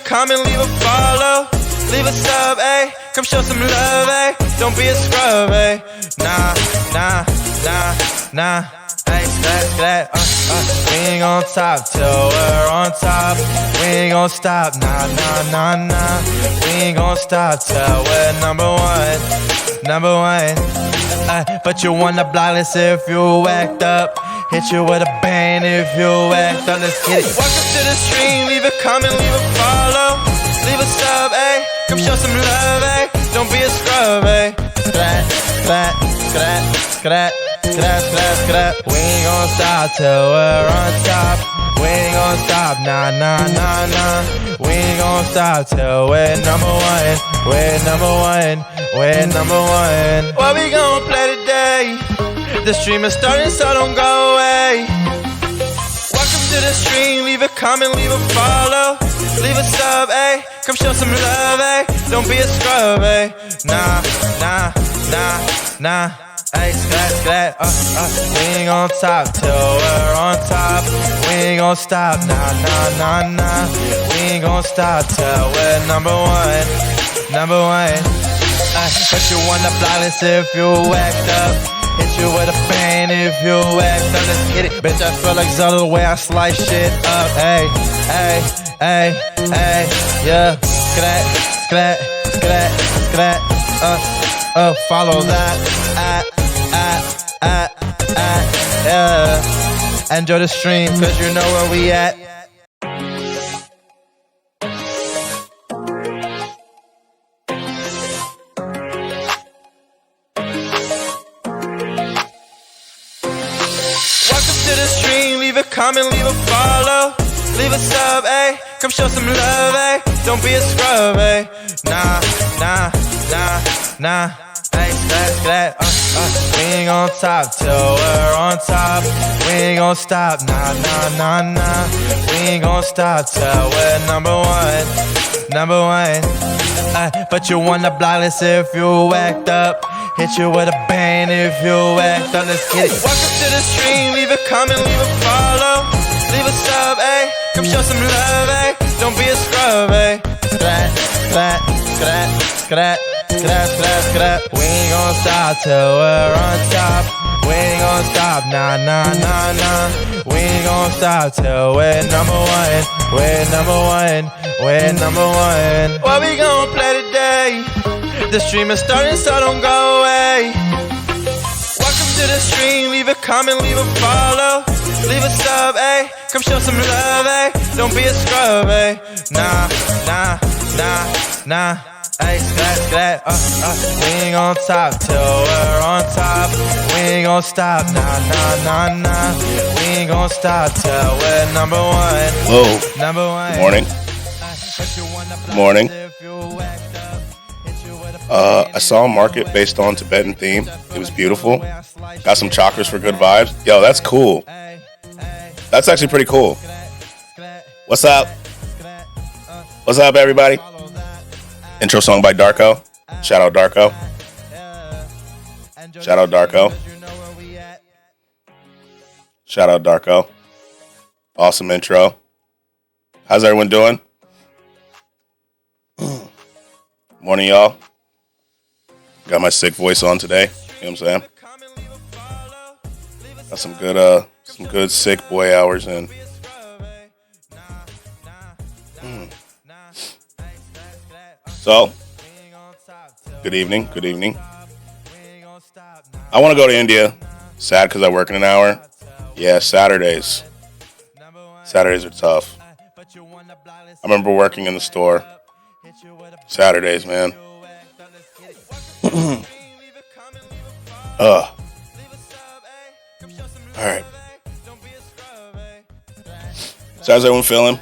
comment, leave a follow, leave a sub, ayy. Come show some love, ayy. Don't be a scrub, ayy. Nah. Ayy, skrat. We ain't gon' top till we're on top. We ain't gon' stop, nah. We ain't gon' stop till we're number one. But you wanna block us if you act up. Hit you with a bang if you act up. Let's get it. Welcome to the stream. Leave a comment, leave a follow, leave a sub, ayy. Come show some love, ayy. Don't be a scrub, ayy. Skrat. We ain't gon' stop till we're on top. We ain't gon' stop, nah. We ain't gon' stop till we're number one. We're number one. What we gon' play today? The stream is starting, so don't go away. Welcome to the stream. Leave a comment, leave a follow, leave a sub, ayy. Come show some love, ayy. Don't be a scrub, ayy. Nah. Ayy, skrat. We ain't gon' top till we're on top. We ain't gon' stop, nah. We ain't gon' stop till we're number one. But you wanna block us if you act up. Hit you with a bang if you act up. Let's get it, bitch. I feel like Zelda the way I slice shit up. Ayy, yeah. Skrat. Follow that. Yeah. Enjoy the stream, cause you know where we at. Welcome to the stream. Leave a comment, leave a follow, leave a sub, ayy. Come show some love, ayy. Don't be a scrub, ayy. Nah. Ayy, skrat. We ain't gon' top till we're on top. We ain't gon' stop, nah. We ain't gon' stop till we're number one. But you wanna block us if you act up. Hit you with a bang if you act up. Let's get it. Welcome to the stream. Leave a comment, leave a follow, leave a sub, ayy. Come show some love, ayy. Don't be a scrub, ayy. Skrat. We ain't gon' stop till we're on top. We ain't gon' stop, nah. We ain't gon' stop till we're number one. We're number one. What we gon' play today? The stream is starting, so don't go away. Welcome to the stream. Leave a comment, leave a follow, leave a sub, ayy. Come show some love, ayy. Don't be a scrub, ayy. Nah. Ayy, skrat. We ain't gon' top till we're on top. We ain't gon' stop, nah. We ain't gon' stop till we're number one. Hello. Number one. Morning. I saw a market based on Tibetan theme. It was beautiful. Got some chakras for good vibes. Yo, that's cool. That's actually pretty cool. What's up? What's up, everybody? Intro song by Darko. Shout out Darko. Shout out Darko. Awesome intro. How's everyone doing? Morning, y'all. Got my sick voice on today. You know what I'm saying? Got some good sick boy hours in. So, good evening. I want to go to India. Sad because I work in an hour. Yeah, Saturdays are tough. I remember working in the store. Saturdays, man. Alright. So how's everyone feeling?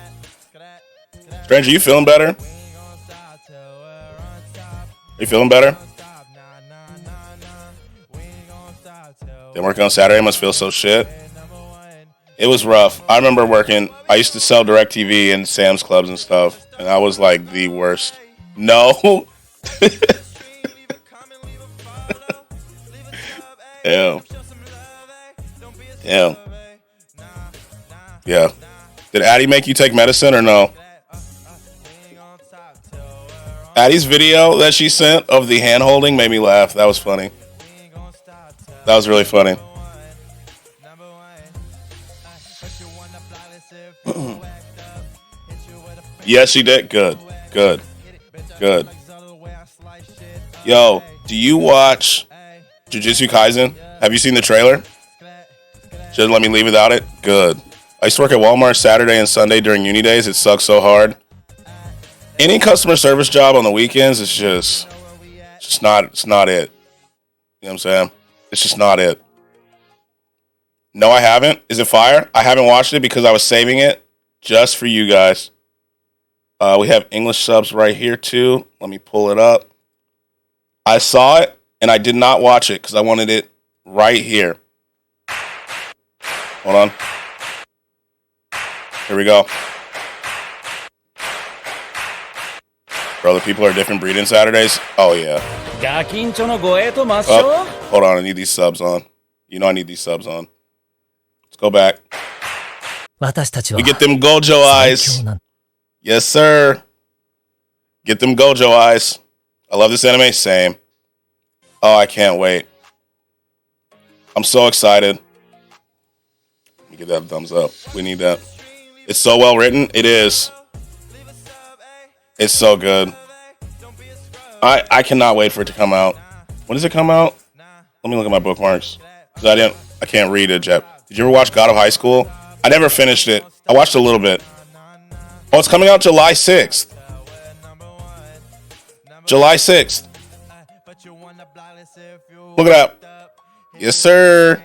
Stranger, you feeling better? Are you feeling better? Didn't work on Saturday, must feel so shit. It was rough. I remember I used to sell DirecTV in Sam's Clubs and stuff, and I was like the worst. No. Damn. Yeah. Did Addie make you take medicine or no? Addie's video that she sent of the hand holding made me laugh. That was funny. That was really funny. Yes, she did. Good. Yo, do you watch Jujutsu Kaisen? Have you seen the trailer? Shouldn't let me leave without it? Good. I used to work at Walmart Saturday and Sunday during uni days. It sucks so hard. Any customer service job on the weekends is it's not it. You know what I'm saying? It's just not it. No, I haven't. Is it fire? I haven't watched it because I was saving it just for you guys. We have English subs right here too. Let me pull it up. I saw it and I did not watch it because I wanted it right here. Hold on. Here we go. Bro, the people are different breeding Saturdays. Oh, yeah. Oh, hold on. I need these subs on. You know I need these subs on. Let's go back. We get them Gojo eyes. Yes, sir. Get them Gojo eyes. I love this anime. Same. Oh, I can't wait. I'm so excited. Let me give that a thumbs up. We need that. It's so well written. It is. It's so good. I cannot wait for it to come out. When does it come out? Let me look at my bookmarks. I can't read it, Jeff. Did you ever watch God of High School? I never finished it. I watched a little bit. Oh, it's coming out July 6th. July 6th. Look it up. Yes, sir.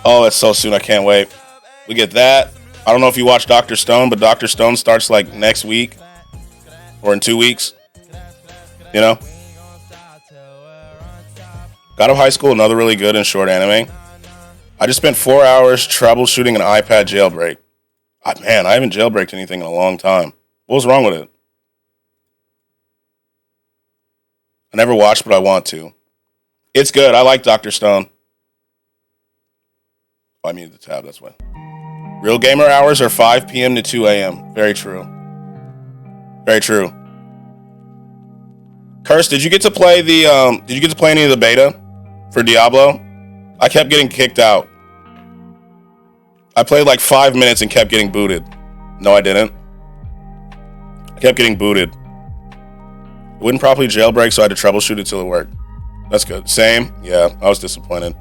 Oh, it's so soon. I can't wait. We get that. I don't know if you watch Dr. Stone, but Dr. Stone starts like next week or in 2 weeks. You know? God of High School, another really good and short anime. I just spent 4 hours troubleshooting an iPad jailbreak. Man, I haven't jailbreaked anything in a long time. What was wrong with it? I never watched, but I want to. It's good. I like Dr. Stone. Oh, I muted the tab, that's why. Real gamer hours are 5 p.m. to 2 a.m. Very true. Very true. Curse, did you get to play any of the beta for Diablo? I kept getting kicked out. I played like 5 minutes and kept getting booted. No, I didn't. I kept getting booted. It wouldn't properly jailbreak, so I had to troubleshoot it till it worked. That's good. Same? Yeah, I was disappointed.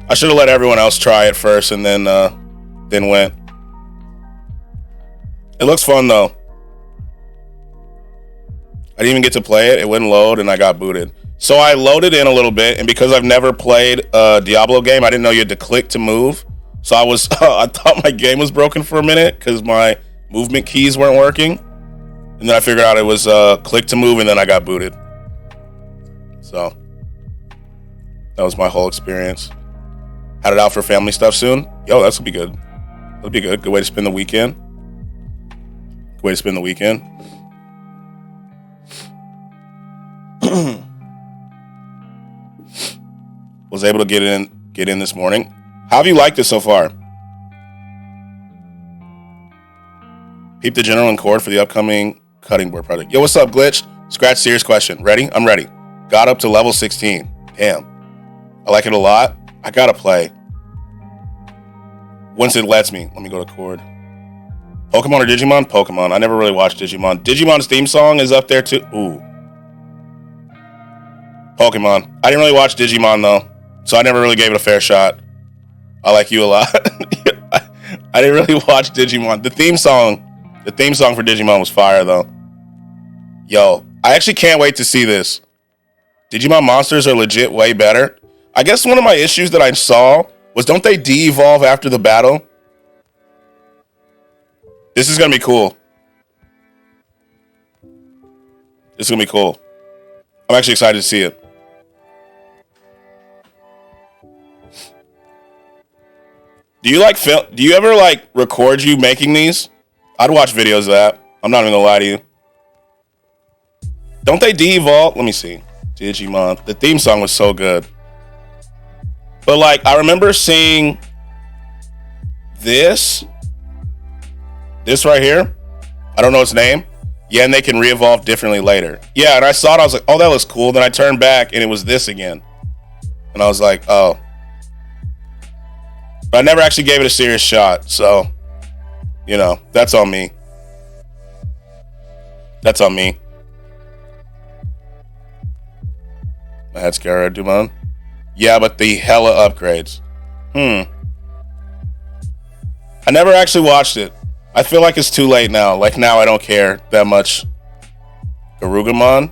I should have let everyone else try it first and then went. It looks fun though. I didn't even get to play it. It wouldn't load and I got booted. So I loaded in a little bit, and because I've never played a Diablo game, I didn't know you had to click to move. So I thought my game was broken for a minute because my movement keys weren't working. And then I figured out it was click to move, and then I got booted. So that was my whole experience. Had it out for family stuff soon. Yo, that's gonna be good. That'll be good. Good way to spend the weekend. Good way to spend the weekend. Was able to get in this morning. How have you liked it so far? Peep the general and chord for the upcoming cutting board project. Yo, what's up, Glitch? Skratsx, serious question. Ready? I'm ready. Got up to level 16. Damn. I like it a lot. I gotta play. Once it lets me. Let me go to chord. Pokemon or Digimon? Pokemon. I never really watched Digimon. Digimon's theme song is up there too. Ooh. Pokemon. I didn't really watch Digimon though, so I never really gave it a fair shot. I like you a lot. I didn't really watch Digimon. The theme song for Digimon was fire though. Yo, I actually can't wait to see this. Digimon monsters are legit way better. I guess one of my issues that I saw was, don't they de-evolve after the battle? This is gonna be cool. This is gonna be cool. I'm actually excited to see it. Do you like film? Do you ever like record you making these? I'd watch videos of that. I'm not even gonna lie to you. Don't they de-evolve? Let me see. Digimon. The theme song was so good. But like, I remember seeing this right here. I don't know its name. Yeah, and they can re-evolve differently later. Yeah, and I saw it. I was like, oh, that looks cool. Then I turned back, and it was this again. And I was like, oh. But I never actually gave it a serious shot. So, you know, that's on me. That's on me. I had Scarra Dumont. Yeah, but the hella upgrades. I never actually watched it. I feel like it's too late now. Like, now I don't care that much. Garugamon?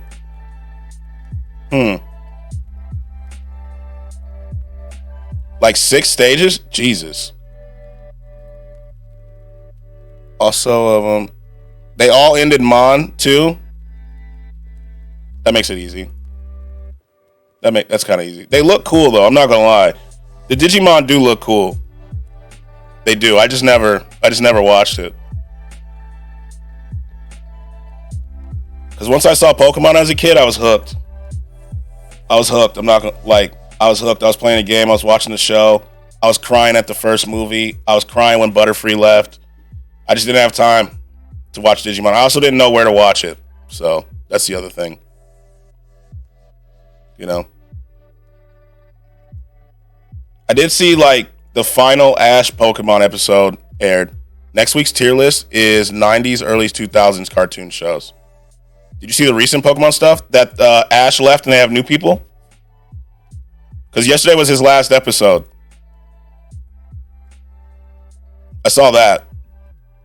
Like 6 stages? Jesus. Also, they all ended Mon, too. That makes it easy. That's kind of easy. They look cool, though. I'm not gonna lie. The Digimon do look cool. They do. I just never watched it. Because once I saw Pokemon as a kid, I was hooked. I'm not gonna, like, I was hooked. I was playing a game. I was watching the show. I was crying at the first movie. I was crying when Butterfree left. I just didn't have time to watch Digimon. I also didn't know where to watch it. So that's the other thing. You know? I did see, like, the final Ash Pokemon episode aired. Next week's tier list is 90s, early 2000s cartoon shows. Did you see the recent Pokemon stuff? That Ash left and they have new people? Because yesterday was his last episode. I saw that.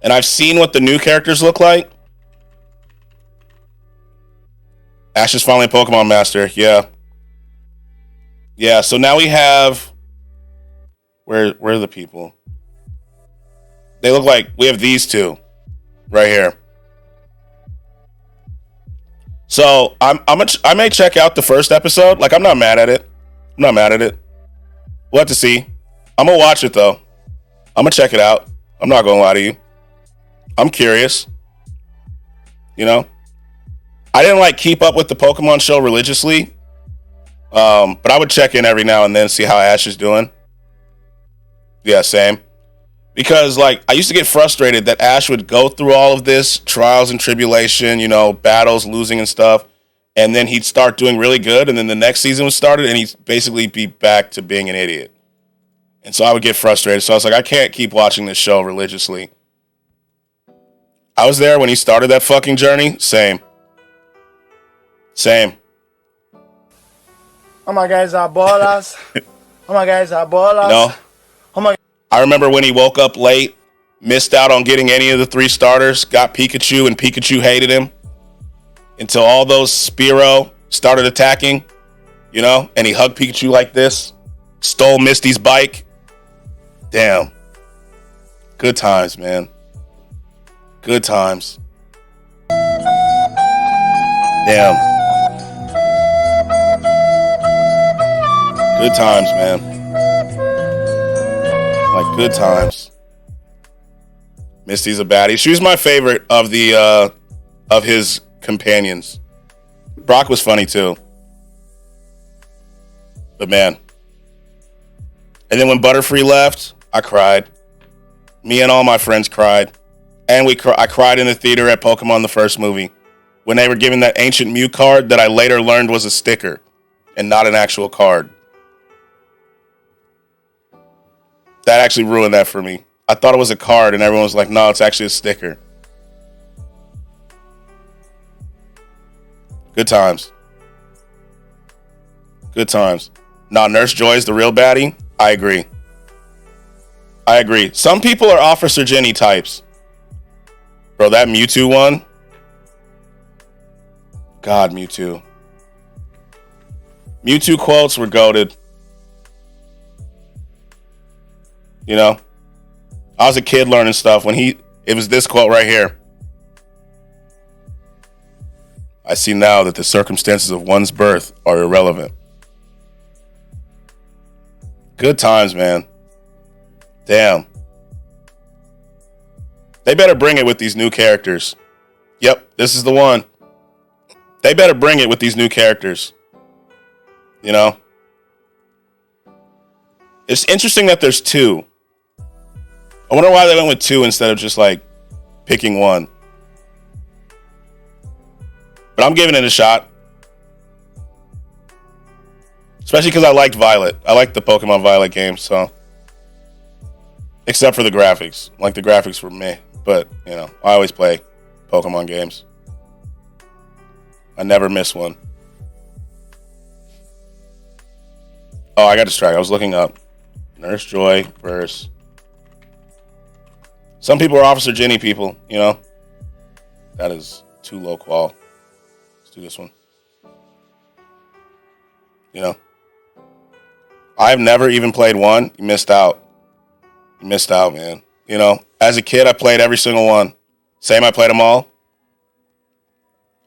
And I've seen what the new characters look like. Ash is finally a Pokemon Master. Yeah. Yeah, so now we have... Where are the people? They look like... We have these two. Right here. So, I may check out the first episode. Like, I'm not mad at it. We'll have to see. I'm going to watch it, though. I'm going to check it out. I'm not going to lie to you. I'm curious. You know? I didn't, like, keep up with the Pokemon show religiously. But I would check in every now and then, see how Ash is doing. Yeah, same. Because, like, I used to get frustrated that Ash would go through all of this trials and tribulation, you know, battles, losing and stuff. And then he'd start doing really good. And then the next season was started and he'd basically be back to being an idiot. And so I would get frustrated. So I was like, I can't keep watching this show religiously. I was there when he started that fucking journey. Same. Oh my guys are ballers. No. Oh my. I remember when he woke up late, missed out on getting any of the 3 starters, got Pikachu, and Pikachu hated him. Until all those Spearow started attacking, you know, and he hugged Pikachu like this, stole Misty's bike. Damn. Good times, man. Good times. Damn. Good times, man. Like, good times. Misty's a baddie. She was my favorite of the of his companions. Brock was funny too. But man. And then when Butterfree left, I cried. Me and all my friends cried. And I cried in the theater at Pokemon the first movie when they were giving that ancient Mew card that I later learned was a sticker and not an actual card. That actually ruined that for me. I thought it was a card and everyone was like, no, it's actually a sticker. Good times. Good times. Nah, Nurse Joy is the real baddie. I agree. Some people are Officer Jenny types. Bro, that Mewtwo one. God, Mewtwo. Mewtwo quotes were goated. You know? I was a kid learning stuff when it was this quote right here. I see now that the circumstances of one's birth are irrelevant. Good times, man. Damn. They better bring it with these new characters. Yep, this is the one. They better bring it with these new characters. You know? It's interesting that there's 2. I wonder why they went with 2 instead of just, like, picking one. But I'm giving it a shot. Especially because I liked Violet. I liked the Pokemon Violet game, so. Except for the graphics. Like, the graphics were meh. But, you know, I always play Pokemon games. I never miss one. Oh, I got distracted. I was looking up. Nurse Joy versus... Some people are Officer Ginny people, you know? That is too low qual. Let's do this one. You know? I've never even played one. You missed out. You missed out, man. You know? As a kid, I played every single one. Same, I played them all.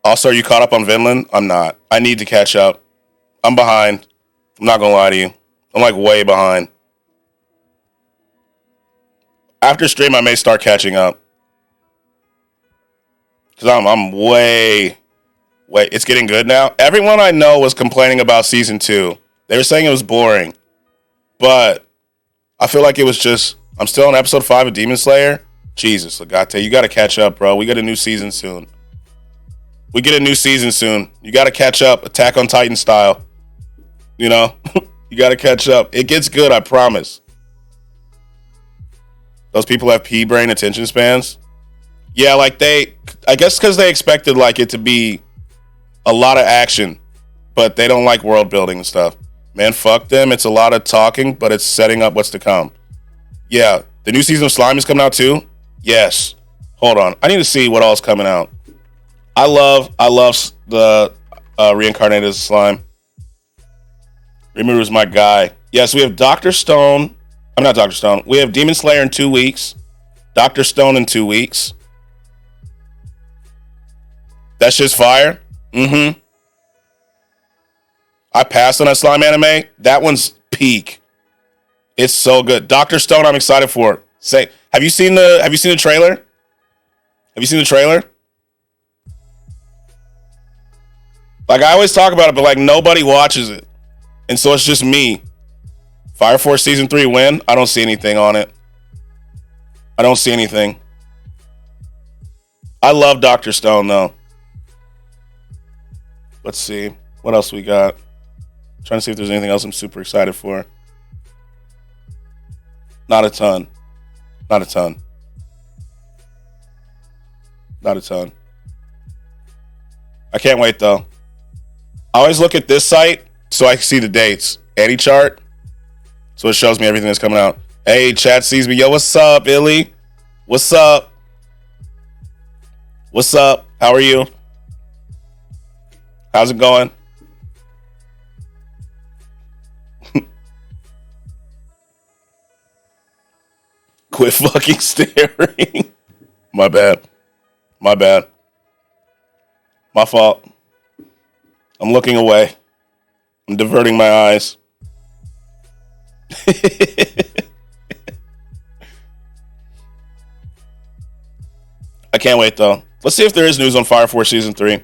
Also, are you caught up on Vinland? I'm not. I need to catch up. I'm behind. I'm not gonna lie to you. I'm like way behind. After stream, I may start catching up. Because I'm way... It's getting good now. Everyone I know was complaining about Season 2. They were saying it was boring. But I feel like it was just... I'm still on Episode 5 of Demon Slayer. Jesus, Legate, you got to catch up, bro. We get a new season soon. You got to catch up. Attack on Titan style. You know? You got to catch up. It gets good, I promise. Those people have pea-brain attention spans. Yeah, like I guess because they expected like it to be a lot of action, but they don't like world building and stuff. Man, fuck them. It's a lot of talking, but it's setting up what's to come. Yeah, the new season of Slime is coming out too. Yes. Hold on. I need to see what all's coming out. I love the reincarnated Slime. Rimuru's my guy. Yes, we have Dr. Stone. I'm not Dr. Stone. We have Demon Slayer in 2 weeks. Dr. Stone in 2 weeks. That shit's fire. Mm-hmm. I passed on that Slime anime. That one's peak. It's so good. Dr. Stone, I'm excited for. Have you seen the trailer? Have you seen the trailer? Like, I always talk about it, but like nobody watches it. And so it's just me. Fire Force Season 3 when? I don't see anything on it. I don't see anything. I love Dr. Stone, though. Let's see. What else we got? Trying to see if there's anything else I'm super excited for. Not a ton. Not a ton. Not a ton. I can't wait, though. I always look at this site so I can see the dates. AnyChart. So it shows me everything that's coming out. Hey, chat sees me. Yo, what's up, Illy? What's up? What's up? How are you? How's it going? Quit fucking staring. My bad. My bad. My fault. I'm looking away. I'm diverting my eyes. I can't wait, though. Let's see if there is news on Fire Force Season 3.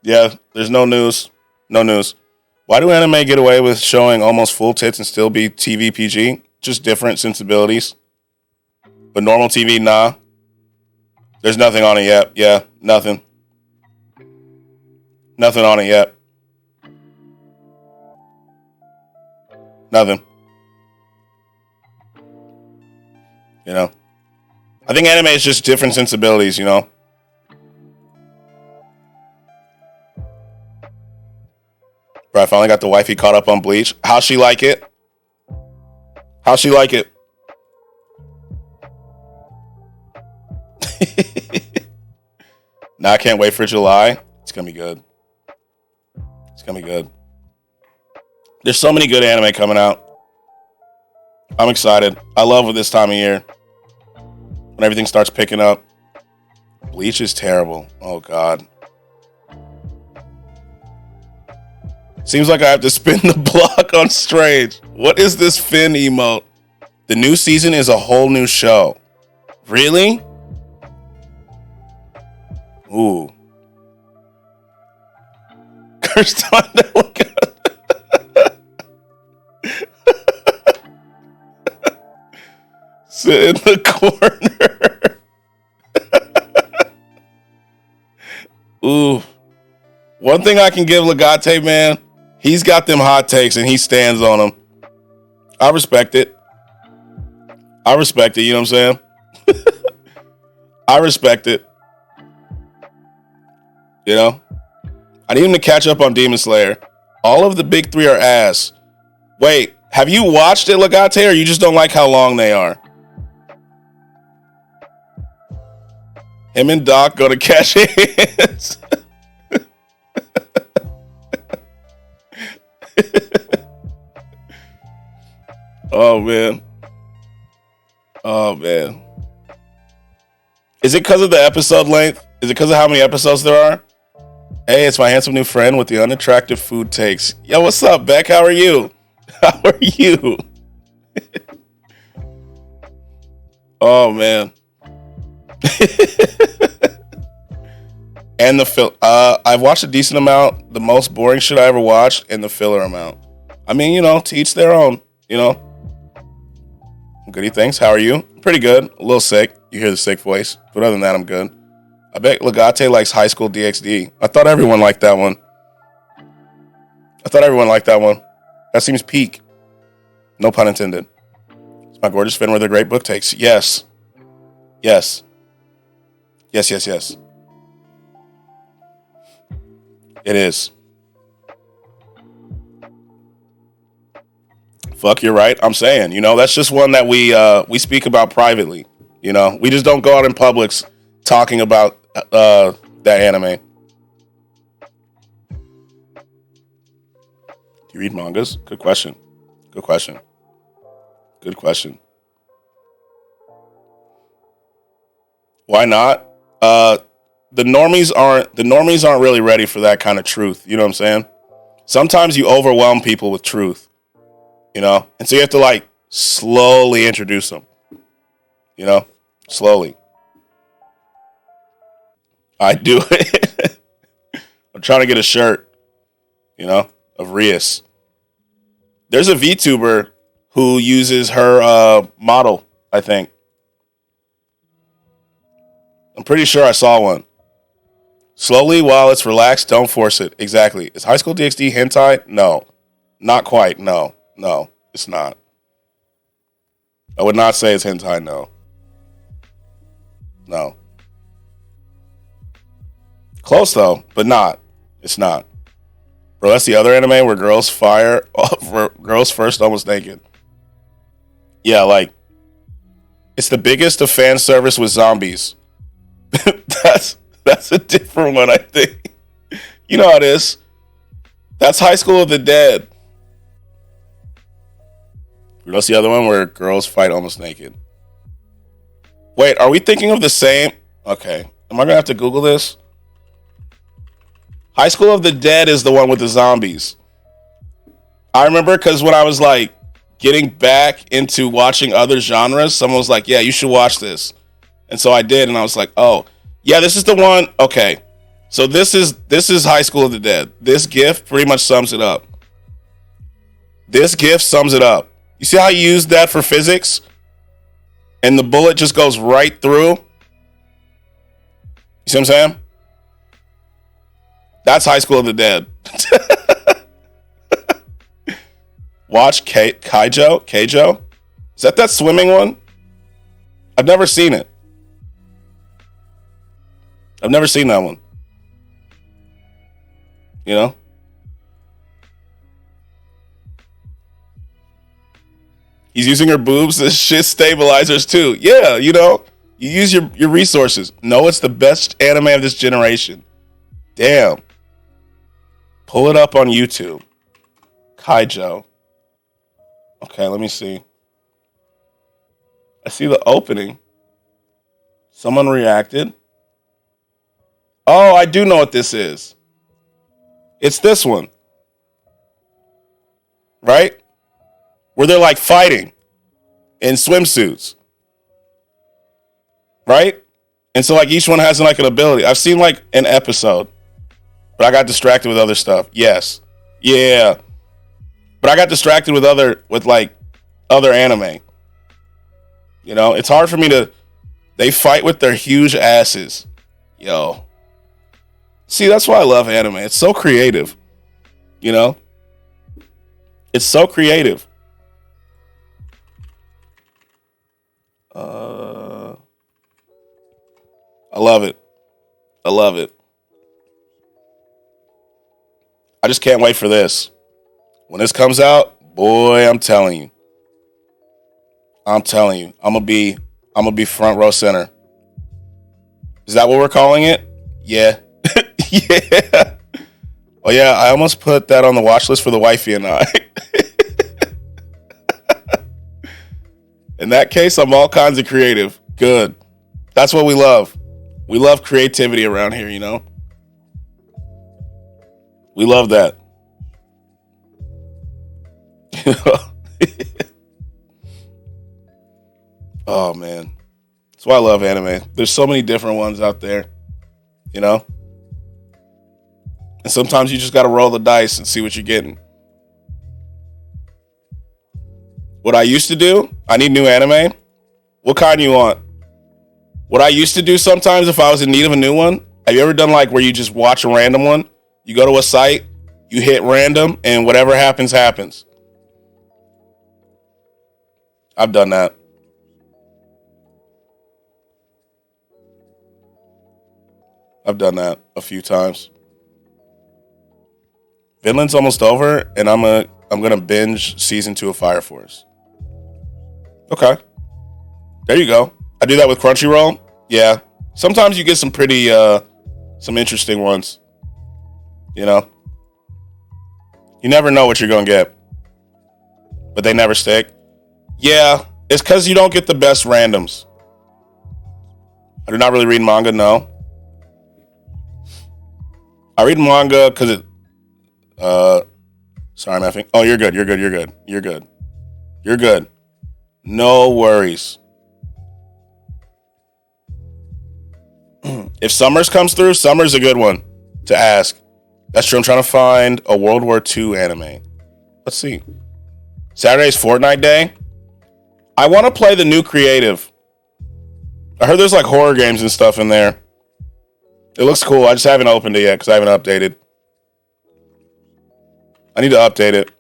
Yeah, there's no news. No news. Why do anime get away with showing almost full tits and still be TV PG? Just different sensibilities. But normal TV, nah. There's nothing on it yet. Yeah, nothing. Nothing on it yet. Nothing. You know? I think anime is just different sensibilities, you know? Bro, I finally got the wifey caught up on Bleach. How's she like it? How's she like it? Now I can't wait for July. It's gonna be good. It's gonna be good. There's so many good anime coming out. I'm excited. I love this time of year when everything starts picking up. Bleach is terrible. Oh God. Seems like I have to spin the block on Strange. What is this Finn emote? The new season is a whole new show. Really? Ooh. Cursed Thunder. Sit in the corner. Ooh. One thing I can give Legate, man, he's got them hot takes and he stands on them. I respect it. You know what I'm saying? I respect it. You know? I need him to catch up on Demon Slayer. All of the big three are ass. Wait, have you watched it, Legate, or you just don't like how long they are? Him and Doc go to cash hands. Oh, man. Is it because of the episode length? Is it because of how many episodes there are? Hey, it's my handsome new friend with the unattractive food takes. Yo, what's up, Beck? How are you? Oh, man. And the I've watched a decent amount. The most boring shit I ever watched, and the filler amount. I mean, you know, to each their own. You know. Goody, thanks. How are you? Pretty good. A little sick. You hear the sick voice, but other than that, I'm good. I bet Legate likes High School DxD. I thought everyone liked that one. That seems peak. No pun intended. It's my gorgeous friend with a great book takes. Yes. It is. Fuck, you're right. I'm saying, you know, that's just one that we speak about privately. You know, we just don't go out in public talking about that anime. Do you read mangas? Good question. Why not? The normies aren't really ready for that kind of truth. You know what I'm saying? Sometimes you overwhelm people with truth, you know? And so you have to like slowly introduce them, you know? Slowly. I do it. I'm trying to get a shirt, you know, of Rias. There's a VTuber who uses her model, I think. I'm pretty sure I saw one. Slowly while it's relaxed, don't force it. Exactly. Is High School DxD hentai? No. Not quite. No, it's not. I would not say it's hentai, no. Close though, but not. It's not. Bro, that's the other anime where girls first almost naked. Yeah, like, it's the biggest of fan service with zombies. That's a different one, I think. You know how it is. That's High School of the Dead. That's the other one where girls fight almost naked. Wait, are we thinking of the same? Okay. Am I going to have to Google this? High School of the Dead is the one with the zombies. I remember because when I was like getting back into watching other genres, someone was like, yeah, you should watch this. And so I did, and I was like, oh, yeah, this is the one. Okay. So this is High School of the Dead. This GIF pretty much sums it up. You see how you use that for physics? And the bullet just goes right through? You see what I'm saying? That's High School of the Dead. Watch Keijo? Is that swimming one? I've never seen it. I've never seen that one. You know? He's using her boobs as shit stabilizers too. Yeah, you know? You use your resources. No, it's the best anime of this generation. Damn. Pull it up on YouTube. Keijo. Okay, let me see. I see the opening. Someone reacted. Oh, I do know what this is. It's this one. Right? Where they're like fighting in swimsuits. Right? And so like each one has like an ability. I've seen like an episode, but I got distracted with other stuff. Yes. Yeah. But I got distracted with other anime. You know, it's hard for me to. They fight with their huge asses. Yo. See, that's why I love anime. It's so creative. You know? It's so creative. I love it. I love it. I just can't wait for this. When this comes out, boy, I'm telling you. I'm gonna be front row center. Is that what we're calling it? Yeah. Yeah. Oh yeah, I almost put that on the watch list for the wifey and I. In that case, I'm all kinds of creative. Good. That's what we love. We love creativity around here, you know? We love that. Oh, man. That's why I love anime. There's so many different ones out there, you know? And sometimes you just got to roll the dice and see what you're getting. What I used to do, I need new anime. What kind do you want? What I used to do sometimes if I was in need of a new one, have you ever done like where you just watch a random one? You go to a site, you hit random, and whatever happens, happens. I've done that. I've done that a few times. Vinland's almost over, and I'm gonna binge season 2 of Fire Force. Okay, there you go. I do that with Crunchyroll. Yeah, sometimes you get some pretty, some interesting ones. You know, you never know what you're gonna get, but they never stick. Yeah, it's because you don't get the best randoms. I do not really read manga. No, I read manga because it. Sorry, I'm effing. Oh, you're good. You're good. You're good. You're good. You're good. No worries. If Summers comes through, Summers a good one to ask. That's true. I'm trying to find a World War II anime. Let's see. Saturday's Fortnite Day. I want to play the new creative. I heard there's like horror games and stuff in there. It looks cool. I just haven't opened it yet because I haven't updated. I need to update it.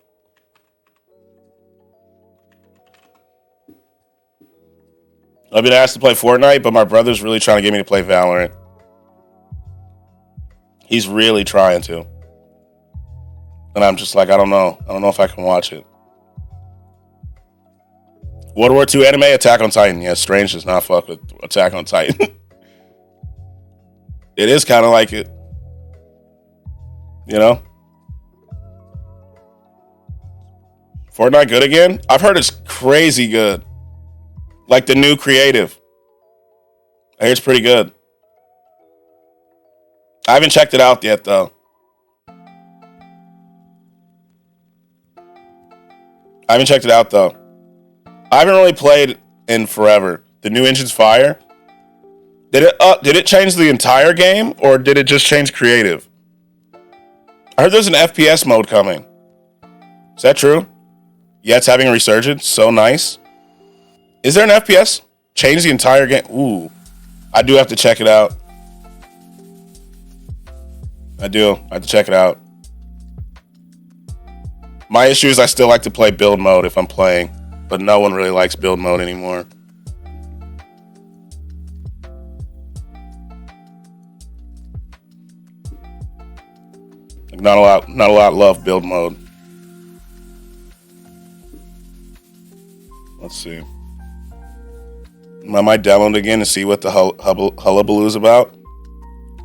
I've been asked to play Fortnite, but my brother's really trying to get me to play Valorant. He's really trying to. And I'm just like, I don't know. I don't know if I can watch it. World War II anime, Attack on Titan. Yeah, Strange does not fuck with Attack on Titan. It is kind of like it. You know? Fortnite good again? I've heard it's crazy good. Like the new creative. I hear it's pretty good. I haven't checked it out yet, though. I haven't really played in forever. The new engine's fire. Did it change the entire game, or did it just change creative? I heard there's an FPS mode coming. Is that true? Yeah, it's having a resurgence. So nice. Is there an FPS? Change the entire game? Ooh. I do have to check it out. I do. I have to check it out. My issue is I still like to play build mode if I'm playing, but no one really likes build mode anymore. Like not a lot love build mode. Let's see. I might download it again to see what the hullabaloo is about.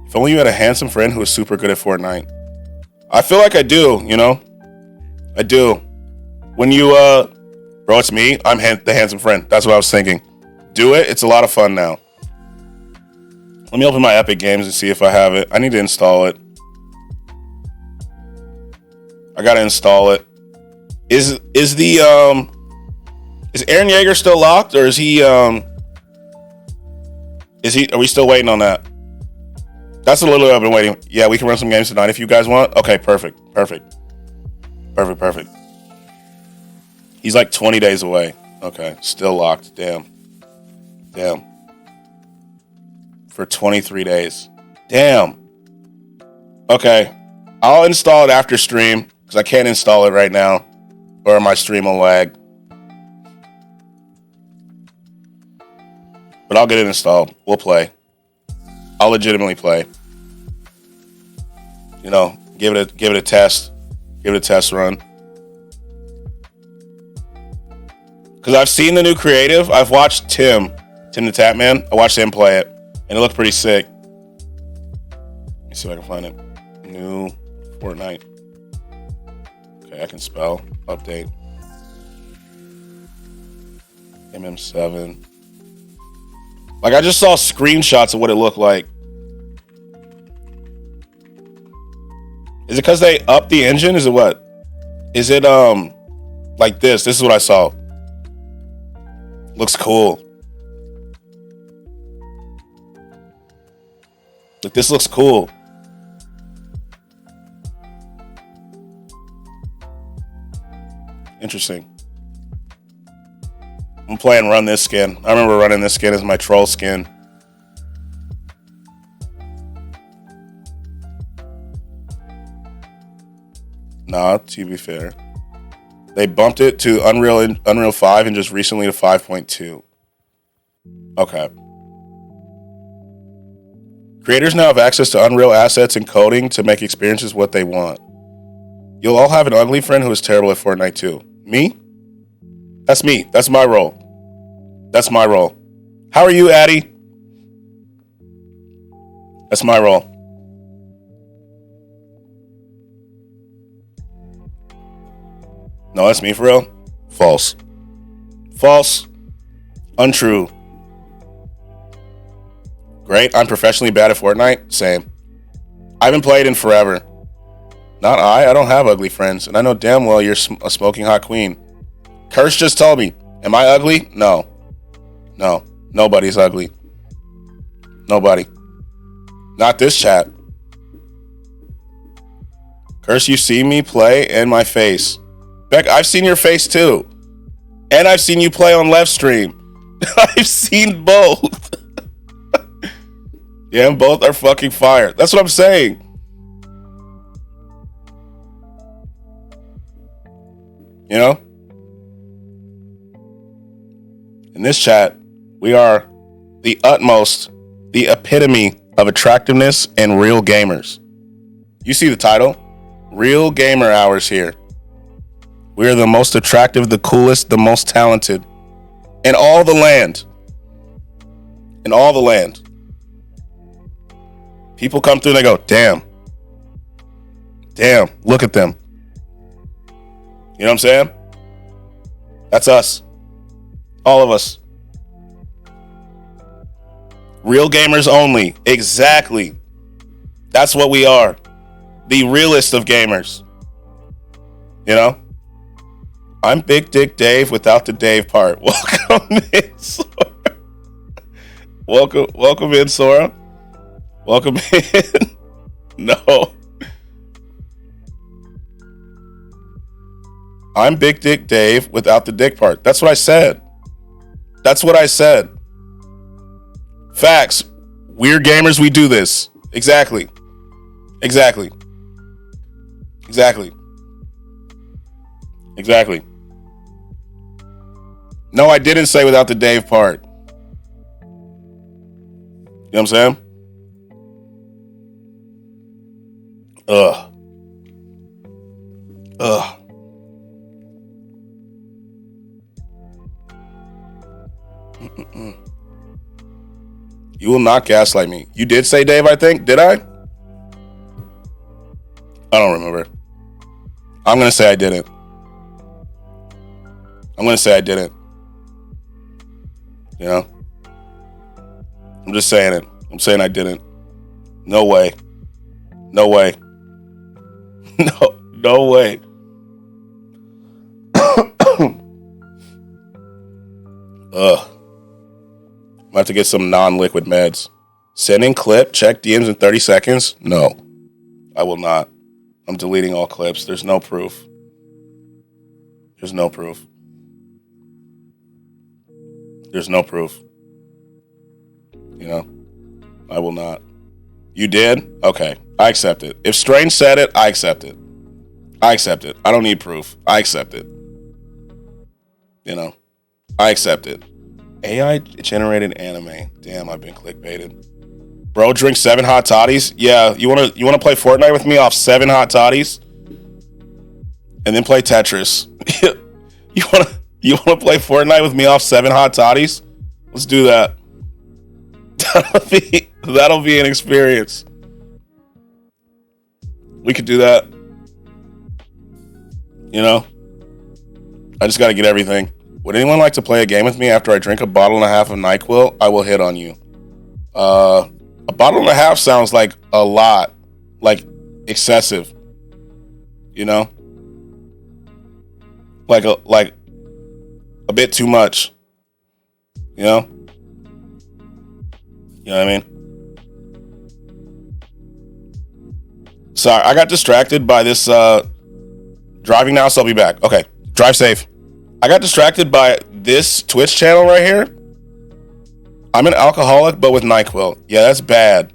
If only you had a handsome friend who was super good at Fortnite. I feel like I do, you know? I do. When you, bro, it's me. I'm the handsome friend. That's what I was thinking. Do it. It's a lot of fun now. Let me open my Epic Games and see if I have it. I need to install it. I gotta install it. Is Eren Yeager still locked, or is he? Are we still waiting on that? That's a little bit I've been waiting. Yeah, we can run some games tonight if you guys want. Okay, perfect. He's like 20 days away. Okay, still locked. Damn. Damn. For 23 days. Damn. Okay. I'll install it after stream because I can't install it right now or my stream will lag. But I'll get it installed. We'll play. I'll legitimately play. You know, give it a test. Give it a test run. Because I've seen the new creative. I've watched Tim the Tapman. I watched him play it. And it looked pretty sick. Let me see if I can find it. New Fortnite. Okay, I can spell. Update. MM7. Like, I just saw screenshots of what it looked like. Is it because they upped the engine? Is it what? Is it, like this? This is what I saw. Looks cool. Like, this looks cool. Interesting. I'm playing Run This Skin. I remember running this skin as my troll skin. Nah, to be fair. They bumped it to Unreal 5 and just recently to 5.2. Okay. Creators now have access to Unreal assets and coding to make experiences what they want. You'll all have an ugly friend who is terrible at Fortnite too. Me? That's me. That's my role. That's my role. How are you, Addy? That's my role. No, that's me for real? False. False. Untrue. Great. I'm professionally bad at Fortnite. Same. I haven't played in forever. Not I. I don't have ugly friends. And I know damn well you're a smoking hot queen. Curse just told me. Am I ugly? No. No. Nobody's ugly. Nobody. Not this chat. Curse, you see me play in my face. Beck, I've seen your face too. And I've seen you play on left stream. I've seen both. Yeah, and both are fucking fire. That's what I'm saying. You know? In this chat, we are the utmost, the epitome of attractiveness and real gamers. You see the title? Real gamer hours here. We are the most attractive, the coolest, the most talented in all the land. In all the land. People come through and they go, damn. Damn, look at them. You know what I'm saying? That's us. All of us. Real gamers only. Exactly. That's what we are. The realest of gamers. You know? I'm Big Dick Dave without the Dave part. Welcome in, Sora. Welcome in, Sora. Welcome in. No. I'm Big Dick Dave without the dick part. That's what I said. That's what I said. Facts. We're gamers, we do this. Exactly. Exactly. Exactly. Exactly. No, I didn't say without the Dave part. You know what I'm saying? Ugh. Ugh. You will not gaslight me. You did say Dave, I think. Did I? I don't remember. I'm going to say I didn't. I'm going to say I didn't. You know? I'm just saying it. I'm saying I didn't. No way. No way. No way. Ugh. I'm about to get some non-liquid meds. Sending clip, check DMs in 30 seconds? No. I will not. I'm deleting all clips. There's no proof. There's no proof. There's no proof. You know, I will not. You did? Okay, I accept it. If Strange said it, I accept it. I accept it. I don't need proof. I accept it. You know, I accept it. AI generated anime. Damn, I've been clickbaited. Bro, drink 7 hot toddies? Yeah, you wanna play Fortnite with me off 7 hot toddies? And then play Tetris. you wanna play Fortnite with me off 7 hot toddies? Let's do that. That'll be an experience. We could do that. You know? I just gotta get everything. Would anyone like to play a game with me after I drink a bottle and a half of NyQuil? I will hit on you. A bottle and a half sounds like a lot. Like excessive. You know? Like a bit too much. You know? You know what I mean? Sorry, I got distracted by this driving now, so I'll be back. Okay, drive safe. I got distracted by this Twitch channel right here. I'm an alcoholic, but with NyQuil. Yeah, that's bad.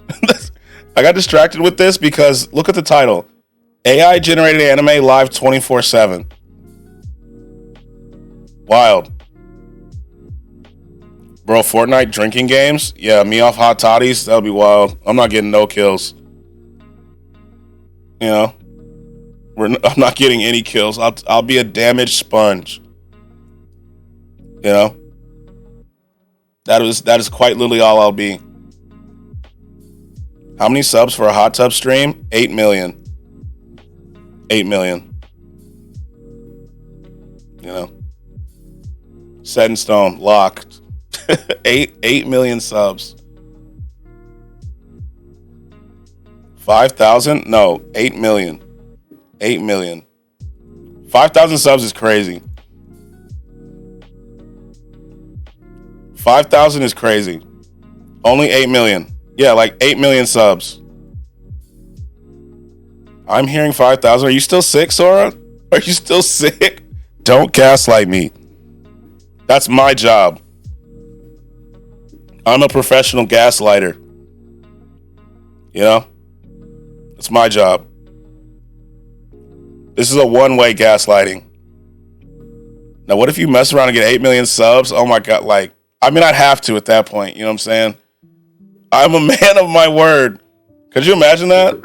I got distracted with this because look at the title. AI generated anime live 24/7. Wild. Bro, Fortnite drinking games? Yeah, me off hot toddies? That would be wild. I'm not getting no kills. You know? I'm not getting any kills. I'll be a damaged sponge. You know? That is quite literally all I'll be. How many subs for a hot tub stream? 8 million. 8 million. You know? Set in stone. Locked. 8 million subs. 5,000? No, 8 million. 8 million. 5,000 subs is crazy. 5,000 is crazy. Only 8 million. Yeah, like 8 million subs. I'm hearing 5,000. Are you still sick, Sora? Are you still sick? Don't gaslight me. That's my job. I'm a professional gaslighter. You know? It's my job. This is a one-way gaslighting. Now, what if you mess around and get 8 million subs? Oh my God, like, I mean, I'd have to at that point. You know what I'm saying? I'm a man of my word. Could you imagine that?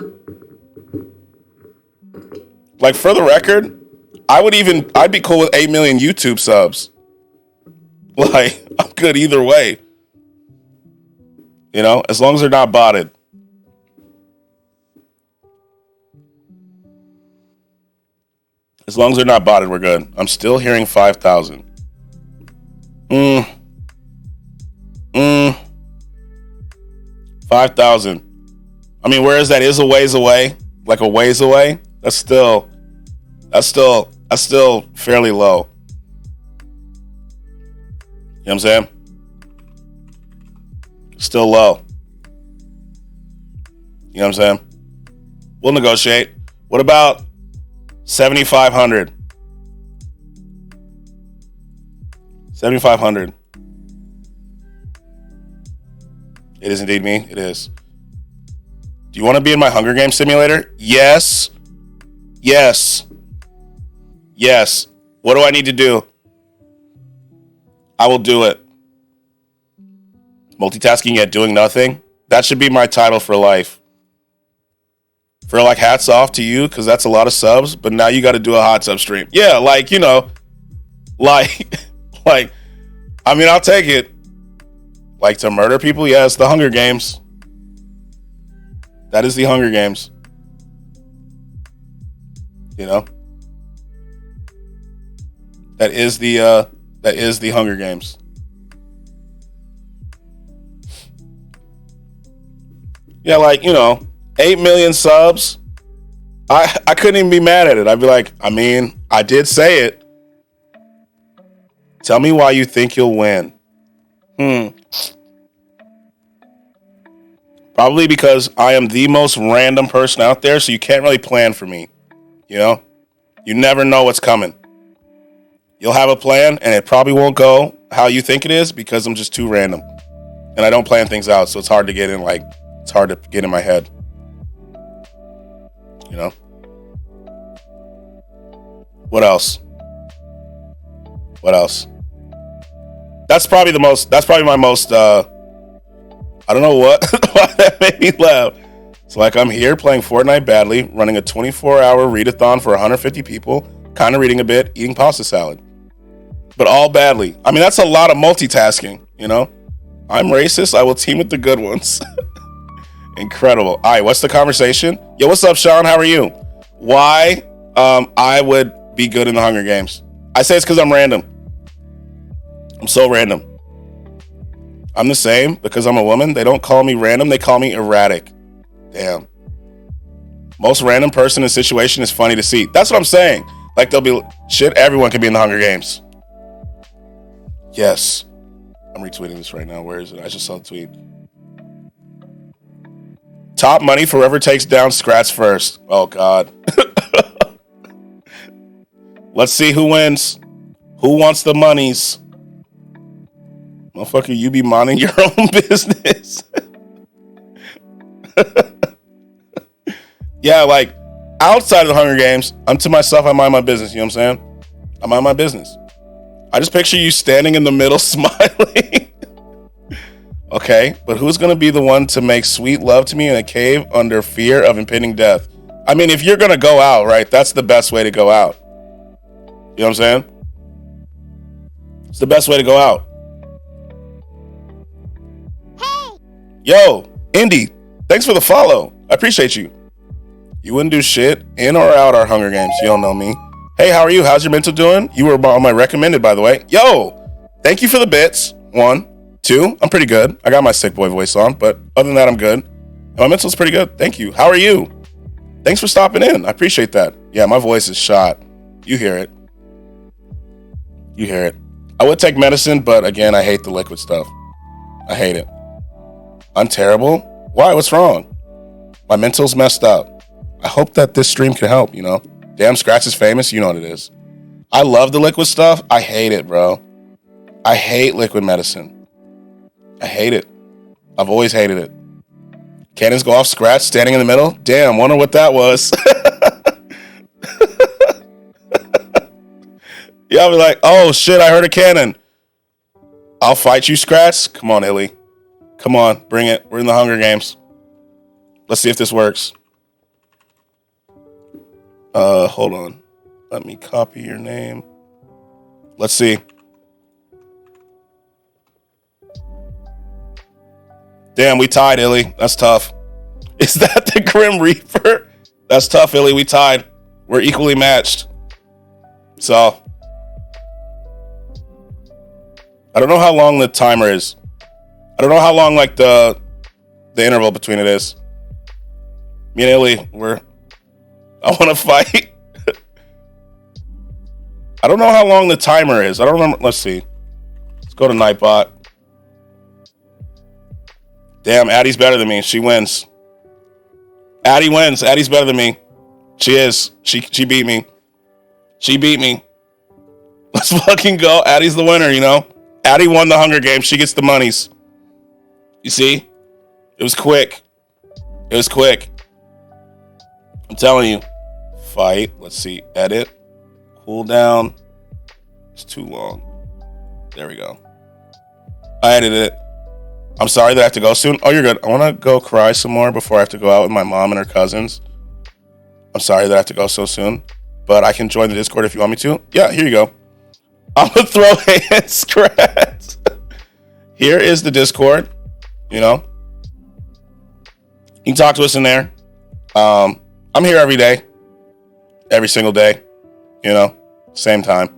Like, for the record, I'd be cool with 8 million YouTube subs. Like, I'm good either way. You know, as long as they're not botted. As long as they're not botted, we're good. I'm still hearing 5,000. 5,000. I mean, whereas that is a ways away, like a ways away, that's still fairly low. You know what I'm saying? Still low. You know what I'm saying? We'll negotiate. What about 7,500? 7,500. It is indeed me. It is. Do you want to be in my Hunger Games simulator? Yes. Yes. Yes. What do I need to do? I will do it. Multitasking yet doing nothing? That should be my title for life. For like, hats off to you, because that's a lot of subs, but now you got to do a hot tub stream. Yeah, like, you know, like, I mean, I'll take it. Like, to murder people? Yeah, it's the Hunger Games. That is the Hunger Games. You know? That is the Hunger Games. Yeah, like, you know, 8 million subs. I couldn't even be mad at it. I'd be like, I mean, I did say it. Tell me why you think you'll win. Probably because I am the most random person out there, so you can't really plan for me. You know? You never know what's coming. You'll have a plan, and it probably won't go how you think it is because I'm just too random. and I don't plan things out, so it's hard to get in. It's hard to get in my head. You know. What else? What else? That's probably my most. I don't know why that made me laugh. It's like I'm here playing Fortnite badly, running a 24-hour readathon for 150 people, kind of reading a bit, eating pasta salad. But all badly. I mean, that's a lot of multitasking, you know? I'm racist. I will team with the good ones. Incredible. All right, what's the conversation? Yo, what's up, Sean? How are you? Why I would be good in the Hunger Games? I say it's because I'm random. I'm so random. I'm the same because I'm a woman. They don't call me random. They call me erratic. Damn. Most random person in situation is funny to see. That's what I'm saying. Like, there'll be shit. Everyone can be in the Hunger Games. Yes. I'm retweeting this right now. Where is it? I just saw the tweet. Top money for whoever takes down Skratsx first. Oh, God. Let's see who wins. Who wants the monies? Motherfucker, you be minding your own business. Yeah, like, outside of the Hunger Games, I'm to myself, I mind my business. You know what I'm saying? I mind my business. I just picture you standing in the middle smiling. Okay, but who's going to be the one to make sweet love to me in a cave under fear of impending death? I mean, if you're going to go out, right, that's the best way to go out. You know what I'm saying? It's the best way to go out. Hey! Yo, Indy, thanks for the follow. I appreciate you. You wouldn't do shit in or out our Hunger Games. You don't know me. Hey, how are you? How's your mental doing? You were on my recommended, by the way. Yo, thank you for the bits. 1, 2, I'm pretty good. I got my sick boy voice on, but other than that, I'm good. And my mental's pretty good. Thank you. How are you? Thanks for stopping in. I appreciate that. Yeah, my voice is shot. You hear it. You hear it. I would take medicine, but again, I hate the liquid stuff. I hate it. I'm terrible? Why? What's wrong? My mental's messed up. I hope that this stream can help, you know? Damn, Skratsx is famous. You know what it is. I love the liquid stuff. I hate it, bro. I hate liquid medicine. I hate it. I've always hated it. Cannons go off Skratsx standing in the middle. Damn, wonder what that was. Yeah, I'll be like, oh shit, I heard a cannon. I'll fight you, Skratsx. Come on, Illy. Come on, bring it. We're in the Hunger Games. Let's see if this works. Hold on. Let me copy your name. Let's see. Damn, we tied, Illy. That's tough. Is that the Grim Reaper? That's tough, Illy. We tied. We're equally matched. So, I don't know how long the timer is. I don't know how long, like, the interval between it is. Me and Illy, I want to fight. I don't know how long the timer is. I don't remember. Let's see. Let's go to Nightbot. Damn, Addie's better than me. She wins. Addie wins. Addie's better than me. She is. She beat me. She beat me. Let's fucking go. Addie's the winner, you know? Addie won the Hunger Games. She gets the monies. You see? It was quick. It was quick. I'm telling you. Fight. Let's see. Edit. Cool down. It's too long. There we go. I edited it. I'm sorry that I have to go soon. Oh, you're good. I want to go cry some more before I have to go out with my mom and her cousins. I'm sorry that I have to go so soon, but I can join the Discord if you want me to. Yeah, here you go. I'm going to throw hands, scratch. Here is the Discord, you know. You can talk to us in there. I'm here every day. Every single day. You know, same time.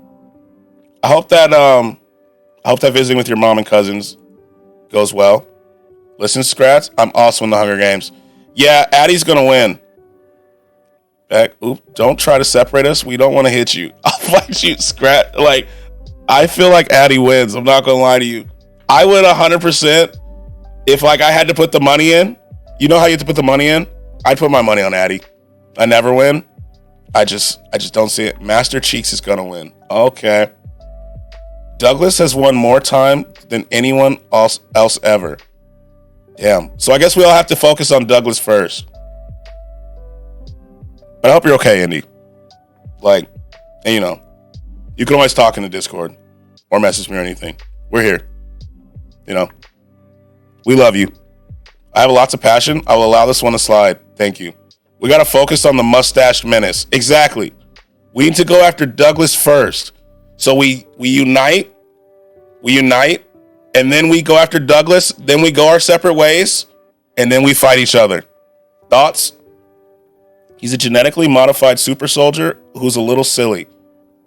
I hope that visiting with your mom and cousins goes well. Listen, Skratsx, I'm also in the Hunger Games. Yeah, Addie's gonna win. Don't try to separate us. We don't want to hit you. I'll fight you, Skratsx. Like, I feel like Addie wins. I'm not gonna lie to you. I would 100% if like I had to put the money in. You know how you have to put the money in? I'd put my money on Addie. I never win. I just don't see it. Master Cheeks is gonna win. Okay. Douglas has won more time than anyone else ever. Damn. So I guess we all have to focus on Douglas first. But I hope you're okay, Indy. Like, and you know, you can always talk in the Discord or message me or anything. We're here. You know, we love you. I have lots of passion. I will allow this one to slide. Thank you. We got to focus on the mustached menace. Exactly. We need to go after Douglas first. So we unite. We unite. And then we go after Douglas. Then we go our separate ways. And then we fight each other. Thoughts? He's a genetically modified super soldier who's a little silly.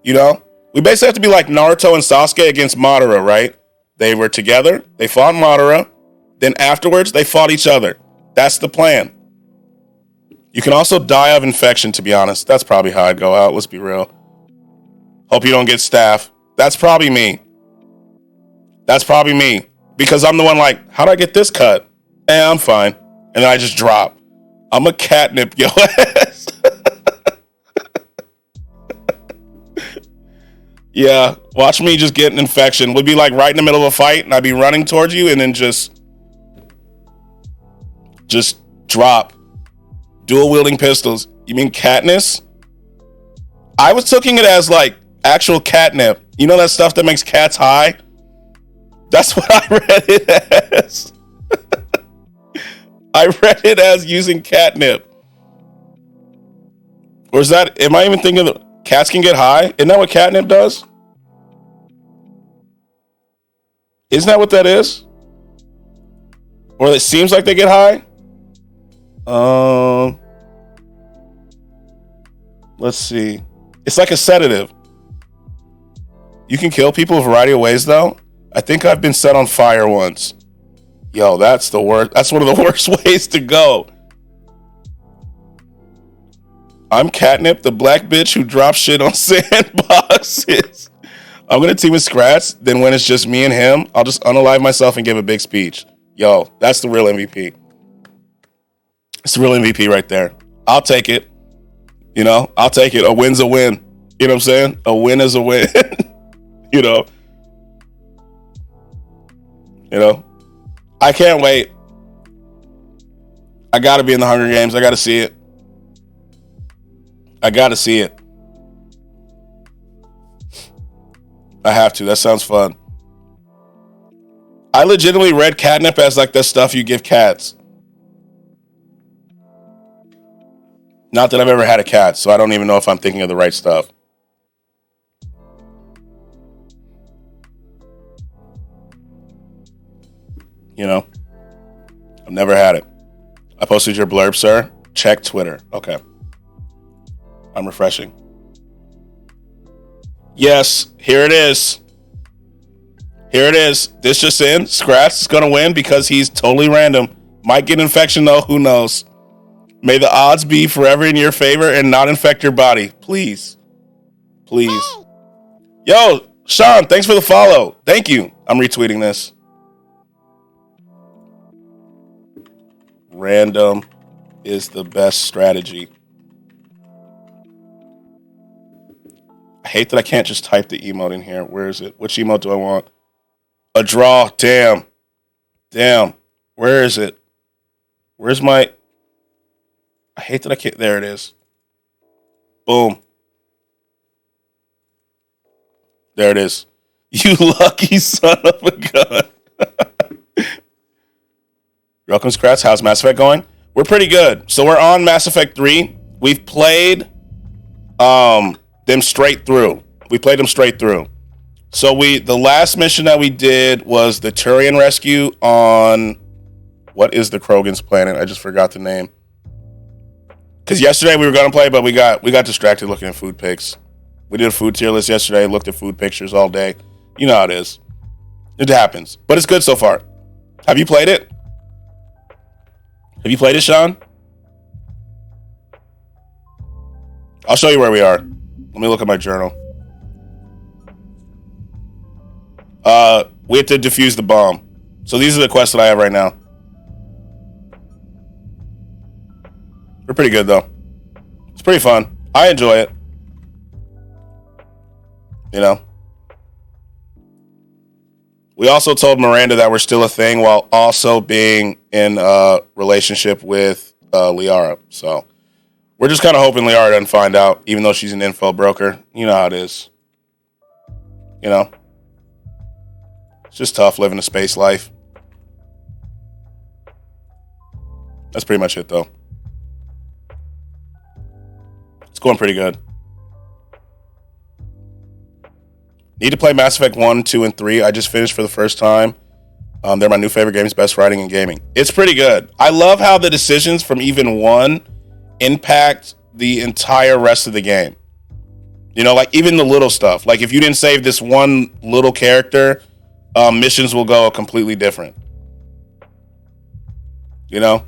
You know? We basically have to be like Naruto and Sasuke against Madara, right? They were together. They fought Madara. Then afterwards, they fought each other. That's the plan. You can also die of infection, to be honest. That's probably how I'd go out. Let's be real. Hope you don't get staph. That's probably me. That's probably me. Because I'm the one like, how'd I get this cut? I'm fine. And then I just drop. I'm a catnip yo ass. Yeah, watch me just get an infection. We'd be like right in the middle of a fight and I'd be running towards you and then just drop. Dual wielding pistols. You mean Katniss? I was taking it as like actual catnip. You know that stuff that makes cats high? That's what I read it as. I read it as using catnip. Or is that, am I even thinking that cats can get high? Isn't that what catnip does? Isn't that what that is? Or it seems like they get high? Let's see. It's like a sedative. You can kill people a variety of ways, though. I think I've been set on fire once. Yo, that's the worst. That's one of the worst ways to go. I'm Catnip, the black bitch who drops shit on sandboxes. I'm going to team with Skratsx. Then when it's just me and him, I'll just unalive myself and give a big speech. Yo, that's the real MVP. It's the real MVP right there. I'll take it. You know, I'll take it. A win's a win. You know what I'm saying? A win is a win. You know? You know? I can't wait. I got to be in the Hunger Games. I got to see it. I got to see it. I have to. That sounds fun. I legitimately read catnip as like the stuff you give cats. Not that I've ever had a cat, so I don't even know if I'm thinking of the right stuff. You know? I've never had it. I posted your blurb, sir. Check Twitter. Okay. I'm refreshing. Yes, here it is. Here it is. This just in. Skratsx is going to win because he's totally random. Might get infection, though. Who knows? May the odds be forever in your favor and not infect your body. Please. Please. Yo, Sean, thanks for the follow. Thank you. I'm retweeting this. Random is the best strategy. I hate that I can't just type the emote in here. Where is it? Which emote do I want? A draw. Damn. Damn. Where is it? Where's my... I hate that I can't... There it is. Boom. There it is. You lucky son of a gun. Welcome, Skratsx. How's Mass Effect going? We're pretty good. So we're on Mass Effect 3. We've played them straight through. We played them straight through. So the last mission that we did was the Turian rescue on... What is the Krogan's planet? I just forgot the name. Because yesterday we were going to play, but we got distracted looking at food pics. We did a food tier list yesterday, looked at food pictures all day. You know how it is. It happens. But it's good so far. Have you played it? Have you played it, Sean? I'll show you where we are. Let me look at my journal. We have to defuse the bomb. So these are the quests that I have right now. They're pretty good, though. It's pretty fun. I enjoy it. You know? We also told Miranda that we're still a thing while also being in a relationship with Liara. So we're just kind of hoping Liara doesn't find out, even though she's an info broker. You know how it is. You know? It's just tough living a space life. That's pretty much it, though. It's going pretty good. Need to play Mass Effect 1, 2, and 3. I just finished for the first time. They're my new favorite games, best writing in gaming. It's pretty good. I love how the decisions from even 1 impact the entire rest of the game. You know, like even the little stuff. Like if you didn't save this one little character, missions will go completely different. You know?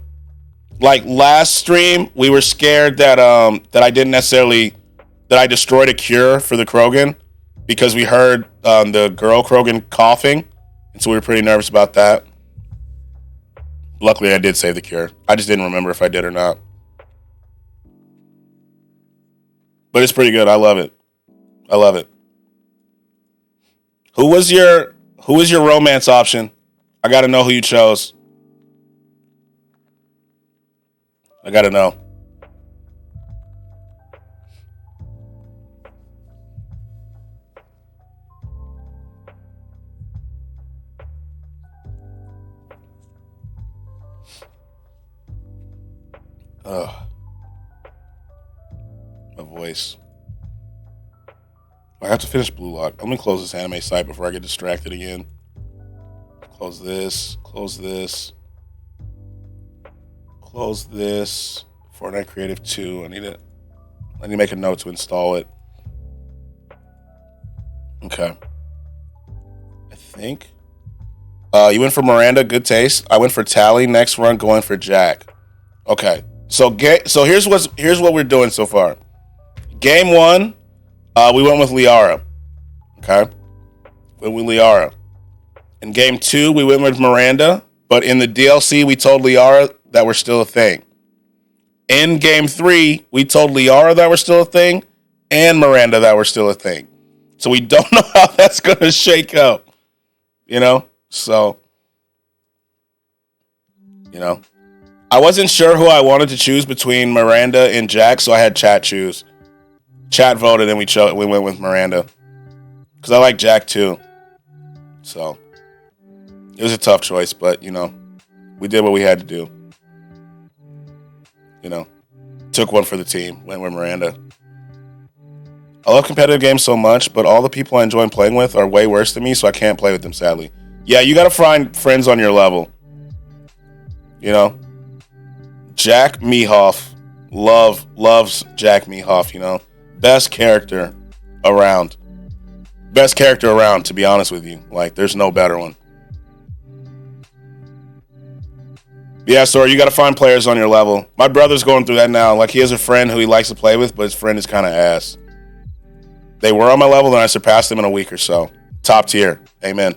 Like last stream, we were scared that I didn't necessarily, that I destroyed a cure for the Krogan because we heard the girl Krogan coughing, and so we were pretty nervous about that. Luckily, I did save the cure. I just didn't remember if I did or not. But it's pretty good. I love it. I love it. Who was your romance option? I got to know who you chose. I got to know. Ugh. My voice. I have to finish Blue Lock. I'm going to close this anime site before I get distracted again. Close this. Close this. Close this. Fortnite Creative 2. I need to make a note to install it. Okay. I think. You went for Miranda. Good taste. I went for Tally. Next run, going for Jack. Okay. So here's what we're doing so far. Game 1, we went with Liara. Okay. Went with Liara. In game 2, we went with Miranda. But in the DLC, we told Liara that we're still a thing. In game 3, we told Liara that we're still a thing, and Miranda that we're still a thing. So we don't know how that's going to shake out. You know? So, you know. I wasn't sure who I wanted to choose between Miranda and Jack, so I had chat choose. Chat voted, and we went with Miranda. Because I like Jack, too. So, it was a tough choice, but, you know, we did what we had to do. You know, took one for the team, went with Miranda. I love competitive games so much, but all the people I enjoy playing with are way worse than me, so I can't play with them, sadly. Yeah, you gotta find friends on your level. You know? Jack Mehoff. Loves Jack Mehoff, you know? Best character around. Best character around, to be honest with you. Like, there's no better one. Yeah, sorry, you got to find players on your level. My brother's going through that now. Like, he has a friend who he likes to play with, but his friend is kind of ass. They were on my level, then I surpassed them in a week or so. Top tier. Amen.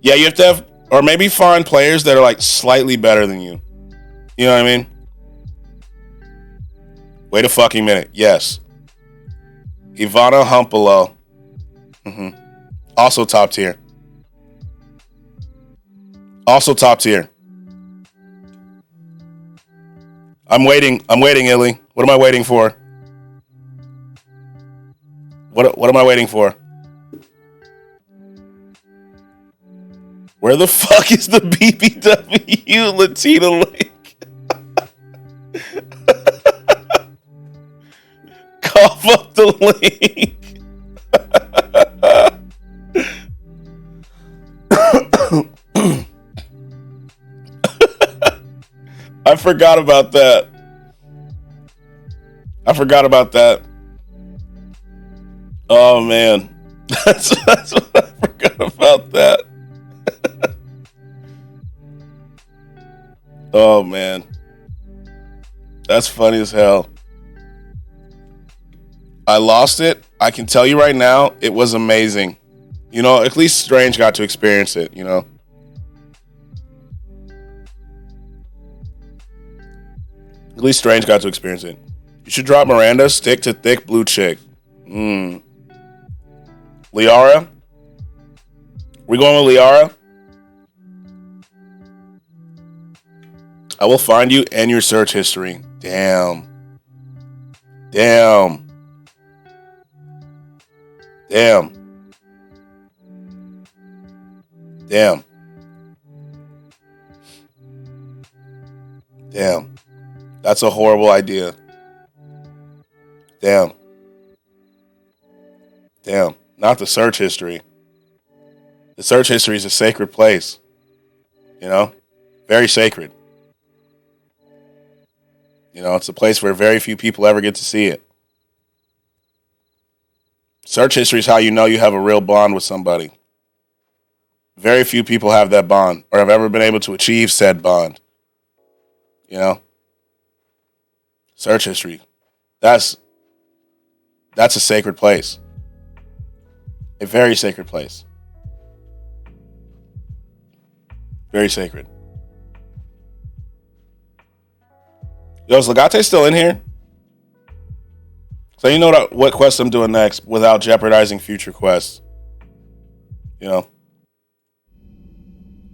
Yeah, you have to have, or maybe find players that are, like, slightly better than you. You know what I mean? Wait a fucking minute. Yes. Ivana Humpalo. Also top tier. Also top tier. I'm waiting, Illy. What am I waiting for? What am I waiting for? Where the fuck is the BBW Latina link? Cough up the link. I forgot about that. Oh man, that's what I forgot about that. Oh man, that's funny as hell. I lost it. I can tell you right now, it was amazing. You know, at least Strange got to experience it, you know. At least Strange got to experience it. You should drop Miranda, stick to thick blue chick. Liara? We going with Liara? I will find you and your search history. Damn. Damn. Damn. Damn. Damn. That's a horrible idea. Damn. Damn. Not the search history. The search history is a sacred place. You know? Very sacred. You know, it's a place where very few people ever get to see it. Search history is how you know you have a real bond with somebody. Very few people have that bond or have ever been able to achieve said bond. You know? Search history. That's a sacred place. A very sacred place. Very sacred. Yo, is Legate still in here? So you know what quest I'm doing next without jeopardizing future quests. You know?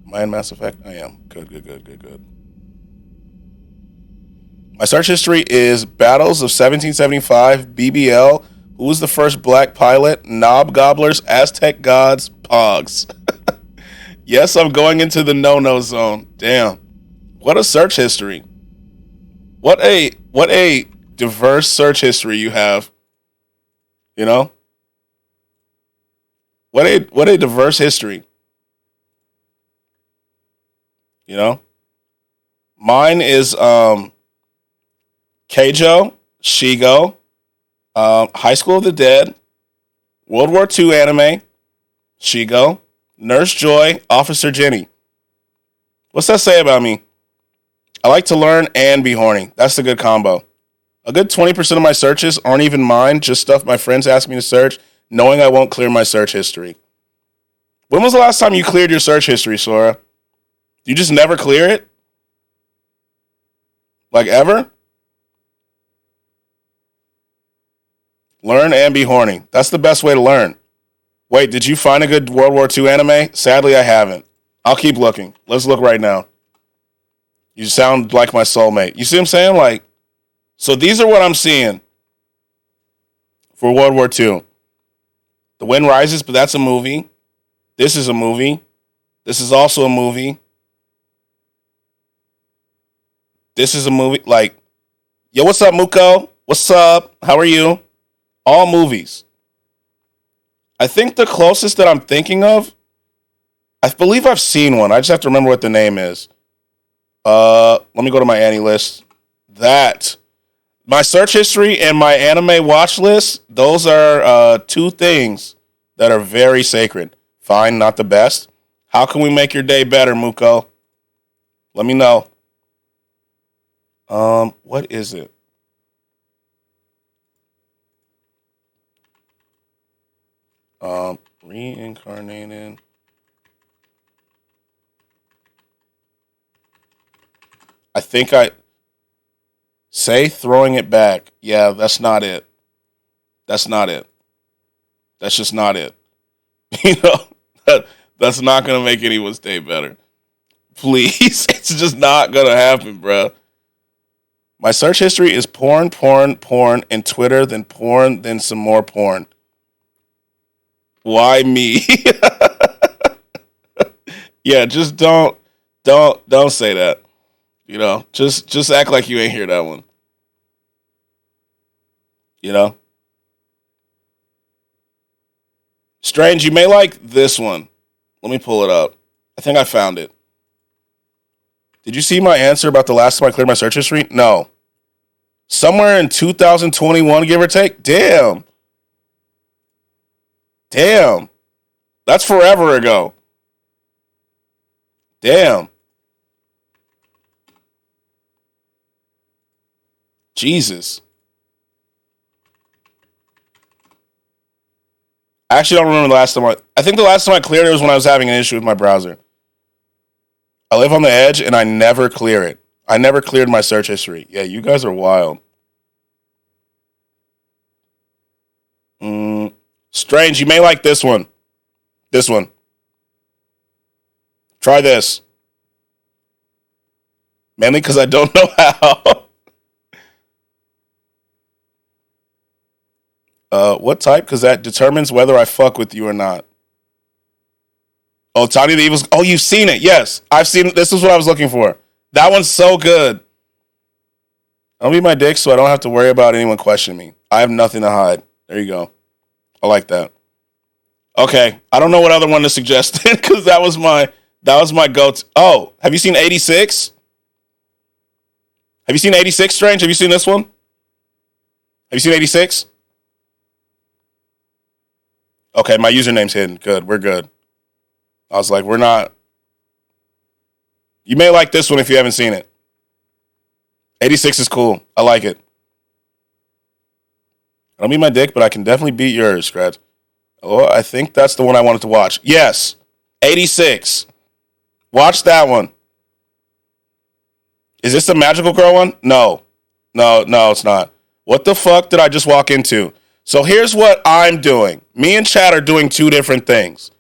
Am I in Mass Effect? I am. Good. My search history is Battles of 1775, BBL, Who was the First Black Pilot, Knob Gobblers, Aztec Gods, Pogs. Yes, I'm going into the no-no zone. Damn. What a search history. What a diverse search history you have. You know? What a diverse history. You know? Mine is Keijo, Shigo, High School of the Dead, World War II anime, Shigo, Nurse Joy, Officer Jenny. What's that say about me? I like to learn and be horny. That's a good combo. A good 20% of my searches aren't even mine, just stuff my friends ask me to search, knowing I won't clear my search history. When was the last time you cleared your search history, Sora? You just never clear it? Like ever? Learn and be horny. That's the best way to learn. Wait, did you find a good World War II anime? Sadly, I haven't. I'll keep looking. Let's look right now. You sound like my soulmate. You see what I'm saying? Like, so these are what I'm seeing for World War II. The Wind Rises, but that's a movie. This is a movie. This is also a movie. This is a movie. Like, yo, what's up, Muko? What's up? How are you? All movies. I think the closest that I'm thinking of, I believe I've seen one. I just have to remember what the name is. Let me go to my Annie list. That. My search history and my anime watch list, those are two things that are very sacred. Fine, not the best. How can we make your day better, Muko? Let me know. What is it? Reincarnated. I think I say throwing it back. Yeah, that's not it. That's not it. That's just not it. You know, that's not gonna make anyone's day better. Please, it's just not gonna happen, bro. My search history is porn, and Twitter, then porn, then some more porn. Why me? Yeah, just don't say that. You know, just act like you ain't hear that one. You know? Strange, you may like this one. Let me pull it up. I think I found it. Did you see my answer about the last time I cleared my search history? No. Somewhere in 2021, give or take? Damn. That's forever ago. Damn. Jesus. I actually don't remember the last time I think the last time I cleared it was when I was having an issue with my browser. I live on the edge and I never clear it. I never cleared my search history. Yeah, you guys are wild. Strange, you may like this one. This one. Try this. Mainly because I don't know how. What type? Because that determines whether I fuck with you or not. Oh, Tiny the Evil's. Oh, you've seen it. Yes. I've seen it. This is what I was looking for. That one's so good. I'll be my dick so I don't have to worry about anyone questioning me. I have nothing to hide. There you go. I like that. Okay. I don't know what other one to suggest because that was my go-to. Oh, have you seen 86? Have you seen 86, Strange? Have you seen this one? Have you seen 86? Okay, my username's hidden. Good. We're good. I was like, we're not. You may like this one if you haven't seen it. 86 is cool. I like it. I don't beat my dick, but I can definitely beat yours, Skratsx. Oh, I think that's the one I wanted to watch. Yes. 86. Watch that one. Is this the Magical Girl one? No, it's not. What the fuck did I just walk into? So here's what I'm doing. Me and Chat are doing two different things.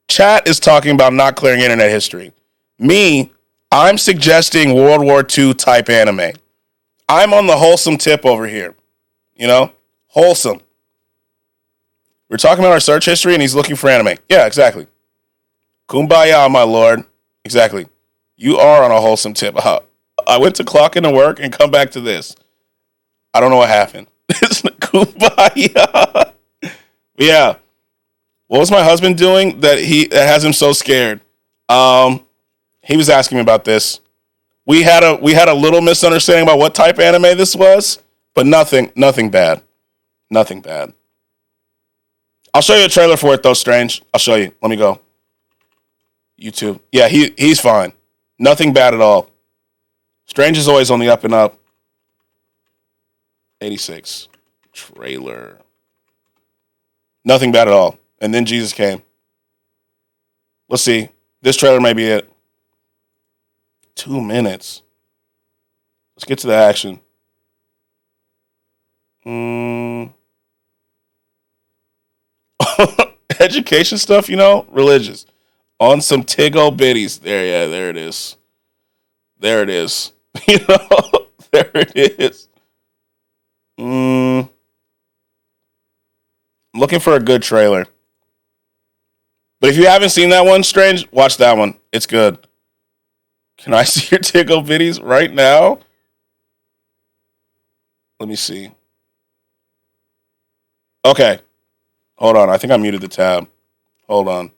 Chat is talking about not clearing internet history. Me, I'm suggesting World War II type anime. I'm on the wholesome tip over here. You know? Wholesome. We're talking about our search history and he's looking for anime. Yeah, exactly. Kumbaya, my lord. Exactly. You are on a wholesome tip. I went to clock into work and come back to this. I don't know what happened. It's Kumbaya. Yeah. What was my husband doing that has him so scared? He was asking me about this. We had a little misunderstanding about what type of anime this was, but nothing bad. Nothing bad. I'll show you a trailer for it though, Strange. I'll show you. Let me go. YouTube. Yeah, he's fine. Nothing bad at all. Strange is always on the up and up. 86. Trailer. Nothing bad at all. And then Jesus came. Let's see. This trailer may be it. 2 minutes. Let's get to the action. Education stuff, you know? Religious. On some tiggle bitties. There it is. There it is. You know? There it is. I'm looking for a good trailer. But if you haven't seen that one, Strange, watch that one. It's good. Can I see your tiggle bitties right now? Let me see. Okay. Hold on. I think I muted the tab. Hold on.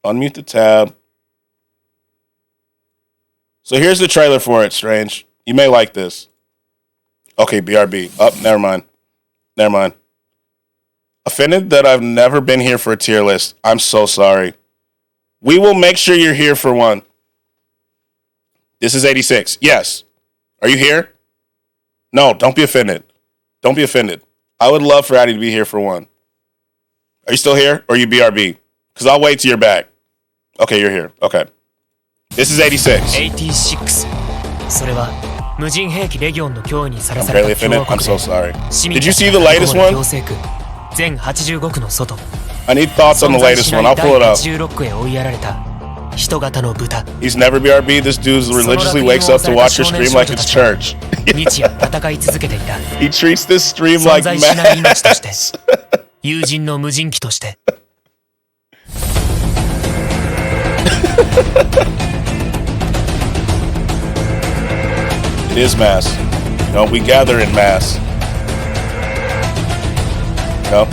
Unmute the tab. So here's the trailer for it, Strange. You may like this. Okay, BRB. Oh, never mind. Offended that I've never been here for a tier list. I'm so sorry. We will make sure you're here for one. This is 86. Yes. Are you here? No, don't be offended. Don't be offended. I would love for Addy to be here for one. Are you still here? Or are you BRB? Because I'll wait till you're back. Okay, you're here. Okay. This is 86. 86. それは無人兵器レギオンの脅威にさら I'm され barely た共 offended. 和 I'm 国 so で sorry. 市民 Did た you ち see が the latest 囲む one? 行政区全85区の外 I need thoughts on the 存在 latest しな one. い I'll 第 pull it up. 86区へ追いやられた人型の豚 He's never BRB. This dude religiously wakes up to watch your stream like it's church. 日夜戦い続けていた He treats this stream 存 like 在しない命として mass. 友人の無人機として It is mass. No, we gather in mass. No.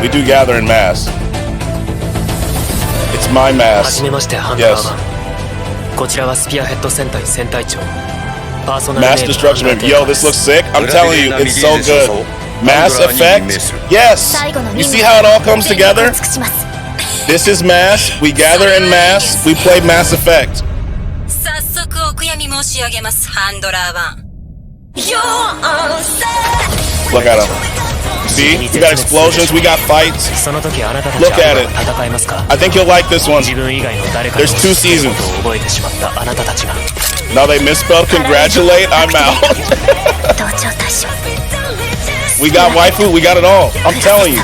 We do gather in mass. It's my は mass. じめましてハンター Yes. マンこちらはスピアヘッド戦隊戦隊長パーソナル Mass ネーム destruction ハン maybe. ター Yo, this looks sick. I'm telling you, it's so good. Mass effect. Yes. You see how it all comes together? This is mass. We gather in mass. We play Mass Effect. 早速お悔やみ申し上げますハンドラー1 Look at him. See? We got explosions. We got fights. その時あなたたち Look は at it. 戦えますか I think you'll like this one. 自分以外の誰か There's に two seasons. ことを覚えてしまったあなたたちが Now they misspelled congratulate. I'm out. We got waifu. We got it all. I'm telling you.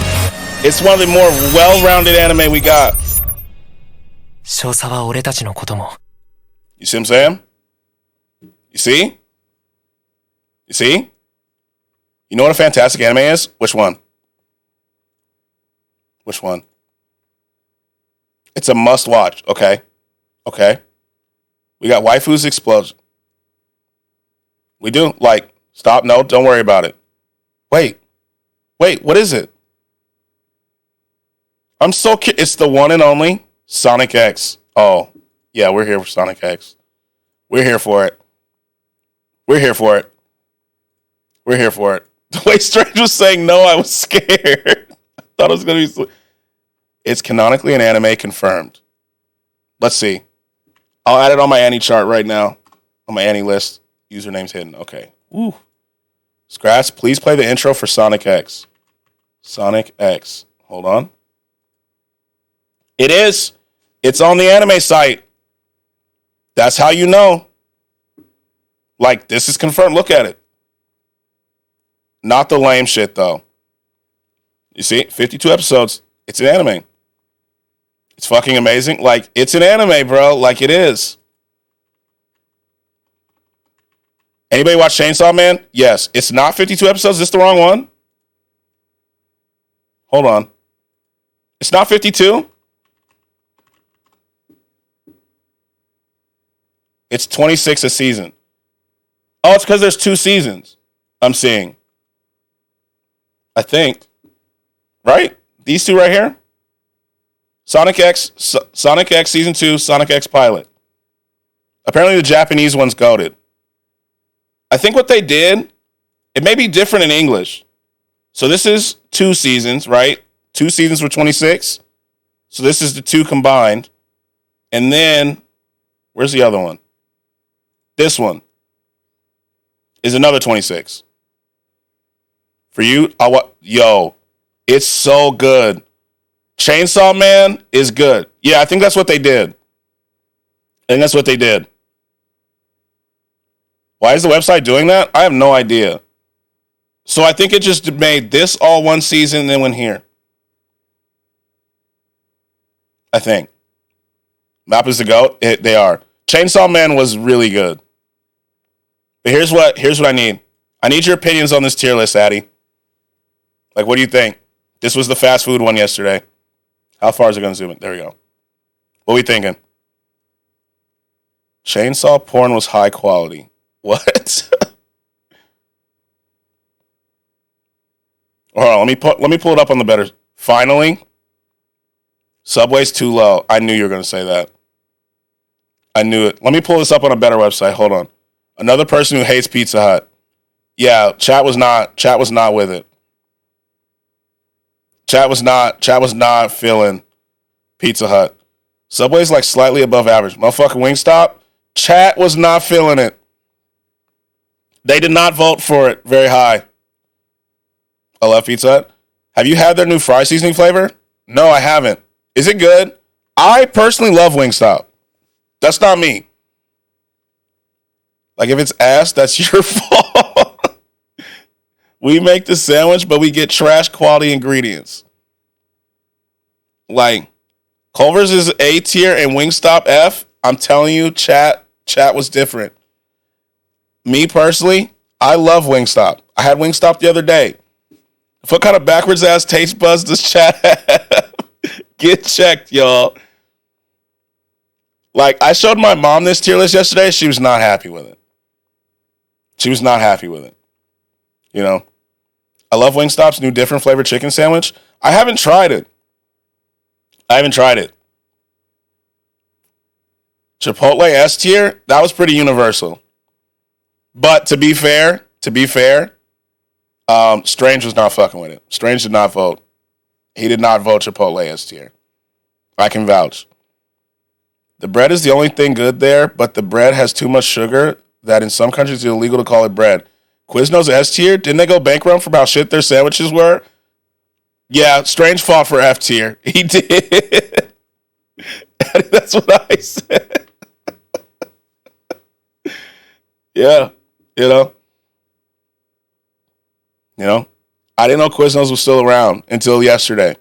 It's one of the more well-rounded anime we got. 少佐は俺たちのことも。You see what I'm saying? You see? You see? You know what a fantastic anime is? Which one? Which one? It's a must watch. Okay. Okay. We got Waifu's Explosion. We do. Like, stop. No, don't worry about it. Wait, what is it? I'm so curious. It's the one and only Sonic X. Oh, yeah, we're here for Sonic X. We're here for it. We're here for it. We're here for it. The way Strange was saying no, I was scared. I thought it was going to be... It's canonically an anime confirmed. Let's see. I'll add it on my Annie chart right now. On my Annie list. Username's hidden. Okay. Woo. Skratsx, please play the intro for Sonic X. Sonic X. Hold on. It is. It's on the anime site. That's how you know. Like, this is confirmed. Look at it. Not the lame shit, though. You see? 52 episodes. It's an anime. It's fucking amazing. Like, it's an anime, bro. Like, it is. Anybody watch Chainsaw Man? Yes. It's not 52 episodes. Is this the wrong one? Hold on. It's not 52? It's 26 a season. Oh, it's because there's 2 seasons. I'm seeing. I think. Right? These 2 right here? Sonic X Season 2, Sonic X Pilot. Apparently the Japanese one's goated. I think what they did, it may be different in English. So this is 2 seasons, right? 2 seasons for 26. So this is the 2 combined. And then, where's the other one? This one is another 26. For you, yo, it's so good. Chainsaw Man is good. Yeah, I think that's what they did. Why is the website doing that? I have no idea. So I think it just made this all one season and then went here. I think. Map is the GOAT. They are. Chainsaw Man was really good. But here's what I need. I need your opinions on this tier list, Addy. Like, what do you think? This was the fast food one yesterday. How far is it going to zoom in? There we go. What are we thinking? Chainsaw porn was high quality. What? Hold on, let me pull it up on the better. Finally, Subway's too low. I knew you were going to say that. I knew it. Let me pull this up on a better website. Hold on. Another person who hates Pizza Hut. Yeah, chat was not with it. Chat was not feeling Pizza Hut. Subway's like slightly above average. Motherfucking Wingstop. Chat was not feeling it. They did not vote for it very high. I love Pizza Hut. Have you had their new fry seasoning flavor? No, I haven't. Is it good? I personally love Wingstop. That's not me. Like, if it's ass, that's your fault. We make the sandwich, but we get trash quality ingredients. Like, Culver's is A tier and Wingstop F. I'm telling you, chat was different. Me personally, I love Wingstop. I had Wingstop the other day. What kind of backwards ass taste buds does chat have? Get checked, y'all. Like, I showed my mom this tier list yesterday. She was not happy with it. You know? I love Wingstop's new different flavored chicken sandwich. I haven't tried it. Chipotle S tier, that was pretty universal. But to be fair, Strange was not fucking with it. Strange did not vote. He did not vote Chipotle S tier. I can vouch. The bread is the only thing good there, but the bread has too much sugar that in some countries it's illegal to call it bread. Quiznos S tier, didn't they go bankrupt from how shit their sandwiches were? Yeah, Strange fought for F tier. He did. That's what I said. Yeah, you know. I didn't know Quiznos was still around until yesterday.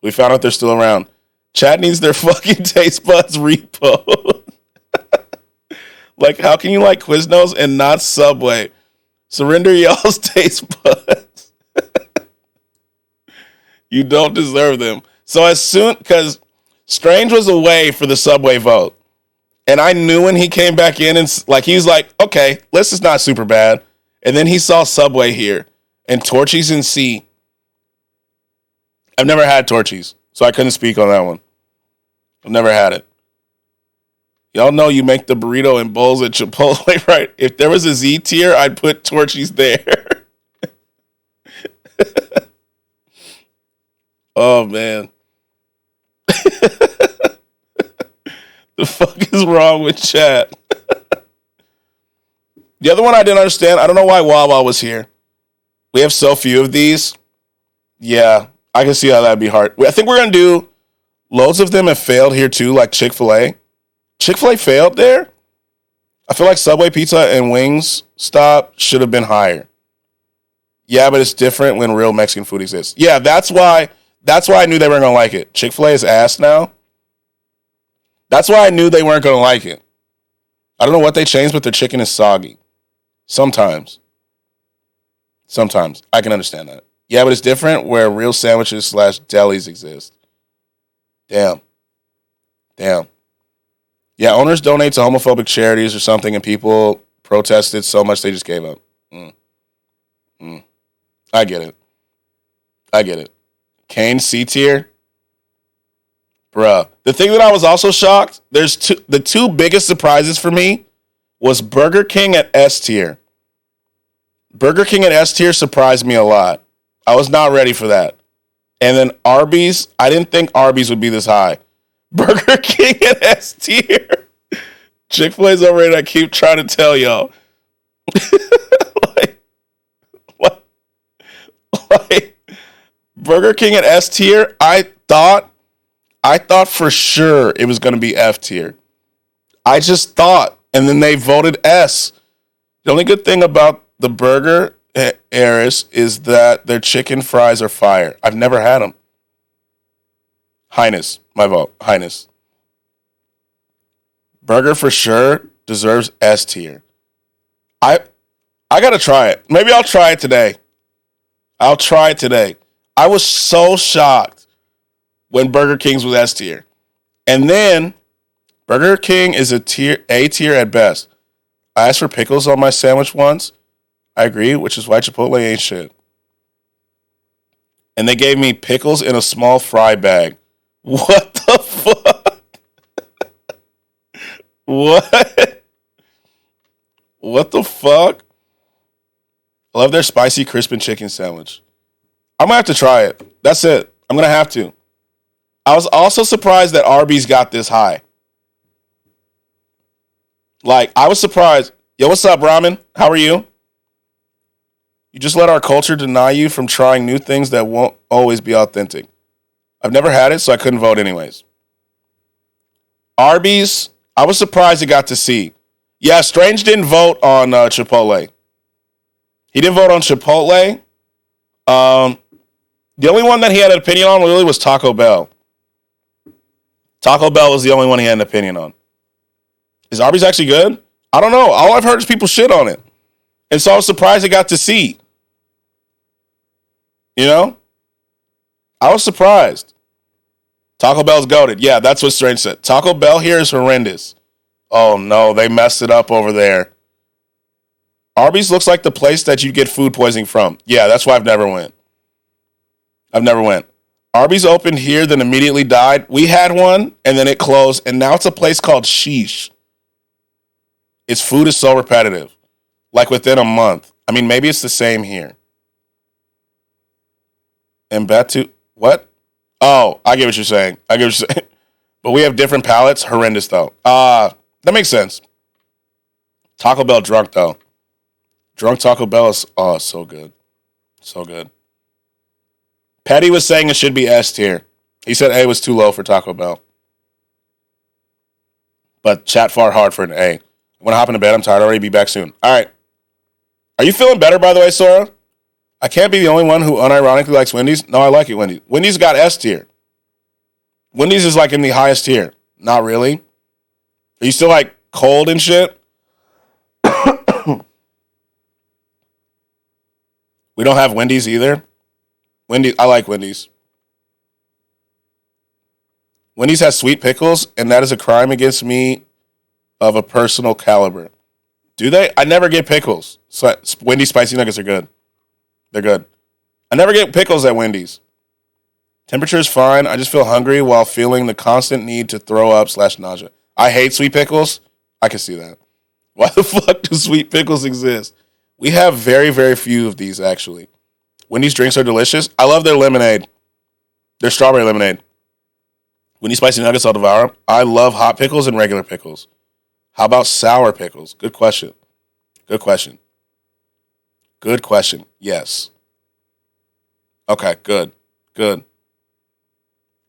We found out they're still around. Chat needs their fucking taste buds repo. Like, how can you like Quiznos and not Subway? Surrender y'all's taste buds. You don't deserve them. So as soon, because Strange was away for the Subway vote. And I knew when he came back in and like, he was like, okay, this is not super bad. And then he saw Subway here and Torchy's in C. I've never had Torchy's, so I couldn't speak on that one. I've never had it. Y'all know you make the burrito in bowls at Chipotle, right? If there was a Z tier, I'd put Torchy's there. Oh, man. The fuck is wrong with chat? The other one I didn't understand, I don't know why Wawa was here. We have so few of these. Yeah, I can see how that'd be hard. I think we're going to do loads of them have failed here too, like Chick-fil-A. Chick-fil-A failed there? I feel like Subway Pizza and Wings Stop should have been higher. Yeah, but it's different when real Mexican food exists. Yeah, that's why I knew they weren't going to like it. Chick-fil-A is ass now. That's why I knew they weren't going to like it. I don't know what they changed, but their chicken is soggy. Sometimes. I can understand that. Yeah, but it's different where real sandwiches / delis exist. Damn. Yeah, owners donate to homophobic charities or something, and people protested so much they just gave up. I get it. Kane C tier? Bruh. The thing that I was also shocked, the two biggest surprises for me was Burger King at S tier. Burger King at S tier surprised me a lot. I was not ready for that. And then Arby's, I didn't think Arby's would be this high. Burger King at S tier. Chick-fil-A's overrated, I keep trying to tell y'all. Like, Burger King at S tier, I thought for sure it was going to be F tier. I just thought, and then they voted S. The only good thing about the burger Eris is that their chicken fries are fire. I've never had them. Highness, my vote. Highness. Burger for sure deserves S tier. I gotta try it. Maybe I'll try it today. I was so shocked when Burger King's was S tier. And then Burger King is A tier at best. I asked for pickles on my sandwich once. I agree, which is why Chipotle ain't shit. And they gave me pickles in a small fry bag. What the fuck? What? What the fuck? I love their spicy crispin chicken sandwich. I'm going to have to try it. That's it. I'm going to have to. I was also surprised that Arby's got this high. Like, I was surprised. Yo, what's up, Ramen? How are you? You just let our culture deny you from trying new things that won't always be authentic. I've never had it, so I couldn't vote anyways. Arby's, I was surprised it got to C. Yeah, Strange didn't vote on Chipotle. He didn't vote on Chipotle. The only one that he had an opinion on really was Taco Bell. Taco Bell was the only one he had an opinion on. Is Arby's actually good? I don't know. All I've heard is people shit on it. And so I was surprised it got to C. You know? I was surprised. Taco Bell's goated. Yeah, that's what Strange said. Taco Bell here is horrendous. Oh, no. They messed it up over there. Arby's looks like the place that you get food poisoning from. Yeah, that's why I've never went. Arby's opened here, then immediately died. We had one, and then it closed, and now it's a place called Sheesh. Its food is so repetitive. Like within a month. I mean, maybe it's the same here. And Batu, what? Oh, I get what you're saying. But we have different palates. Horrendous, though. That makes sense. Taco Bell drunk, though. Drunk Taco Bell is, so good. So good. Petty was saying it should be S tier. He said A was too low for Taco Bell. But chat fought hard for an A. I'm going to hop into bed. I'm tired already. Be back soon. All right. Are you feeling better, by the way, Sora? I can't be the only one who unironically likes Wendy's. No, I like it, Wendy's. Wendy's got S tier. Wendy's is like in the highest tier. Not really. Are you still like cold and shit? We don't have Wendy's either. I like Wendy's. Wendy's has sweet pickles, and that is a crime against me of a personal caliber. Do they? I never get pickles. So Wendy's spicy nuggets are good. They're good. I never get pickles at Wendy's. Temperature is fine. I just feel hungry while feeling the constant need to throw up / nausea. I hate sweet pickles. I can see that. Why the fuck do sweet pickles exist? We have very, very few of these, actually. Wendy's drinks are delicious. I love their lemonade. Their strawberry lemonade. Wendy's spicy nuggets, I'll devour them. I love hot pickles and regular pickles. How about sour pickles? Good question. Good question. Good question. Yes. Okay, good. Good.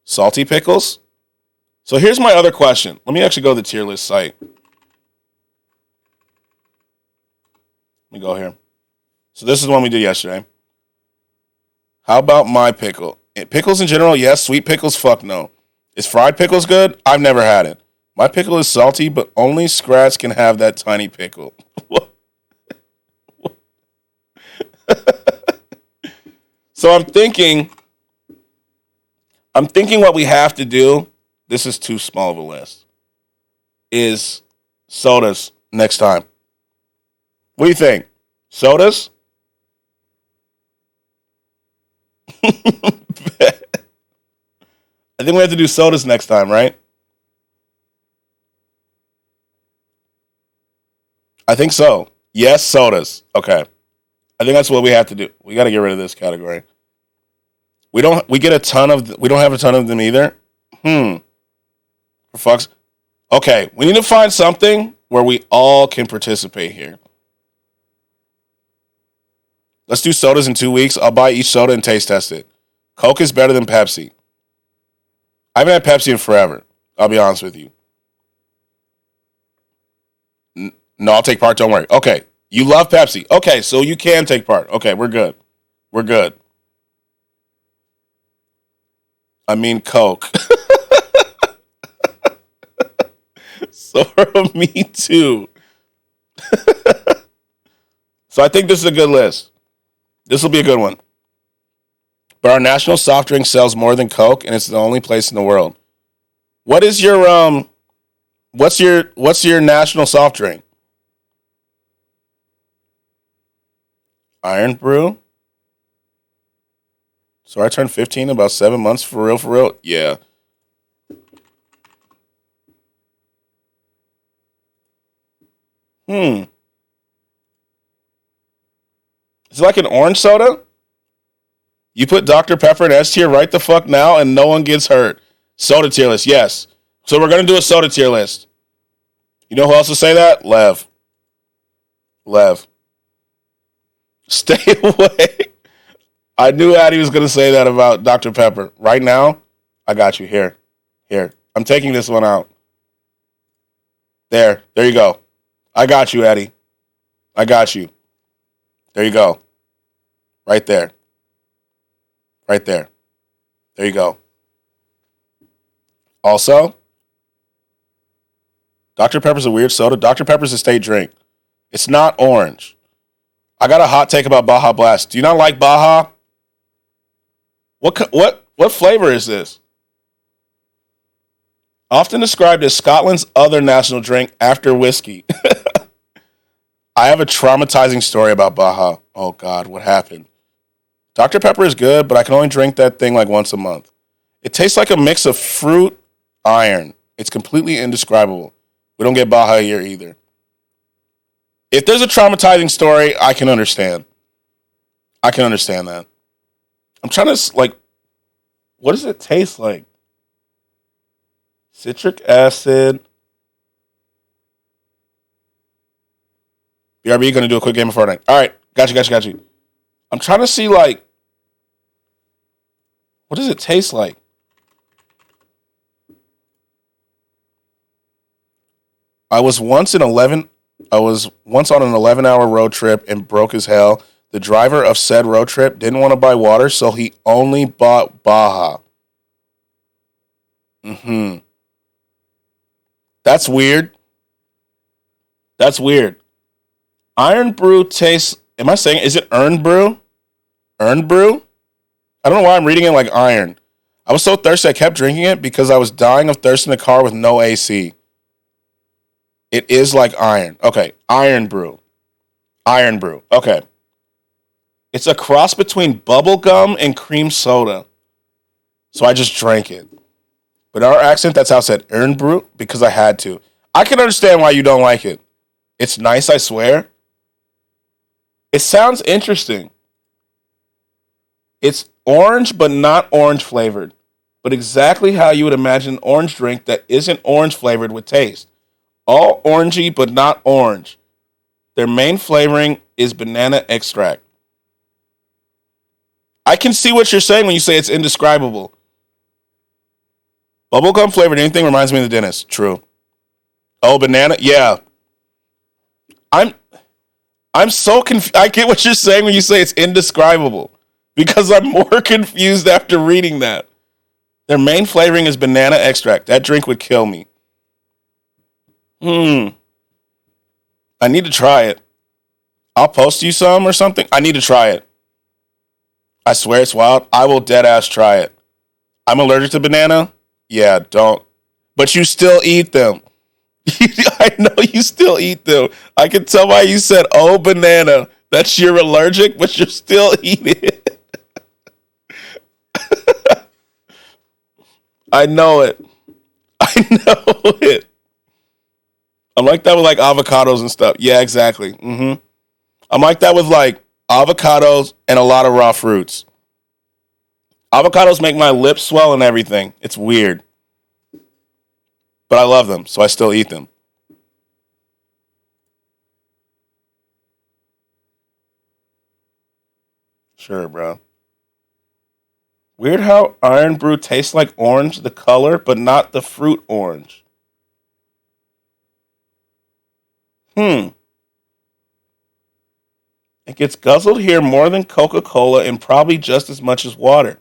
Salty pickles? So here's my other question. Let me actually go to the tier list site. Let me go here. So this is the one we did yesterday. How about my pickle? Pickles in general, yes. Sweet pickles, fuck no. Is fried pickles good? I've never had it. My pickle is salty, but only Skratsx can have that tiny pickle. So I'm thinking what we have to do, this is too small of a list, is sodas next time. What do you think? Sodas? I think we have to do sodas next time, right? I think so. Yes, sodas. Okay. I think that's what we have to do. We got to get rid of this category. We don't have a ton of them either. For fucks. Okay, we need to find something where we all can participate here. Let's do sodas in 2 weeks. I'll buy each soda and taste test it. Coke is better than Pepsi. I haven't had Pepsi in forever. I'll be honest with you. No, I'll take part. Don't worry. Okay, you love Pepsi. Okay, so you can take part. Okay, we're good. We're good. I mean Coke. So me too. So I think this is a good list. This will be a good one. But our national soft drink sells more than Coke, and it's the only place in the world. What is your what's your national soft drink? Iron Brew? So I turned 15 in about 7 months, for real? Yeah. Is it like an orange soda? You put Dr. Pepper in S tier right the fuck now and no one gets hurt. Soda tier list, yes. So we're going to do a soda tier list. You know who else will say that? Lev. Stay away. I knew Addie was going to say that about Dr. Pepper. Right now, I got you. Here. I'm taking this one out. There you go. I got you, Addie. I got you. There you go. Right there. There you go. Also, Dr. Pepper's a weird soda. Dr. Pepper's a state drink. It's not orange. I got a hot take about Baja Blast. Do you not like Baja? What flavor is this? Often described as Scotland's other national drink after whiskey. I have a traumatizing story about Baja. Oh, God, what happened? Dr. Pepper is good, but I can only drink that thing like once a month. It tastes like a mix of fruit, iron. It's completely indescribable. We don't get Baja here either. If there's a traumatizing story, I can understand. I can understand that. I'm trying to, what does it taste like? Citric acid. BRB, going to do a quick game of Fortnite. All right, got you. I'm trying to see, what does it taste like? I was once on an 11-hour road trip and broke as hell. The driver of said road trip didn't want to buy water, so he only bought Baja. That's weird. That's weird. Iron brew tastes. Am I saying? Is it earned brew? Earned brew? I don't know why I'm reading it like iron. I was so thirsty I kept drinking it because I was dying of thirst in the car with no AC. It is like iron. Okay, iron brew. Iron brew. Okay. It's a cross between bubble gum and cream soda. So I just drank it. But in our accent, that's how it said earned brew because I had to. I can understand why you don't like it. It's nice, I swear. It sounds interesting. It's orange, but not orange flavored. But exactly how you would imagine an orange drink that isn't orange flavored would taste. All orangey, but not orange. Their main flavoring is banana extract. I can see what you're saying when you say it's indescribable. Bubblegum flavored anything reminds me of the dentist. True. Oh, banana? Yeah. I'm so confused. I get what you're saying when you say it's indescribable. Because I'm more confused after reading that. Their main flavoring is banana extract. That drink would kill me. I need to try it. I'll post you some or something. I need to try it. I swear it's wild. I will dead ass try it. I'm allergic to banana. Yeah, don't. But you still eat them. I know you still eat them. I can tell why you said, oh, banana. That you're allergic, but you're still eating it. I know it. I know it. I'm like that with like avocados and stuff. Yeah, exactly. I'm like that with like avocados and a lot of raw fruits. Avocados make my lips swell and everything. It's weird. But I love them, so I still eat them. Sure, bro. Weird how iron brew tastes like orange, the color, but not the fruit orange. It gets guzzled here more than Coca-Cola and probably just as much as water.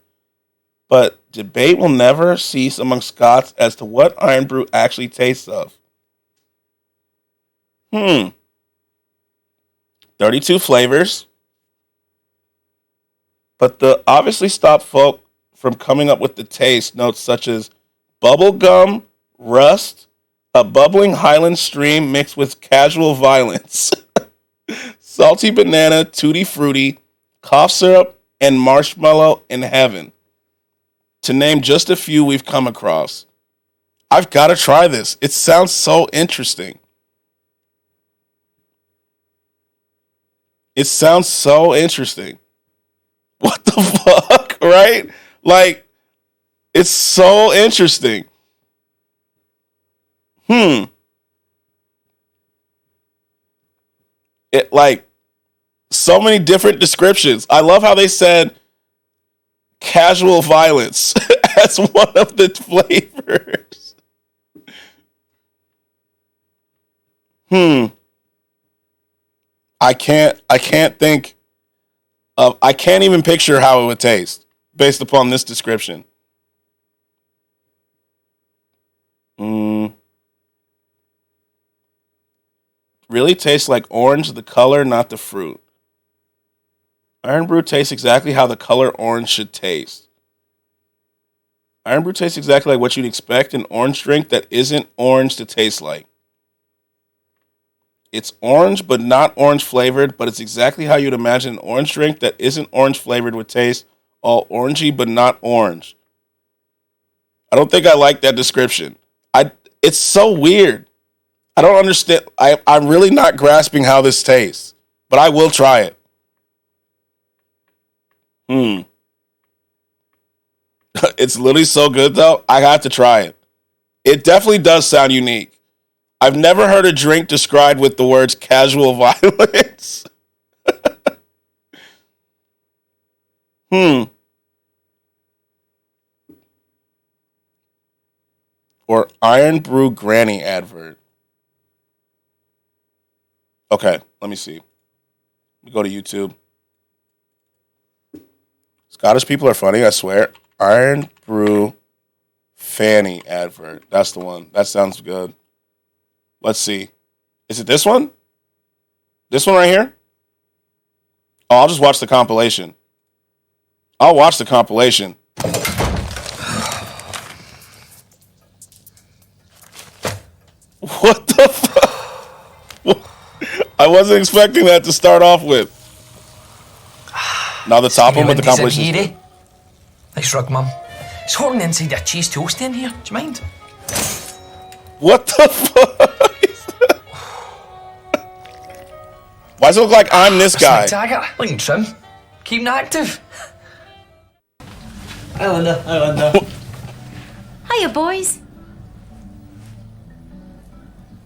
But debate will never cease among Scots as to what iron brew actually tastes of. 32 flavors. But the obviously stopped folk from coming up with the taste notes such as bubblegum, rust, a bubbling highland stream mixed with casual violence, salty banana, tutti frutti, cough syrup, and marshmallow in heaven. To name just a few we've come across. I've got to try this. It sounds so interesting. It sounds so interesting. What the fuck, right? Like, it's so interesting. It like so many different descriptions. I love how they said casual violence as one of the flavors. I can't think of, I can't even picture how it would taste based upon this description. Really tastes like orange, the color, not the fruit. Iron Brew tastes exactly how the color orange should taste. Iron Brew tastes exactly like what you'd expect an orange drink that isn't orange to taste like. It's orange, but not orange flavored, but it's exactly how you'd imagine an orange drink that isn't orange flavored would taste, all orangey, but not orange. I don't think I like that description. It's so weird. I don't understand. I'm really not grasping how this tastes, but I will try it. It's literally so good, though. I have to try it. It definitely does sound unique. I've never heard a drink described with the words casual violence. Or Iron Brew Granny advert. Okay, let me see. Let me go to YouTube. Scottish people are funny, I swear. Iron Brew Fanny advert. That's the one. That sounds good. Let's see. Is it this one? This one right here? Oh, I'll just watch the compilation. I'll watch the compilation. What the fuck? I wasn't expecting that to start off with. Now the top one with the compilation. Nice rug, Mum. It's hot on the inside of a cheese toast in here. Do you mind? What the fuck? Is that? Why does it look like I'm this guy? Taggart, looking trim. Keeping active. Hi, Linda. Hi, Linda. Hiya, boys.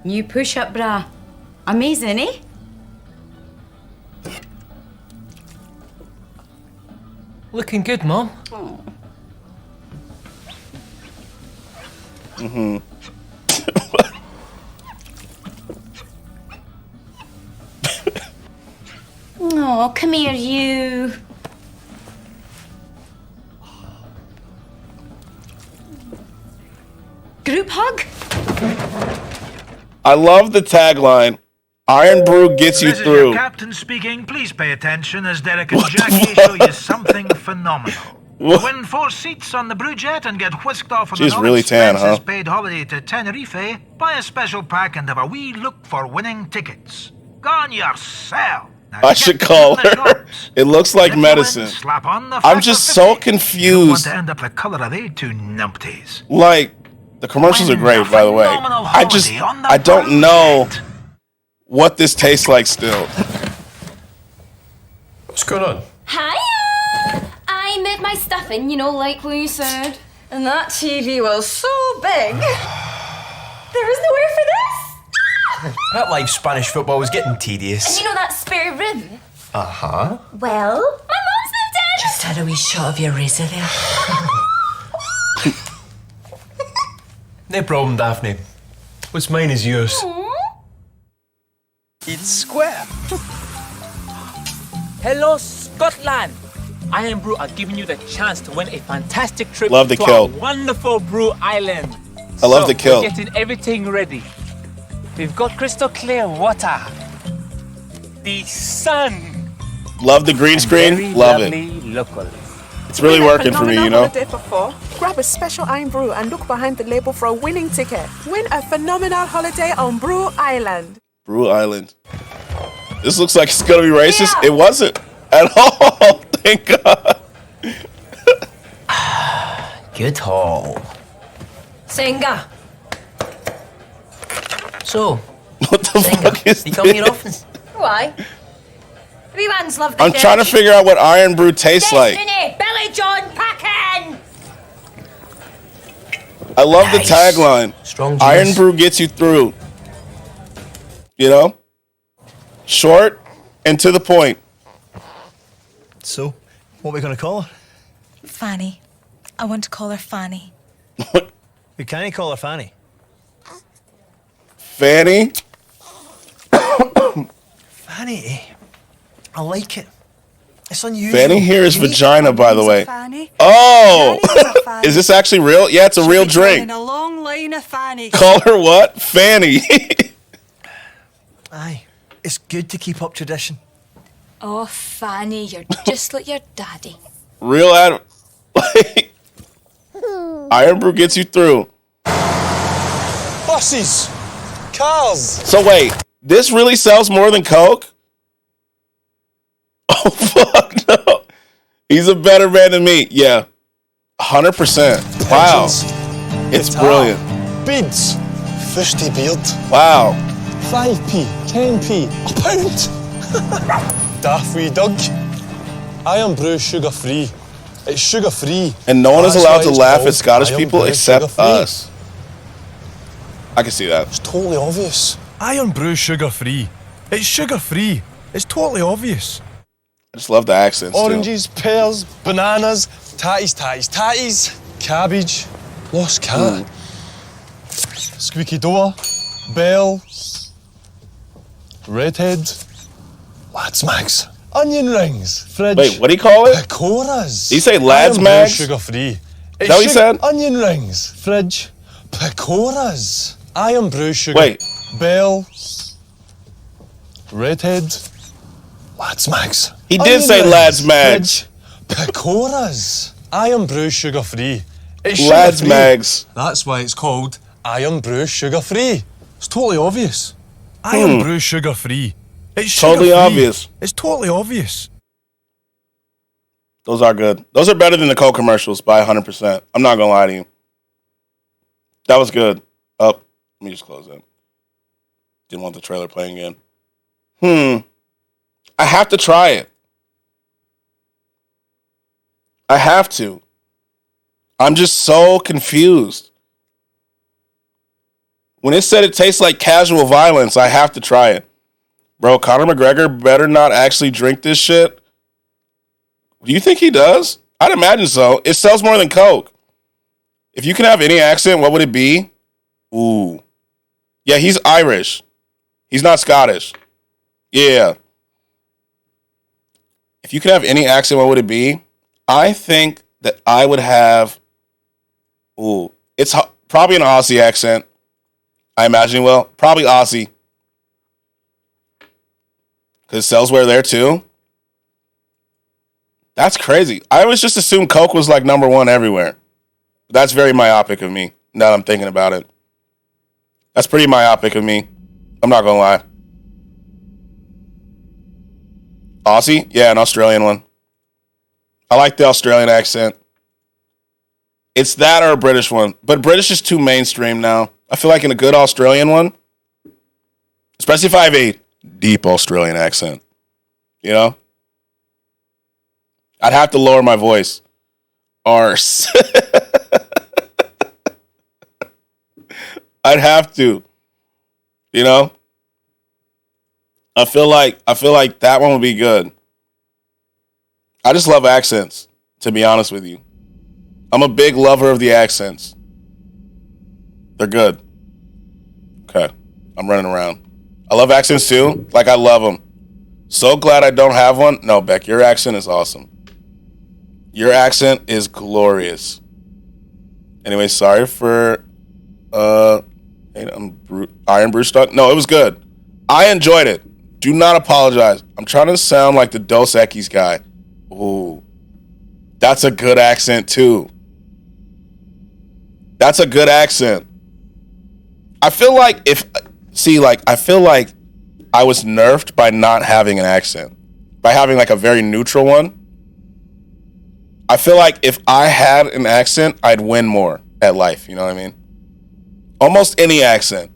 New push-up bra. Amazing, eh? Looking good, Mum. Mm-hmm. Oh, come here, you. Group hug? I love the tagline. Iron Brew gets you This is through. your captain speaking. Please pay attention as Derek and Jackie show you something phenomenal. What? Win 4 seats on the Brew Jet and get whisked off on She's an really tan, huh? paid holiday to Tenerife. Buy a special pack and have a wee look for winning tickets. Gone yourself. Now I get should to call the her. shops. It looks like If you medicine. win, slap on the I'm factor just 50. so You don't want confused. to end up the colour of they two numpties. Like, the commercials are great, by the way. Phenomenal I holiday on the don't Brew know Jet. what this tastes like still. What's going on? Hiya! I made my stuffing, you know, like what you said. And that TV was so big. There was nowhere for this. That live Spanish football was getting tedious. And you know that spare room? Uh-huh. Well, my mom's moved in. Just had a wee shot of your razor there. No problem, Daphne. What's mine is yours. It's square. Hello, Scotland. Iron Brew are giving you the chance to win a fantastic trip Love the to kill. our wonderful Brew Island. I love the kill. We're getting everything ready. We've got crystal clear water, the sun, Love the green screen. very Love it. lovely locals. It's really working for me, you know? Before, grab a special Iron Brew and look behind the label for a winning ticket. Win a phenomenal holiday on Brew Island. Brew Island. This looks like it's gonna be racist. It wasn't at all. Thank God. Good haul. Senga. So, What the fuck is you come here this? often? Why? We once loved the I'm trying to figure out what Iron Brew tastes like. Destiny, Billy John Packin! I love Nice. the tagline. Strong Iron juice. Brew gets you through. You know? Short and to the point. So, what are we going to call her? Fanny. I want to call her Fanny. We can't call her Fanny. Fanny? Fanny? I like it. It's unusual. Fanny here is Unique vagina, by the way. Fanny. Oh! Fanny is a Fanny. Is this actually real? Yeah, it's a real drink. In a long line of Fanny. Call her what? Fanny. Aye. It's good to keep up tradition. Oh, Fanny, you're just like your daddy. Real ad. Like, Iron Brew gets you through. Buses! Cars! So wait, this really sells more than Coke? Oh fuck no. He's a better man than me. Yeah. 100%. Wow. It's brilliant. Beads. 50 beard. Wow. 5p. 10p. A pound. Daft wee Doug. Iron Brew sugar free. It's sugar free. And no one is That's allowed why to it's laugh called at Scottish Iron people Brew except sugar-free. us. I can see that. It's totally obvious. Iron Brew sugar free. It's sugar free. It's totally obvious. I just love the accents too. Oranges, pears, bananas, tatties, cabbage, lost cat, squeaky door, bell, redhead, lads mags, onion rings, fridge. Wait, what do you call it? Pecoras. Did you say lads Iron Brew mags? sugar free. Is that what you said? Onion rings. Fridge. Pecoras. Iron brew sugar. Wait. Bell. Redhead. Lads Mags. He did say Lads Mags. Pecoras. Iron brew sugar free. It's Lads sugar-free. Mags. That's why it's called Iron brew sugar free. It's totally obvious. Iron brew sugar free. It's Totally sugar-free. obvious. It's totally obvious. Those are good. Those are better than the Coke commercials by 100%. I'm not gonna lie to you. That was good. Oh, let me just close that. Didn't want the trailer playing again. I have to try it. I have to. I'm just so confused. When it said it tastes like casual violence, I have to try it. Bro, Conor McGregor better not actually drink this shit. Do you think he does? I'd imagine so. It sells more than Coke. If you can have any accent, what would it be? Ooh. Yeah, he's Irish. He's not Scottish. Yeah. If you could have any accent, what would it be? I think that I would have... Ooh. It's probably an Aussie accent. I imagine, well, probably Aussie. Because Sellsware there too. That's crazy. I always just assumed Coke was like number one everywhere. That's very myopic of me, now that I'm thinking about it. That's pretty myopic of me. I'm not going to lie. Aussie? Yeah, an Australian one. I like the Australian accent. It's that or a British one. But British is too mainstream now. I feel like in a good Australian one, especially if I have a deep Australian accent, you know? I'd have to lower my voice. Arse. I'd have to. You know? I feel like that one would be good. I just love accents, to be honest with you. I'm a big lover of the accents. They're good. Okay. I'm running around. I love accents too. Like, I love them. So glad I don't have one. No, Beck, your accent is awesome. Your accent is glorious. Anyway, sorry for Iron Brew stuck. No, it was good. I enjoyed it. Do not apologize. I'm trying to sound like the Dos Equis guy. Ooh. That's a good accent too. That's a good accent. I feel like I feel like I was nerfed by not having an accent. By having like a very neutral one. I feel like if I had an accent, I'd win more at life. You know what I mean? Almost any accent.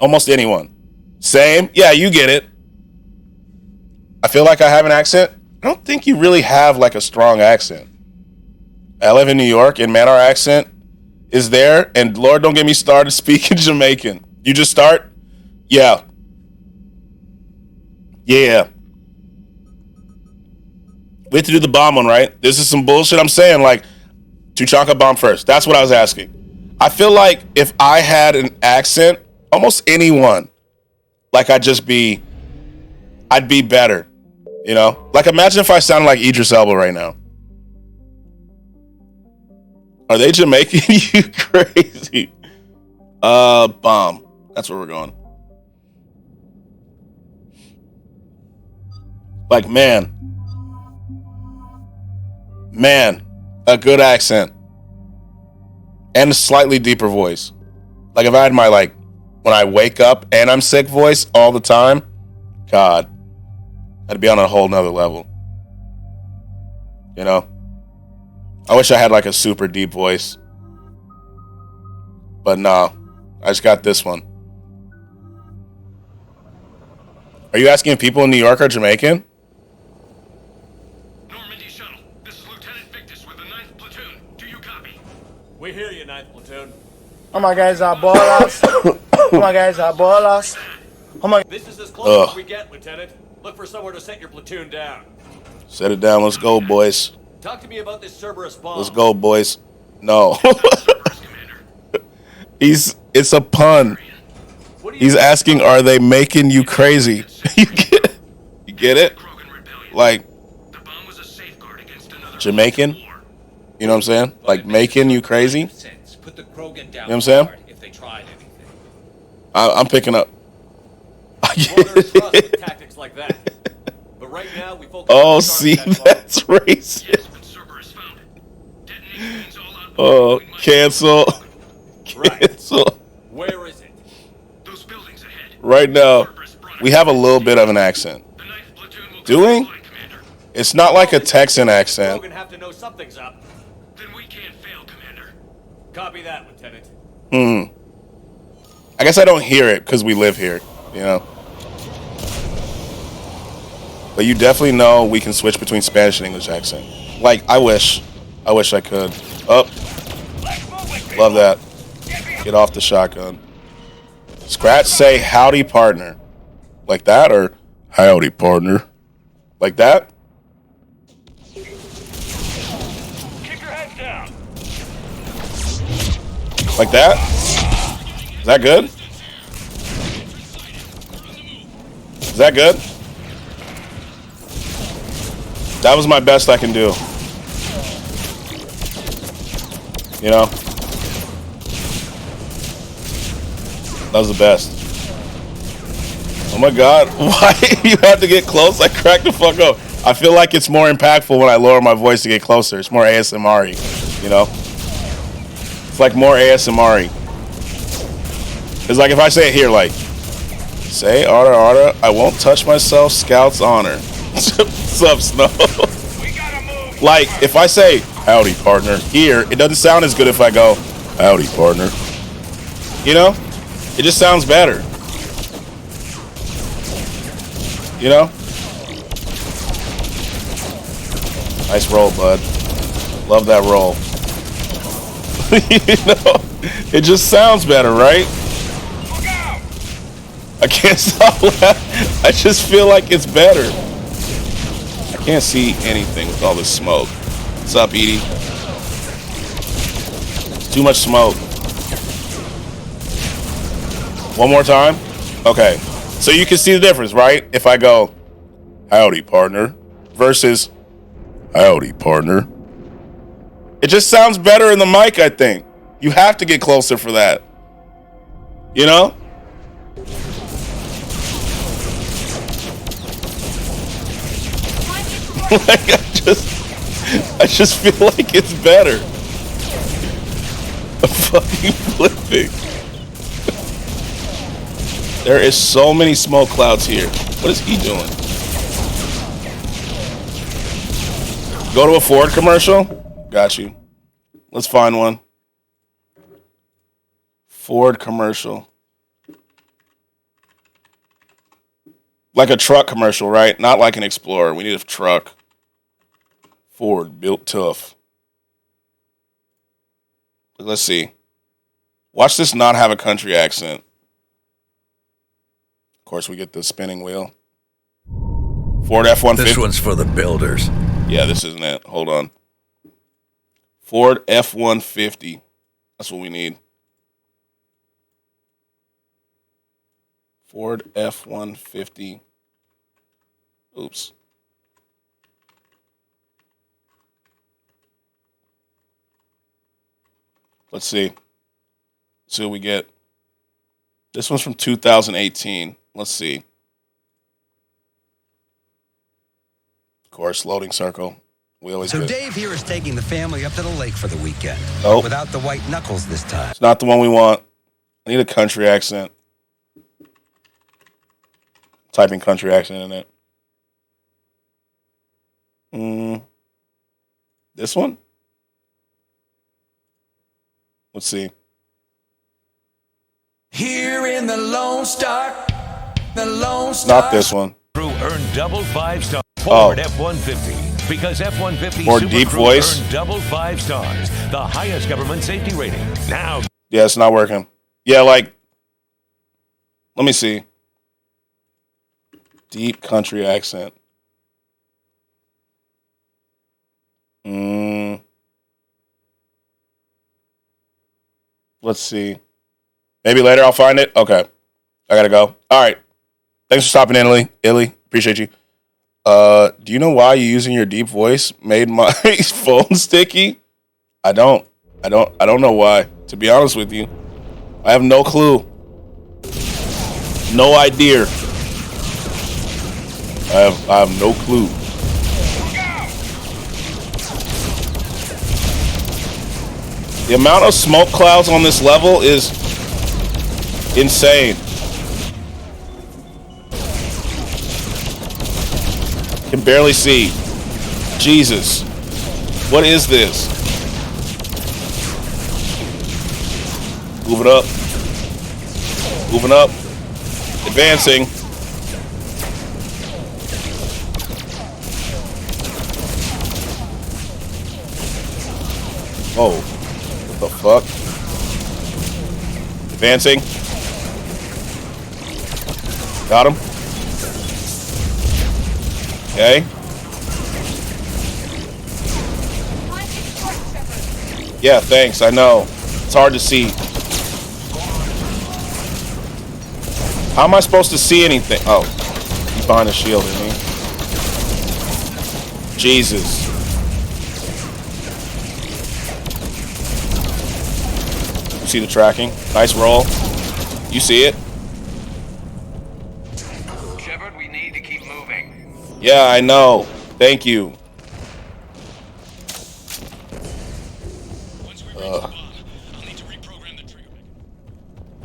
Almost anyone. Same? Yeah, you get it. I feel like I have an accent. I don't think you really have like a strong accent. I live in New York, and man, our accent is there. And Lord, don't get me started speaking Jamaican. You just start? Yeah. Yeah. We have to do the bomb one, right? This is some bullshit. I'm saying, like, Tuchanka bomb first. That's what I was asking. I feel like if I had an accent, almost anyone, like I'd be better. You know? Like, imagine if I sounded like Idris Elba right now. Are they Jamaican? You crazy. Bomb. That's where we're going. Like, man, a good accent. And a slightly deeper voice. Like, if I had my, like, when I wake up and I'm sick voice all the time, God, I'd be on a whole nother level. You know? I wish I had, like, a super deep voice. But no, I just got this one. Are you asking if people in New York are Jamaican? We hear you, 9th Platoon. Oh my guys are ballers. Oh my guys are ballers. Oh my. This is as close as we get, Lieutenant. Look for somewhere to set your platoon down. Set it down. Let's go, boys. Talk to me about this Cerberus bomb. Let's go, boys. No. It's a pun. He's asking, are they making you crazy? You get it? Like, Jamaican? You know what I'm saying? Like Macon, you crazy? You know what I'm saying? I'm picking up. Tactics like that. But right now we focus Oh, see, that's racist. Oh, cancel. Cancel. Where is it? Right now, we have a little bit of an accent. Do we? It's not like a Texan accent. Have to know something's up. Then we can't fail, Commander. Copy that, Lieutenant. I guess I don't hear it because we live here, you know. But you definitely know we can switch between Spanish and English accent. Like, I wish I could. Oh, love that. Get off the shotgun. Skratsx, say howdy, partner. Like that, or howdy, partner. Like that? Keep your head down. Like that? Is that good? Is that good? That was my best I can do. You know? That was the best. Oh my god, why you have to get close? I cracked the fuck up. I feel like it's more impactful when I lower my voice to get closer. It's more ASMR-y, you know? It's like more ASMR-y. It's like if I say it here, like, say, Arda, I won't touch myself, Scout's honor. What's up, Snow? Like, if I say, howdy, partner, here, it doesn't sound as good if I go, howdy, partner. You know? It just sounds better. You know? Nice roll, bud. Love that roll. You know? It just sounds better, right? I can't stop laughing. I just feel like it's better. I can't see anything with all this smoke. What's up, Edie? It's too much smoke. One more time? Okay. So you can see the difference, right? If I go, howdy, partner, versus, howdy, partner. It just sounds better in the mic, I think. You have to get closer for that. You know? Like, I just feel like it's better. I'm fucking flipping. There is so many smoke clouds here. What is he doing? Go to a Ford commercial? Got you. Let's find one. Ford commercial. Like a truck commercial, right? Not like an Explorer. We need a truck. Ford, built tough. Let's see. Watch this not have a country accent. Of course, we get the spinning wheel. Ford F-150. This one's for the builders. Yeah, this isn't it. Hold on. Ford F-150. That's what we need. Ford F-150. Oops. Let's see. See what we get. This one's from 2018. Let's see. Of course, loading circle. We always So get. Dave here is taking the family up to the lake for the weekend. Oh. Without the white knuckles this time. It's not the one we want. I need a country accent. Typing country accent in it. This one? Let's see. Here in the Lone Star, Not this one. Crew earned double 5-star Oh. Ford F-150 because F-150 More Super deep Crew voice. earned double 5 stars, the highest government safety rating. Now, Yeah, it's not working. Yeah, like, let me see. Deep country accent. Let's see. Maybe later I'll find it. Okay. I gotta go. All right. Thanks for stopping in, Illy. Appreciate you. Do you know why you using your deep voice made my phone sticky? I don't know why. To be honest with you, I have no clue. No idea. I have no clue. The amount of smoke clouds on this level is insane. Can barely see. Jesus. What is this? Moving up. Moving up. Advancing. Oh. What the fuck? Advancing. Got him. Okay. Yeah, thanks. I know. It's hard to see. How am I supposed to see anything? Oh, he's behind the shield, isn't he? Jesus. You see the tracking? Nice roll. You see it? Shepard, we need to keep moving. Yeah, I know. Thank you.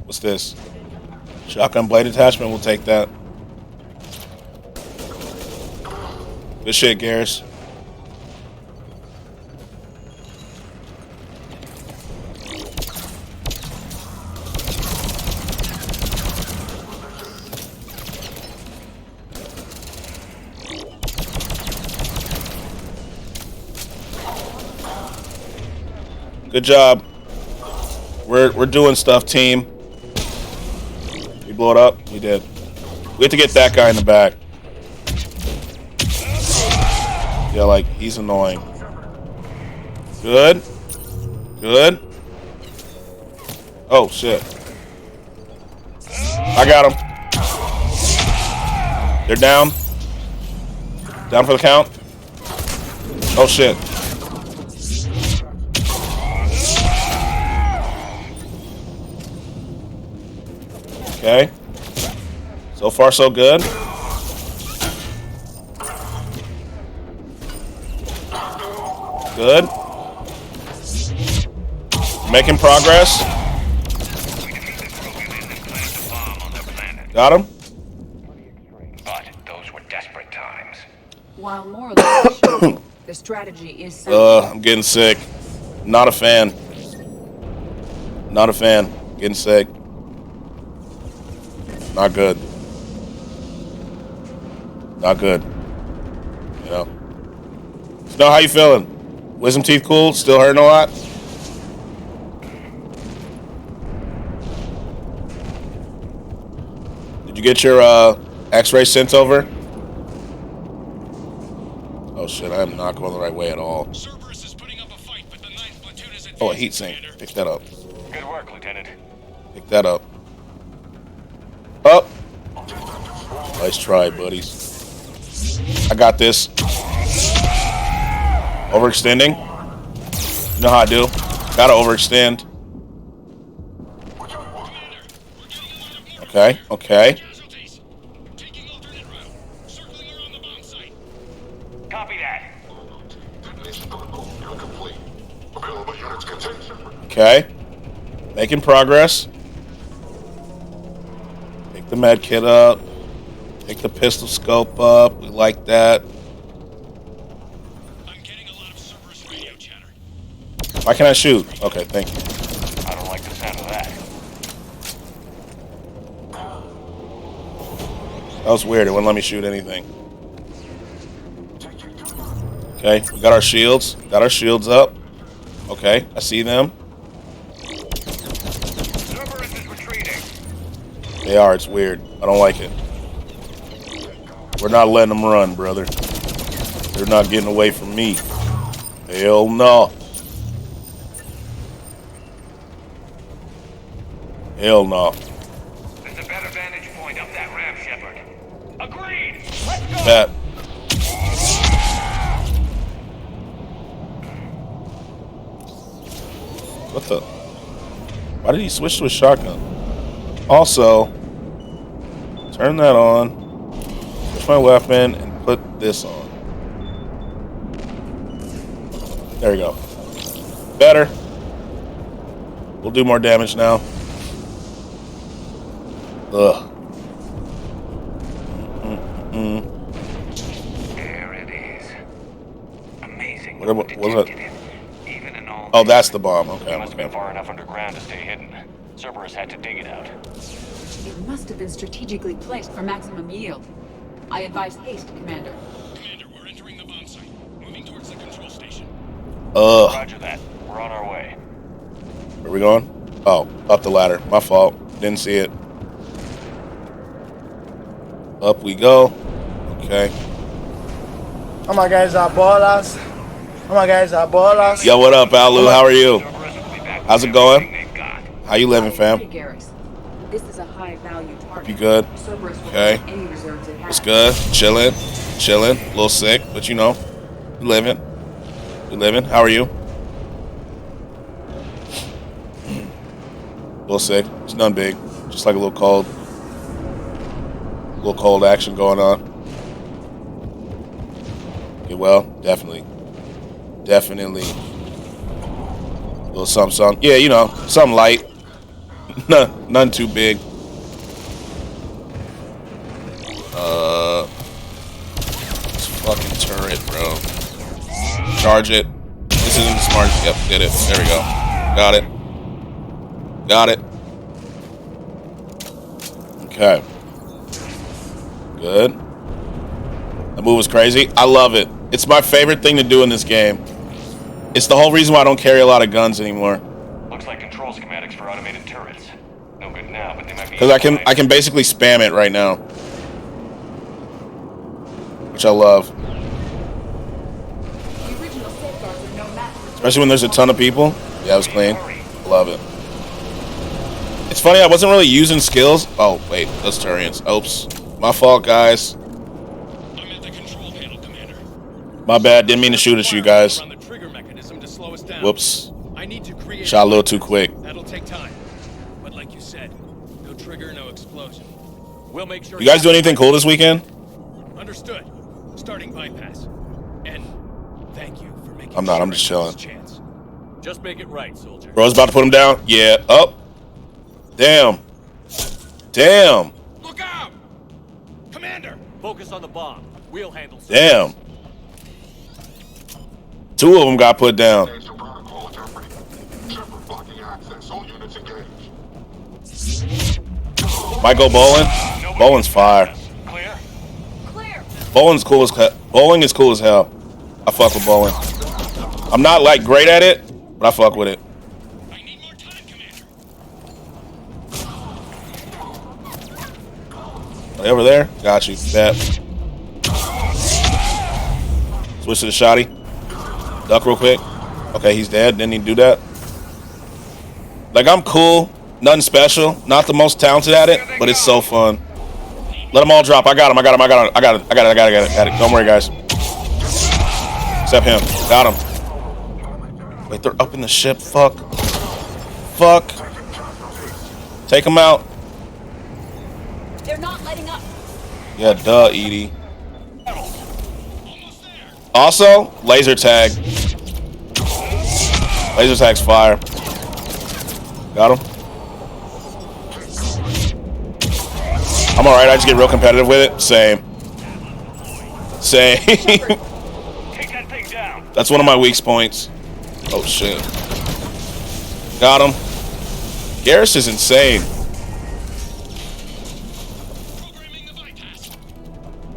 What's this? Shotgun blade attachment, we'll take that. Good shit, Garrus. Good job. We're doing stuff, team. We blow it up? We did. We have to get that guy in the back. Yeah, like, he's annoying. Good. Good. Oh, shit. I got him. They're down. Down for the count. Oh, shit. Okay. So far, so good. Good. Making progress. Got him. But those were desperate times. While morally the strategy is sound. I'm getting sick. Not a fan. Not a fan. Getting sick. Not good. Not good. You know. Snow, how you feeling? Wisdom teeth cool? Still hurting a lot? Did you get your x-ray sent over? Oh shit, I am not going the right way at all. Oh, a heat sink. Pick that up. Good work, Lieutenant. Pick that up. Up. Nice try, buddies. I got this. Overextending. You know how I do. Gotta overextend. Okay, okay. Copy that. Okay. Making progress. Pick the med kit up. Pick the pistol scope up. We like that. Why can't I shoot? Okay, thank you. I don't like the sound of that. That was weird. It wouldn't let me shoot anything. Okay, we got our shields. Got our shields up. Okay, I see them. They are. It's weird. I don't like it. We're not letting them run, brother. They're not getting away from me. Hell no. Hell no. There's a better vantage point up that ramp, Shepard. Agreed. Let's go. That. What the? Why did he switch to a shotgun? Also, turn that on. Switch my weapon and put this on. There we go. Better. We'll do more damage now. Ugh. There it is. Amazing. What was it? Oh, that's the bomb. Okay. It must have been far enough underground to stay hidden. Cerberus had to dig it out. It must have been strategically placed for maximum yield. I advise haste, Commander. Commander, we're entering the bomb site. Moving towards the control station. Roger that. We're on our way. Where are we going? Oh, up the ladder. My fault. Didn't see it. Up we go. Okay. Oh my guys are ballers. Oh my guys are ballers. Yo, what up, Alu? How are you? How's it going? How you living, fam? This is a high-value target. You good? Okay. Any reserves it What's has. good? Chilling. Chilling. A little sick, but you know, we living. We living. How are you? A little sick. It's nothing big. Just like a little cold. A little cold action going on. Get well? Definitely. Definitely. A little something. Yeah, you know, something light. None too big. This fucking turret, bro. Charge it. This isn't smart. Yep, did it. There we go. Got it. Got it. Okay. Good. That move was crazy. I love it. It's my favorite thing to do in this game. It's the whole reason why I don't carry a lot of guns anymore. Looks like control schematics for automated turrets. No good now, but they might be. Because I can basically spam it right now. Which I love. Especially when there's a ton of people. Yeah, it was clean. Love it. It's funny, I wasn't really using skills. Oh, wait, those Turians. Oops. My fault, guys. I'm at the control panel, Commander. My bad, didn't mean to shoot at you guys. Run the trigger mechanism to slow us down. Whoops. I need to create. Shot a little too quick. That'll take time. But like you said, no trigger, no explosion. We'll make sure. You guys do anything cool this weekend? Understood. Starting bypass. And thank you for making. I'm not, I'm just chilling. Just make it right, soldier. Bro's about to put him down. Yeah, up. Damn. Damn. Look out! Commander! Focus on the bomb. We'll handle it. Damn. Two of them got put down. Might go bowling. Bowling's fire. Bowling's cool as bowling is cool as hell. I fuck with bowling. I'm not like great at it, but I fuck with it. Are they over there? Got you. Bet. Switch to the shotty. Duck real quick. Okay, he's dead. Didn't he do that? Like, I'm cool. Nothing special. Not the most talented at it, but it's so fun. Let them all drop. I got him. I got him. I got him. I got it. I got it. I got it. I got it. Don't worry, guys. Except him. Got him. Wait, they're up in the ship. Fuck. Fuck. Take him out. They're not letting up. Yeah, duh, Edie. Also, laser tag. Laser tag's fire. Got him. I'm alright, I just get real competitive with it. Same. Same. That's one of my weak points. Oh shit. Got him. Garrus is insane.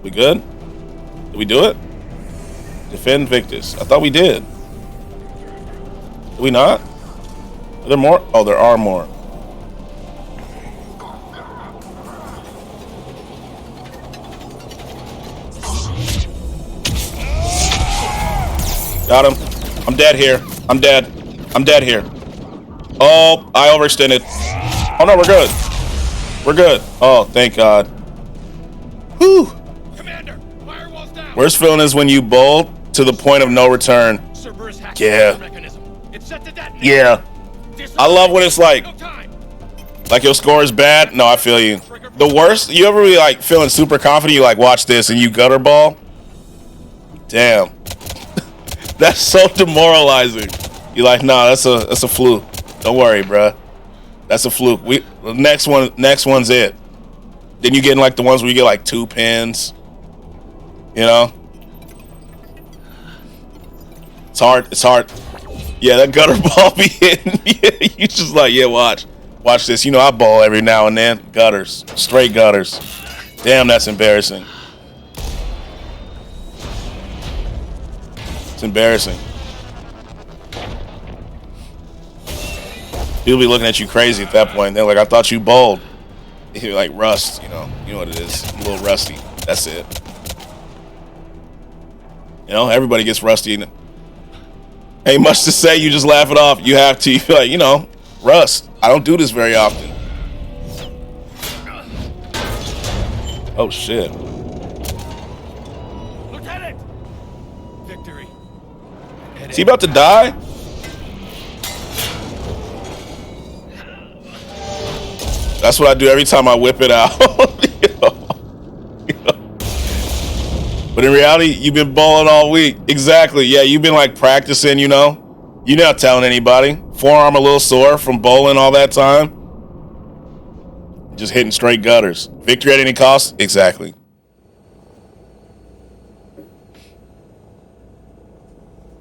We good? Did we do it? Defend Victus. I thought we did. Did we not? Are there more? Oh, there are more. Got him. I'm dead here. I'm dead. I'm dead here. Oh, I overextended. Oh no, we're good. We're good. Oh, thank God. Whew. Worst feeling is when you bolt to the point of no return. Yeah. Yeah. I love when it's like your score is bad. No, I feel you. The worst, you ever be like feeling super confident, you like watch this and you gutter ball? Damn. That's so demoralizing. You're like, nah, that's a fluke. Don't worry, bruh. That's a fluke. Next one's it. Then you get in like the ones where you get like 2 pins. You know? It's hard. Yeah, that gutter ball be hitting. Yeah, you just like, yeah, watch this. You know, I ball every now and then. Gutters, straight gutters. Damn, that's embarrassing. It's embarrassing. People be looking at you crazy at that point. They're like, I thought you bowled. You're like rust, you know what it is. I'm a little rusty. That's it. You know, everybody gets rusty. Ain't much to say. You just laugh it off. You have to. You feel like, rust. I don't do this very often. Oh shit. Lieutenant! Victory. Is he about to die? That's what I do every time I whip it out. But in reality, you've been bowling all week. Exactly. Yeah, you've been like practicing, You're not telling anybody. Forearm a little sore from bowling all that time. Just hitting straight gutters. Victory at any cost? Exactly.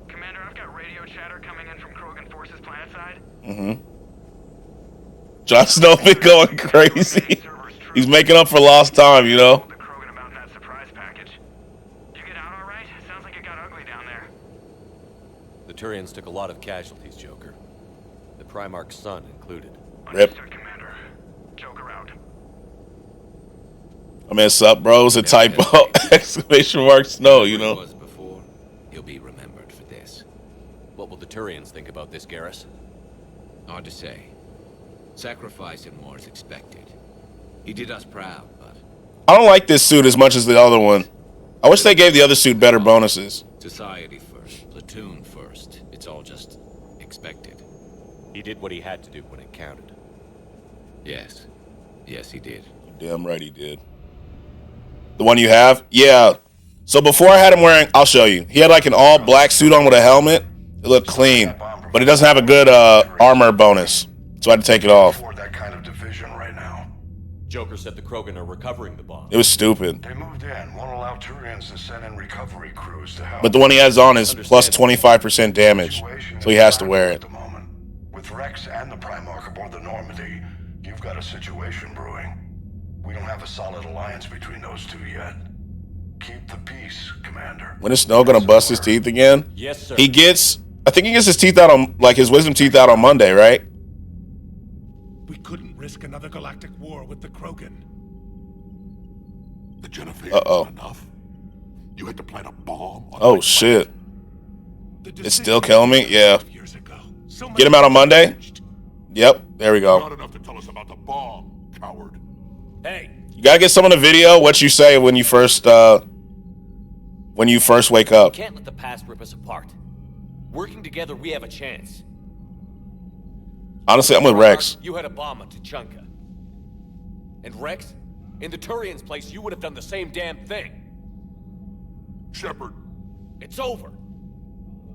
Commander, I've got radio chatter coming in from Krogan forces planet side. Mm-hmm. Jon Snow been going crazy. He's making up for lost time, The Krogan about that surprise package. You get out all right? Sounds like it got ugly down there. The Turians took a lot of casualties, Joker. The Primarch's son included. Rip. Commander. Joker out. I mean, sup, bro? It's a typo. Exclamation mark Snow, Was before. He'll be remembered for this. What will the Turians think about this, Garrus? Hard to say. Sacrifice and more is expected. He did us proud, but I don't like this suit as much as the other one. I wish they gave the other suit better bonuses. society first, platoon first. It's all just expected. He did what he had to do when it counted. Yes. Yes, he did. Damn right he did. The one you have? Yeah. So before I had him wearing, I'll show you. He had like an all black suit on with a helmet. It looked clean, but it doesn't have a good armor bonus. So I had to take it off. That kind of division right now. Joker said the Krogan are recovering the bomb. It was stupid. They moved in, won't allow Turians to send in recovery crews to help. But the one he has on is plus 25% damage, so he has to wear it. With Rex and the Primarch aboard the Normandy, you've got a situation brewing. We don't have a solid alliance between those two yet. Keep the peace, Commander. When is Snow gonna bust his teeth again? Yes, sir. I think he gets his teeth out on, like his wisdom teeth out on Monday, right? We couldn't risk another galactic war with the Krogan. The Genevieve Uh-oh. wasn't enough. You had to plant a bomb on Oh shit. It's still killing me? Yeah. Get him out on Monday? Yep, there we Not go. enough to tell us about the bomb, coward. Hey, You gotta get some of the video, what you say when you first wake up. can't let the past rip us apart. Working together, we have a chance. Honestly, I'm with Rex. You had a bomb on Tuchanka. And Rex, in the Turian's place, you would have done the same damn thing. Shepard. It's over.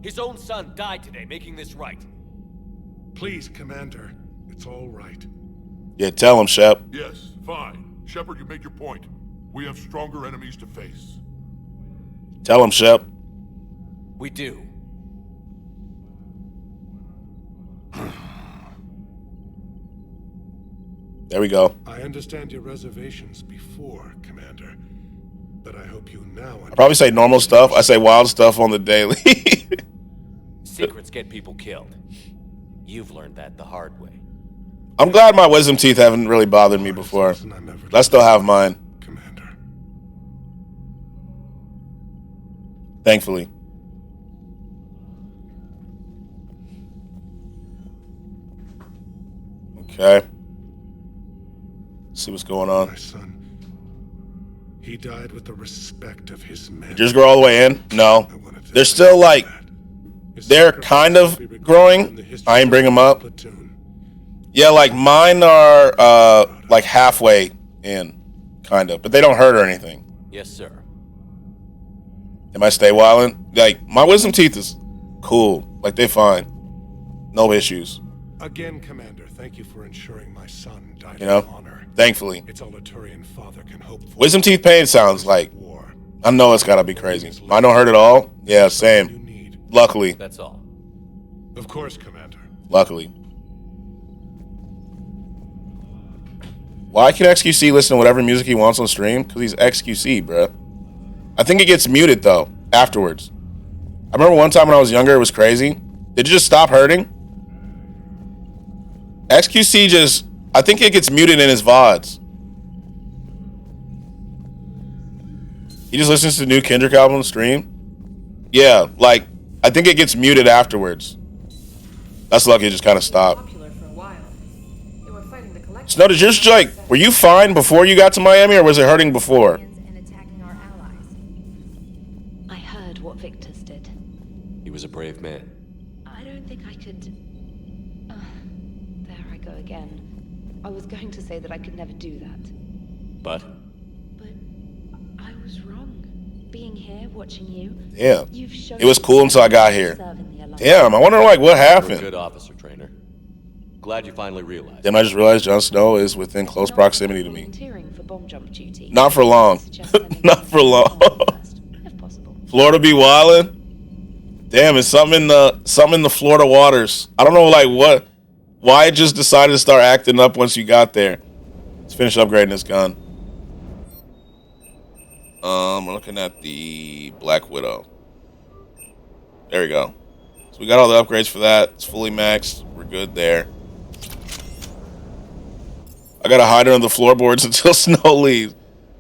His own son died today, making this right. Please, Commander. It's all right. Yeah, tell him, Shep. Yes, fine. Shepard, you made your point. We have stronger enemies to face. Tell him, Shep. We do. There we go. I understand your reservations before, Commander. But I hope you now I probably say normal stuff. I say wild stuff on the daily. Secrets get people killed. You've learned that the hard way. I'm glad my wisdom teeth haven't really bothered me before. I still have mine. Commander. Thankfully. Okay. See what's going on. My son. He died with the respect of his men. Did yours grow all the way in? No. They're still like, they're kind of growing. I ain't bring them up. Yeah, like mine are like halfway in, kind of, but they don't hurt or anything. Yes, sir. Am I stay wildin'? Like my wisdom teeth is cool. Like they fine, no issues. Again, Commander, thank you for ensuring my son died You know, with honor. thankfully. It's all a Turian father can hope for. Wisdom teeth pain sounds like I know it's gotta be crazy. Mine don't hurt at all. Yeah, same. Luckily. That's all. Of course, Commander. Luckily. Why can XQC listen to whatever music he wants on stream? Because he's XQC, bruh. I think it gets muted, though, afterwards. I remember one time when I was younger, it was crazy. Did it just stop hurting? XQC just... I think it gets muted in his VODs. He just listens to the new Kendrick album on stream? Yeah, like, I think it gets muted afterwards. That's lucky it just kind of stopped. Snow, did yours, like, were you fine before you got to Miami, or was it hurting before? I heard what Victor's did. He was a brave man. I don't think I could... there I go again. I was going to say that I could never do that. But? But I was wrong. Being here, watching you... Yeah. It was cool until I got here. Damn, I wonder, like, what happened? You're a good officer, trainer. Glad you finally realized. Then I just realized Jon Snow is within close proximity to me. For bomb jump duty. Not for long. Not for long. Florida be wildin'? Damn, it's something in the Florida waters. I don't know, like, why it just decided to start acting up once you got there. Let's finish upgrading this gun. We're looking at the Black Widow. There we go. So we got all the upgrades for that. It's fully maxed. We're good there. I gotta hide under the floorboards until Snow leaves.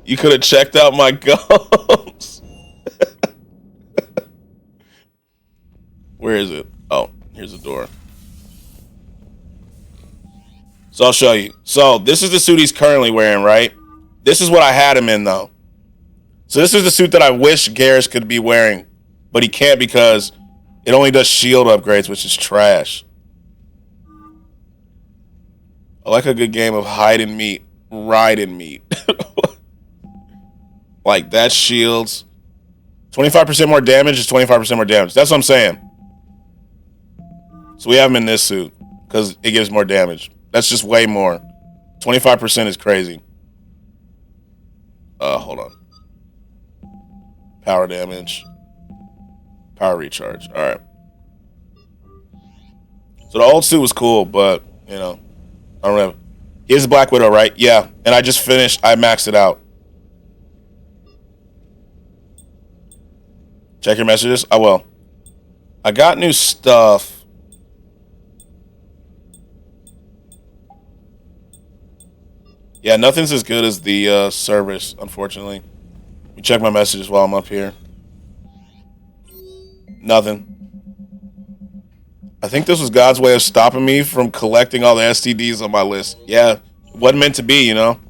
You could have checked out my gums. Where is it? Oh, here's the door. So I'll show you. So this is the suit he's currently wearing, right? This is what I had him in, though. So this is the suit that I wish Garrus could be wearing, but he can't because it only does shield upgrades, which is trash. I like a good game of hide and meet, ride and meet. Like that shields. 25% more damage is 25% more damage. That's what I'm saying. So we have him in this suit because it gives more damage. That's just way more. 25% is crazy. Hold on. Power damage. Power recharge. All right. So the old suit was cool, but, you know, I don't know. Here's the Black Widow, right? Yeah. And I just finished. I maxed it out. Check your messages. I will. I got new stuff. Yeah, nothing's as good as the service, unfortunately. Let me check my messages while I'm up here. Nothing. I think this was God's way of stopping me from collecting all the STDs on my list. Yeah, it wasn't meant to be, you know?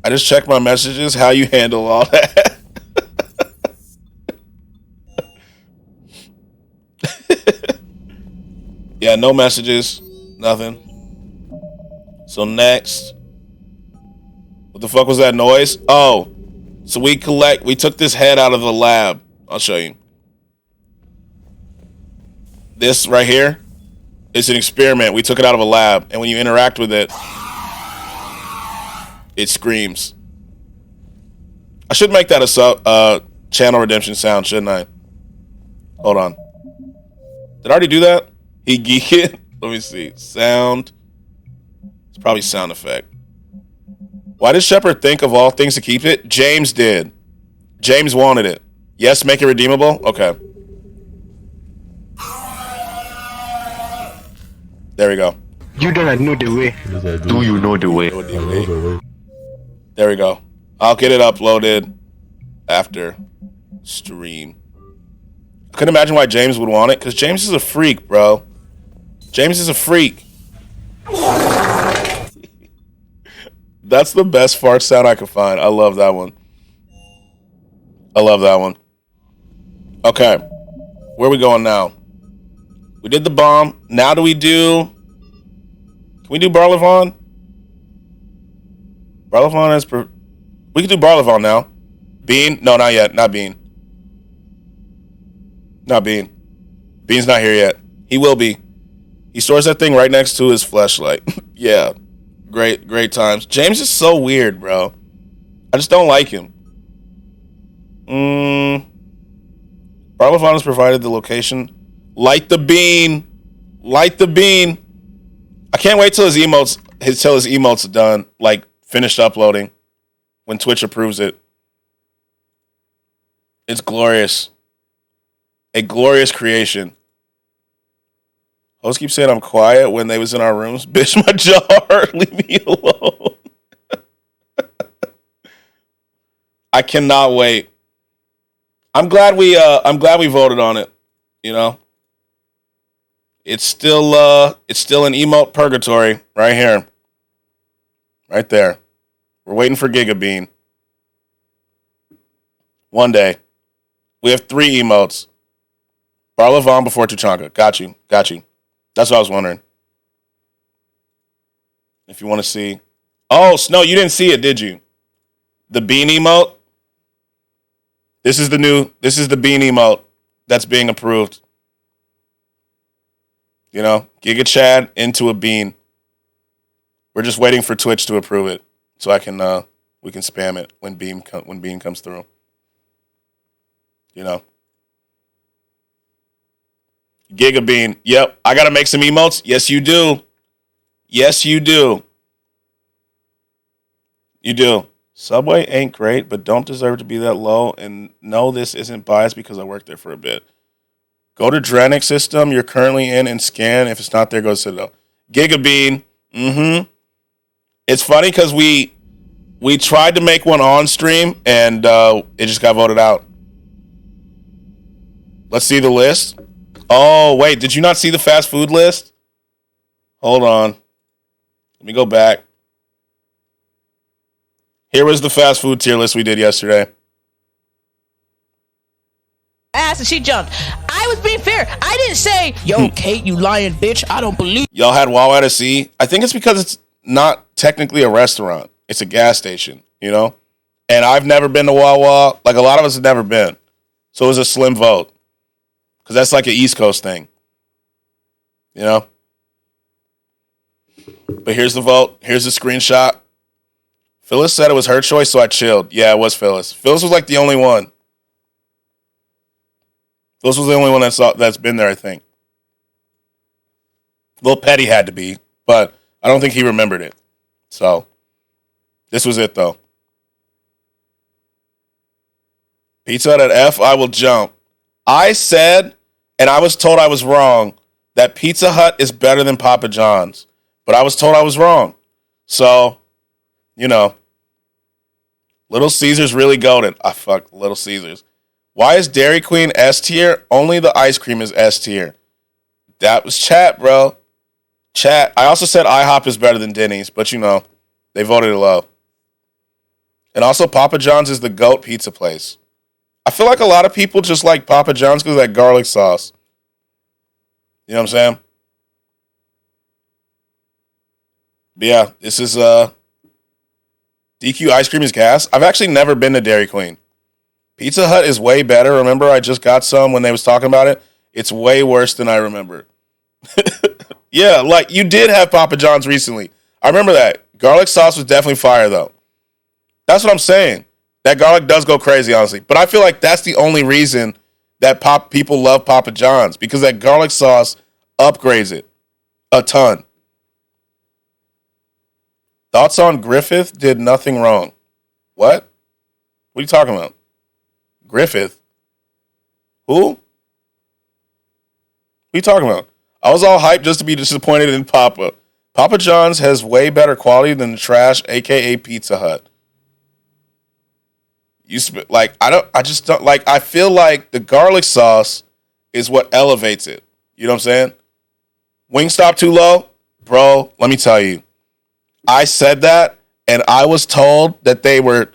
I just checked my messages. How you handle all that? Yeah, no messages. Nothing. So next. What the fuck was that noise? Oh. So we took this head out of the lab. I'll show you. This right here, it's an experiment. We took it out of a lab, and when you interact with it, it screams. I should make that a channel redemption sound, shouldn't I? Hold on. Did I already do that? He geek it? Let me see. Sound. It's probably sound effect. Why did Shepard think of all things to keep it? James did. James wanted it. Yes, make it redeemable? Okay. There we go. You don't know the way. Do you know the way? There we go. I'll get it uploaded after stream. I couldn't imagine why James would want it, because James is a freak, bro. James is a freak. That's the best fart sound I could find. I love that one. I love that one. Okay. Where are we going now? We did the bomb. Now do we do... Can we do Barlevon? Barlevon is... We can do Barlevon now. Bean? No, not yet. Not Bean. Not Bean. Bean's not here yet. He will be. He stores that thing right next to his fleshlight. Yeah. Great times. James is so weird, bro. I just don't like him. Barlevon has provided the location. Light the bean. Light the bean. I can't wait till his emotes are done. Like, finished uploading. When Twitch approves it. It's glorious. A glorious creation. Host keeps saying I'm quiet when they was in our rooms. Bitch, my jar. Leave me alone. I cannot wait. I'm glad we voted on it. You know? It's still an emote purgatory right here. Right there. We're waiting for Gigabean. One day. We have 3 emotes. Barlevon before Tuchanka. Got you. That's what I was wondering. If you want to see. Oh, Snow, you didn't see it, did you? The bean emote? This is the bean emote that's being approved. You know, Giga Chad into a bean. We're just waiting for Twitch to approve it so we can spam it when bean comes through. You know. Giga Bean. Yep. I got to make some emotes. Yes, you do. Yes, you do. You do. Subway ain't great, but don't deserve to be that low. And no, this isn't biased because I worked there for a bit. Go to Dranik system you're currently in and scan. If it's not there, go to Citadel. Giga Bean. It's funny because we tried to make one on stream and it just got voted out. Let's see the list. Oh, wait. Did you not see the fast food list? Hold on. Let me go back. Here was the fast food tier list we did yesterday. Ass and she jumped. I was being fair. I didn't say, yo, Kate, you lying bitch. I don't believe. Y'all had Wawa to see. I think it's because it's not technically a restaurant. It's a gas station, you know? And I've never been to Wawa. Like, a lot of us have never been. So it was a slim vote. Because that's like an East Coast thing. You know? But here's the vote. Here's the screenshot. Phyllis said it was her choice, so I chilled. Yeah, it was Phyllis. Phyllis was like the only one. Phyllis was the only one that's been there, I think. Lil Petty had to be, but I don't think he remembered it. So, this was it, though. Pizza Hut at F, I will jump. I said, and I was told I was wrong, that Pizza Hut is better than Papa John's. But I was told I was wrong. So, you know. Little Caesars really goated. Fuck Little Caesars. Why is Dairy Queen S tier? Only the ice cream is S tier. That was chat, bro. Chat. I also said IHOP is better than Denny's, but you know, they voted it low. And also, Papa John's is the GOAT pizza place. I feel like a lot of people just like Papa John's because of that garlic sauce. You know what I'm saying? But yeah, this is DQ ice cream is gas. I've actually never been to Dairy Queen. Pizza Hut is way better. Remember, I just got some when they was talking about it. It's way worse than I remember. Yeah, like you did have Papa John's recently. I remember that. Garlic sauce was definitely fire, though. That's what I'm saying. That garlic does go crazy, honestly. But I feel like that's the only reason that people love Papa John's, because that garlic sauce upgrades it a ton. Thoughts on Griffith did nothing wrong. What? What are you talking about? Griffith? Who? What are you talking about? I was all hyped just to be disappointed in Papa. Papa John's has way better quality than the trash, aka Pizza Hut. I feel like the garlic sauce is what elevates it. You know what I'm saying? Wingstop too low? Bro, let me tell you. I said that, and I was told that they were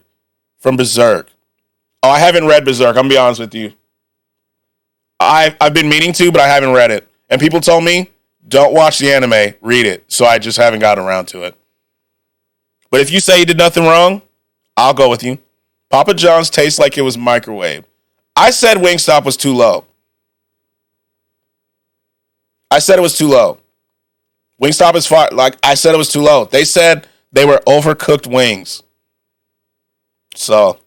from Berserk. I haven't read Berserk. I'm going to be honest with you. I've been meaning to, but I haven't read it. And people told me, don't watch the anime, read it. So I just haven't gotten around to it. But if you say you did nothing wrong, I'll go with you. Papa John's tastes like it was microwaved. I said Wingstop was too low. I said it was too low. Wingstop is far. Like, I said it was too low. They said they were overcooked wings. So,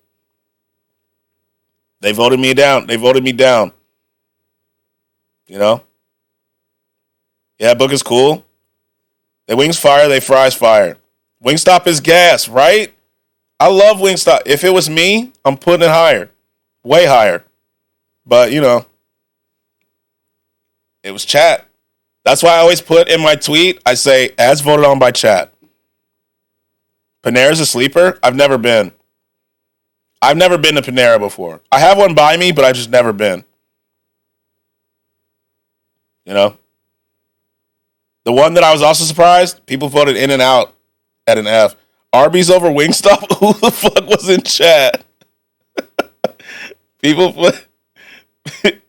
they voted me down. You know? Yeah, book is cool. The wings fire, they fries fire. Wingstop is gas, right? I love Wingstop. If it was me, I'm putting it higher. Way higher. But, you know, it was chat. That's why I always put in my tweet, I say, as voted on by chat. Panera's a sleeper? I've never been. I've never been to Panera before. I have one by me, but I've just never been. You know? The one that I was also surprised, people voted In-N-Out at an F. Arby's over Wingstop? Who the fuck was in chat? People put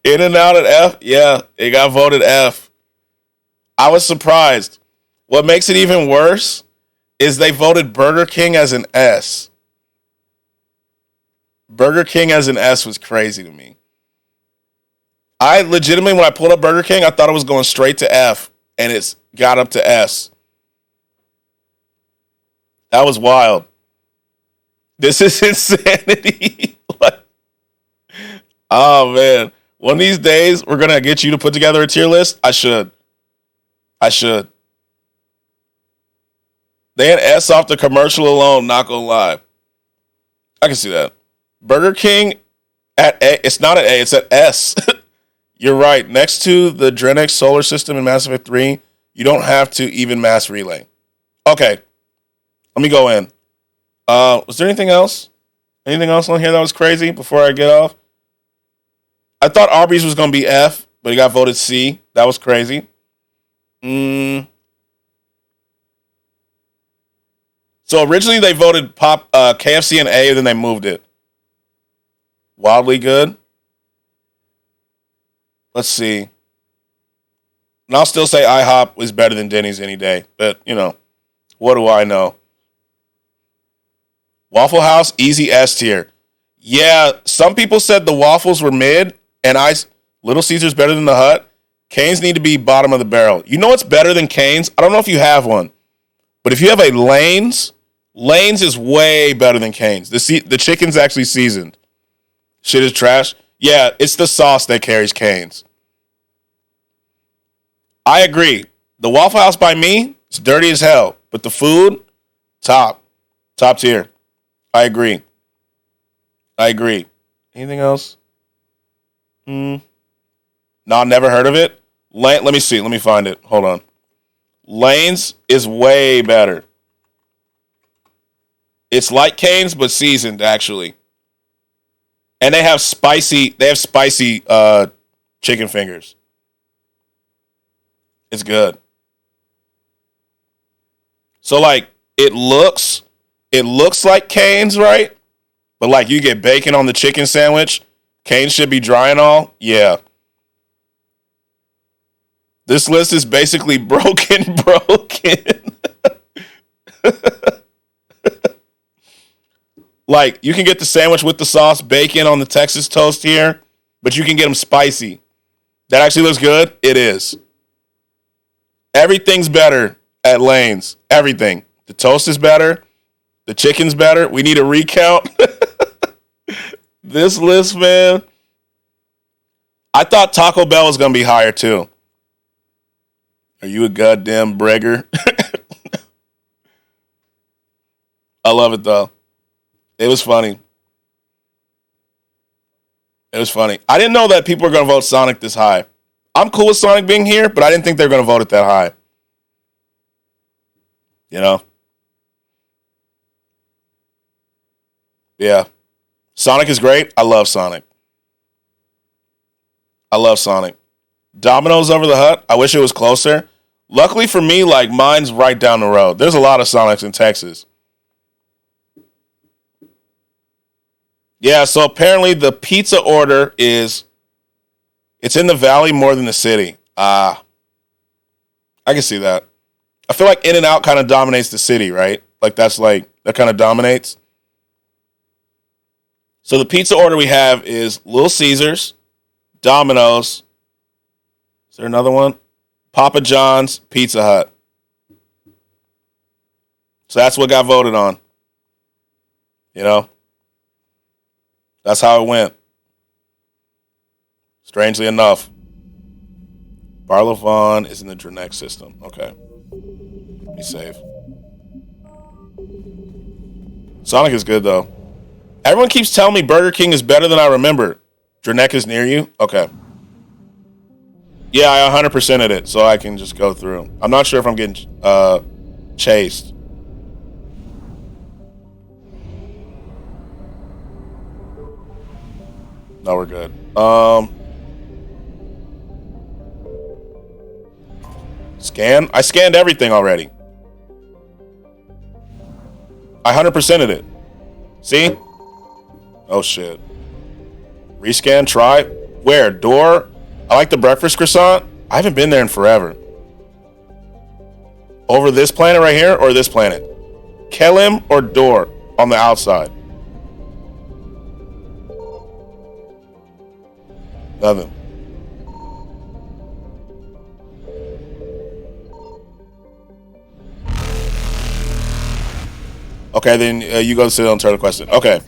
In-N-Out at F? Yeah, it got voted F. I was surprised. What makes it even worse is they voted Burger King as an S. Burger King as an S was crazy to me. I legitimately, when I pulled up Burger King, I thought it was going straight to F, and it's got up to S. That was wild. This is insanity. Oh, man. One of these days, we're going to get you to put together a tier list. I should. They had S off the commercial alone, not going to lie. I can see that. Burger King at A. It's not at A, it's at S. You're right. Next to the Drenix solar system in Mass Effect 3, you don't have to even mass relay. Okay. Let me go in. Was there anything else? Anything else on here that was crazy before I get off? I thought Arby's was going to be F, but it got voted C. That was crazy. So originally they voted KFC and A, and then they moved it. Wildly good. Let's see. And I'll still say IHOP is better than Denny's any day. But, you know, what do I know? Waffle House, easy S tier. Yeah, some people said the waffles were mid, and Little Caesar's better than the Hut. Cane's need to be bottom of the barrel. You know what's better than Cane's? I don't know if you have one. But if you have a Lane's is way better than Cane's. The chicken's actually seasoned. Shit is trash. Yeah, it's the sauce that carries Cane's. I agree. The Waffle House by me, it's dirty as hell. But the food, top tier. I agree. Anything else? No, never heard of it. Let me see. Let me find it. Hold on. Lane's is way better. It's like Cane's, but seasoned, actually. And they have spicy chicken fingers. It's good. So, like, it looks like Cane's, right? But, like, you get bacon on the chicken sandwich. Cane's should be dry and all. Yeah. This list is basically broken. Like, you can get the sandwich with the sauce, bacon on the Texas toast here, but you can get them spicy. That actually looks good. It is. Everything's better at Lane's. Everything. The toast is better. The chicken's better. We need a recount. This list, man. I thought Taco Bell was going to be higher, too. Are you a goddamn bragger? I love it, though. It was funny. I didn't know that people were going to vote Sonic this high. I'm cool with Sonic being here, but I didn't think they were going to vote it that high. You know? Yeah. Sonic is great. I love Sonic. Domino's over the Hut. I wish it was closer. Luckily for me, like, mine's right down the road. There's a lot of Sonics in Texas. Yeah, so apparently the pizza order it's in the valley more than the city. I can see that. I feel like In-N-Out kind of dominates the city, right? Like that kind of dominates. So the pizza order we have is Little Caesars, Domino's. Is there another one? Papa John's, Pizza Hut. So that's what got voted on. You know? That's how it went. Strangely enough. Barlavon is in the Dranex system. Okay. Let me save. Sonic is good, though. Everyone keeps telling me Burger King is better than I remember. Dranex is near you? Okay. Yeah, I 100%ed it, so I can just go through. I'm not sure if I'm getting chased. No, we're good. Scan? I scanned everything already. I 100%ed it. See? Oh, shit. Rescan, try. Where? Door? I like the breakfast croissant. I haven't been there in forever. Over this planet right here or this planet? Kelim or Door on the outside? Nothing. Okay, then you go sit on turn the question. Okay.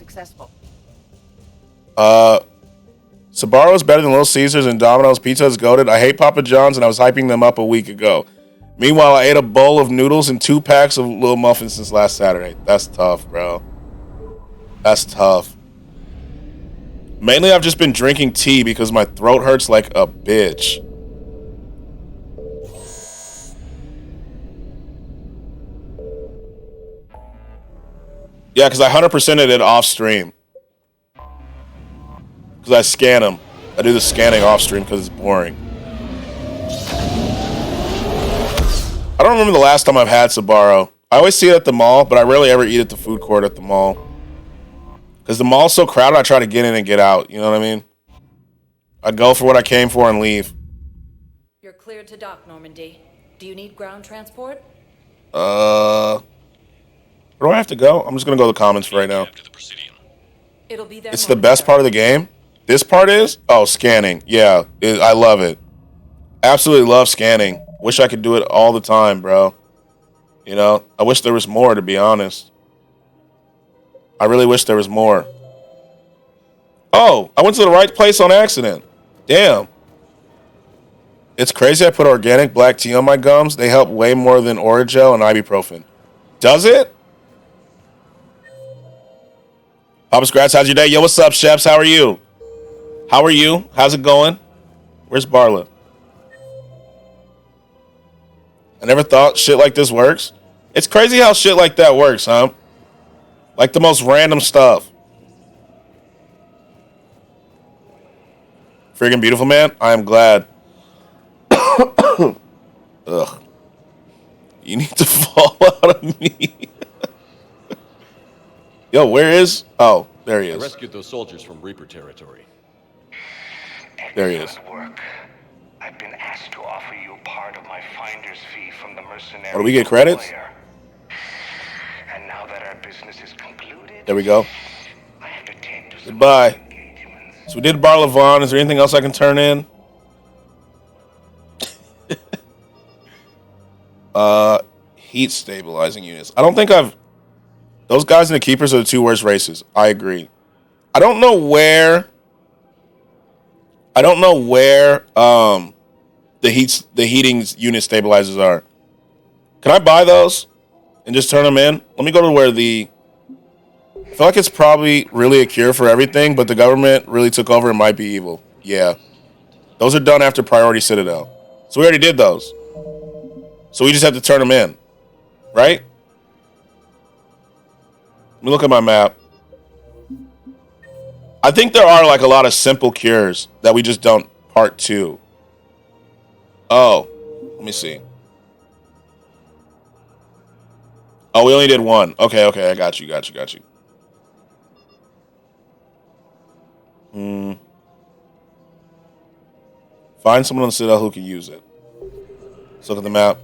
Sbarro's better than Little Caesars and Domino's. Pizza is goated. I hate Papa John's and I was hyping them up a week ago. Meanwhile, I ate a bowl of noodles and 2 packs of little muffins since last Saturday. That's tough, bro. That's tough. Mainly, I've just been drinking tea because my throat hurts like a bitch. Yeah, because I 100%ed it off stream. Because I scan them. I do the scanning off stream because it's boring. I don't remember the last time I've had Sbarro. I always see it at the mall, but I rarely ever eat at the food court at the mall. Because the mall's so crowded, I try to get in and get out. You know what I mean? I go for what I came for and leave. You're cleared to dock, Normandy. Do you need ground transport? Where do I have to go? I'm just going to go to the comments for right now. It'll be there. It's the best part of the game. This part is? Oh, scanning. Yeah, I love it. Absolutely love scanning. Wish I could do it all the time, bro. You know, I wish there was more, to be honest. I really wish there was more. Oh, I went to the right place on accident. Damn. It's crazy I put organic black tea on my gums. They help way more than Oragel and ibuprofen. Does it? Papa Skratsx, how's your day? Yo, what's up, chefs? How are you? How are you? How's it going? Where's Barla? I never thought shit like this works. It's crazy how shit like that works, huh? Like the most random stuff. Friggin' beautiful, man. I am glad. Ugh. You need to fall out of me. Yo, where is... Oh, there he I is. rescued those soldiers from Reaper territory. There he is. Work. I've been asked to offer you part of my finder's fee from the mercenary. Oh, do we get credits? Player. And now that our business is concluded, There we go. I have to tend to some Goodbye. So we did Barlavon. Is there anything else I can turn in? Heat stabilizing units. I don't think I've... Those guys and the keepers are the 2 worst races. I agree. I don't know where the heating unit stabilizers are. Can I buy those and just turn them in? Let me go to where the... I feel like it's probably really a cure for everything, but the government really took over and might be evil. Yeah. Those are done after Priority Citadel. So we already did those. So we just have to turn them in. Right? Let me look at my map. I think there are like a lot of simple cures that we just don't part 2. Oh, let me see. Oh, we only did 1. Okay, I got you. Find someone on the Citadel who can use it. Let's look at the map.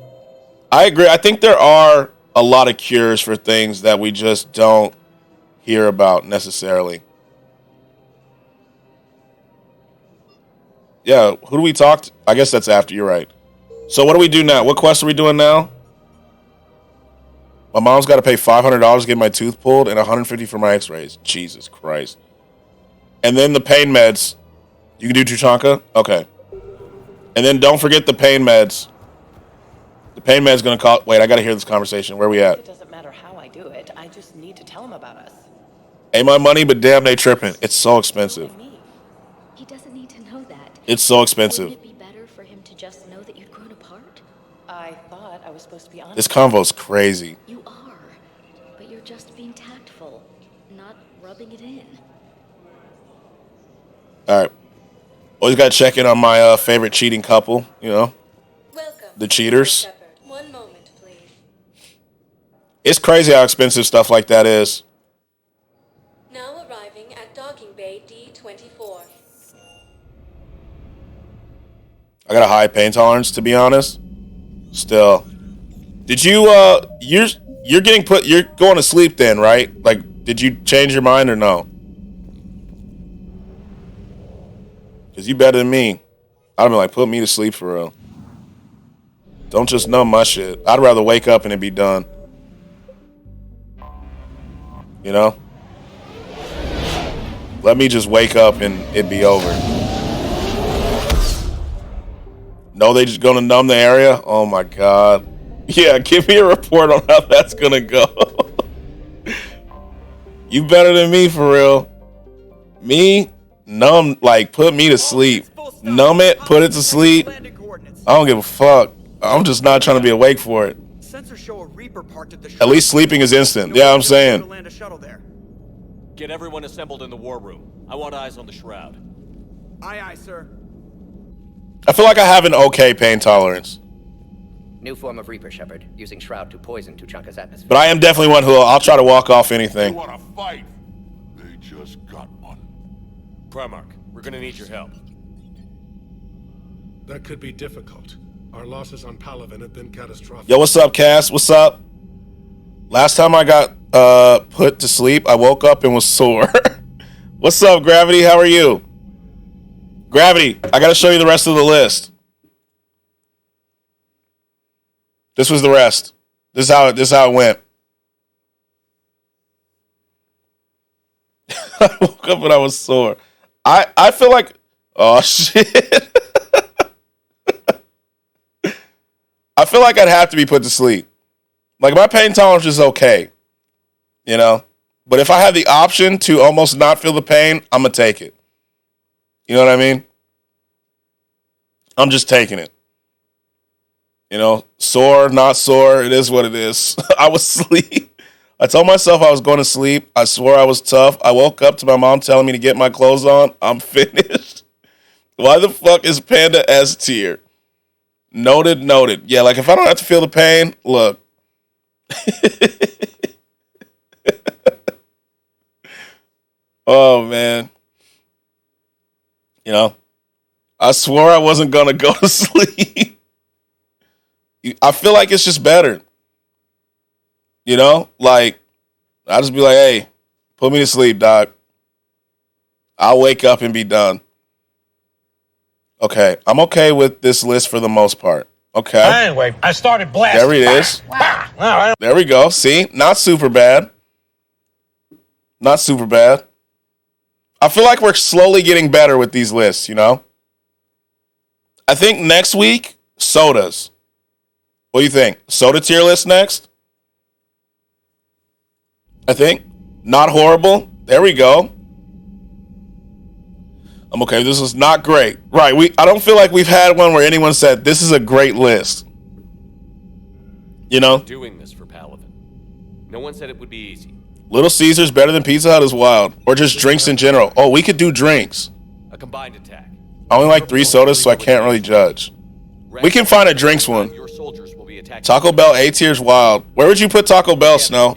I agree. I think there are a lot of cures for things that we just don't hear about necessarily. Yeah, who do we talk to? I guess that's after. You're right. So what do we do now? What quest are we doing now? My mom's got to pay $500 to get my tooth pulled and $150 for my x-rays. Jesus Christ. And then the pain meds. You can do Tuchanka? Okay. And then don't forget the pain meds. The pain med's going to cost... Wait, I got to hear this conversation. Where are we at? It doesn't matter how I do it. I just need to tell him about us. Ain't my money, but damn, they tripping. It's so expensive. He doesn't need to know that. It's so expensive. Wouldn't it be better for him to just know that you'd grown apart? I thought I was supposed to be honest. This convo's crazy. You are, but you're just being tactful, not rubbing it in. All right. Always got to check in on my favorite cheating couple, you know. The cheaters. One moment, please. It's crazy how expensive stuff like that is. Now arriving at docking bay D24. I got a high pain tolerance, to be honest. Still. Did you, you're going to sleep then, right? Like, did you change your mind or no? Because you better than me. I'd be like, put me to sleep for real. Don't just numb my shit. I'd rather wake up and it be done. You know? Let me just wake up and it be over. No, they just gonna numb the area? Oh my God. Yeah, give me a report on how that's gonna go. You better than me for real. Me, numb, like put me to sleep. Numb it, put it to sleep. I don't give a fuck. I'm just not trying to be awake for it. Sensors show a Reaper parked at the At least sleeping is instant. Yeah, I'm saying. land a shuttle there. Get everyone assembled in the war room. I want eyes on the shroud. Aye, aye, sir. I feel like I have an okay pain tolerance. New form of Reaper, Shepard, using Shroud to poison Tuchanka's atmosphere. But I am definitely one who I'll try to walk off anything. You want to fight? They just got one. Primarch, we're gonna need your help. That could be difficult. Our losses on Palaven have been catastrophic. Yo, what's up, Cass? What's up? Last time I got put to sleep, I woke up and was sore. What's up, Gravity? How are you? Gravity, I gotta show you the rest of the list. This was the rest. This is how it went. I woke up and I was sore. I feel like, oh shit. I feel like I'd have to be put to sleep. Like, my pain tolerance is okay, you know? But if I had the option to almost not feel the pain, I'm going to take it. You know what I mean? I'm just taking it. You know, sore, not sore, it is what it is. I was asleep. I told myself I was going to sleep. I swore I was tough. I woke up to my mom telling me to get my clothes on. I'm finished. Why the fuck is Panda S tier? Noted, noted. Yeah, like if I don't have to feel the pain, look. Oh, man. You know, I swore I wasn't going to go to sleep. I feel like it's just better. You know, like, I'll just be like, hey, put me to sleep, doc. I'll wake up and be done. Okay, I'm okay with this list for the most part. Okay. Anyway, I started blasting. There it is. Wow. There we go. See? Not super bad. Not super bad. I feel like we're slowly getting better with these lists, you know? I think next week, sodas. What do you think? Soda tier list next? I think. Not horrible. There we go. I'm okay. This is not great. Right. I don't feel like we've had one where anyone said, this is a great list. You know? Doing this for Palaven. No one said it would be easy. Little Caesars better than Pizza Hut is wild. Or just drinks in general. Oh, we could do drinks. A combined attack. I only like 3 sodas, so I can't really judge. We can find a drinks one. Taco Bell A tier is wild. Where would you put Taco Bell, Snow?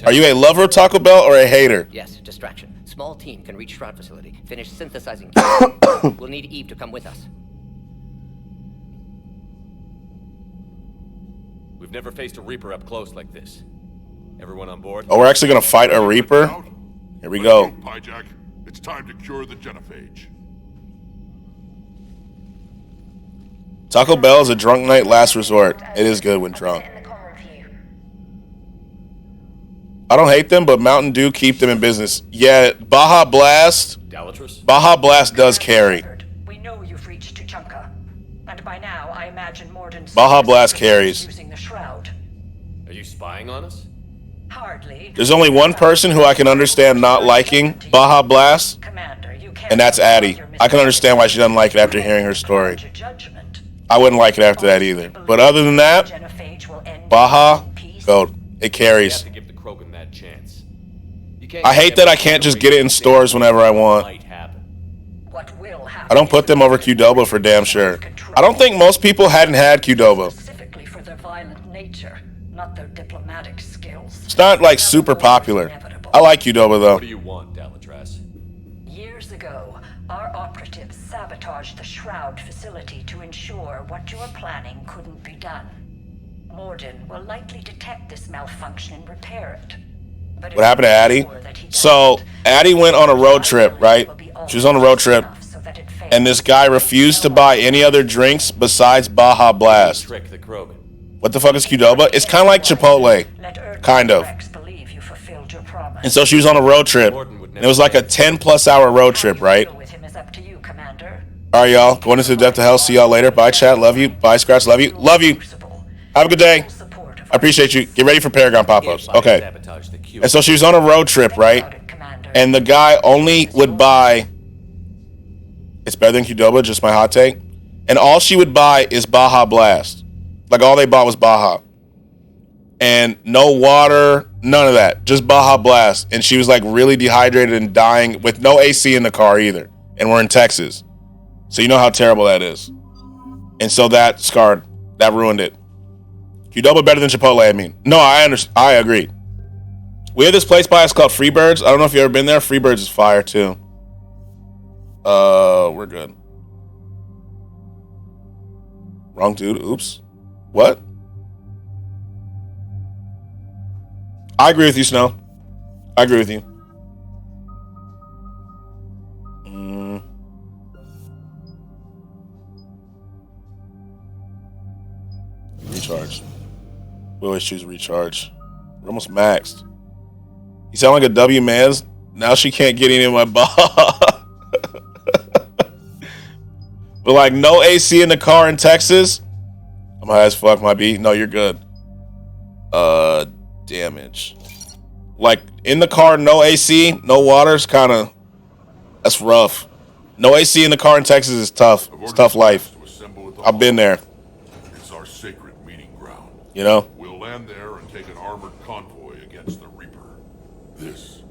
Are you a lover of Taco Bell or a hater? Yes, distraction. Small team can reach Shroud facility. Finish synthesizing. We'll need Eve to come with us. We've never faced a Reaper up close like this. Everyone on board? Oh, we're actually gonna fight a Reaper? Here we go. Hijack, it's time to cure the genophage. Taco Bell is a drunk night last resort. It is good when drunk. I don't hate them, but Mountain Dew keep them in business. Yeah, Baja Blast. Baja Blast does carry. We know you've reached Tuchanka, and by now I imagine Morden Baja Blast carries. using the shroud. Are you spying on us? Hardly. There's only one person who I can understand not liking Baja Blast, and that's Addie. I can understand why she doesn't like it after hearing her story. I wouldn't like it after that either. But other than that, Baja, go. It carries. I hate that I can't just get it in stores whenever I want. I don't put them over Qdoba for damn sure. I don't think most people hadn't had Qdoba. Specifically for their violent nature, not their diplomatic skills. It's not like super popular. I like Qdoba though. What do you want, Dalatras? Years ago, our operatives sabotaged the Shroud facility to ensure what you were planning couldn't be done. Morden will likely detect this malfunction and repair it. But What happened to Addie? So Addie went on a road trip, right? She was on a road trip, and this guy refused to buy any other drinks besides Baja Blast. Trick the Krogan. What the fuck is Qdoba? It's kind of like Chipotle, kind of. And so she was on a road trip. And it was like a 10+ hour road trip, right? All right, y'all. Going into the depth of hell. See y'all later. Bye, chat. Love you. Bye, Skratsx. Love you. Love you. Have a good day. I appreciate you. Get ready for Paragon pop-ups. Okay. And so she was on a road trip, right? And the guy only would buy... It's better than Qdoba, just my hot take. And all she would buy is Baja Blast. Like, all they bought was Baja. And no water, none of that. Just Baja Blast. And she was, like, really dehydrated and dying with no AC in the car either. And we're in Texas. So you know how terrible that is. And so that scarred. That ruined it. Qdoba better than Chipotle, I mean. No, I agree. We have this place by us called Freebirds. I don't know if you've ever been there. Freebirds is fire, too. We're good. Wrong dude. Oops. What? I agree with you, Snow. I agree with you. Recharge. We always choose recharge. We're almost maxed. You sound like a W, man. Now she can't get any of my ball. But like no AC in the car in Texas. I'm high as fuck, my B. No, you're good. Damage. Like in the car, no AC, no water's kinda that's rough. No AC in the car in Texas is tough. It's tough life. I've been there. It's our sacred meeting ground. You know? We'll land there and take an armored convoy against the Reaper. This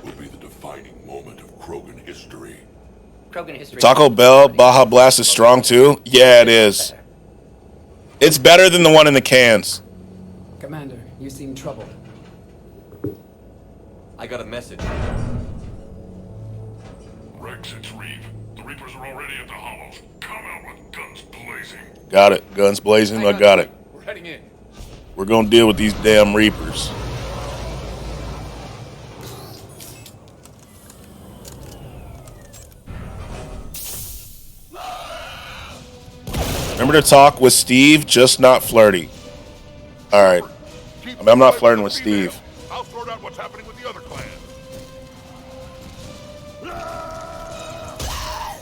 will be the defining moment of Krogan history. Krogan history. Taco Bell Baja Blast is strong too? Yeah, it is. It's better than the one in the cans. Commander, you seem troubled. I got a message. Rex, it's Reeve. The Reapers are already at the hollows. Come out with guns blazing. Got it. Guns blazing. I got it. We're heading in. We're gonna deal with these damn Reapers. Remember to talk with Steve, just not flirty. All right. I mean, I'm not flirting with Steve. I'll sort out what's happening with the other clan.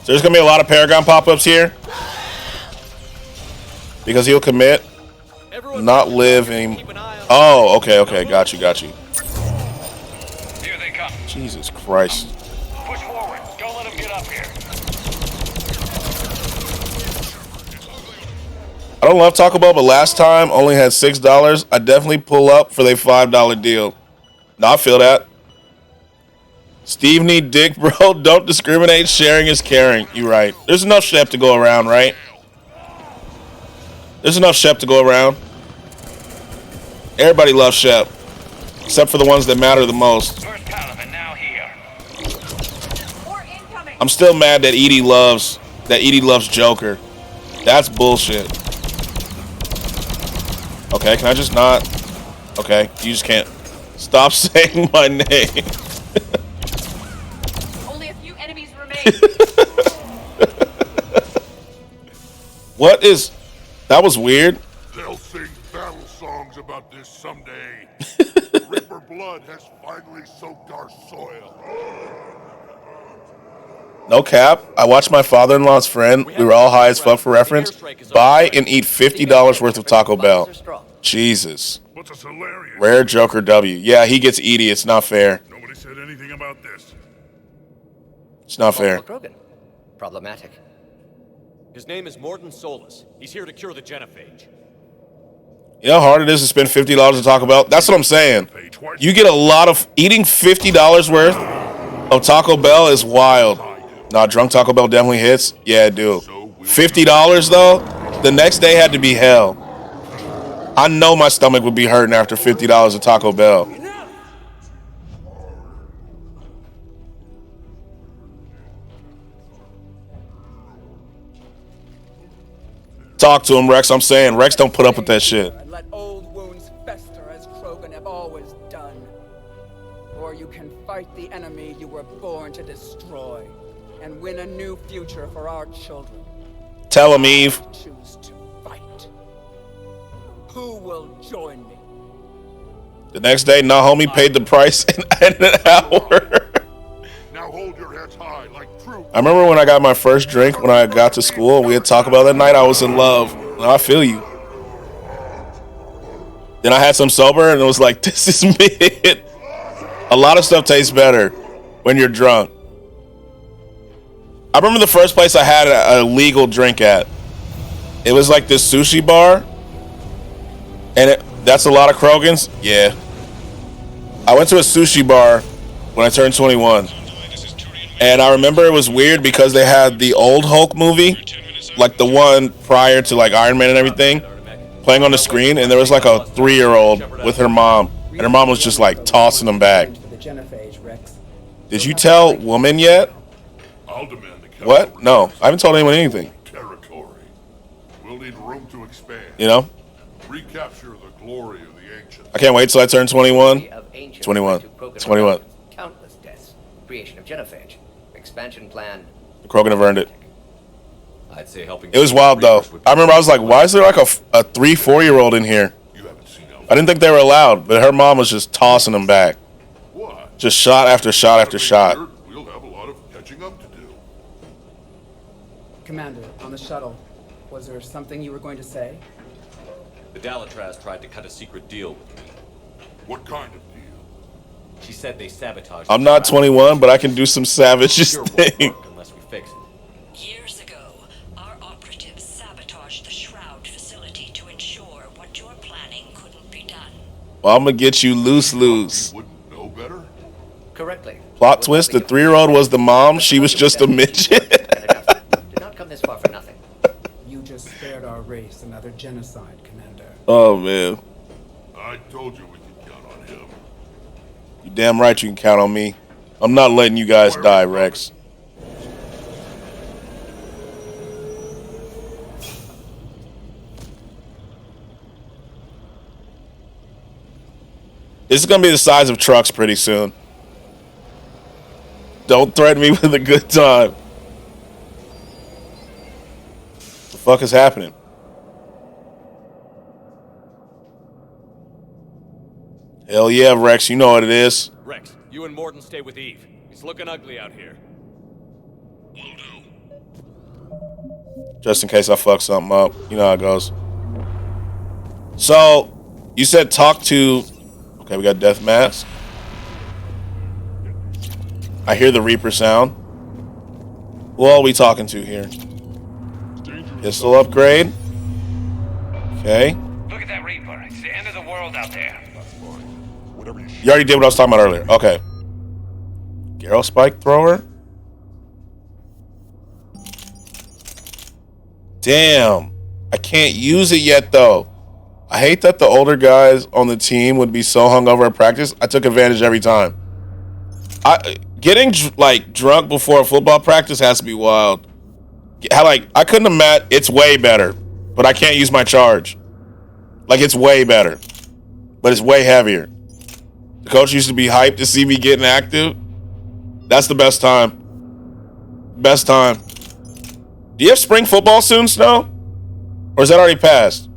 So there's gonna be a lot of Paragon pop-ups here because he'll commit, not live in. Oh, okay, got you. Here they come. Jesus Christ! Push forward. Don't let them get up here. I don't love Taco Bell, but last time only had $6. I definitely pull up for their $5 deal. No, I feel that. Steve need dick, bro. Don't discriminate. Sharing is caring. You right. There's enough Shep to go around, right? There's enough Shep to go around. Everybody loves Shep, except for the ones that matter the most. I'm still mad that Edie loves Joker. That's bullshit. Okay, can I just not? Okay, you just can't. Stop saying my name. Only a few enemies remain. What is... That was weird. They'll sing battle songs about this someday. Reaper blood has finally soaked our soil. No cap. I watched my father-in-law's friend. We were all high as fuck for reference. Buy and eat $50 worth of Taco Bell. Jesus. Rare Joker W. Yeah, he gets eaty. It's not fair. Nobody said anything about this. It's not fair. Krogan. Problematic. His name is Morden Solus. He's here to cure the genophage. You know how hard it is to spend $50 at Taco Bell? That's what I'm saying. You get a lot of... Eating $50 worth of Taco Bell is wild. Nah, drunk Taco Bell definitely hits. Yeah, it do. $50 though? The next day had to be hell. I know my stomach would be hurting after $50 of Taco Bell. Talk to him, Rex. I'm saying, Rex don't put up with that shit. Let old wounds fester as Krogan have always done. Or you can fight the enemy you were born to destroy and win a new future for our children. Tell him, Eve. Choose to fight. Who will join me? The next day, Naomi paid the price in an hour. Now hold your heads high like true. I remember when I got my first drink when I got to school and we had talked about that night, I was in love. I feel you. Then I had some sober and it was like, this is mid. A lot of stuff tastes better when you're drunk. I remember the first place I had a legal drink at. It was like this sushi bar. And that's a lot of Krogans? Yeah. I went to a sushi bar when I turned 21. And I remember it was weird because they had the old Hulk movie, like the one prior to like Iron Man and everything, playing on the screen. And there was like a 3-year-old with her mom. And her mom was just like tossing them back. Did you tell woman yet? I'll demand the What? No, I haven't told anyone anything. territory. We'll need room to expand. You know? Recapture the glory of the ancients. I can't wait till I turn 21. 21. 21. Countless deaths. Creation of genophage. Expansion plan. The Krogan have earned it. I'd say helping. It was wild though. I remember I was like, why is there like a 3-4-year-old in here? I didn't think they were allowed, but her mom was just tossing them back. What? Just shot after shot after shot. We'll have a lot of catching up to do. Commander, on the shuttle, was there something you were going to say? The Dalatraz tried to cut a secret deal with me. What kind of deal? She said they sabotaged. I'm not 21, but I can do some savage thing. Unless we fix it. Years ago, our operatives sabotaged the Shroud facility to ensure what you're planning couldn't be done. Well, I'm gonna get you loose. Know better? Correctly. Plot twist: the 3-year-old was the mom. She was just a midget. Did not come this far for nothing. You just spared our race another genocide, Commander. Oh man. I told you we could count on him. You damn right you can count on me. I'm not letting you guys die, Rex. This is gonna be the size of trucks pretty soon. Don't threaten me with a good time. What the fuck is happening? Hell yeah, Rex, you know what it is. Rex, you and Morden stay with Eve. It's looking ugly out here. Just in case I fuck something up. You know how it goes. So, you said talk to... Okay, we got Death Mask. I hear the Reaper sound. Who are we talking to here? Pistol upgrade. Okay. Look at that Reaper. It's the end of the world out there. You already did what I was talking about earlier. Okay. Garrow Spike Thrower. Damn. I can't use it yet, though. I hate that the older guys on the team would be so hungover at practice. I took advantage every time. Getting drunk before a football practice has to be wild. I couldn't have met. It's way better, but I can't use my charge. Like, it's way better. But it's way heavier. The coach used to be hyped to see me getting active. That's the best time. Best time. Do you have spring football soon, Snow? Or is that already passed?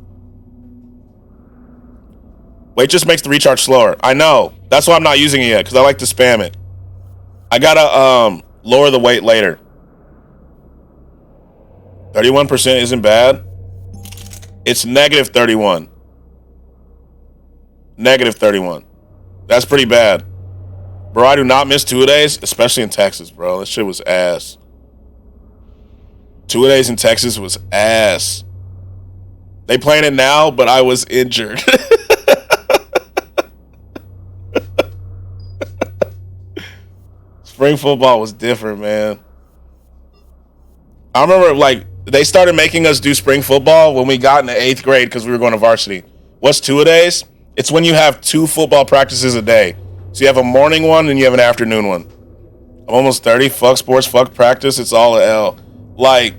Weight just makes the recharge slower. I know. That's why I'm not using it yet, because I like to spam it. I gotta lower the weight later. 31% isn't bad. It's negative 31. Negative 31. That's pretty bad. Bro, I do not miss two-a-days, especially in Texas, bro. That shit was ass. Two-a-days in Texas was ass. They playing it now, but I was injured. Spring football was different, man. I remember, like, they started making us do spring football when we got into 8th grade because we were going to varsity. What's two-a-days? It's when you have 2 football practices a day. So you have a morning one and you have an afternoon one. I'm almost 30. Fuck sports, fuck practice. It's all a L. Like,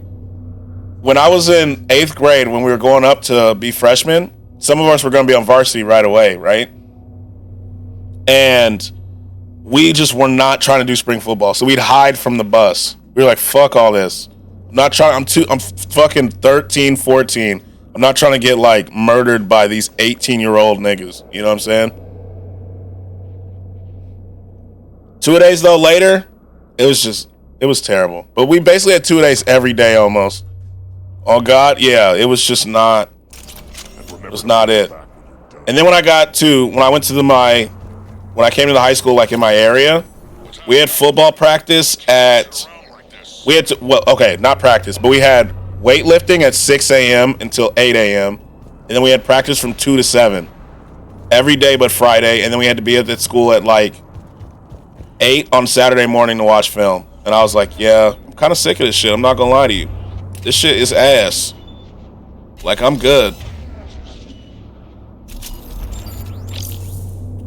when I was in 8th grade, when we were going up to be freshmen, some of us were going to be on varsity right away, right? And we just were not trying to do spring football. So we'd hide from the bus. We were like, fuck all this. I'm not trying. I'm fucking 13, 14. I'm not trying to get, like, murdered by these 18-year-old niggas. You know what I'm saying? 2-a-days, though, later, it was terrible. But we basically had 2-a-days every day almost. Oh, God, yeah, it was just not, it was not it. And then when I came to the high school, like, in my area, we had football practice not practice, but we had weightlifting at 6 a.m. until 8 a.m. And then we had practice from 2 to 7 every day but Friday. And then we had to be at that school at, like, 8 on Saturday morning to watch film. And I was like, yeah, I'm kind of sick of this shit. I'm not going to lie to you. This shit is ass. Like, I'm good.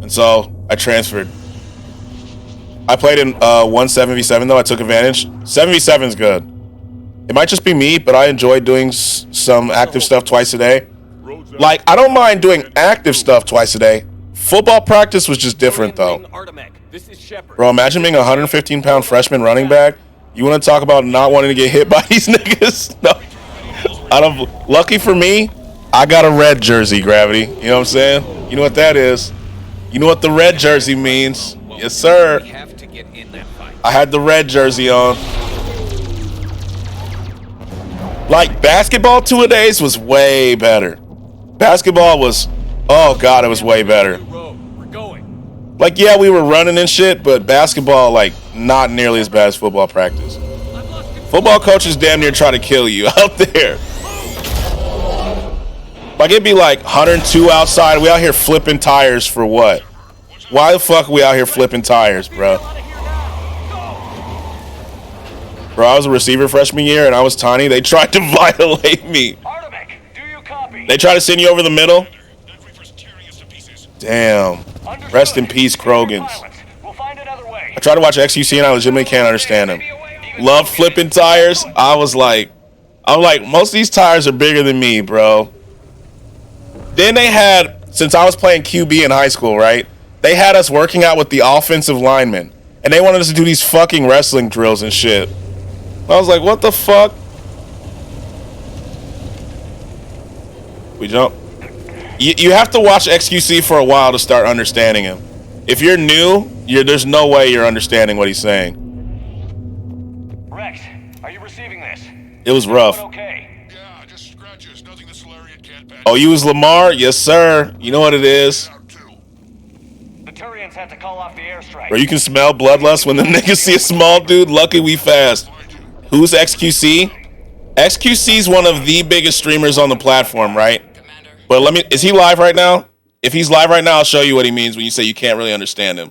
And so I transferred. I played in 1-7v7, though. I took advantage. 7v7 is good. It might just be me, but I enjoy doing some active stuff twice a day. Like, I don't mind doing active stuff twice a day. Football practice was just different, though. Bro, imagine being a 115-pound freshman running back. You want to talk about not wanting to get hit by these niggas? No. Lucky for me, I got a red jersey, Gravity. You know what I'm saying? You know what that is. You know what the red jersey means. Yes, sir. I had the red jersey on. Like, basketball 2-a-days was way better. Basketball was, oh God, it was way better. Like, yeah, we were running and shit, but basketball, like, not nearly as bad as football practice. Football coaches damn near try to kill you out there. Like, it'd be like 102 outside. We out here flipping tires for what? Why the fuck are we out here flipping tires, bro? Bro, I was a receiver freshman year, and I was tiny. They tried to violate me. They tried to send you over the middle. Damn. Rest in peace, Krogans. I tried to watch XQC, and I legitimately can't understand him. Love flipping tires. I'm like, most of these tires are bigger than me, bro. Then they had, since I was playing QB in high school, right? They had us working out with the offensive linemen. And they wanted us to do these fucking wrestling drills and shit. I was like, what the fuck? We jump. You have to watch XQC for a while to start understanding him. If you're new, there's no way you're understanding what he's saying. Rex, are you receiving this? It was rough. Okay. Yeah, just Skratsx. Nothing the Solarian can't patch. Oh, you was Lamar? Yes, sir. You know what it is. The Turians had to call off the airstrike. Bro, you can smell bloodlust when the niggas see a small dude. Lucky we fast. Who's XQC? XQC's one of the biggest streamers on the platform, right? But is he live right now? If he's live right now, I'll show you what he means when you say you can't really understand him.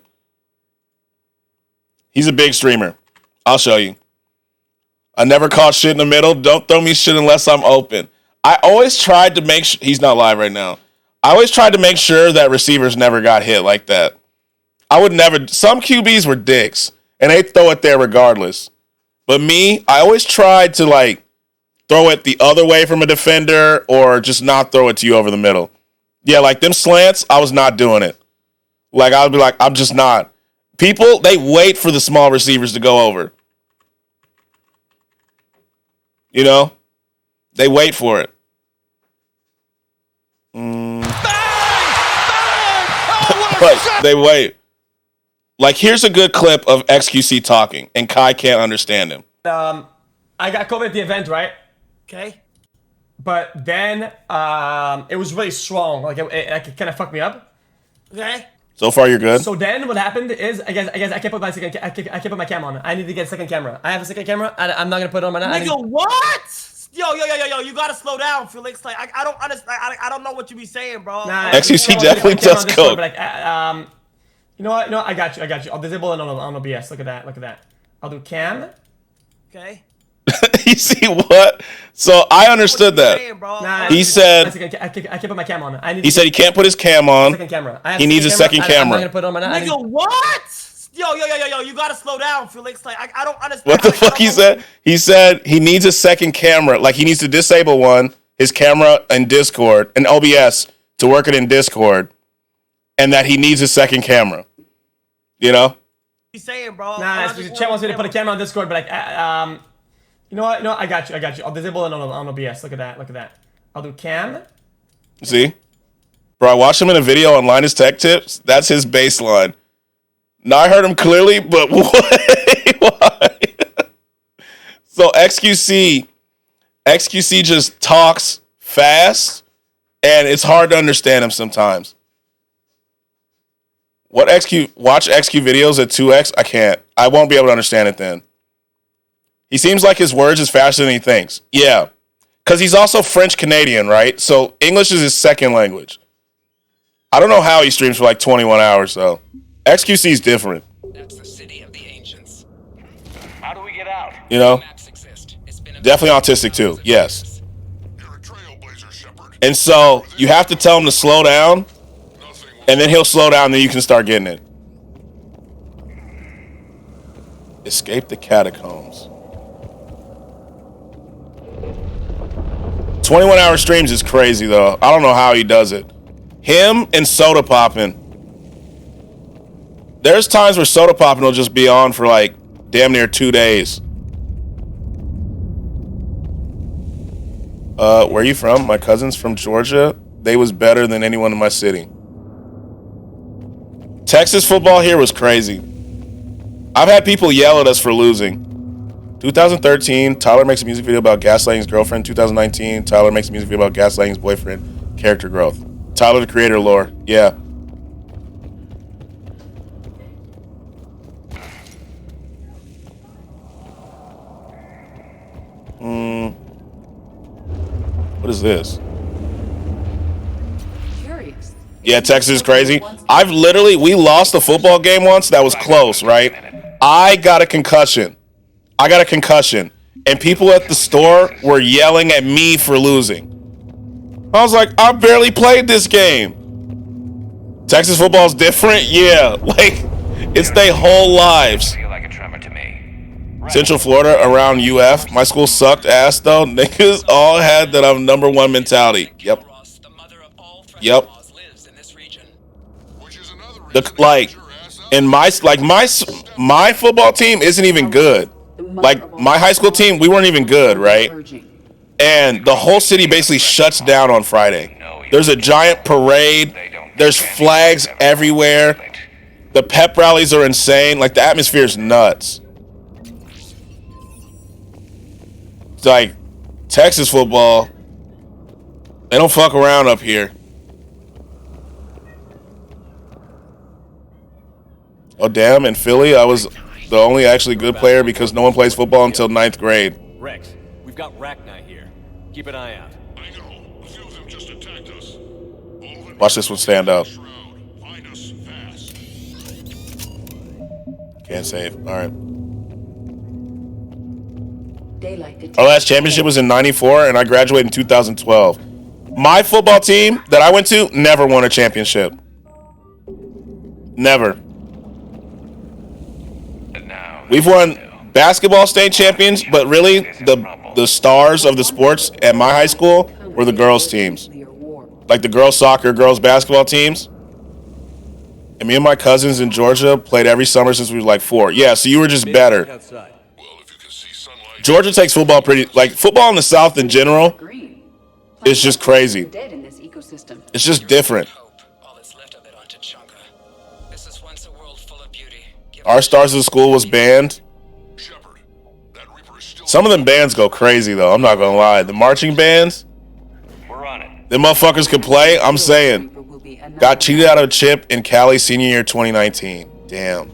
He's a big streamer. I'll show you. I never caught shit in the middle. Don't throw me shit unless I'm open. I always tried to make sure he's not live right now. I always tried to make sure that receivers never got hit like that. I would never. Some QBs were dicks, and they throw it there regardless. But me, I always tried to, throw it the other way from a defender or just not throw it to you over the middle. Yeah, like them slants, I was not doing it. Like I would be like, I'm just not. People, they wait for the small receivers to go over. You know? They wait for it. Like, they wait. Like, here's a good clip of XQC talking, and Kai can't understand him. I got COVID at the event, right? Okay. But then it was really strong. Like it kind of fucked me up. Okay. So far, you're good. So then what happened is, I guess I can't put my second. I can't put my cam on. I need to get a second camera. I have a second camera. I'm not gonna put it on my. Nigga, what? Yo, you gotta slow down, Felix. Like, I don't understand. I don't know what you be saying, bro. Nah, XQC definitely does coke. Like, you know what? No, I got you. I'll disable it on OBS. Look at that. I'll do cam. Okay. You see what? So I understood that. Nah, he said I can't put my cam on. He said he can't put his cam on. Second camera. He needs a second camera. I'm not gonna put it on my. Nigga, what? Yo, you gotta slow down, Felix. Like, I don't understand. What the fuck he said? He said he needs a second camera. Like, he needs to disable one, his camera in Discord, and OBS to work it in Discord, and that he needs a second camera. You know? You saying, bro? Nah, the chat wants me to put a camera on Discord, but like, you know what? No, I got you. I'll disable it on OBS. Look at that. I'll do cam. See? Bro, I watched him in a video on Linus Tech Tips. That's his baseline. Now I heard him clearly, but why? So XQC just talks fast, and it's hard to understand him sometimes. Watch XQ videos at 2x? I can't. I won't be able to understand it then. He seems like his words is faster than he thinks. Yeah. Because he's also French-Canadian, right? So English is his second language. I don't know how he streams for like 21 hours, though. XQC is different. That's the city of the ancients. How do we get out? You know? Definitely autistic, too. Yes. And so you have to tell him to slow down, and then he'll slow down, and then you can start getting it. Escape the catacombs. 21-hour streams is crazy, though. I don't know how he does it. Him and Soda Poppin'. There's times where Soda Poppin' will just be on for like damn near 2 days. Where are you from? My cousin's from Georgia. They was better than anyone in my city. Texas football here was crazy. I've had people yell at us for losing. 2013, Tyler makes a music video about gaslighting his girlfriend. 2019, Tyler makes a music video about gaslighting his boyfriend. Character growth. Tyler, the creator lore. Yeah. What is this? Curious. Yeah, Texas is crazy. We lost a football game once that was close, right? I got a concussion. And people at the store were yelling at me for losing. I was like, I barely played this game. Texas football's different? Yeah. Like, it's their whole lives. Central Florida around UF. My school sucked ass, though. Niggas all had that I'm number one mentality. Yep. My football team isn't even good. Like, my high school team, we weren't even good, right? And the whole city basically shuts down on Friday. There's a giant parade. There's flags everywhere. The pep rallies are insane. Like, the atmosphere is nuts. It's like, Texas football, they don't fuck around up here. Oh, damn, in Philly, I was the only actually good player because no one plays football until 9th grade. Rex, we've got Rachni here. Keep an eye out. Watch this one stand up. Can't save. All right. Our last championship was in '94, and I graduated in 2012. My football team that I went to never won a championship. Never. We've won basketball state champions, but really the stars of the sports at my high school were the girls' teams. like the girls soccer, girls basketball teams. And me and my cousins in Georgia played every summer since we were like 4. Yeah, so you were just better. Georgia takes football pretty, like football in the South in general is just crazy. It's just different. Our Stars of the School was banned. Some of them bands go crazy though, I'm not gonna lie. The marching bands, them motherfuckers can play, I'm saying. Got cheated out of a chip in Cali senior year 2019. Damn.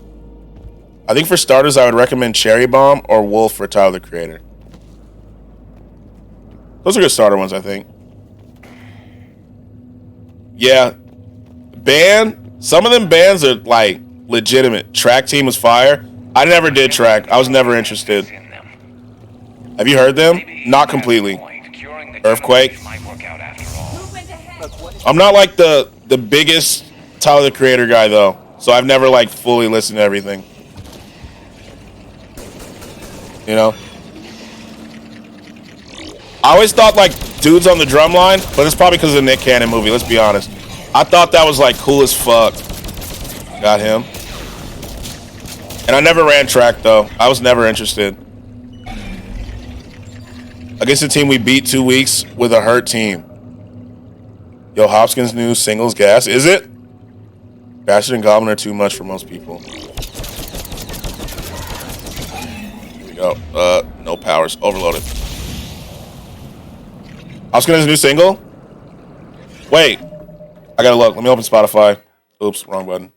I think for starters, I would recommend Cherry Bomb or Wolf for Tyler, the Creator. Those are good starter ones, I think. Yeah. Band, some of them bands are like legitimate. Track Team was fire. I never did track. I was never interested. Have you heard them? Not completely. Earthquake. I'm not like the biggest Tyler, the Creator guy though, so I've never like fully listened to everything. You know? I always thought like dudes on the drum line, but it's probably because of the Nick Cannon movie, let's be honest. I thought that was like cool as fuck. Got him. And I never ran track though. I was never interested. Against a team we beat 2 weeks with a hurt team. Yo, Hopkins' new singles gas. Is it? Bastard and Goblin are too much for most people. Here we go. No powers. Overloaded. Hopkins' new single? Wait. I gotta look. Let me open Spotify. Oops, wrong button.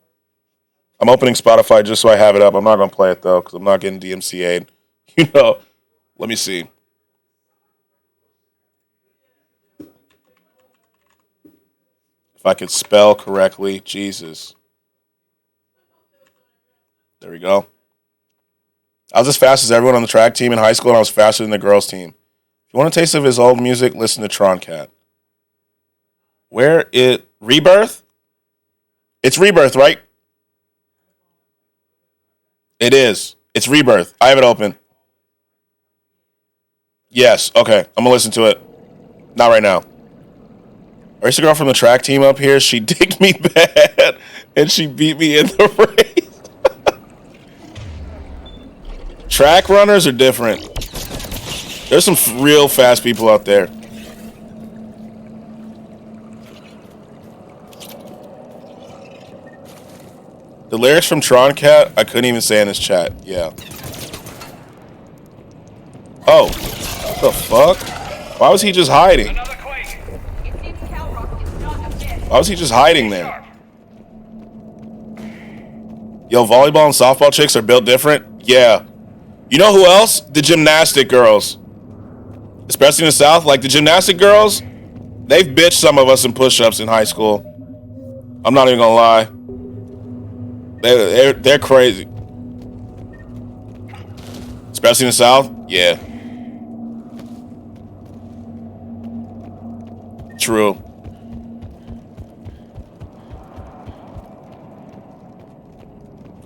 I'm opening Spotify just so I have it up. I'm not gonna play it though, because I'm not getting DMCA'd. You know. Let me see. If I could spell correctly, Jesus. There we go. I was as fast as everyone on the track team in high school, and I was faster than the girls' team. If you want a taste of his old music, listen to Troncat. Where it Rebirth? It's Rebirth, right? It is. It's Rebirth. I have it open. Yes. Okay. I'm gonna listen to it. Not right now. I used to girl from the track team up here. She digged me bad, and she beat me in the race. Track runners are different. There's some real fast people out there. The lyrics from Troncat, I couldn't even say in his chat. Yeah. Oh. What the fuck? Why was he just hiding? Why was he just hiding there? Yo, volleyball and softball chicks are built different? Yeah. You know who else? The gymnastic girls. Especially in the South. Like, the gymnastic girls, they've bitched some of us in push-ups in high school. I'm not even gonna lie. They're crazy. Especially in the South? Yeah. True.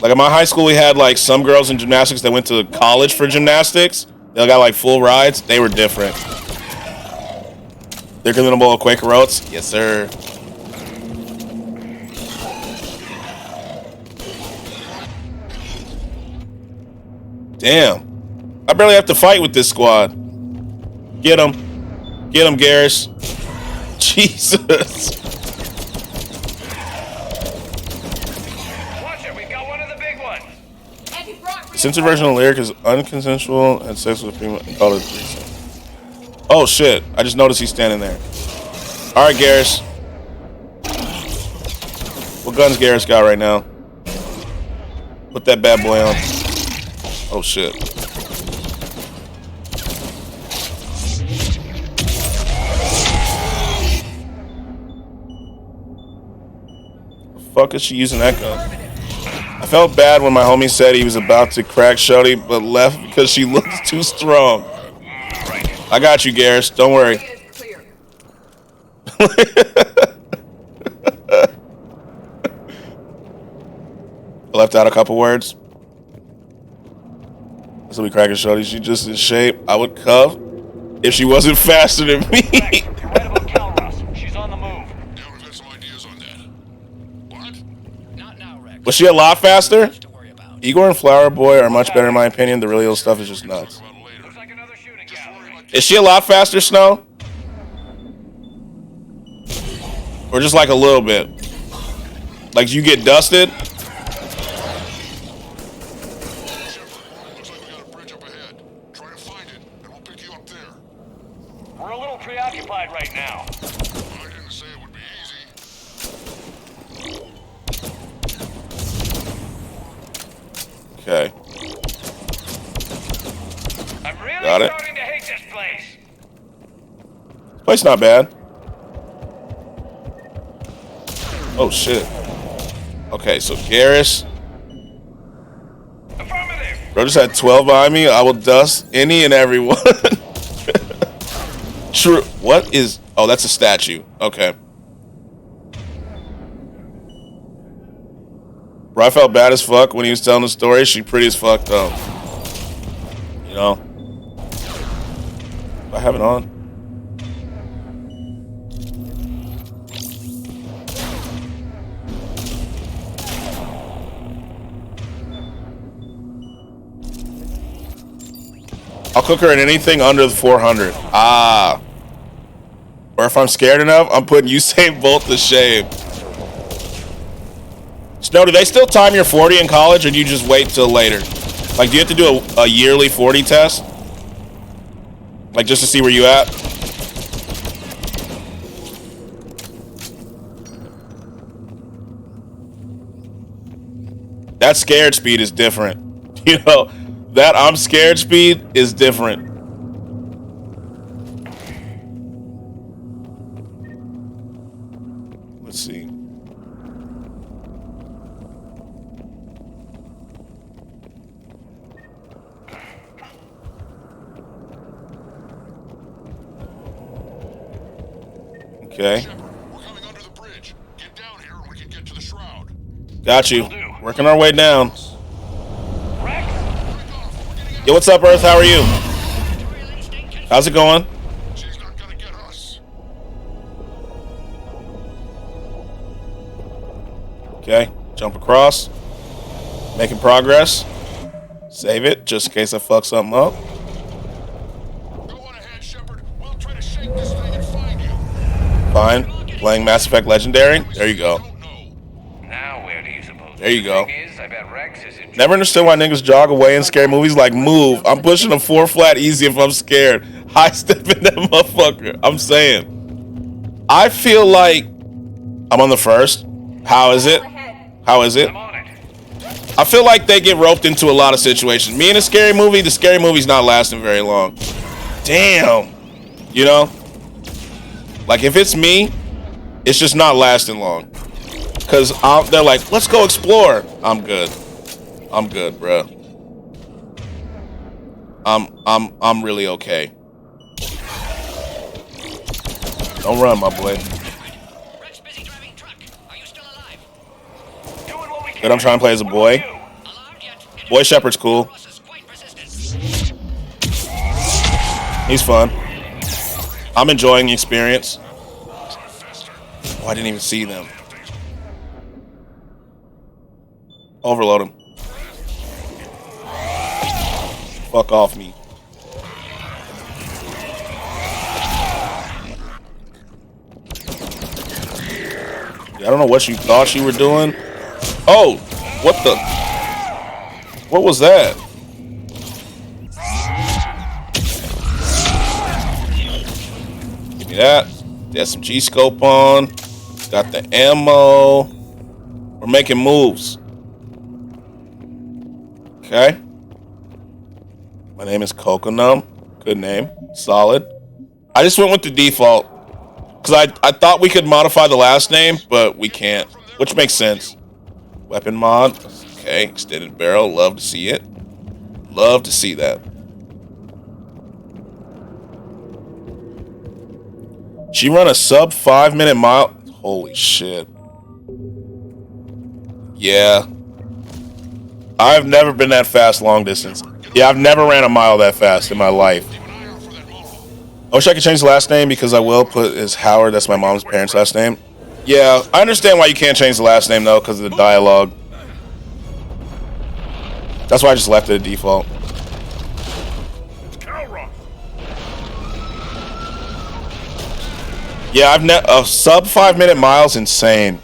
Like at my high school, we had like some girls in gymnastics that went to college for gymnastics. They got like full rides. They were different. They're giving them a bowl of Quaker Oats. Yes, sir. Damn. I barely have to fight with this squad. Get him. Get him, Garrus. Jesus. The censored version of the lyric is unconsensual and sex with a female and called it threesome. Oh shit. I just noticed he's standing there. Alright, Garrus. What guns Garrus got right now? Put that bad boy on. Oh shit. The fuck is she using that gun? I felt bad when my homie said he was about to crack Shody, but left because she looked too strong. I got you, Garrus. Don't worry. I left out a couple words. So we cracking Shody. She just in shape. I would cuff if she wasn't faster than me. You're right about Calros. She's on the move. Was she a lot faster? Igor and Flower Boy are much better in my opinion. The really old stuff is just nuts. Is she a lot faster, Snow? Or just like a little bit? Like you get dusted? We're a little preoccupied right now. Okay. I'm really Got it. starting to hate this place. Place not bad. Oh shit. Okay, so Garrus. Bro just had 12 behind me. I will dust any and everyone. True. What is... Oh, that's a statue. Okay. Bro, I felt bad as fuck when he was telling the story. She pretty as fuck, though. You know? Do I have it on? I'll cook her in anything under the 400. Ah. Or if I'm scared enough, I'm putting Usain Bolt to shame. Snow, do they still time your 40 in college, or do you just wait till later? Like, do you have to do a yearly 40 test? Like, just to see where you at? That scared speed is different. You know, that I'm scared speed is different. Let's see. Okay. Got you. Working our way down. Yo, what's up, Earth? How are you? How's it going? Okay, jump across. Making progress. Save it, just in case I fuck something up. Fine. Playing Mass Effect Legendary. There you go. Now where do you suppose? There you go. I bet Rex is in. Never understood why niggas jog away in scary movies like move. I'm pushing a 4 flat easy if I'm scared. High stepping that motherfucker. I'm saying. I feel like I'm on the first. How is it? How is it? I feel like they get roped into a lot of situations. Me in a scary movie, the scary movie's not lasting very long. Damn. You know? Like if it's me, it's just not lasting long. Cause they're like, let's go explore. I'm good. I'm good, bro. I'm really okay. Don't run, my boy. But I'm trying to play as a boy. Boy Shepherd's cool. He's fun. I'm enjoying the experience. Oh, I didn't even see them. Overload him. Fuck off me. I don't know what you thought you were doing. Oh, what the? What was that? Give me that. The SMG scope on. Got the ammo. We're making moves. Okay. My name is Coconum. Good name. Solid. I just went with the default. Because I thought we could modify the last name, but we can't. Which makes sense. Weapon mod. Okay. Extended barrel. Love to see it. Love to see that. She run a sub 5-minute mile. Holy shit. Yeah. I've never been that fast long distance. Yeah, I've never ran a mile that fast in my life. I wish I could change the last name because I will put is Howard. That's my mom's parents' last name. Yeah, I understand why you can't change the last name though because of the dialogue. That's why I just left it at default. Yeah, I've a sub 5 minute miles insane.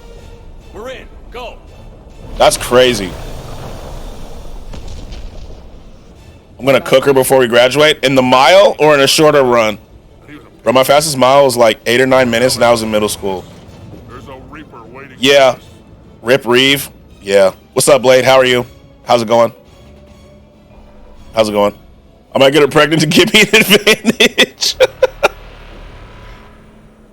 We're in. Go. That's crazy. I'm gonna cook her before we graduate. In the mile or in a shorter run? Bro, my fastest mile was like 8 or 9 minutes and I was in middle school. Yeah. Rip Reeve. Yeah. What's up, Blade? How are you? How's it going? How's it going? I might get her pregnant to give me an advantage.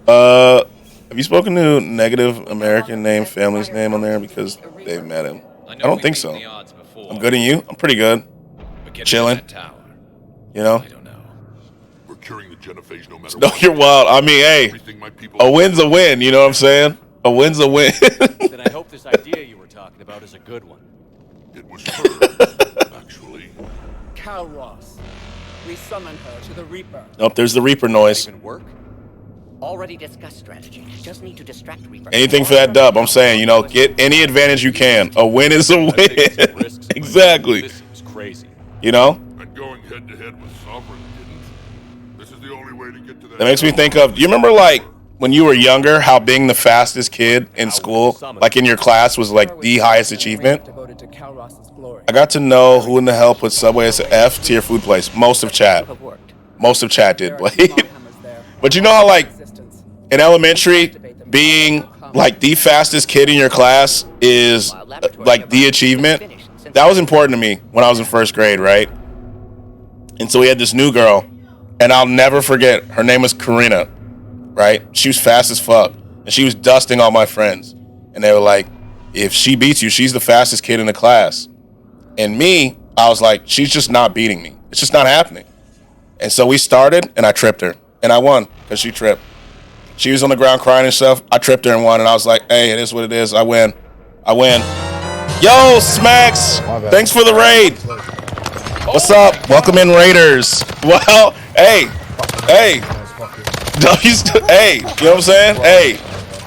Have you spoken to negative American name family's name on there because they've met him? I don't think so. I'm good, and you? I'm pretty good. Chilling. You know? We're curing the genophage no matter No, what. you're wild. I mean, hey, a win's a win. You know what I'm saying? A win's a win. Then I hope this idea you were talking about is a good one. It was her, actually. Cal Ross. We summon her to the Reaper. Nope, there's the Reaper noise. Work? Already discussed strategy. Just need to distract Reaper. Anything for that dub. I'm saying, you know, get any advantage you can. A win is a win. Exactly. This is crazy. You know? And going head to head with Sovereign didn't. This is the only way to get to that. That makes me think of, you remember like when you were younger, how being the fastest kid in school, like in your class, was like the highest achievement? I got to know who in the hell put Subway as an F tier food place. Most of chat. Most of chat did, Blade. But you know how like in elementary, being like the fastest kid in your class is like the achievement? That was important to me when I was in first grade, right? And so we had this new girl, and I'll never forget, her name was Karina, right? She was fast as fuck, and she was dusting all my friends. And they were like, if she beats you, she's the fastest kid in the class. And me, I was like, she's just not beating me. It's just not happening. And so we started, and I tripped her, and I won because she tripped. She was on the ground crying and stuff. I tripped her and won, and I was like, hey, it is what it is. I win. I win. Yo, Skratsx, thanks for the raid. What's up? Welcome in, Raiders. Well, hey, hey, hey, you know what I'm saying? Hey,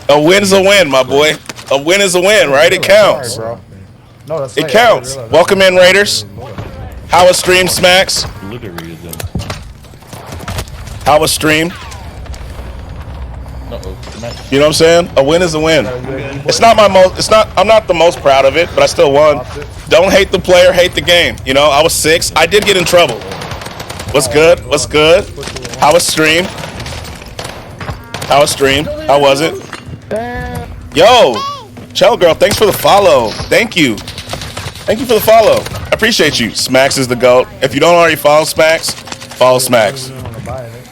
a win's a win, my boy. A win is a win, right? It counts. It counts. Welcome in, Raiders. How was stream, Skratsx? How was stream? You know what I'm saying? A win is a win. It's not my most. I'm not the most proud of it, but I still won. Don't hate the player, hate the game. You know, I was 6. I did get in trouble. What's good? What's good? How was stream? How was stream? How was it? Yo, Chell girl, thanks for the follow. Thank you. Thank you for the follow. I appreciate you. Skratsx is the GOAT. If you don't already follow Skratsx, follow Skratsx.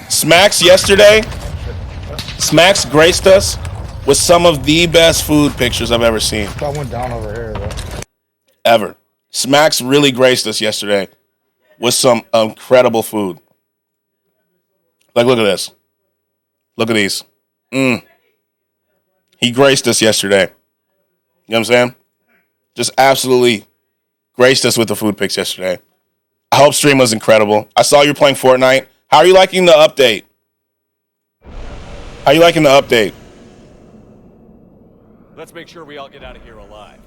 Skratsx yesterday. Skratsx graced us with some of the best food pictures I've ever seen. I went down over here, though. Ever. Skratsx really graced us yesterday with some incredible food. Like, look at this. Look at these. He graced us yesterday. You know what I'm saying? Just absolutely graced us with the food pics yesterday. I hope stream was incredible. I saw you playing Fortnite. How are you liking the update? How you liking the update? Let's make sure we all get out of here alive.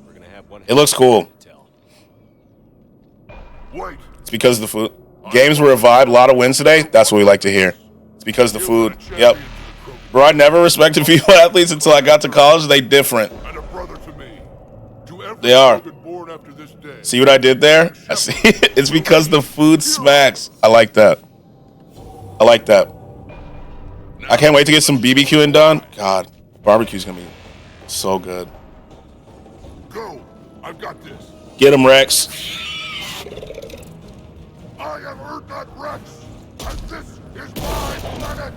We're gonna have one. It looks cool. Wait. It's because of the food. Games were a vibe. A lot of wins today. That's what we like to hear. It's because of the food. Yep. Bro, I never respected female athletes until I got to college. They different. They are. See what I did there? I see. It's because the food smacks. I like that. I like that. I can't wait to get some BBQing done. God, barbecue's gonna be so good. Go. I've got this. Get him, Rex. I have heard that, Rex. And this is my planet.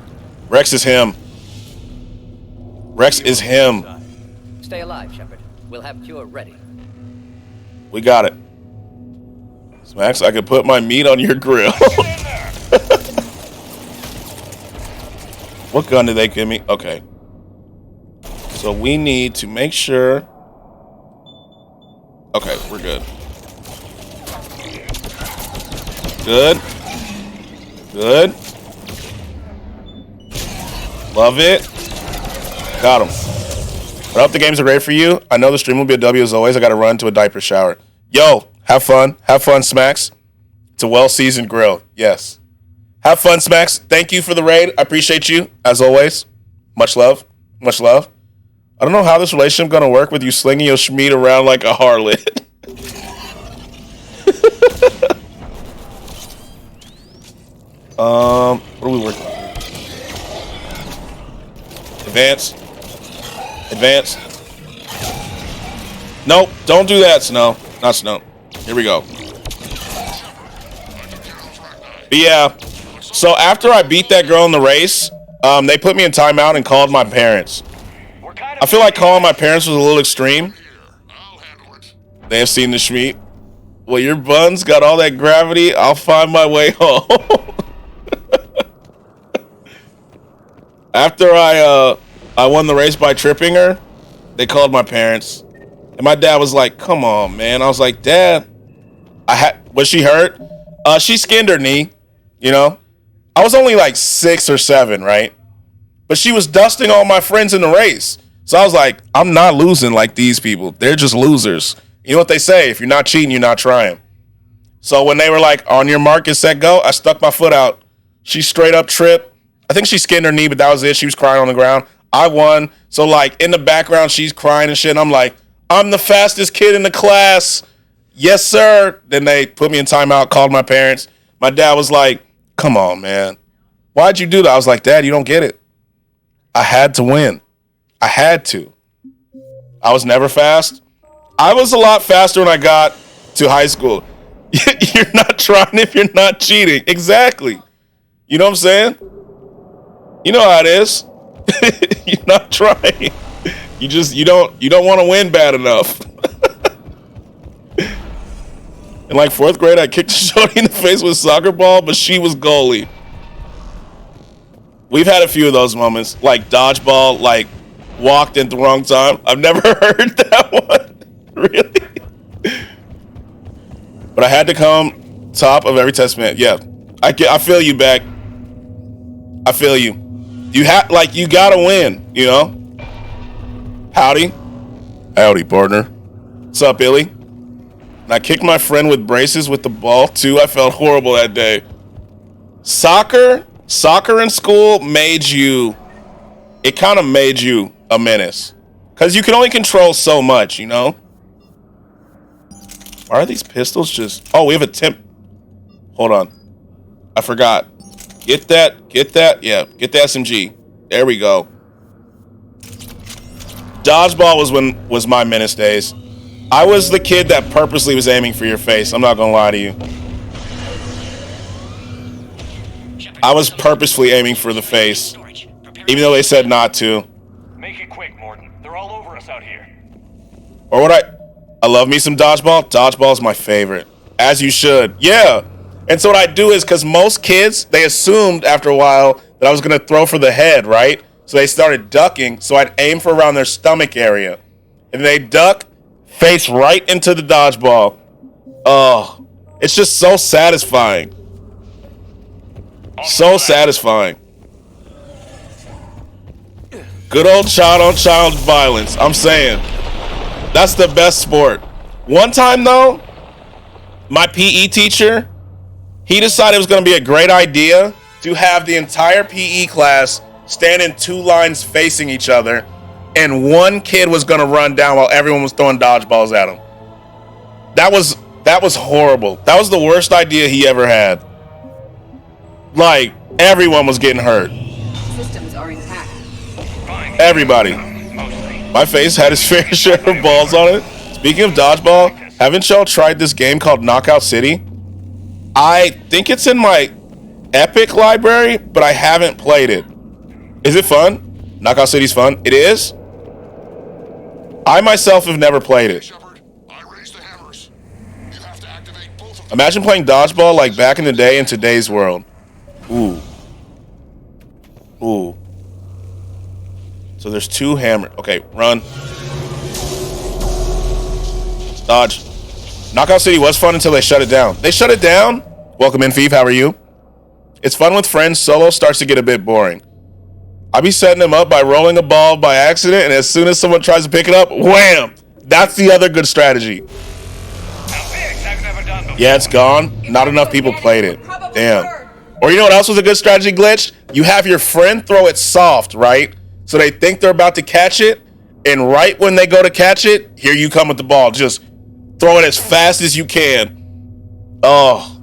Rex is him. Rex is him. Stay alive, Shepard. We'll have cure ready. We got it. Skratsx, I could put my meat on your grill. What gun did they give me? Okay. So we need to make sure. Okay, we're good. Good. Good. Love it. Got him. I hope the games are great for you. I know the stream will be a W as always. I got to run to a diaper shower. Yo, Have fun. Have fun, Smacks. It's a well-seasoned grill. Yes. Have fun, Smacks. Thank you for the raid. I appreciate you, as always. Much love. Much love. I don't know how this relationship going to work with you slinging your schmeat around like a harlot. What are we working on? Advance. Advance. Nope, don't do that, Snow. Not Snow. Here we go. But yeah, so after I beat that girl in the race, they put me in timeout and called my parents. I feel like calling my parents was a little extreme. They have seen the schmeat. Well, your buns got all that gravity. I'll find my way home. After I won the race by tripping her, they called my parents. And my dad was like, come on, man. I was like, Dad, was she hurt? She skinned her knee, you know? I was only like 6 or 7, right? But she was dusting all my friends in the race. So I was like, I'm not losing like these people. They're just losers. You know what they say? If you're not cheating, you're not trying. So when they were like, on your mark, get set, go, I stuck my foot out. She straight up tripped. I think she skinned her knee, but that was it. She was crying on the ground. I won. So like in the background, she's crying and shit. And I'm like, I'm the fastest kid in the class. Yes, sir. Then they put me in timeout, called my parents. My dad was like, come on, man. Why'd you do that? I was like, Dad, you don't get it. I had to win. I had to. I was never fast. I was a lot faster when I got to high school. You're not trying if you're not cheating. Exactly. You know what I'm saying? You know how it is. You're not trying. You don't want to win bad enough. In like 4th grade, I kicked Shorty in the face with a soccer ball, but she was goalie. We've had a few of those moments, like dodgeball, like walked in the wrong time. I've never heard that one. Really? But I had to come top of every test, man. Yeah, I feel you, back. I feel you. You gotta win, you know? Howdy. Howdy, partner. What's up, Billy? And I kicked my friend with braces with the ball, too. I felt horrible that day. Soccer in school it kind of made you a menace. Because you can only control so much, you know? Why are these pistols just... Oh, we have a temp... Hold on. I forgot. Get that. Yeah, get the SMG. There we go. Dodgeball was my menace days. I was the kid that purposely was aiming for your face. I'm not gonna lie to you. I was purposefully aiming for the face, even though they said not to. Make it quick, Morton. They're all over us out here. Or I love me some dodgeball. Dodgeball is my favorite, as you should. Yeah. And so what I do is, because most kids, they assumed after a while that I was gonna throw for the head, right? So they started ducking. So I'd aim for around their stomach area, and they duck. Face right into the dodgeball. Oh, it's just so satisfying. So satisfying. Good old child-on-child violence. I'm saying. That's the best sport. One time, though, my PE teacher, he decided it was going to be a great idea to have the entire PE class stand in 2 lines facing each other, and one kid was going to run down while everyone was throwing dodgeballs at him. That was horrible. That was the worst idea he ever had. Like, everyone was getting hurt. Systems are intact. Everybody. My face had his fair share of balls on it. Speaking of dodgeball, haven't y'all tried this game called Knockout City? I think it's in my Epic library, but I haven't played it. Is it fun? Knockout City's fun. It is? I myself have never played it. Imagine playing dodgeball like back in the day in today's world. Ooh. Ooh. So there's 2 hammer. Okay, run. Dodge. Knockout City was fun until they shut it down. They shut it down? Welcome in, Feeve. How are you? It's fun with friends. Solo starts to get a bit boring. I be setting them up by rolling a ball by accident, and as soon as someone tries to pick it up, wham! That's the other good strategy. Yeah, it's gone. Not enough people played it. Damn. Or you know what else was a good strategy glitch? You have your friend throw it soft, right? So they think they're about to catch it, and right when they go to catch it, here you come with the ball. Just throw it as fast as you can. Oh,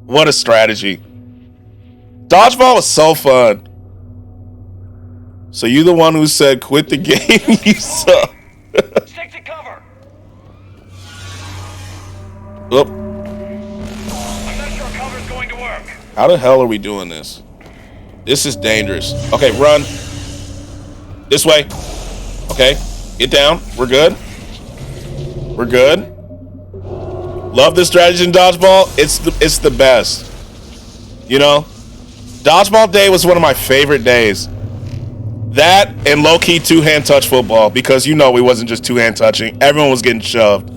what a strategy. Dodgeball was so fun. So you the one who said quit the game? You suck. Stick to cover. Oop. I'm not sure cover's going to work. How the hell are we doing this? This is dangerous. Okay, run. This way. Okay, get down. We're good. We're good. Love this strategy in dodgeball. It's the best. You know, dodgeball day was one of my favorite days. That and low-key two-hand touch football, because you know we wasn't just two-hand touching. Everyone was getting shoved.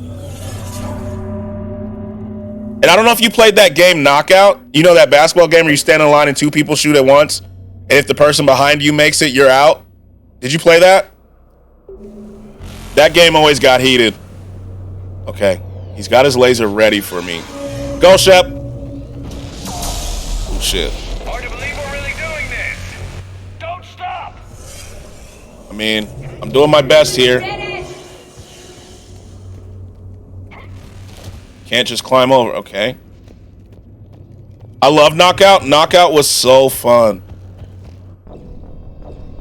And I don't know if you played that game Knockout. You know that basketball game where you stand in line and two people shoot at once, and if the person behind you makes it, you're out? Did you play that? That game always got heated. Okay. He's got his laser ready for me. Go, Shep. Oh, shit. Hard to believe we're really doing this. Don't stop. I mean, I'm doing my best here. Can't just climb over. Okay. I love Knockout. Knockout was so fun.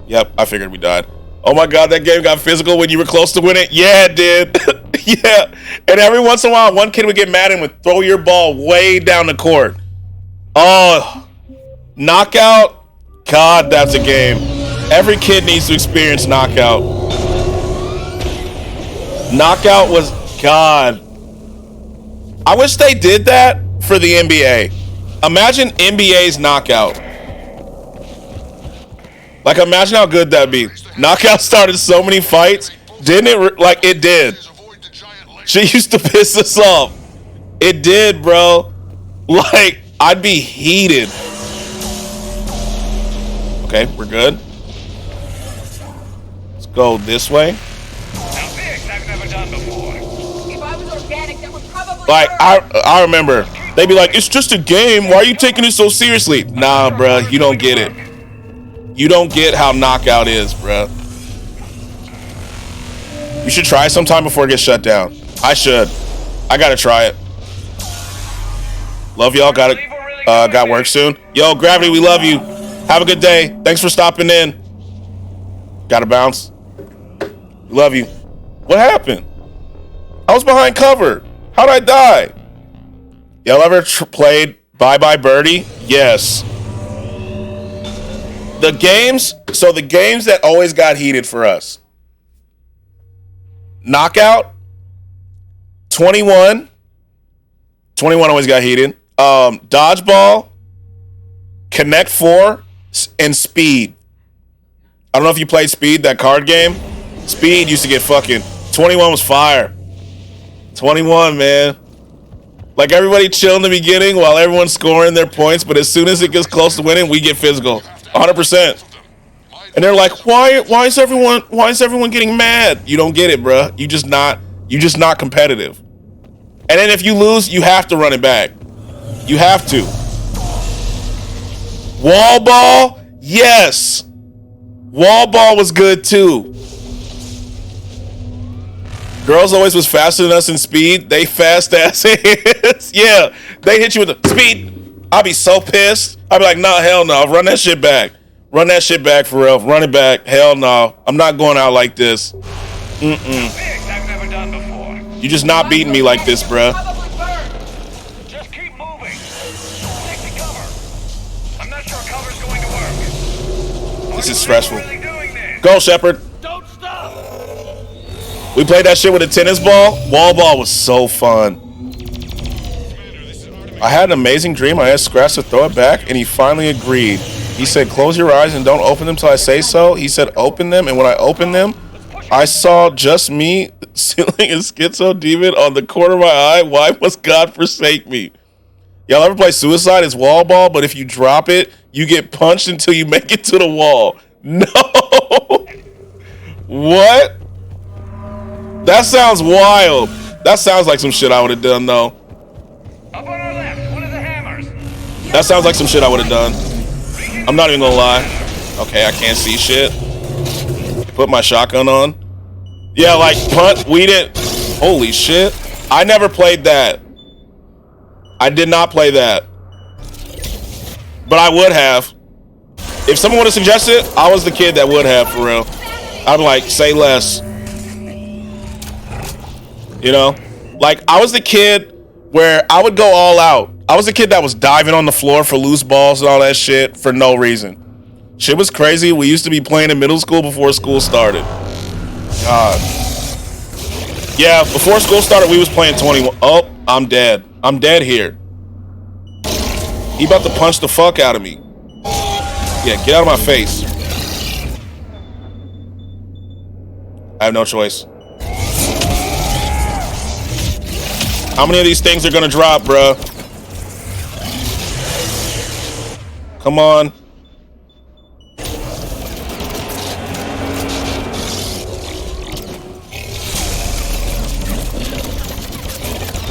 Yep, I figured we died. Oh my god, that game got physical when you were close to win it. Yeah, it did. Yeah. And every once in a while, one kid would get mad and would throw your ball way down the court. Oh, Knockout. God, that's a game. Every kid needs to experience Knockout. Knockout was God. I wish they did that for the NBA. Imagine NBA's Knockout. Like, imagine how good that'd be. Knockout started so many fights. Didn't it? Like, it did. She used to piss us off. It did, bro. Like, I'd be heated. Okay, we're good. Let's go this way. I've never done before. If I was organic, that would probably Like, I remember. They'd be like, it's just a game. Why are you taking it so seriously? Nah, bro, you don't get it. You don't get how Knockout is, bro. You should try it sometime before it gets shut down. I should. I gotta try it. Love y'all. Got work soon. Yo, Gravity, we love you. Have a good day. Thanks for stopping in. Gotta bounce. Love you. What happened? I was behind cover. How'd I die? Y'all ever played Bye Bye Birdie? Yes. The games that always got heated for us. Knockout. 21. 21 always got heated. Dodgeball. Connect 4. And Speed. I don't know if you played Speed, that card game. Speed used to get fucking. 21 was fire. 21, man. Like, everybody chill in the beginning while everyone's scoring their points, but as soon as it gets close to winning, we get physical. 100%. And they're like, why is everyone getting mad? You don't get it, bruh. You just not competitive. And then if you lose, you have to run it back. You have to. Wall ball? Yes. Wall ball was good too. Girls always was faster than us in speed. They fast ass hits. Yeah. They hit you with the speed. I'll be so pissed. I'll be like, nah, hell no. Run that shit back. Run that shit back for real. Run it back. Hell no. I'm not going out like this. I've never done before. You just not beating me like this, bruh. Just keep moving. Stick to cover. I'm not sure cover's going to work. This is stressful. Go, Shepard. Don't stop. We played that shit with a tennis ball. Wall ball was so fun. I had an amazing dream. I asked Skratsx to throw it back, and he finally agreed. He said, close your eyes and don't open them till I say so. He said, open them, and when I opened them, I saw just me sealing a schizo demon on the corner of my eye. Why must God forsake me? Y'all ever play Suicide? It's wall ball, but if you drop it, you get punched until you make it to the wall. No! What? That sounds wild. That sounds like some shit I would have done, though. That sounds like some shit I would have done. I'm not even gonna lie. Okay, I can't see shit. Put my shotgun on. Yeah, like punt. We didn't. Holy shit! I never played that. I did not play that. But I would have. If someone would have suggested it, I was the kid that would have, for real. I'd be like, say less. You know? Like, I was the kid where I would go all out. I was the kid that was diving on the floor for loose balls and all that shit for no reason. Shit was crazy. We used to be playing in middle school before school started. God. Yeah, before school started, we was playing 21. Oh, I'm dead. I'm dead here. He about to punch the fuck out of me. Yeah, get out of my face. I have no choice. How many of these things are gonna drop, bro? Come on.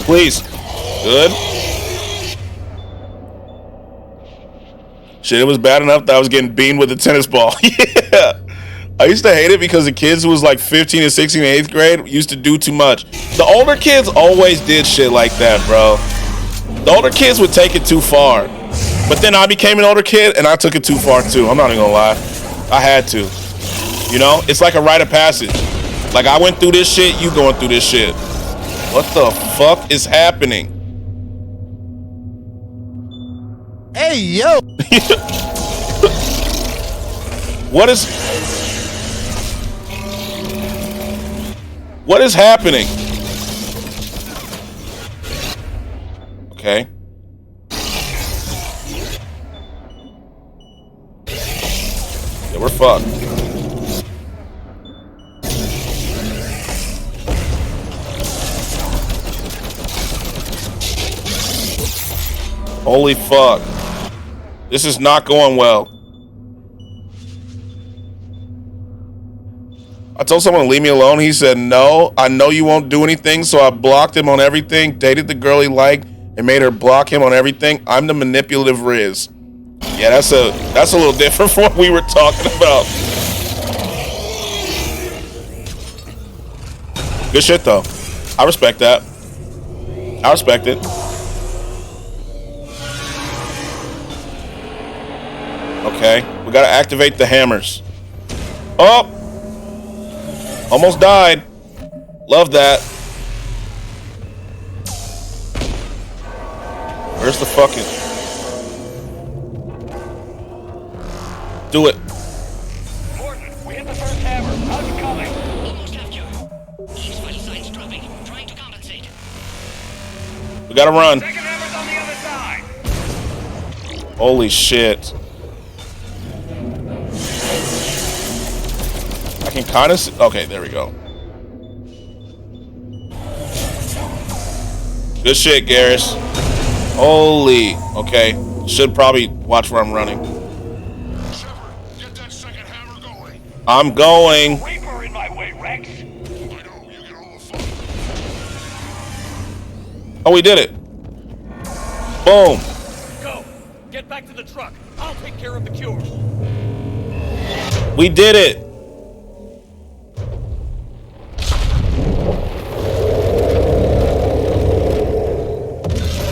Please. Good. Shit, it was bad enough that I was getting beamed with a tennis ball. Yeah. I used to hate it because the kids who was like 15 and 16 and 8th grade used to do too much. The older kids always did shit like that, bro. The older kids would take it too far. But then I became an older kid and I took it too far too. I'm not even gonna lie. I had to. You know? It's like a rite of passage. Like, I went through this shit, you going through this shit. What the fuck is happening? Hey, yo! What is happening? Okay. Yeah, we're fucked. Holy fuck. This is not going well. I told someone to leave me alone. He said, no, I know you won't do anything. So I blocked him on everything, dated the girl he liked, and made her block him on everything. I'm the manipulative Riz. Yeah, that's a little different from what we were talking about. Good shit, though. I respect that. I respect it. Okay, we gotta activate the hammers. Oh! Almost died. Love that. Where's the fucking... Do it. Morton, we hit the first hammer. How's it coming? Almost have you. East vital signs dropping. Trying to compensate. We gotta run. Second hammer's on the other side. Holy shit. I can kind of see. Okay, there we go. Good shit, Garrus. Holy. Okay. Should probably watch where I'm running. Get that second hammer going. I'm going. Reaper in my way, Rex. I know, you get all the fun. Oh, we did it. Boom. Go. Get back to the truck. I'll take care of the cure. We did it.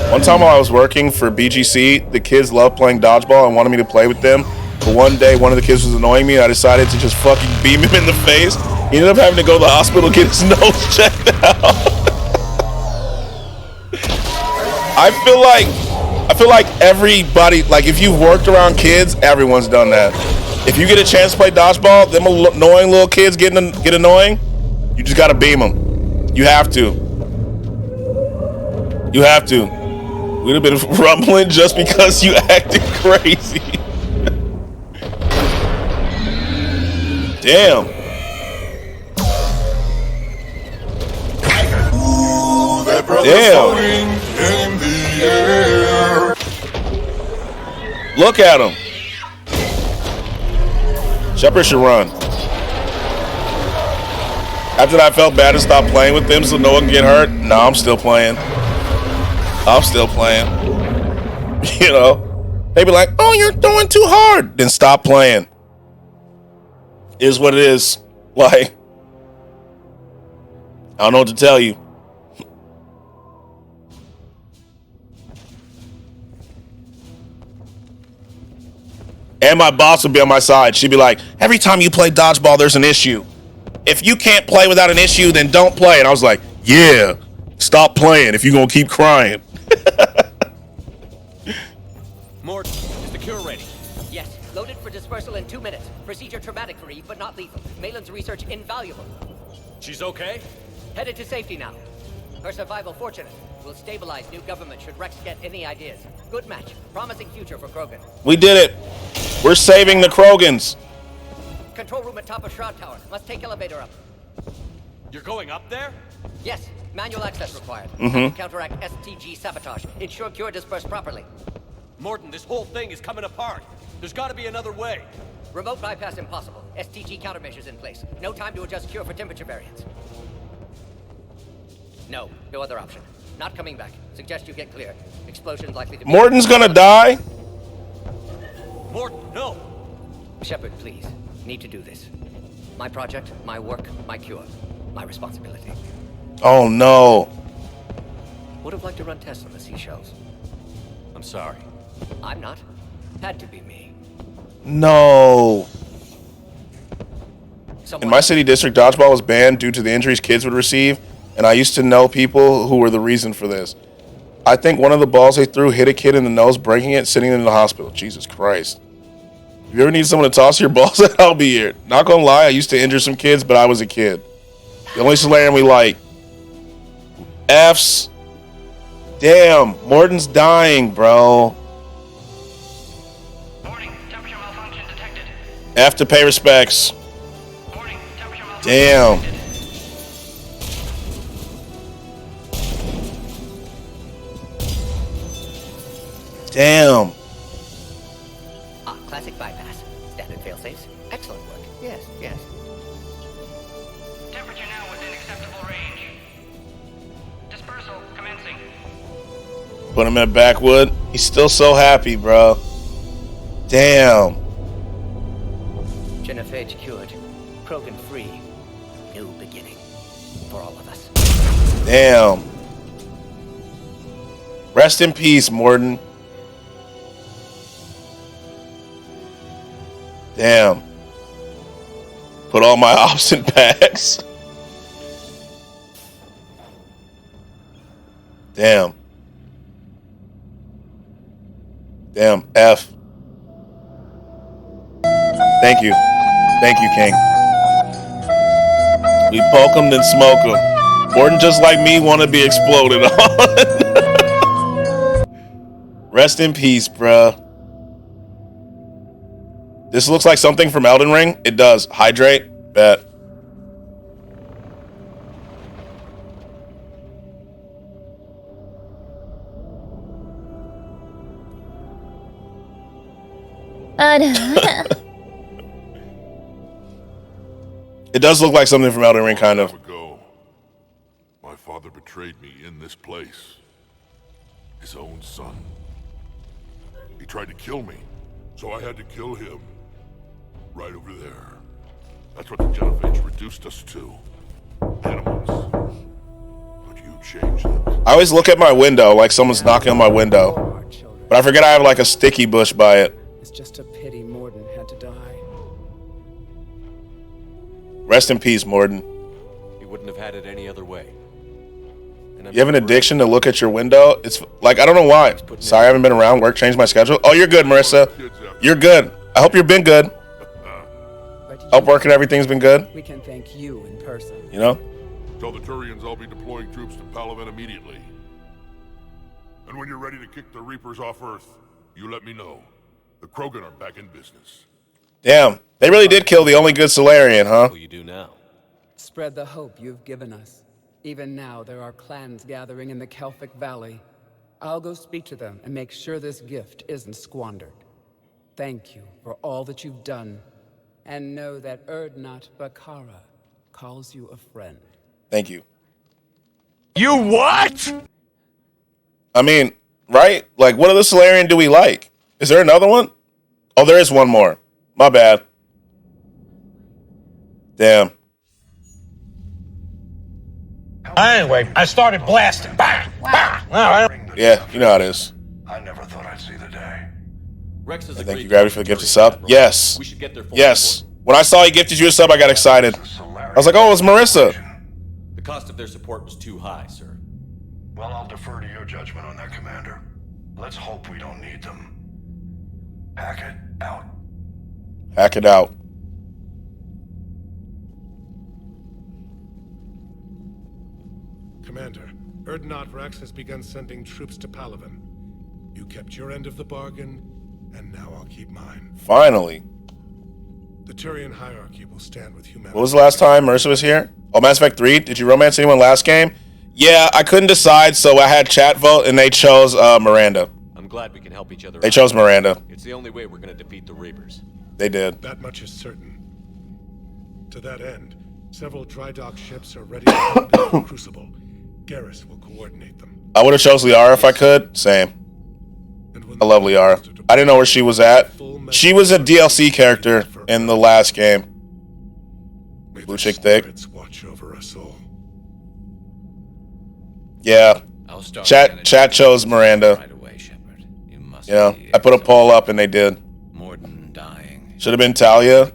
One time while I was working for BGC, the kids loved playing dodgeball and wanted me to play with them. But one day, one of the kids was annoying me, and I decided to just fucking beam him in the face. He ended up having to go to the hospital to get his nose checked out. I feel like everybody, like if you've worked around kids, everyone's done that. If you get a chance to play dodgeball, them annoying little kids get annoying, you just gotta beam them. You have to. You have to. We'd have been rumbling just because you acted crazy. Damn. Damn. Look at him. Shepard should run. After that, I felt bad and stopped playing with them so no one can get hurt. No, I'm still playing. I'm still playing. You know? They be like, oh, you're throwing too hard. Then stop playing. Is what it is. Like, I don't know what to tell you. And my boss would be on my side. She'd be like, every time you play dodgeball, there's an issue. If you can't play without an issue, then don't play. And I was like, yeah, stop playing if you're going to keep crying. Mort, is the cure ready? Yes, loaded for dispersal in 2 minutes. Procedure traumatic for Eve, but not lethal. Malin's research invaluable. She's okay? Headed to safety now. Her survival fortunate. Will stabilize new government should Rex get any ideas. Good match. Promising future for Krogan. We did it. We're saving the Krogans. Control room at top of Shroud Tower. Must take elevator up. You're going up there? Yes, manual access required. Counteract STG sabotage. Ensure cure dispersed properly. Morton, this whole thing is coming apart. There's got to be another way. Remote bypass impossible. STG countermeasures in place. No time to adjust cure for temperature variance. No other option. Not coming back. Suggest you get clear. Explosion likely to be... Morton's gonna die? Morton, no! Shepard, please. Need to do this. My project, my work, my cure. My responsibility. Oh no. Would have liked to run tests on the seashells. I'm sorry. I'm not. Had to be me. No. In my city district, dodgeball was banned due to the injuries kids would receive, and I used to know people who were the reason for this. I think one of the balls they threw hit a kid in the nose, breaking it, sitting in the hospital. Jesus Christ. If you ever need someone to toss your balls at, I'll be here. Not gonna lie, I used to injure some kids, but I was a kid. The only Solarian we like. F's. Damn, Morton's dying, bro. Warning, temperature malfunction detected. F to pay respects. Warning, temperature malfunction Damn. detected. Damn. Ah, classic bypass. Standard failsafes. Excellent work. Yes. Temperature now within acceptable range. Dispersal commencing. Put him at backwood. He's still so happy, bro. Damn. Genophage cured. Krogan free. New beginning. For all of us. Damn. Rest in peace, Morton. Damn. Put all my ops in packs. Damn. Damn. F. Thank you. Thank you, King. We poke him, then smoke him. Morton, just like me, want to be exploded on. Rest in peace, bruh. This looks like something from Elden Ring. It does. Hydrate. Bet. It does look like something from Elden Ring, kind of. My father betrayed me in this place. His own son. He tried to kill me, so I had to kill him. Right over there. That's what the Genophage reduced us to. Animals. But you changed them. I always look at my window like someone's knocking on my window. But I forget I have like a sticky bush by it. It's just a pity Morden had to die. Rest in peace, Morden. He wouldn't have had it any other way. You have an addiction to look at your window? It's like, I don't know why. Sorry, I haven't been around. Work changed my schedule. Oh, you're good, Marissa. You're good. I hope you've been good. Hope work and everything's been good. We can thank you in person. You know? Tell the Turians I'll be deploying troops to Palaven immediately. And when you're ready to kick the Reapers off Earth, you let me know. The Krogan are back in business. Damn. They really did kill the only good Solarian, huh? What will you do now? Spread the hope you've given us. Even now, there are clans gathering in the Kelphic Valley. I'll go speak to them and make sure this gift isn't squandered. Thank you for all that you've done. And know that Erdnot Bakara calls you a friend. Thank you. You what? I mean, right? Like, what other Solarian do we like? Is there another one? Oh, there is one more. My bad. Damn. Anyway, I started blasting. Bang! Bang! Yeah, you know how it is. I never thought I'd see the day. Rex has Thank you, Gravity, for the gifted sub. Yes. We should get there for Yes. When I saw he gifted you a sub, I got excited. I was like, oh, it's Marissa. The cost of their support was too high, sir. Well, I'll defer to your judgment on that, Commander. Let's hope we don't need them. Hackett, out. Hack it out. Commander, Erdnot Rex has begun sending troops to Palaven. You kept your end of the bargain, and now I'll keep mine. Finally. The Turian hierarchy will stand with humanity. What was the last time Marissa was here? Oh, Mass Effect 3. Did you romance anyone last game? Yeah, I couldn't decide, so I had chat vote, and they chose Miranda. I'm glad we can help each other. They chose Miranda. It's the only way we're going to defeat the Reapers. They did. That much is certain. To that end, several dry dock ships are ready to build the Crucible. Garrus will coordinate them. I would have chose Liara if I could. Same. I love Liara. I didn't know where she was at. She was a DLC character in the last game. Blue chick thick. Watch over us all. Yeah. Chat chose Miranda. You know, I put a poll up and they did. Should have been Talia.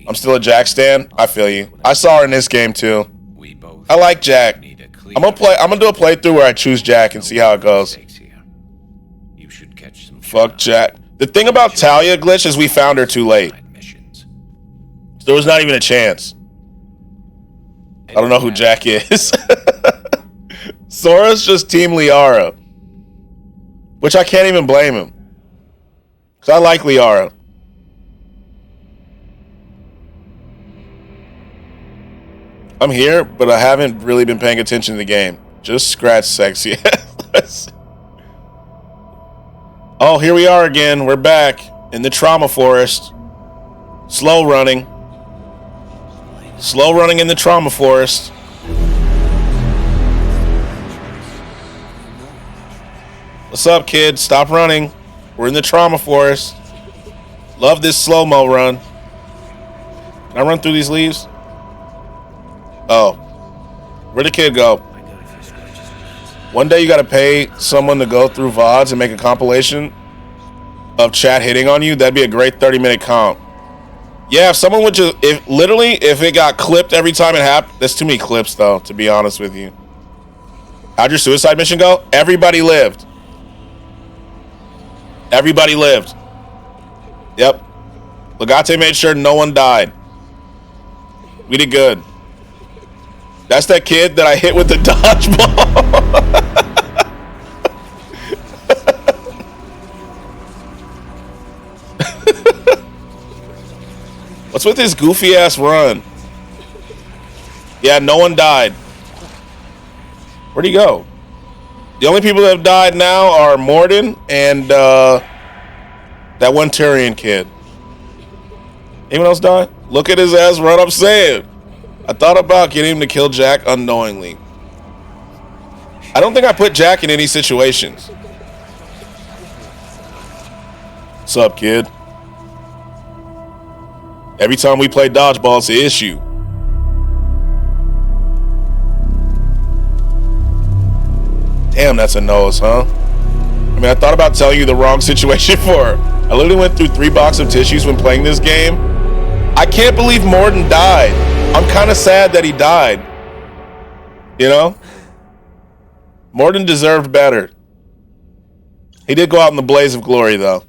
I'm still a Jack stan. I feel you. I saw her in this game too. I like Jack. I'm gonna do a playthrough where I choose Jack and see how it goes. Fuck Jack. The thing about Talia, Glitch, is we found her too late. There was not even a chance. I don't know who Jack is. Sora's just Team Liara. Which I can't even blame him. Because I like Liara. I'm here, but I haven't really been paying attention to the game. Just Skratsx, yes. Oh, here we are again. We're back in the trauma forest. Slow running. Slow running in the trauma forest. What's up, kid? Stop running. We're in the trauma forest. Love this slow-mo run. Can I run through these leaves? Oh. Where'd the kid go? One day you gotta pay someone to go through VODs and make a compilation of chat hitting on you. That'd be a great 30-minute comp. Yeah, if someone would just... If it got clipped every time it happened... That's too many clips, though, to be honest with you. How'd your suicide mission go? Everybody lived. Everybody lived. Yep. Legate made sure no one died. We did good. That's that kid that I hit with the dodgeball. What's with this goofy ass run? Yeah, no one died. Where'd he go? The only people that have died now are Morden and that one Turian kid. Anyone else die? Look at his ass run. I'm saying. I thought about getting him to kill Jack unknowingly. I don't think I put Jack in any situations. What's up, kid? Every time we play dodgeball, it's an issue. Damn, that's a nose, huh? I mean, I thought about telling you the wrong situation for her. I literally went through 3 boxes of tissues when playing this game. I can't believe Morden died. I'm kind of sad that he died. You know? Morden deserved better. He did go out in the blaze of glory, though.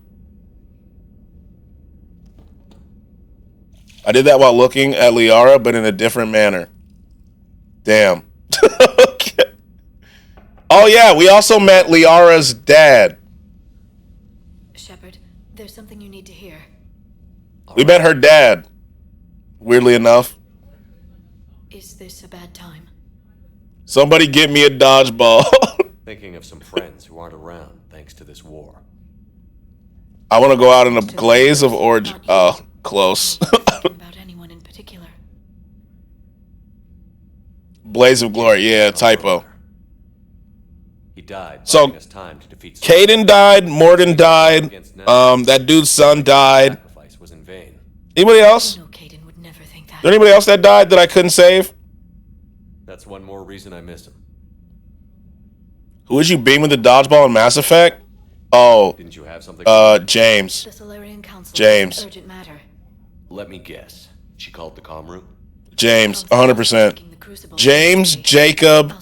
I did that while looking at Liara, but in a different manner. Damn. Okay. Oh, yeah, we also met Liara's dad. Shepard, there's something you need to hear. We met her dad. Weirdly enough. Is this a bad time? Somebody get me a dodgeball. Thinking of some friends who aren't around thanks to this war. I want to go out in a glaze of orange. Oh, close. About anyone in particular? Blaze of glory. Yeah, typo. He died, So, buying us time to defeat Caden died, Morden died, that dude's son died. sacrifice was in vain. Anybody else? Is there anybody else that died that I couldn't save? That's one more reason I miss him. Who is you beam with the dodgeball in Mass Effect? Oh, Didn't you have something? James. The Solarian Council James. has urgent matter. Let me guess. She called the comm room? James, 100%. James, Jacob,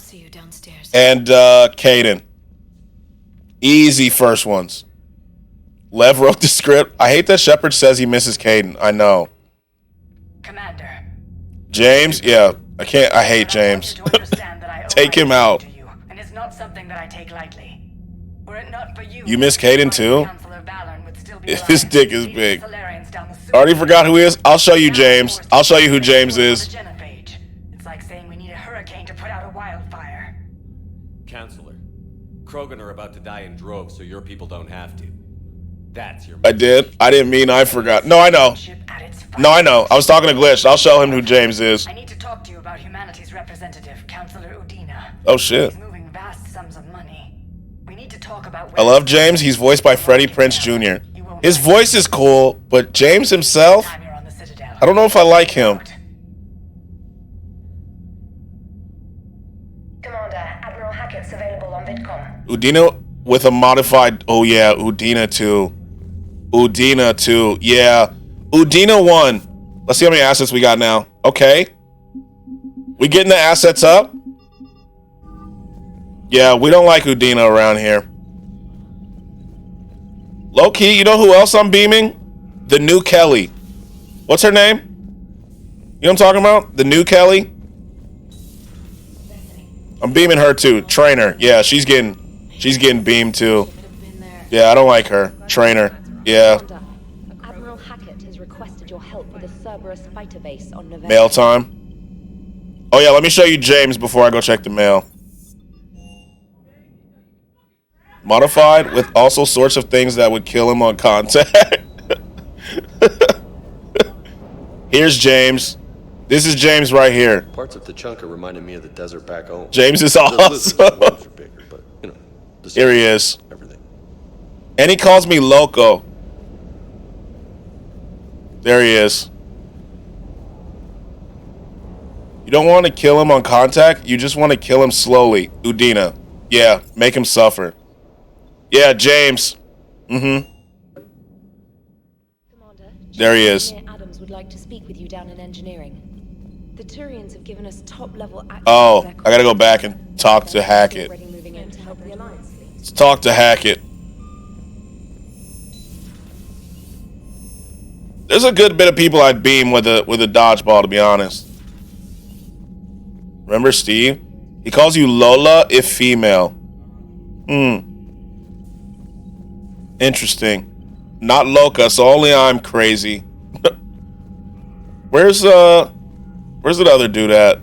and Caden. Easy first ones. Lev wrote the script. I hate that Shepard says he misses Caden. I know. Commander. James, yeah. I hate James. Take him out. And it's not something that I take lightly. Were it not for you, You miss Caden too? His dick is big. Already forgot who he is? I'll show you James. I'll show you who James is. It's like saying we need a hurricane to put out a wildfire. Counselor, Krogan are about to die in droves, so your people don't have to. That's your. I did. I didn't mean I forgot. No, I know. No, I know. I was talking to Glitch. I'll show him who James is. I need to talk to you about humanity's representative, Counselor Udina. Oh shit. He's moving vast sums of money. We need to talk about. I love James. He's voiced by Freddie Prinze Jr. His voice is cool, but James himself, I don't know if I like him. Commander, Admiral Hackett's available on Vidcom. Udina with a modified. Oh yeah, Udina 2. Udina 2. Yeah. Udina 1. Let's see how many assets we got now. Okay. We getting the assets up? Yeah, we don't like Udina around here. Low key, you know who else I'm beaming? The new Kelly. What's her name? You know what I'm talking about? The new Kelly? I'm beaming her too. Trainer. Yeah, she's getting beamed too. Yeah, I don't like her. Trainer. Yeah. Admiral Hackett has requested your help with a Cerberus fighter base on November. Mail time. Oh yeah, let me show you James before I go check the mail. Modified with also sorts of things that would kill him on contact. Here's James. This is James right here. Parts of Tachanka reminded me of the desert back home. James is awesome. Here he is. And he calls me Loco. There he is. You don't want to kill him on contact. You just want to kill him slowly. Udina. Yeah, make him suffer. Yeah, James. Mm-hmm. There he is. Adams would like to speak with you down in engineering. The Turians have given us top-level access. Oh, I gotta go back and talk to Hackett. Let's talk to Hackett. There's a good bit of people I'd beam with a dodgeball, to be honest. Remember Steve? He calls you Lola if female. Interesting. Not Loca, so only I'm crazy. Where's the other dude at?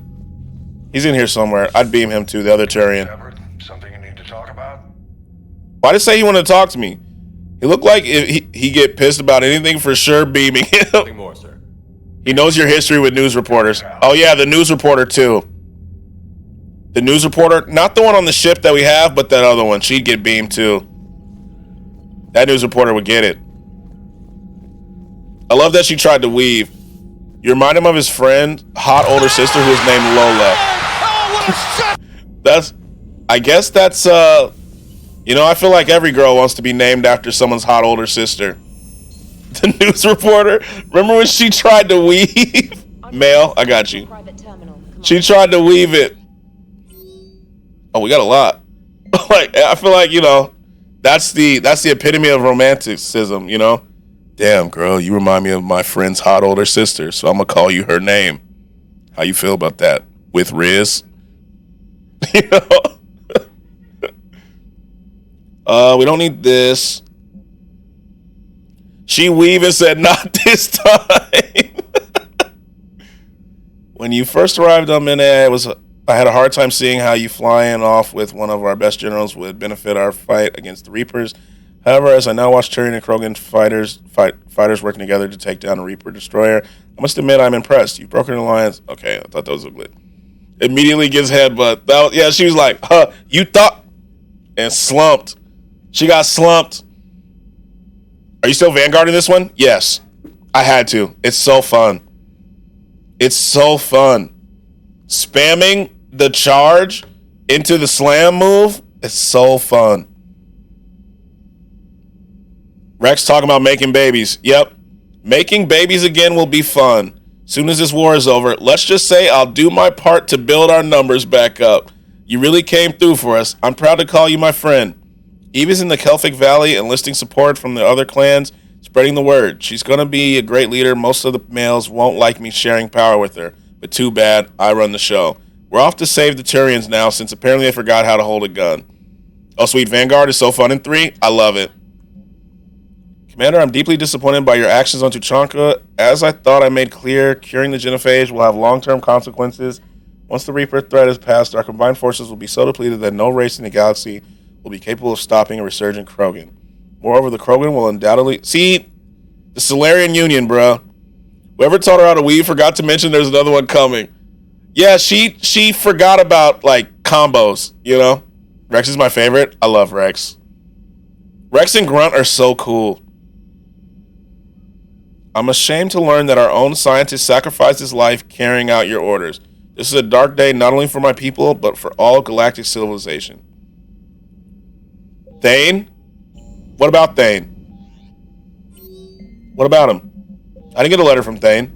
He's in here somewhere. I'd beam him too, the other Turian. Something you need to talk about? Why did he say he wanted to talk to me? He looked like if he get pissed about anything for sure beaming him. Nothing more, sir. He knows your history with news reporters. Oh yeah, the news reporter too. The news reporter, not the one on the ship that we have, but that other one. She'd get beamed too. That news reporter would get it. I love that she tried to weave. You remind him of his friend, hot older sister who was named Lola. I guess that's I feel like every girl wants to be named after someone's hot older sister. The news reporter, remember when she tried to weave? Male, I got you. She tried to weave it. Oh, we got a lot. Like, I feel like, that's the epitome of romanticism, Damn, girl, you remind me of my friend's hot older sister, so I'm gonna call you her name. How you feel about that? With Riz? We don't need this. She weaved and said, not this time. When you first arrived on Mene, I had a hard time seeing how you flying off with one of our best generals would benefit our fight against the Reapers. However, as I now watch Turian and Krogan fighters working together to take down a Reaper destroyer, I must admit I'm impressed. You've broken an alliance. Okay, I thought that was a glitch. Immediately gives headbutt. Yeah, she was like, huh, you thought And slumped. She got slumped. Are you still vanguarding this one? Yes. I had to. It's so fun. It's so fun. Spamming the charge into the slam move is so fun. Rex talking about making babies. Yep. Making babies again will be fun. Soon as this war is over, let's just say I'll do my part to build our numbers back up. You really came through for us. I'm proud to call you my friend. Eva's in the Kelphic Valley enlisting support from the other clans, spreading the word. She's going to be a great leader. Most of the males won't like me sharing power with her, but too bad. I run the show. We're off to save the Turians now, since apparently they forgot how to hold a gun. Oh, sweet. Vanguard is so fun in 3. I love it. Commander, I'm deeply disappointed by your actions on Tuchanka. As I thought I made clear, curing the genophage will have long-term consequences. Once the Reaper threat is past, our combined forces will be so depleted that no race in the galaxy will be capable of stopping a resurgent Krogan. Moreover, the Krogan will undoubtedly... See? The Solarian Union, bro. Whoever taught her how to weave forgot to mention there's another one coming. Yeah, she forgot about, like, combos, you know? Rex is my favorite. I love Rex. Rex and Grunt are so cool. I'm ashamed to learn that our own scientist sacrificed his life carrying out your orders. This is a dark day not only for my people, but for all galactic civilization. Thane? What about Thane? What about him? I didn't get a letter from Thane.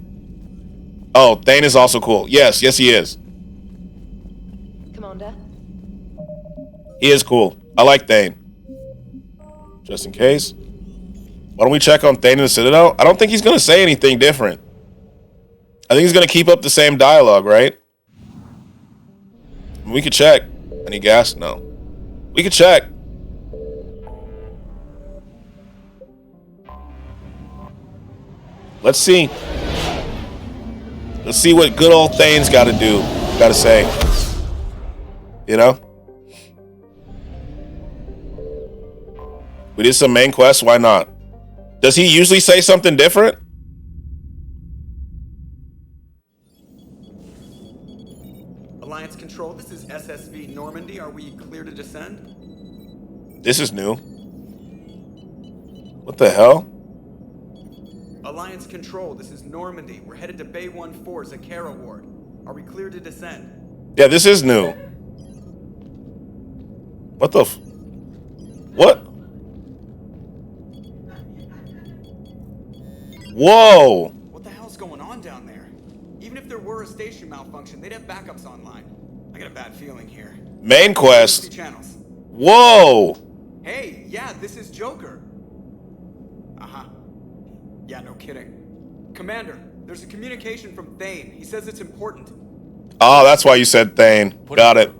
Oh, Thane is also cool. Yes, he is. Commander? He is cool. I like Thane. Just in case. Why don't we check on Thane in the Citadel? I don't think he's going to say anything different. I think he's going to keep up the same dialogue, right? We could check. Any gas? No. We could check. Let's see. Let's see what good old Thane's got to do. Got to say. You know? We did some main quests. Why not? Does he usually say something different? Alliance Control, this is SSV Normandy. Are we clear to descend? This is new. What the hell? Alliance Control, this is Normandy. We're headed to Bay 1-4, Zakara Ward. Are we clear to descend? Yeah, this is new. What the what? Whoa! What the hell's going on down there? Even if there were a station malfunction, they'd have backups online. I got a bad feeling here. Main quest. Channels. Whoa! Hey, yeah, this is Joker. Uh-huh. Yeah, no kidding. Commander, there's a communication from Thane. He says it's important. Oh, that's why you said Thane. Got it.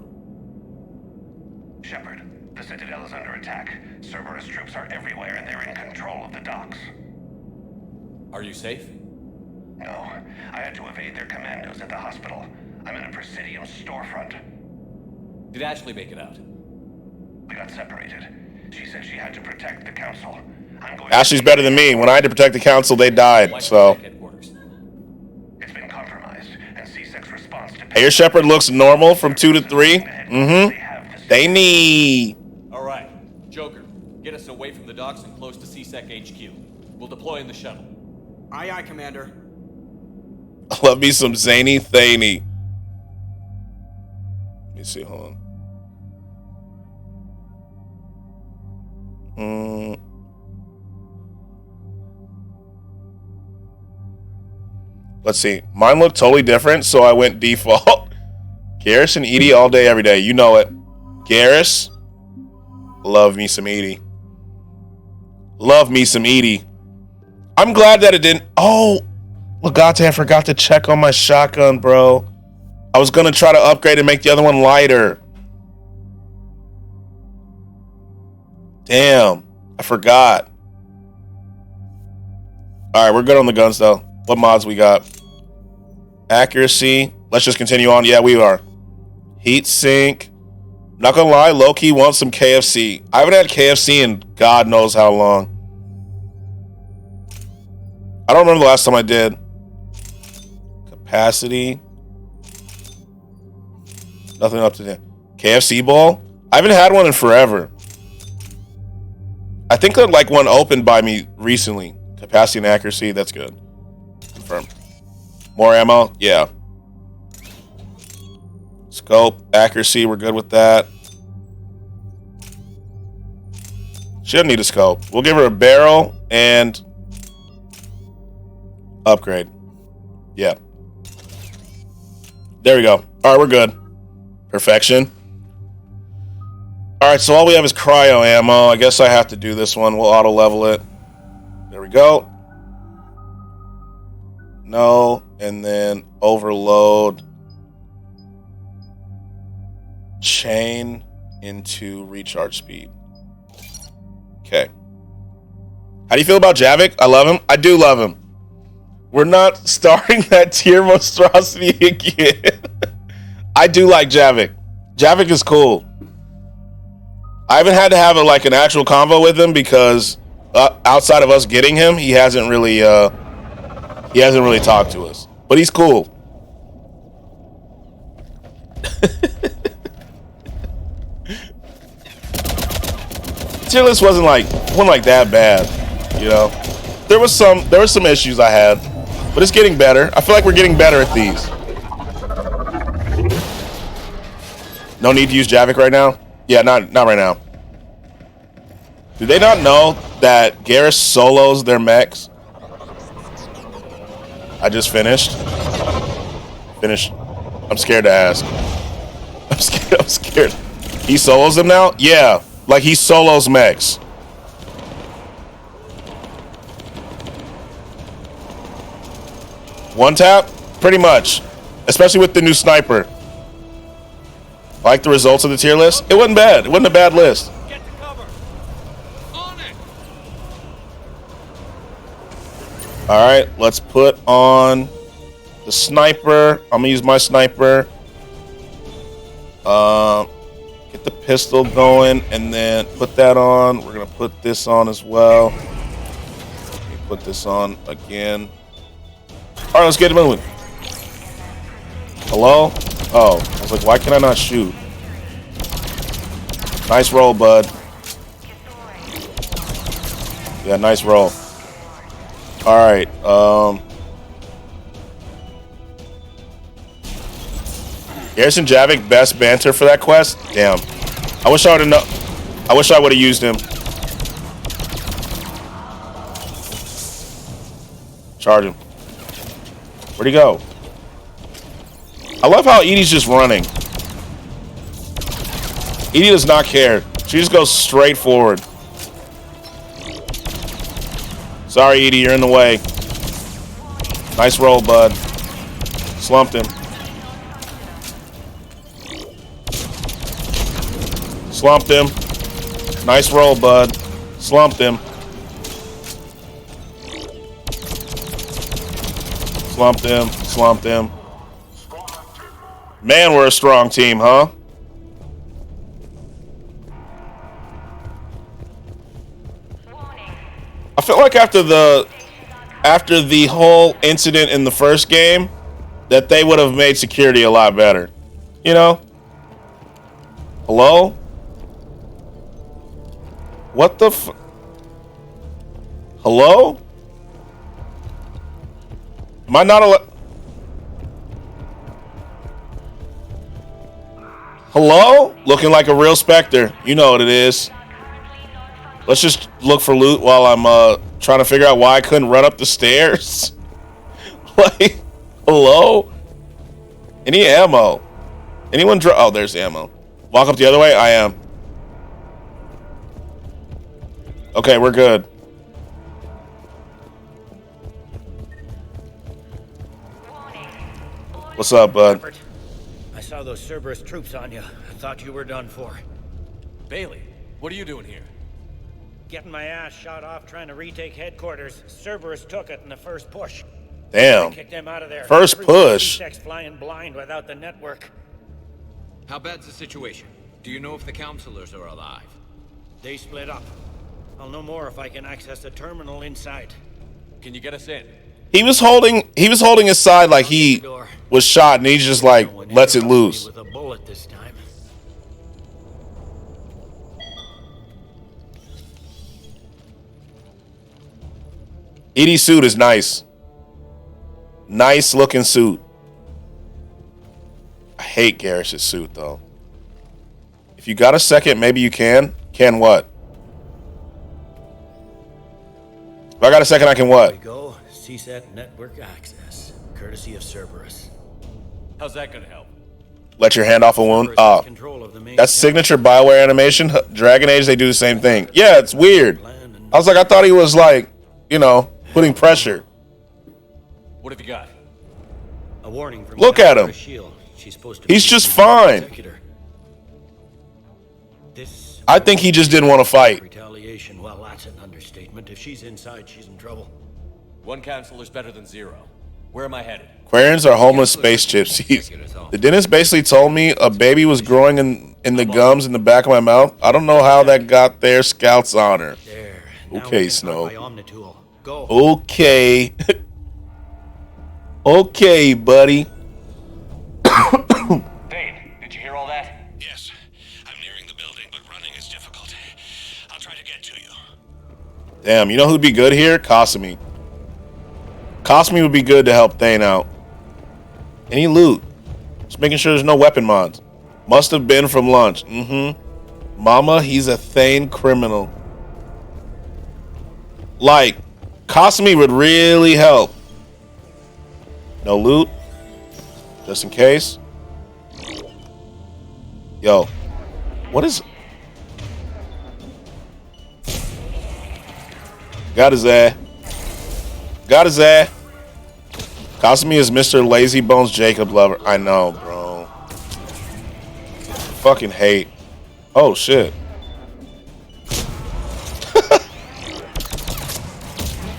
Shepard, the Citadel is under attack. Cerberus troops are everywhere and they're in control of the docks. Are you safe? No, I had to evade their commandos at the hospital. I'm in a Presidium storefront. Did Ashley make it out? We got separated. She said she had to protect the Council. Ashley's better than me. When I had to protect the Council, they died, so... It's been compromised, and C6 response to... Hey, your Shepard looks normal from 2 to 3. Mm-hmm. They need... Alright, Joker, get us away from the docks and close to C-Sec HQ. We'll deploy in the shuttle. Aye, aye, Commander. Love me some zany Thaney. Let me see, hold on. Let's see. Mine looked totally different, so I went default. Garrus and Edie all day, every day. You know it. Garrus. Love me some Edie. Love me some Edie. I'm glad that it didn't... Oh! Legate, I forgot to check on my shotgun, bro. I was going to try to upgrade and make the other one lighter. Damn. I forgot. Alright, we're good on the guns, though. What mods we got? Accuracy. Let's just continue on. Yeah, we are. Heat sink. Not gonna lie, low-key wants some KFC. I haven't had KFC in God knows how long. I don't remember the last time I did. Capacity. Nothing up to there. KFC bowl? I haven't had one in forever. I think that like one opened by me recently. Capacity and accuracy, that's good. Confirm. More ammo, yeah. Scope, accuracy, we're good with that. She doesn't need a scope. We'll give her a barrel and upgrade. Yeah. There we go. All right, we're good. Perfection. All right, so all we have is cryo ammo. I guess I have to do this one. We'll auto level it. There we go. No, and then overload chain into recharge speed. Okay. How do you feel about Javik? I love him. I do love him. We're not starting that tier monstrosity again. I do like Javik. Javik is cool. I haven't had to have an actual convo with him because outside of us getting him, he hasn't really talked to us. But he's cool. Tier list wasn't like that bad, you know. There was some issues I had, but it's getting better. I feel like we're getting better at these. No need to use Javik right now? Yeah, not right now. Do they not know that Garrus solos their mechs? I just finished. Finished. I'm scared to ask. I'm scared. He solos them now? Yeah. Like he solos mechs. One tap? Pretty much. Especially with the new sniper. Like the results of the tier list? It wasn't bad. It wasn't a bad list. Alright, let's put on the sniper. I'm gonna use my sniper. Get the pistol going and then put that on. We're gonna put this on as well. Put this on again. Alright, let's get it moving. Hello? Oh, I was like, why can I not shoot? Nice roll, bud. Yeah, nice roll. Alright, Garrison Javik, best banter for that quest? Damn. I wish I would have used him. Charge him. Where'd he go? I love how Edie's just running. Edie does not care. She just goes straight forward. Sorry, Edie, you're in the way. Nice roll, bud. Slumped him. Slumped him. Nice roll, bud. Slumped him. Slumped him. Slumped him. Man, we're a strong team, huh? I feel like after the whole incident in the first game, that they would have made security a lot better. You know? Hello? What the f... Hello? Am I not allowed... Hello? Looking like a real Spectre. You know what it is. Let's just look for loot while I'm trying to figure out why I couldn't run up the stairs. Like, hello? Any ammo? Anyone oh, there's ammo. Walk up the other way? I am. Okay, we're good. What's up, bud? I saw those Cerberus troops on you. I thought you were done for. Bailey, what are you doing here? Getting my ass shot off trying to retake headquarters. Cerberus took it in the first push. Damn. Kicked them out of there. First push. Skratsx flying blind without the network. How bad's the situation? Do you know if the counselors are alive? They split up. I'll know more if I can access the terminal inside. Can you get us in? He was holding his side like he was shot, and he just like lets it loose. With a bullet this time. ED's suit is nice. Nice looking suit. I hate Garrus's suit though. If you got a second, maybe you can. Can what? If I got a second, I can what? There we go. CSAT network access, courtesy of Cerberus. How's that gonna help? Let your hand off a wound. That's signature Bioware animation. Dragon Age, they do the same thing. Yeah, it's weird. I was like, I thought he was like, you know, putting pressure. What have you got? A warning from Look at him. Shield. She's supposed to He's be just the fine. executor. This I think he just didn't want to fight. retaliation. Well, that's an understatement. If she's inside, she's in trouble. One counselor's better than zero. Where am I headed? Quarians are homeless space gypsies. The dentist basically told me a baby was growing in the gums in the back of my mouth. I don't know how that got there. Scout's honor. Okay, Snow. Okay. Okay, buddy. Thane, did you hear all that? Yes. I'm nearing the building, but running is difficult. I'll try to get to you. Damn, you know who'd be good here? Kasumi. Kasumi would be good to help Thane out. Any loot? Just making sure there's no weapon mods. Must have been from lunch. Mama, he's a Thane criminal. Like, Kasumi would really help. No loot. Just in case. Yo. What is... Got his ass. Got his ass. Kasumi is Mr. Lazy Bones Jacob lover. I know, bro. Fucking hate. Oh, shit.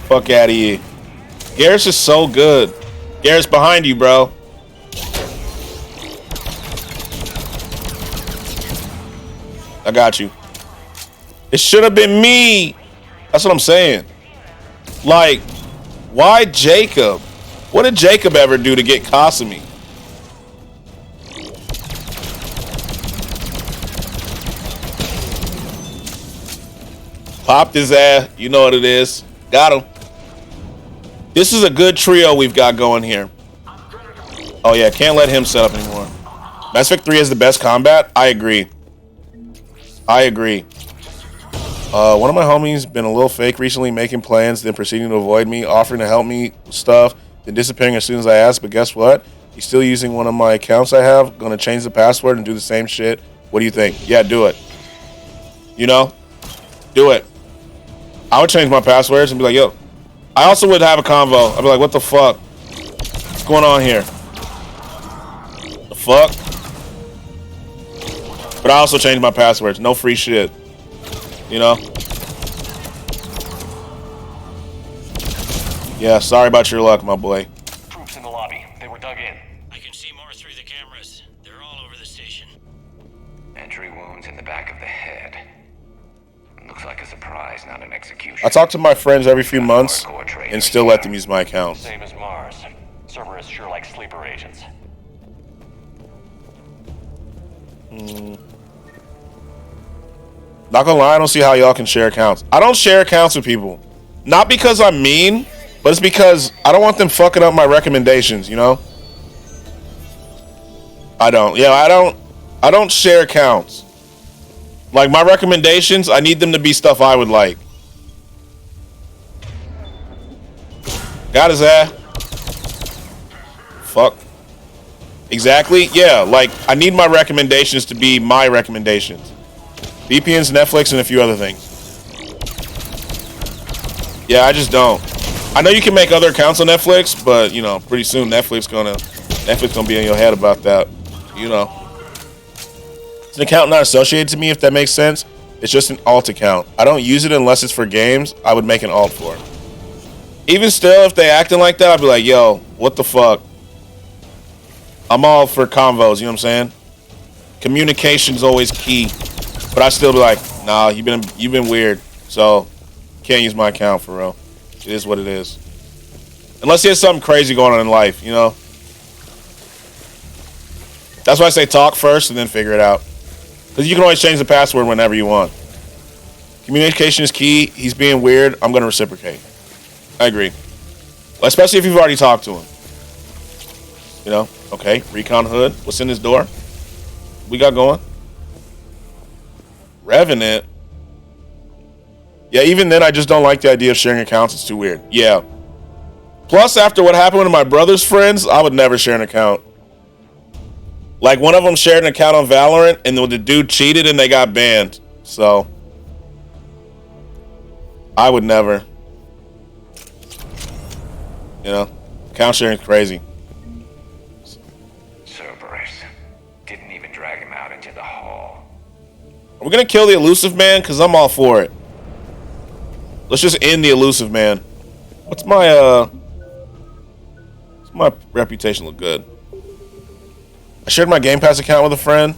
Fuck out of here. Garrus is so good. Garrus behind you, bro. I got you. It should have been me. That's what I'm saying. Like, why Jacob? What did Jacob ever do to get Kasumi? Popped his ass. You know what it is. Got him. This is a good trio we've got going here. Oh yeah, can't let him set up anymore. Mass Effect 3 has the best combat. I agree. I agree. One of my homies been a little fake recently, making plans, then proceeding to avoid me, offering to help me with stuff, then disappearing as soon as I ask. But guess what? He's still using one of my accounts I have. Gonna change the password and do the same shit. What do you think? Yeah, do it. You know? Do it. I would change my passwords and be like, yo. I also would have a convo. I'd be like, what the fuck? What's going on here? The fuck? But I also changed my passwords. No free shit. You know? Yeah, sorry about your luck, my boy. Troops in the lobby. They were dug in. I can see more through the cameras. They're all over the station. Entry wounds in the back of the head. Looks like a surprise, not an execution. I talk to my friends every few months and still let them use my account. Same as Mars. Cerberus sure likes sleeper agents. Not gonna lie, I don't see how y'all can share accounts. I don't share accounts with people. Not because I'm mean, but it's because I don't want them fucking up my recommendations, you know? I don't. Yeah, I don't share accounts. Like, my recommendations, I need them to be stuff I would like. Got his ass. Fuck. Exactly. Yeah, like, I need my recommendations to be my recommendations. VPNs, Netflix, and a few other things. Yeah, I just don't. I know you can make other accounts on Netflix, but, you know, pretty soon Netflix gonna be in your head about that. You know. It's an account not associated to me, if that makes sense. It's just an alt account. I don't use it unless it's for games. I would make an alt for it. Even still, if they acting like that, I'd be like, yo, what the fuck? I'm all for convos, you know what I'm saying? Communication's always key. But I still be like, nah, you've been weird. So, can't use my account for real. It is what it is. Unless there's something crazy going on in life, you know? That's why I say talk first and then figure it out. Because you can always change the password whenever you want. Communication is key. He's being weird. I'm going to reciprocate. I agree. Especially if you've already talked to him. You know? Okay, recon hood. What's in this door? We got going. Revenant. Yeah, even then, I just don't like the idea of sharing accounts. It's too weird. Yeah. Plus, after what happened to my brother's friends, I would never share an account. Like, one of them shared an account on Valorant, and the dude cheated, and they got banned. So, I would never. You know, account sharing is crazy. Cerberus didn't even drag him out into the hall. Are we gonna kill the elusive man? Because I'm all for it. Let's just end the elusive man. What's my reputation look good? I shared my Game Pass account with a friend.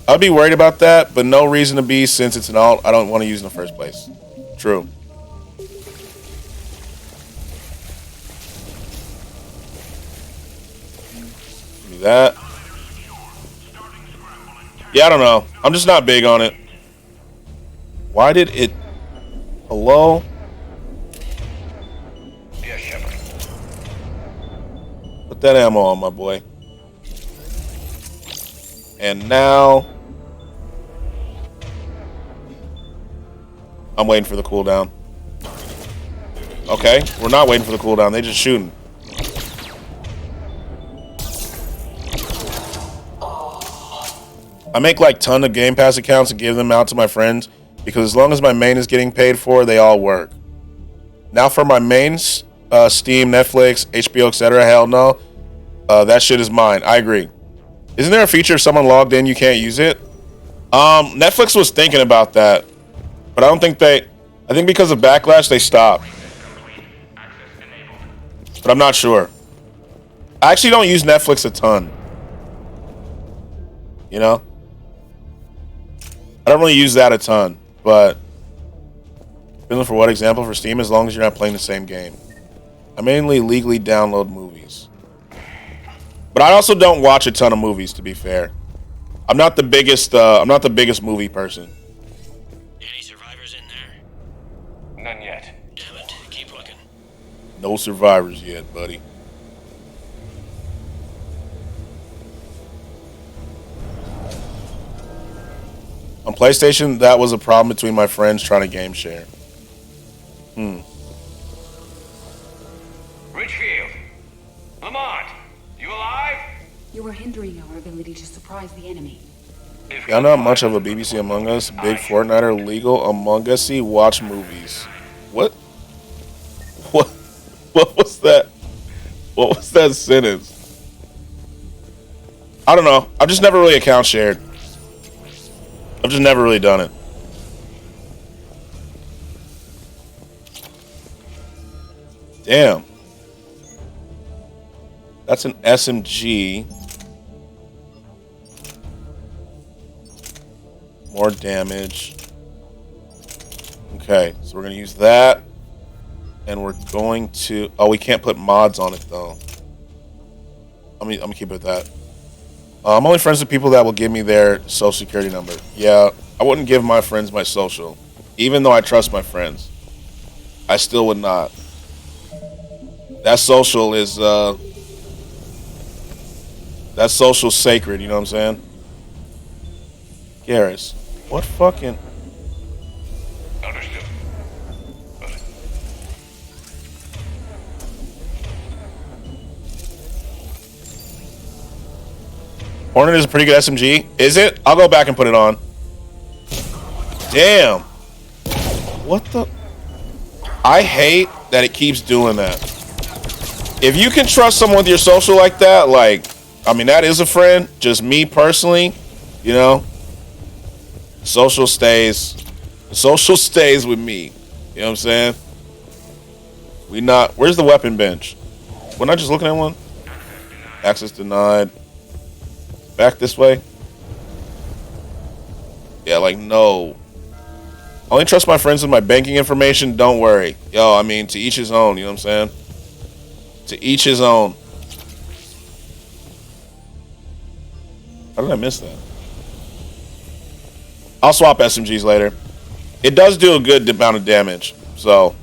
I'd be worried about that, but no reason to be since it's an alt I don't want to use in the first place. True. Do that. Yeah, I don't know. I'm just not big on it. Why did it... Hello? Yes, Shepard. Put that ammo on, my boy. And now... I'm waiting for the cooldown. Okay, we're not waiting for the cooldown. They just shooting. I make like ton of Game Pass accounts and give them out to my friends because as long as my main is getting paid for, they all work. Now for my mains, Steam, Netflix, HBO, etc. Hell no. That shit is mine. I agree. Isn't there a feature if someone logged in you can't use it? Netflix was thinking about that, but I don't think they. I think because of backlash they stopped. But I'm not sure. I actually don't use Netflix a ton. You know? I don't really use that a ton, but depending for what example for Steam, as long as you're not playing the same game. I mainly legally download movies. But I also don't watch a ton of movies, to be fair. I'm not the biggest movie person. Any survivors in there? None yet. Damn it. Keep looking. No survivors yet, buddy. On PlayStation, that was a problem between my friends trying to game share. Richfield! Lamont! You alive? You are hindering our ability to surprise the enemy. Y'all not much of a BBC Among Us, big Fortniter, legal Among Us-y, watch movies. What? What was that? What was that sentence? I don't know. I've just never really account shared. I've just never really done it. Damn. That's an SMG. More damage. Okay, so we're going to use that. And we're going to... Oh, we can't put mods on it, though. I'm going to keep it at that. I'm only friends with people that will give me their social security number. Yeah, I wouldn't give my friends my social. Even though I trust my friends. I still would not. That social is, that social's sacred, you know what I'm saying? Garrus, what fucking... Understood. Hornet is a pretty good SMG. Is it? I'll go back and put it on. Damn. What the... I hate that it keeps doing that. If you can trust someone with your social like that, like... I mean, that is a friend. Just me personally, you know? Social stays with me. You know what I'm saying? We not... Where's the weapon bench? We're not just looking at one? Access denied. Back this way? Yeah, like, no. I only trust my friends with my banking information. Don't worry. Yo, I mean, to each his own. You know what I'm saying? To each his own. How did I miss that? I'll swap SMGs later. It does do a good amount of damage, so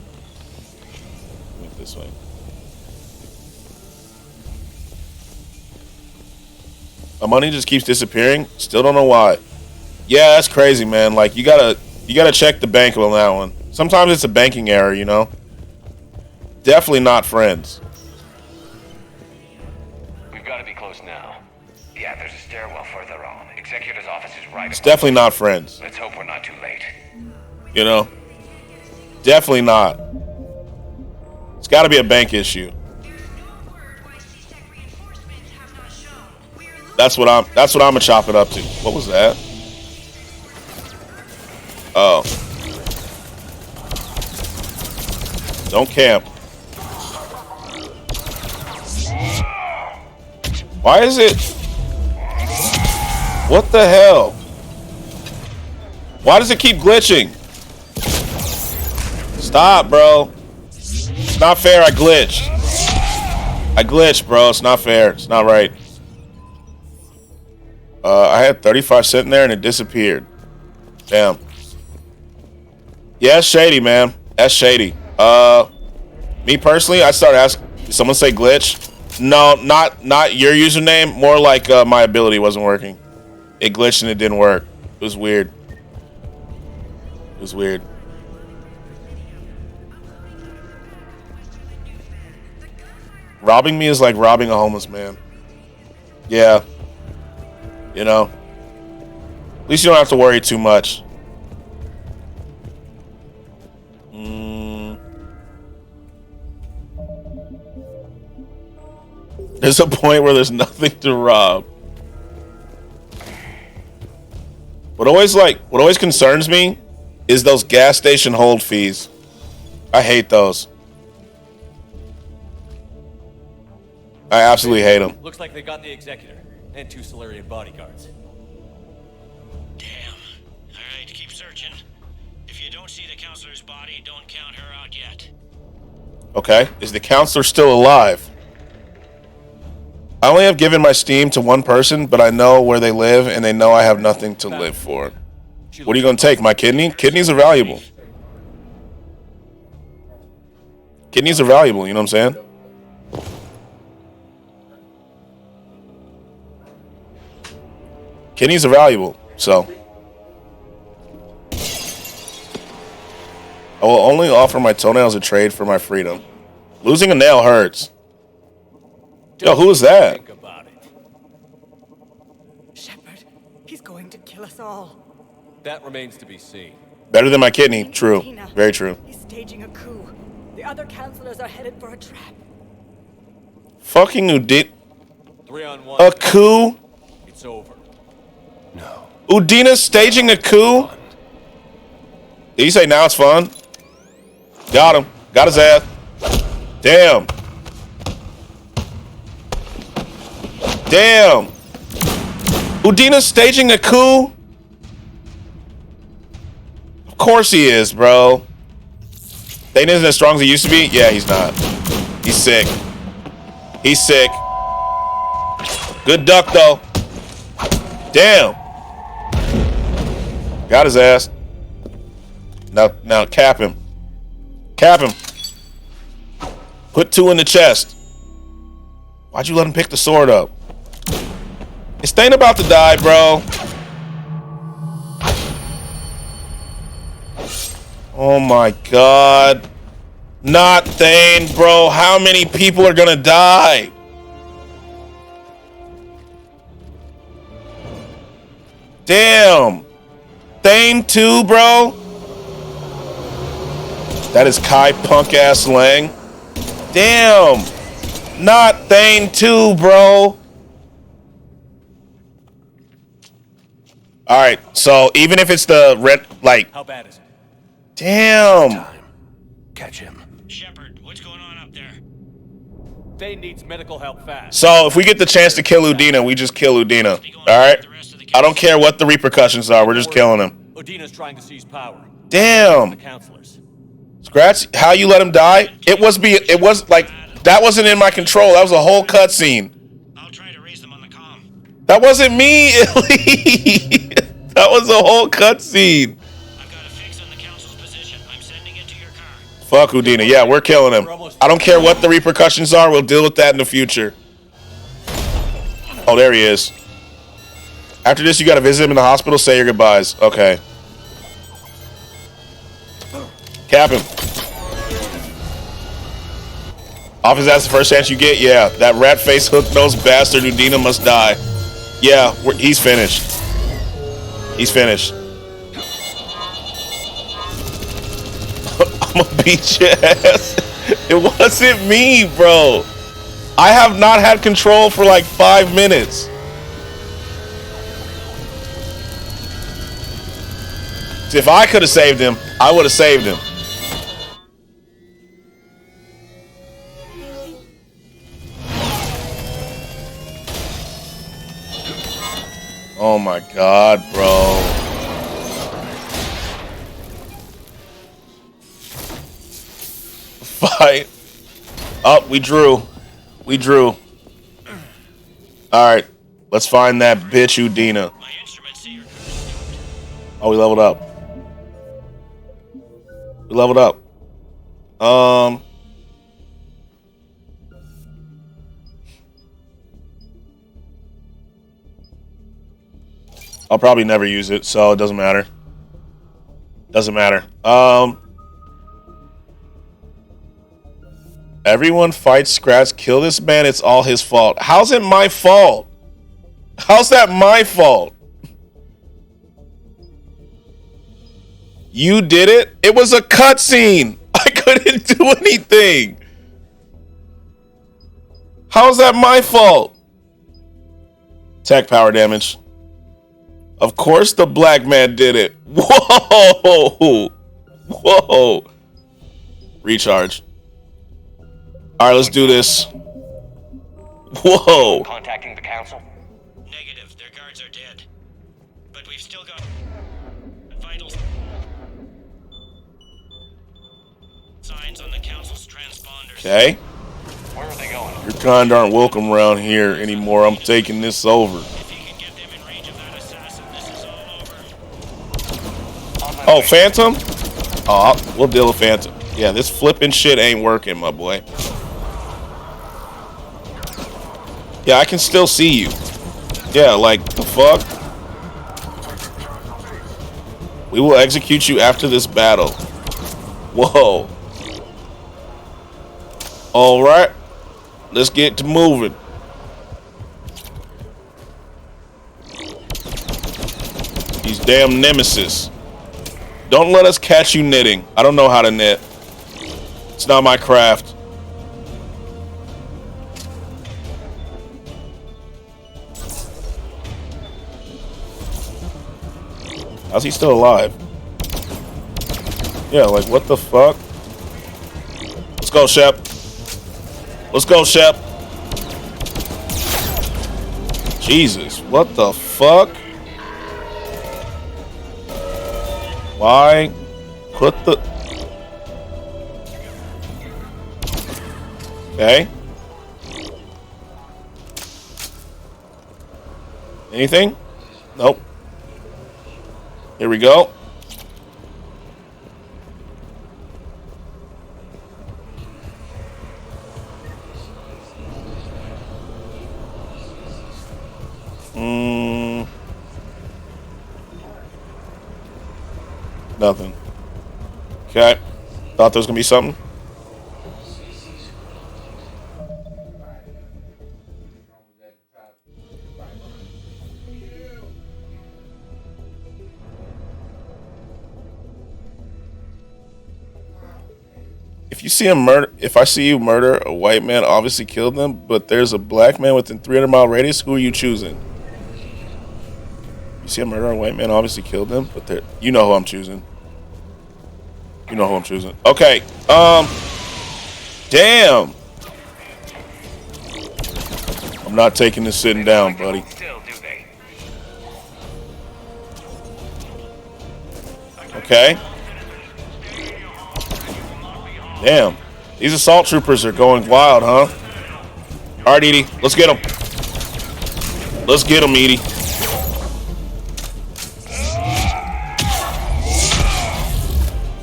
My money just keeps disappearing. Still don't know why. Yeah, that's crazy, man. Like, you gotta check the bank on that one. Sometimes it's a banking error, you know? Definitely not friends. We've got to be close now. Yeah, there's a stairwell further on. Executor's office is right. It's definitely not friends. Let's hope we're not too late. You know? Definitely not. It's gotta be a bank issue. That's what I'm gonna chop it up to. What was that? Oh. Don't camp. Why is it? What the hell? Why does it keep glitching? Stop, bro. It's not fair. I glitched. I glitched, bro. It's not fair. It's not right. I had 35 sitting there and it disappeared. Damn. Yeah, it's shady, man. That's shady. Me personally, I started asking. Did someone say glitch? No, not your username. More like my ability wasn't working. It glitched and it didn't work. It was weird. It was weird. Robbing me is like robbing a homeless man. Yeah. You know. At least you don't have to worry too much. There's a point where there's nothing to rob. What always concerns me is those gas station hold fees. I hate those. I absolutely hate them. Looks like they got the executor and 2 Solarian bodyguards. Damn. All right, keep searching. If you don't see the counselor's body, don't count her out yet. Okay, is the counselor still alive? I only have given my Steam to one person, but I know where they live, and they know I have nothing to live for. What are you going to take? My kidney? Kidneys are valuable. Kidneys are valuable, you know what I'm saying? Kidneys are valuable, so. I will only offer my toenails a trade for my freedom. Losing a nail hurts. Yo, who is that? Shepard, he's going to kill us all. That remains to be seen. Better than my kidney. True. Very true. He's staging a coup. The other counselors are headed for a trap. Fucking Udina. 3-on-1. A coup? It's over. No. Udina's staging a coup? Did you say now it's fun? Got him. Got his ass. Damn. Damn. Udina's staging a coup? Of course he is, bro. Thane isn't as strong as he used to be? Yeah, he's not. He's sick. He's sick. Good duck, though. Damn. Got his ass. Now cap him. Cap him. Put 2 in the chest. Why'd you let him pick the sword up? Is Thane about to die, bro? Oh my god. Not Thane, bro. How many people are gonna die? Damn. Thane too, bro? That is Kai punk ass Lang. Damn. Not Thane too, bro. Alright, so even if it's the red, like. How bad is it? Damn. Catch him. Shepard, what's going on up there? Thane needs medical help fast. So if we get the chance to kill Udina, we just kill Udina. Alright? I don't care what the repercussions are, we're just killing him. Udina's trying to seize power. Damn. The counselors. Skratsx, how you let him die? It was like that wasn't in my control. That was a whole cutscene. I'll try to raise them on the comm. That wasn't me, Illy. That was a whole cutscene. I've got a fix on the council's position. I'm sending it to your car. Fuck Udina. Yeah, we're killing him. I don't care what the repercussions are. We'll deal with that in the future. Oh, there he is. After this, you gotta visit him in the hospital, say your goodbyes. Okay. Cap him. Off his ass the first chance you get? Yeah. That rat face hook nosed bastard Udina must die. Yeah, he's finished. He's finished. I'm gonna beat your ass. It wasn't me, bro. I have not had control for like 5 minutes. If I could have saved him, I would have saved him. Oh my god, bro. Fight. Oh, we drew. We drew. Alright. Let's find that bitch Udina. Oh, we leveled up. We leveled up. I'll probably never use it, so it doesn't matter. Doesn't matter. Everyone fights Skratsx. Kill this man. It's all his fault. How's it my fault? How's that my fault? You did it? It was a cutscene. I couldn't do anything. How's that my fault? Attack power damage. Of course the black man did it. Whoa. Whoa. Recharge. All right, let's do this. Whoa. Contacting the council? Negative. Their guards are dead. But we've still got vital signs on the council's transponders. Okay. Where are they going? Your kind aren't welcome around here anymore. I'm taking this over. Oh, Phantom? Oh, we'll deal with Phantom. Yeah, this flipping shit ain't working, my boy. Yeah, I can still see you. Yeah, like, the fuck? We will execute you after this battle. Whoa. Alright. Let's get to moving. These damn nemesis. Don't let us catch you knitting. I don't know how to knit. It's not my craft. How's he still alive? Yeah, like what the fuck? Let's go, Shep. Let's go, Shep. Jesus, what the fuck? Why put the... Okay. Anything? Nope. Here we go. Nothing. Okay. Thought there was gonna be something. If you see if I see you murder a white man, obviously kill them, but there's a black man within 300-mile radius, who are you choosing? You see a murder a white man, obviously killed them, but you know who I'm choosing. You know who I'm choosing. Okay. Damn. I'm not taking this sitting down, buddy. Okay. Damn. These assault troopers are going wild, huh? All right, Edie. Let's get them. Let's get them, Edie.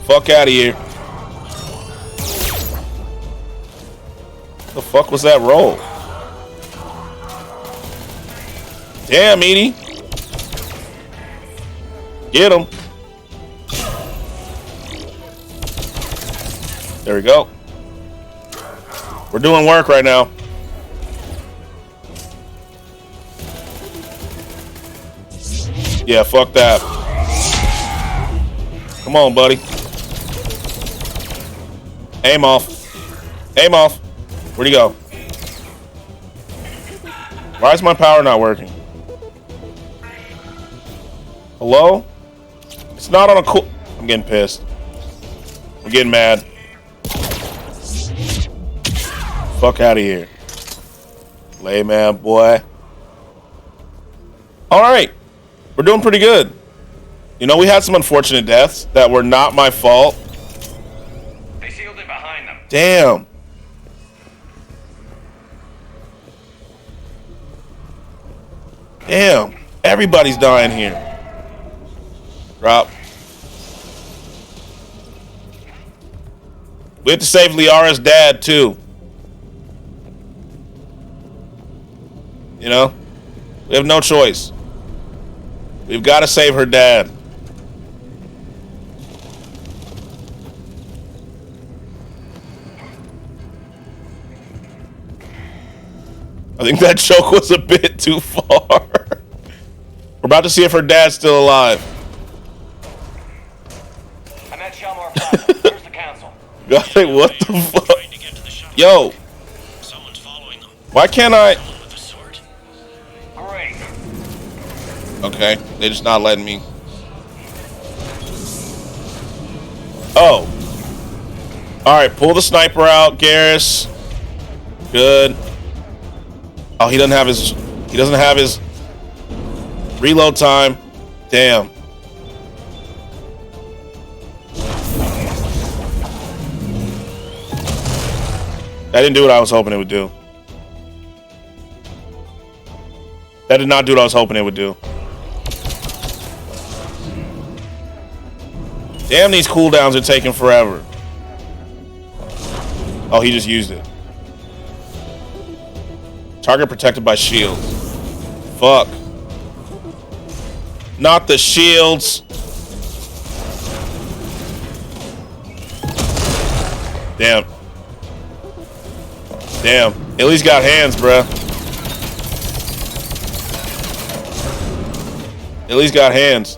Fuck out of here. The fuck was that roll? Damn, Edie. Get him. There we go. We're doing work right now. Yeah, fuck that. Come on, buddy. Aim off. Aim off. Where'd he go? Why is my power not working? Hello? It's not on a cool... I'm getting pissed. I'm getting mad. Fuck out of here. Layman boy. Alright. We're doing pretty good. You know, we had some unfortunate deaths that were not my fault. They sealed it behind them. Damn. Damn. Everybody's dying here. Drop. We have to save Liara's dad, too. You know? We have no choice. We've got to save her dad. I think that choke was a bit too far. We're about to see if her dad's still alive. I'm at Shelmore Plaza. Where's the council? God, what the fuck? Yo. Someone's following them. Why can't I? Great. Okay, they're just not letting me. Oh. Alright, pull the sniper out, Garrus. Good. Oh, he doesn't have his reload time. Damn. That didn't do what I was hoping it would do. That did not do what I was hoping it would do. Damn, these cooldowns are taking forever. Oh, he just used it. Target protected by shields. Fuck. Not the shields. Damn. Damn. At least got hands, bruh. At least got hands.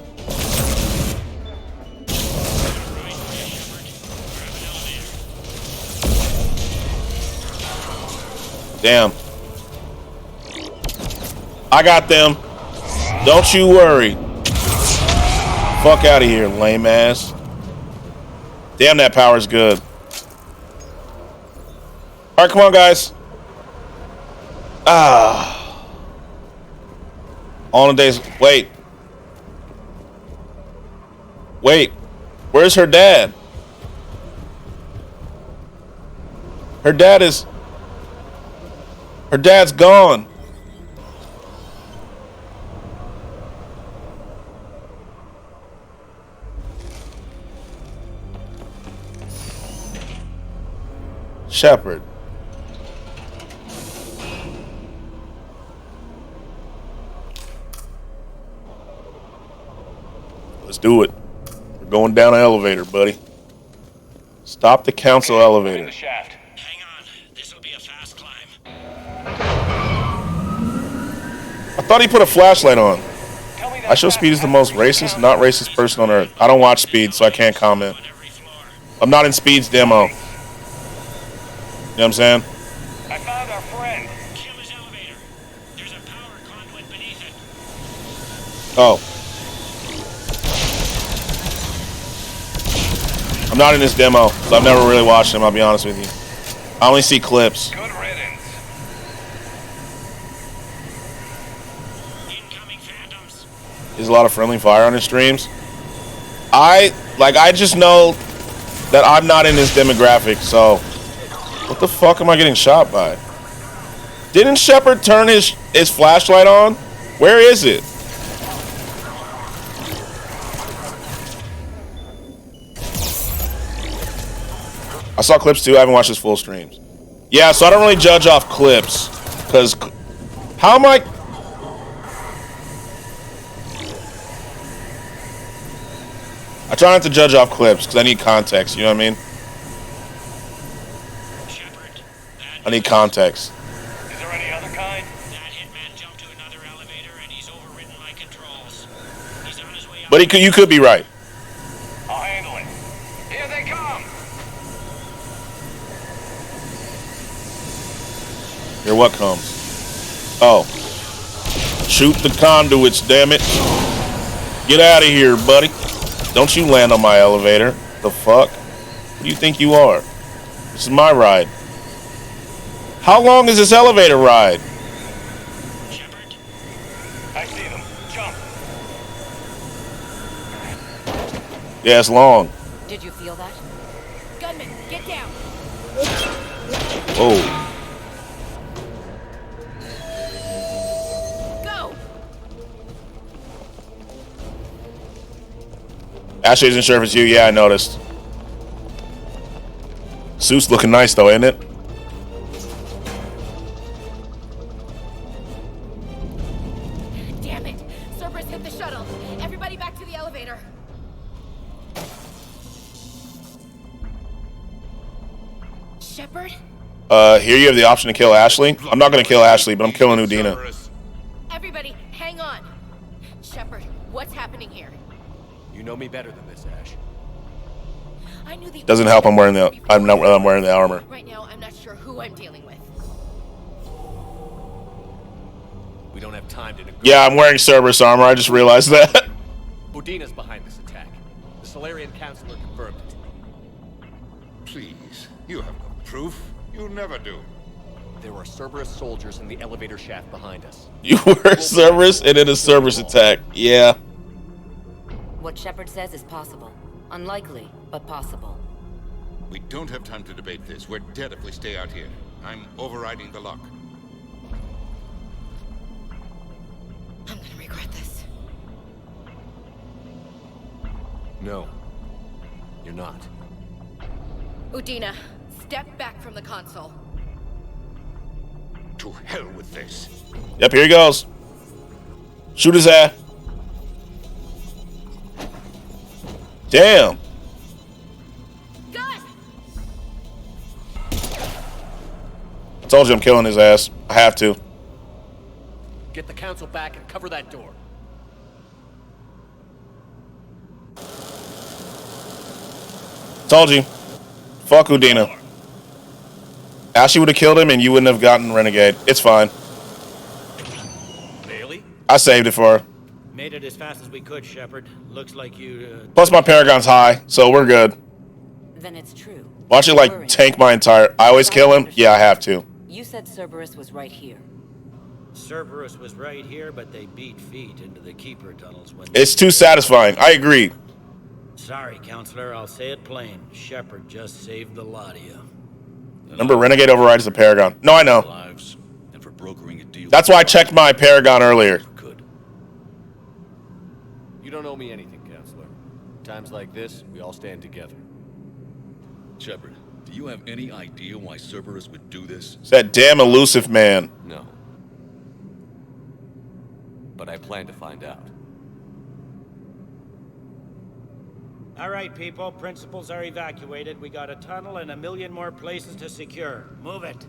Damn. I got them. Don't you worry. Fuck out of here, lame ass. Damn, that power's good. Alright, come on, guys. Ah. All in the days. Wait. Wait. Where's her dad? Her dad's gone. Shepard. Let's do it. We're going down an elevator, buddy. Stop the council elevator. Shaft. Hang on. This'll be a fast climb. I thought he put a flashlight on. I show Speed is the most racist, not racist person on Earth. I don't watch Speed, so I can't comment. I'm not in Speed's demo. You know what I'm saying? I found our friend. Kill his elevator. There's a power conduit beneath it. Oh. I'm not in this demo, so I've never really watched him, I'll be honest with you. I only see clips. Good riddance. Incoming phantoms. There's a lot of friendly fire on his streams. I just know that I'm not in his demographic, so... What the fuck am I getting shot by? Didn't Shepard turn his flashlight on? Where is it? I saw clips too. I haven't watched his full streams. Yeah, so I don't really judge off clips. Because how am I... I try not to judge off clips because I need context. You know what I mean? I need context. Is there any other kind? But you could be right. I'll handle it. Here they come. Here what comes? Oh. Shoot the conduits, damn it. Get out of here, buddy. Don't you land on my elevator. The fuck? Who do you think you are? This is my ride. How long is this elevator ride? I see them. Jump. Yeah, it's long. Did you feel that? Gunman, get down. Oh. Go. Ashley isn't sure if it's you. Yeah, I noticed. Suit's looking nice though, ain't it? Damn it! Cerberus hit the shuttle. Everybody back to the elevator. Shepard? Here you have the option to kill Ashley. I'm not gonna kill Ashley, but I'm killing Udina. Everybody, hang on. Shepard, what's happening here? You know me better than this, Ash. I knew the Doesn't help. I'm wearing the armor. Right now, I'm not sure who I'm dealing with. We don't have time to negotiate. Yeah, I'm wearing Cerberus armor. I just realized that. Udina's behind this attack. The Solarian Councilor confirmed it. Please, you have no proof. You never do. There are Cerberus soldiers in the elevator shaft behind us. You were Cerberus and then a Cerberus attack. Yeah. What Shepard says is possible. Unlikely, but possible. We don't have time to debate this. We're dead if we stay out here. I'm overriding the lock. I'm gonna regret this. No. You're not. Udina, step back from the console. To hell with this. Yep, here he goes. Shoot his ass. Damn. Gun! I told you I'm killing his ass. I have to. Get the council back and cover that door. Told you. Fuck Udina. Ashley would have killed him and you wouldn't have gotten Renegade. It's fine. Bailey? I saved it for her. Made it as fast as we could, Shepard. Looks like you, Plus my Paragon's high, so we're good. Then it's true. Watch it like tank my entire... I always kill him? Yeah, I have to. You said Cerberus was right here. Cerberus was right here, but they beat feet into the Keeper tunnels when... It's too satisfying. I agree. Sorry, Counselor. I'll say it plain. Shepard just saved the lot of you. Remember, Renegade overrides the Paragon. No, I know. Lives and for brokering a deal. That's why I checked my Paragon earlier. You don't owe me anything, Counselor. Times like this, we all stand together. Shepard, do you have any idea why Cerberus would do this? It's that damn elusive man. No. But I plan to find out. All right, people. Principals are evacuated. We got a tunnel and 1 million more places to secure. Move it.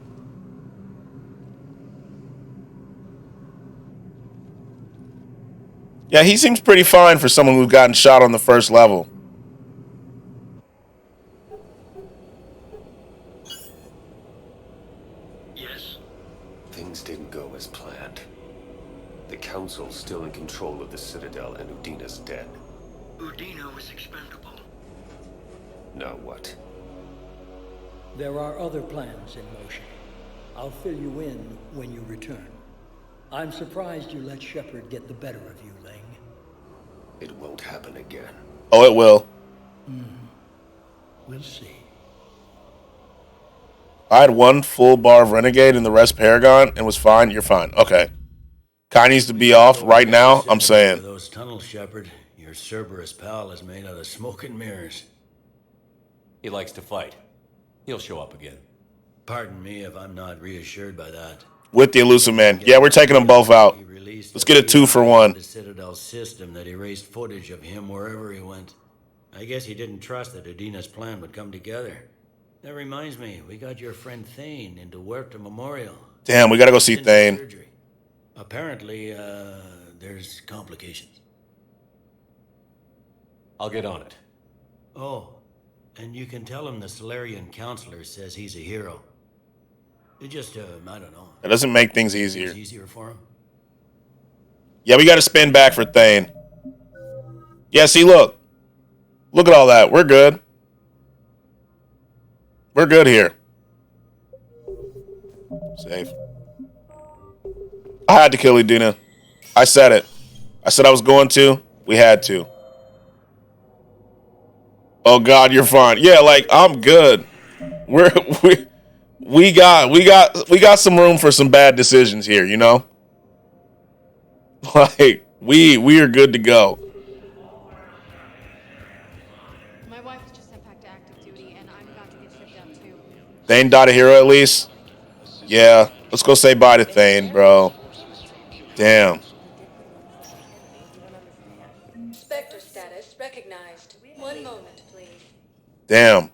Yeah, he seems pretty fine for someone who's gotten shot on the first level. Yes? Things didn't go as planned. The Council's still in control of the Citadel and Udina's dead. Udina was expendable. Now what? There are other plans in motion. I'll fill you in when you return. I'm surprised you let Shepard get the better of you, Ling. It won't happen again. Oh, it will. We'll see. I had one full bar of Renegade and the rest Paragon and was fine. You're fine. Okay. Kai needs to be off right now. I'm saying. Those tunnels, Shepard. Your Cerberus pal is made out of smoke and mirrors. He likes to fight. He'll show up again. Pardon me if I'm not reassured by that. With the elusive man. Yeah, we're taking them both out. Let's get a 2-for-1. The Citadel system that erased footage of him wherever he went. I guess he didn't trust that Udina's plan would come together. That reminds me, we got your friend Thane into Huerta Memorial. Damn, we gotta go see He's in for Thane. surgery. Apparently, there's complications. I'll get on it. Oh, and you can tell him the Solarian counselor says he's a hero. It just, I don't know. That doesn't make things easier. It's easier for him. Yeah, we gotta spin back for Thane. Yeah, see, look. Look at all that. We're good. We're good here. Save. I had to kill Udina. I said it. I said I was going to. We had to. Oh God, you're fine. Yeah, like I'm good. We got some room for some bad decisions here, you know? Like we are good to go. My wife was just sent back to active duty, and I'm about to get shipped out too. Thane died a hero at least? Yeah. Let's go say bye to Thane, bro. Damn. Spectre status recognized. One moment, please. Damn.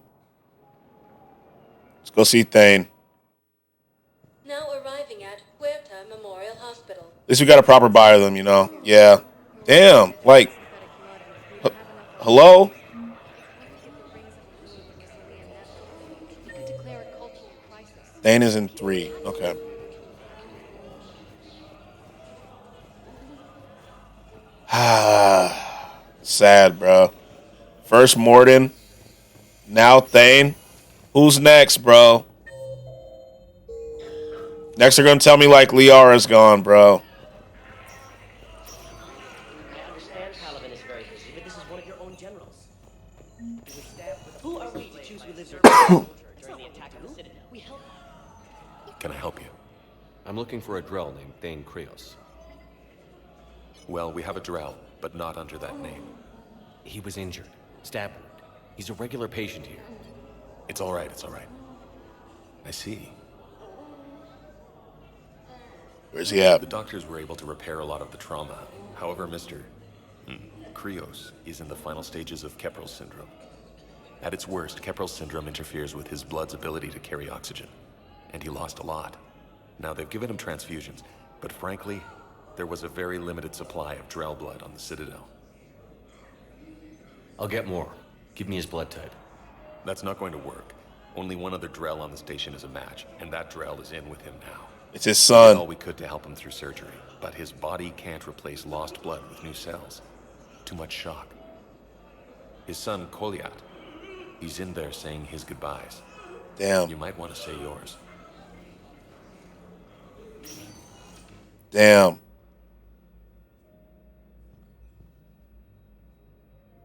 Let's go see Thane. Now arriving at Huerta Memorial Hospital. At least we got a proper buy of them, you know? Yeah. Damn. Like, hello? Thane is in 3. Okay. Sad, bro. First Morden. Now Thane. Who's next, bro? Next they're gonna tell me like Liara's gone, bro. I understand Paladin is very busy, but this is one of your own generals. Who are we to choose who lives or dies during the attack on the Citadel? We help. Can I help you? I'm looking for a Drell named Thane Krios. Well, we have a Drell, but not under that name. He was injured. Stab wound. He's a regular patient here. It's all right, it's all right. I see. Where's he at? The doctors were able to repair a lot of the trauma. However, Mr. Krios is in the final stages of Keprel syndrome. At its worst, Keprel syndrome interferes with his blood's ability to carry oxygen, and he lost a lot. Now, they've given him transfusions, but frankly, there was a very limited supply of Drell blood on the Citadel. I'll get more. Give me his blood type. That's not going to work. Only one other Drell on the station is a match, and that Drell is in with him now. It's his son. We did all we could to help him through surgery, but his body can't replace lost blood with new cells. Too much shock. His son, Kolyat, he's in there saying his goodbyes. Damn. You might want to say yours. Damn.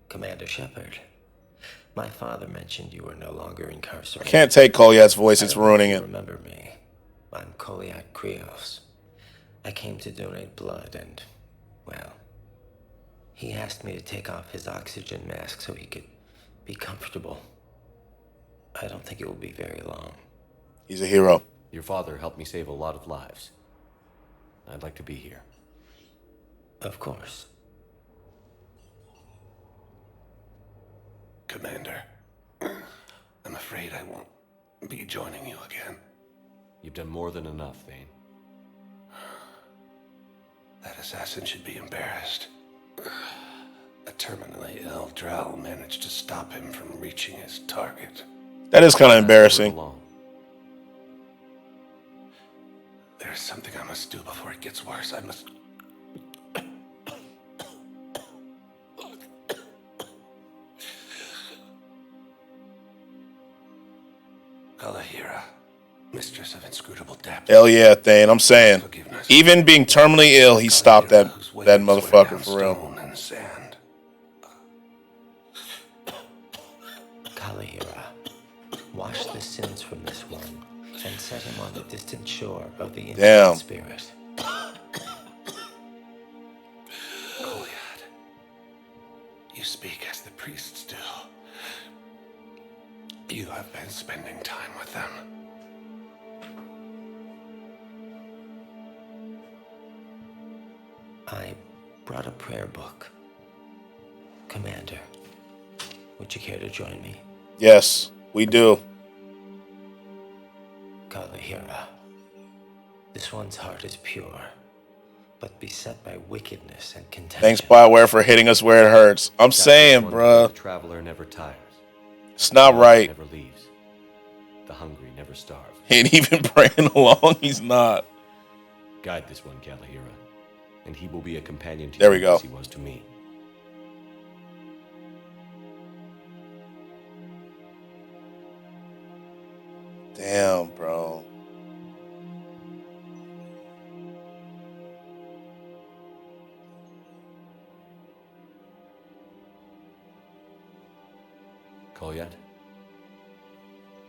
Commander Shepard, my father mentioned you were no longer incarcerated. I can't take Kolyat's voice, it's ruining it. Remember me. I'm Kolyat Krios. I came to donate blood and, well, he asked me to take off his oxygen mask so he could be comfortable. I don't think it will be very long. He's a hero. Your father helped me save a lot of lives. I'd like to be here. Of course. Commander, I'm afraid I won't be joining you again. You've done more than enough, Thane. That assassin should be embarrassed. A terminally ill Drell managed to stop him from reaching his target. That is kind of embarrassing. There's something I must do before it gets worse. I must... Kalahira, mistress of inscrutable depth. Hell yeah, Thane. I'm saying. Even being terminally ill, he stopped that motherfucker for real. And sand. Kalahira, wash the sins from this one and set him on the distant shore of the Damn. infinite spirit. Kolyat, you speak as the priests do. You have been spending time with them. I brought a prayer book. Commander, Would you care to join me? Yes, we do. Kalahira. This one's heart is pure, but beset by wickedness and contention. Thanks, BioWare, for hitting us where it hurts. I'm saying, bruh. The traveler never tires. It's not right. Never leaves. The hungry never starve. He ain't even praying along. He's not. Guide this one, Kalahira, and he will be a companion to There you we go. as he was to me. Damn, bro. Kolyat?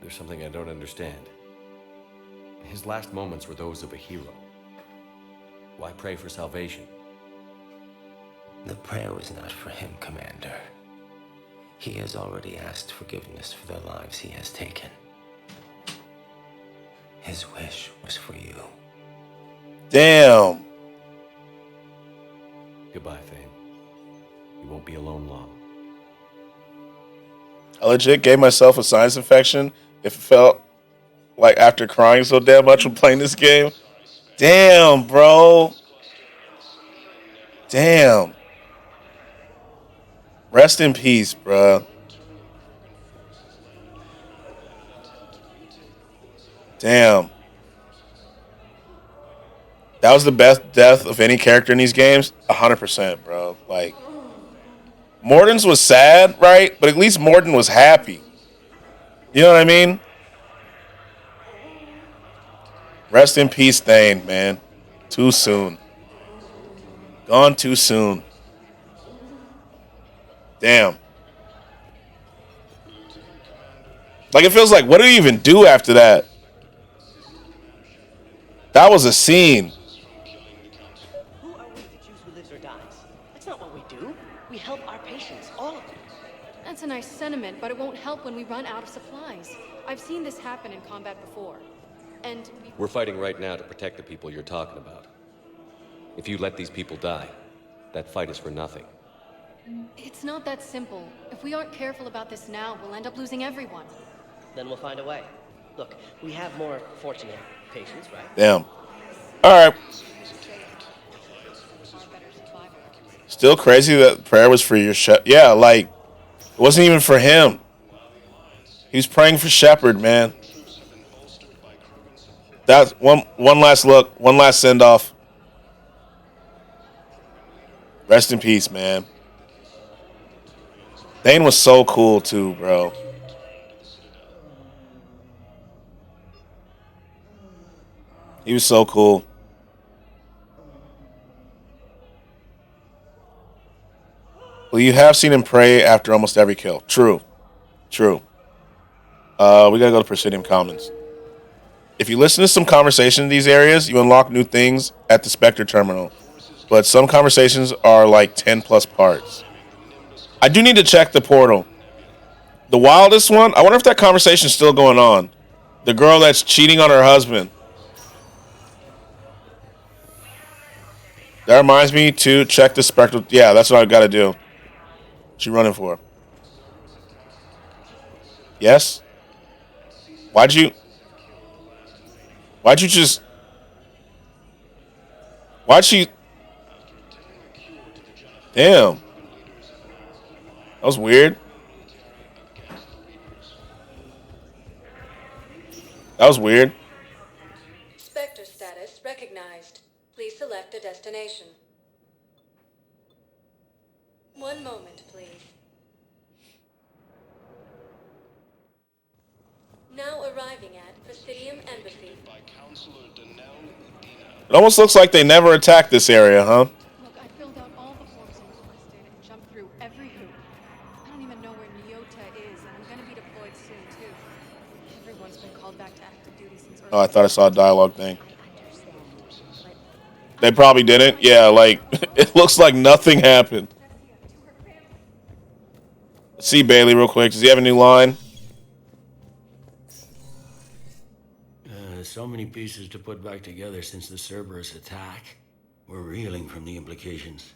There's something I don't understand. His last moments were those of a hero. Why pray for salvation? The prayer was not for him, Commander. He has already asked forgiveness for the lives he has taken. His wish was for you. Damn. Goodbye, Thane. You won't be alone long. I legit gave myself a sinus infection if it felt like after crying so damn much when playing this game. Damn, bro. Damn. Rest in peace, bro. Damn. That was the best death of any character in these games. 100%, bro. Like, Morden's was sad, right? But at least Morden was happy. You know what I mean? Rest in peace, Thane, man. Too soon. Gone too soon. Damn. Like, it feels like, what did he even do after that? That was a scene. Who are we to choose who lives or dies? That's not what we do. We help our patients, all of them. That's a nice sentiment, but it won't help when we run out of supplies. I've seen this happen in combat before. And We're fighting right now to protect the people you're talking about. If you let these people die, that fight is for nothing. it's not that simple. If we aren't careful about this now, we'll end up losing everyone. Then we'll find a way. Look, we have more fortunate patients, right? Damn. All right. Still crazy that prayer was for your Shepard. Yeah, like, it wasn't even for him. He was praying for Shepard, man. That's one last look, one last send-off. Rest in peace, man. Thane was so cool, too, bro. He was so cool. Well, you have seen him pray after almost every kill. True. True. We gotta go to Presidium Commons. If you listen to some conversation in these areas, you unlock new things at the Spectre Terminal. But some conversations are like 10 plus parts. I do need to check the portal. The wildest one, I wonder if that conversation's still going on. The girl that's cheating on her husband. That reminds me to check the Spectre. Yeah, that's what I gotta do. What's she running for? Yes? Why'd you just... Why'd she... Damn. That was weird. That was weird. Spectre status recognized. Please select a destination. One moment, please. Now arriving at Presidium Embassy. It almost looks like they never attacked this area, huh? Look, I filled out all the forms you requested and jumped through every hoop. I don't even know where Nyota is, and I'm gonna be deployed soon, too. Everyone's been called back to active duty since early. Oh, I thought I saw a dialogue thing. They probably didn't. Yeah, like, it looks like nothing happened. Let's see Bailey real quick. Does he have a new line? So many pieces to put back together since the Cerberus attack. We're reeling from the implications.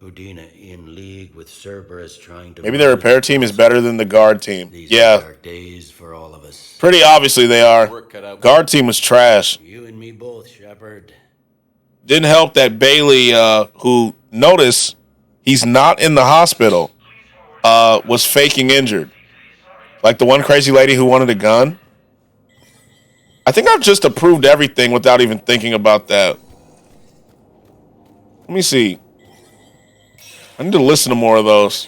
Udina in league with Cerberus trying to... Maybe the repair team is better than the guard team. These Yeah. are dark days for all of us. Pretty obviously they are. Guard team was trash. You and me both, Shepard. Didn't help that Bailey, who notice he's not in the hospital, was faking injured. Like the one crazy lady who wanted a gun. I think I've just approved everything without even thinking about that. Let me see. I need to listen to more of those.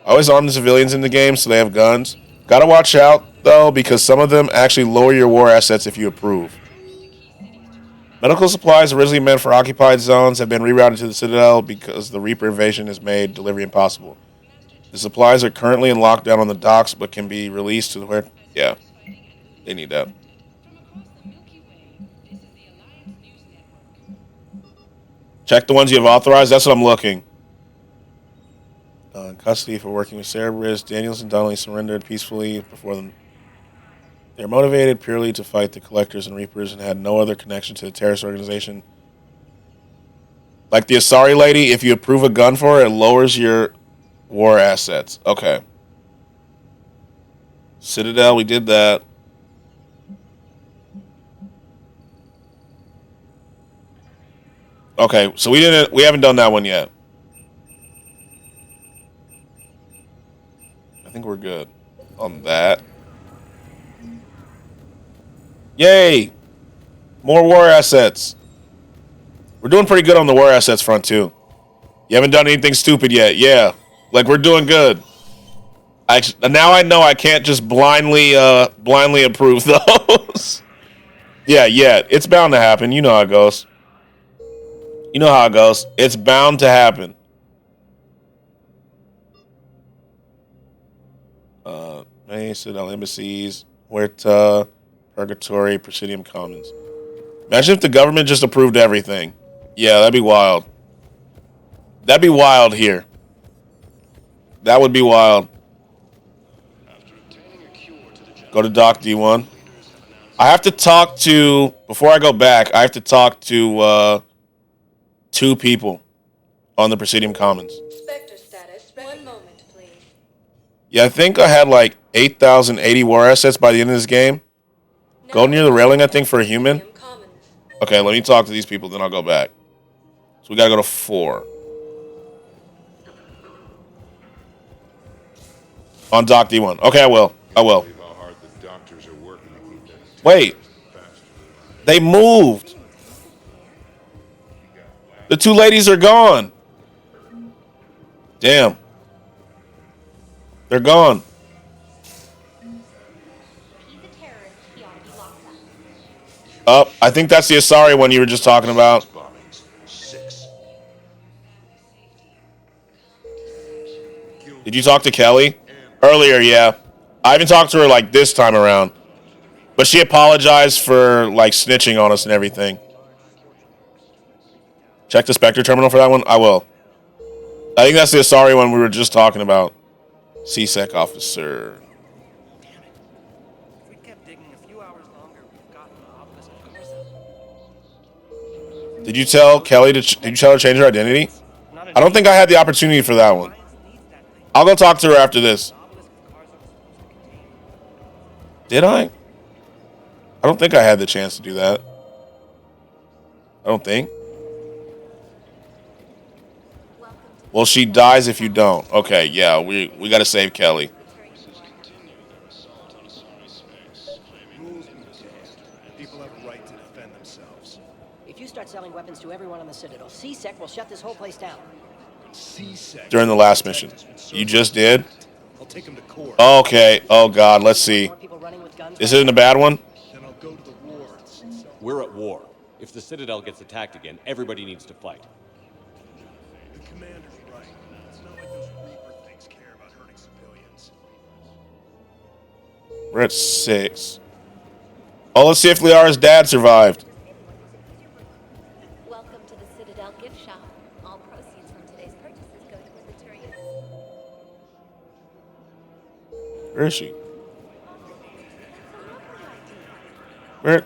I always arm the civilians in the game so they have guns. Gotta watch out, though, because some of them actually lower your war assets if you approve. Medical supplies originally meant for occupied zones have been rerouted to the Citadel because the Reaper invasion has made delivery impossible. The supplies are currently in lockdown on the docks, but can be released to where... Yeah, they need that. Check the ones you have authorized. That's what I'm looking. In custody for working with Cerberus, Daniels and Donnelly surrendered peacefully before them. They are motivated purely to fight the Collectors and Reapers and had no other connection to the terrorist organization. Like the Asari lady, if you approve a gun for her, it lowers your war assets. Okay. Citadel, we did that. Okay, so we haven't done that one yet. I think we're good on that. Yay! More war assets. We're doing pretty good on the war assets front too. You haven't done anything stupid yet. Yeah. Like we're doing good. Now I know I can't just blindly approve those. Yeah. It's bound to happen. You know how it goes. It's bound to happen. Citadel embassies, Huerta, Purgatory, Presidium Commons. Imagine if the government just approved everything. Yeah, that'd be wild. That'd be wild here. That would be wild. Go to Doc D1. I have to talk to, before I go back, I have to talk to 2 people on the Presidium Commons. Spectre status. 1 moment, please. Yeah, I think I had like 8,080 war assets by the end of this game. Go near the railing, I think, for a human. Okay, let me talk to these people, then I'll go back. So we gotta go to 4. On Doc D1. Okay, I will. Wait. They moved. The 2 ladies are gone. Damn. They're gone. I think that's the Asari one you were just talking about. Did you talk to Kelly? Earlier, yeah. I haven't talked to her like this time around. But she apologized for like snitching on us and everything. Check the Spectre terminal for that one? I will. I think that's the Asari one we were just talking about. CSEC officer. Did you tell Kelly did you tell her to change her identity? I don't think I had the opportunity for that one. I'll go talk to her after this. Did I? I don't think I had the chance to do that. I don't think. Well, she dies if you don't. Okay, yeah, we got to save Kelly. People have a right to defend themselves. If you start selling weapons to everyone on the Citadel, CSEC will shut this whole place down. During the last mission. You just did? I'll take him to court. Okay. Oh, God. Let's see. Is it in a bad one? Then I'll go to the wards. We're at war. If the Citadel gets attacked again, everybody needs to fight. The commander's right. It's not like those Reaper things care about hurting civilians. We're at 6. Oh, let's see if Liara's dad survived. Welcome to the Citadel gift shop. All proceeds from today's purchases go toward the Turians. Where is she? Where?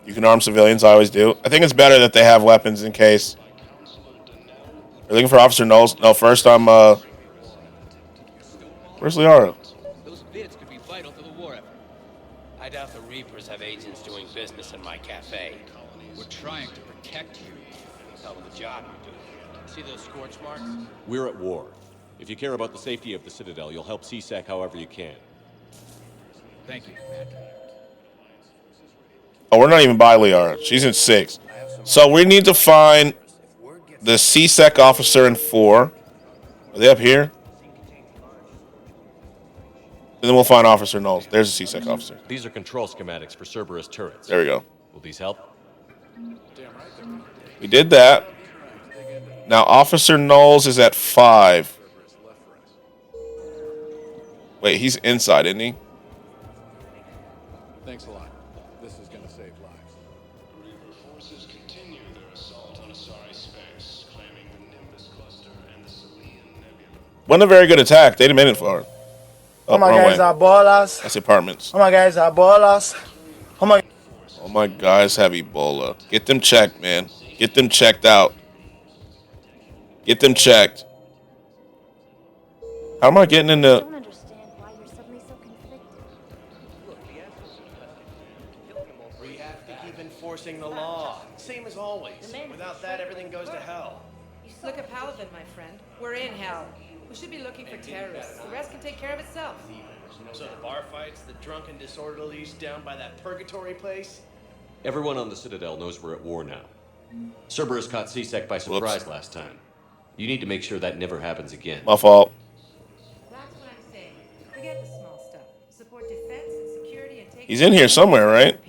You can arm civilians. I always do. I think it's better that they have weapons in case. You're looking for Officer Knowles? No, first I'm, where's Liara? Those vids could be vital to the war effort. I doubt the Reapers have agents doing business in my cafe. We're trying to protect you. Hell of a job you're doing. See those scorch marks? We're at war. If you care about the safety of the Citadel, you'll help CSEC however you can. Thank you, Commander. Oh, we're not even by Liara. She's in 6. So we need to find the CSEC officer in 4. Are they up here? And then we'll find Officer Knowles. There's a CSEC officer. These are control schematics for Cerberus turrets. There we go. Will these help? We did that. Now Officer Knowles is at 5. Wait, he's inside, isn't he? Thanks a lot. This is gonna save lives. The Reaper forces continue their assault on Asari space, claiming the Nimbus cluster and the Salian Nebula. Wasn't a very good attack. They made it far. Oh, my wrong guys way. are ballers. That's apartments. Oh, my guys are ballers. Oh, my. Oh my guys have Ebola. Get them checked, man. Get them checked out. Get them checked. How am I getting into... We have to keep enforcing the law. Same as always. Without that, everything goes to hell. Look at Paladin, my friend. We're in hell. We should be looking for terrorists. The rest can take care of itself. So the bar fights, the drunken disorderlies down by that purgatory place? Everyone on the Citadel knows we're at war now. Cerberus caught CSEC by surprise last time. You need to make sure that never happens again. My fault. That's what I'm saying. Forget the small stuff. Support defense and security and take... He's in here somewhere, right?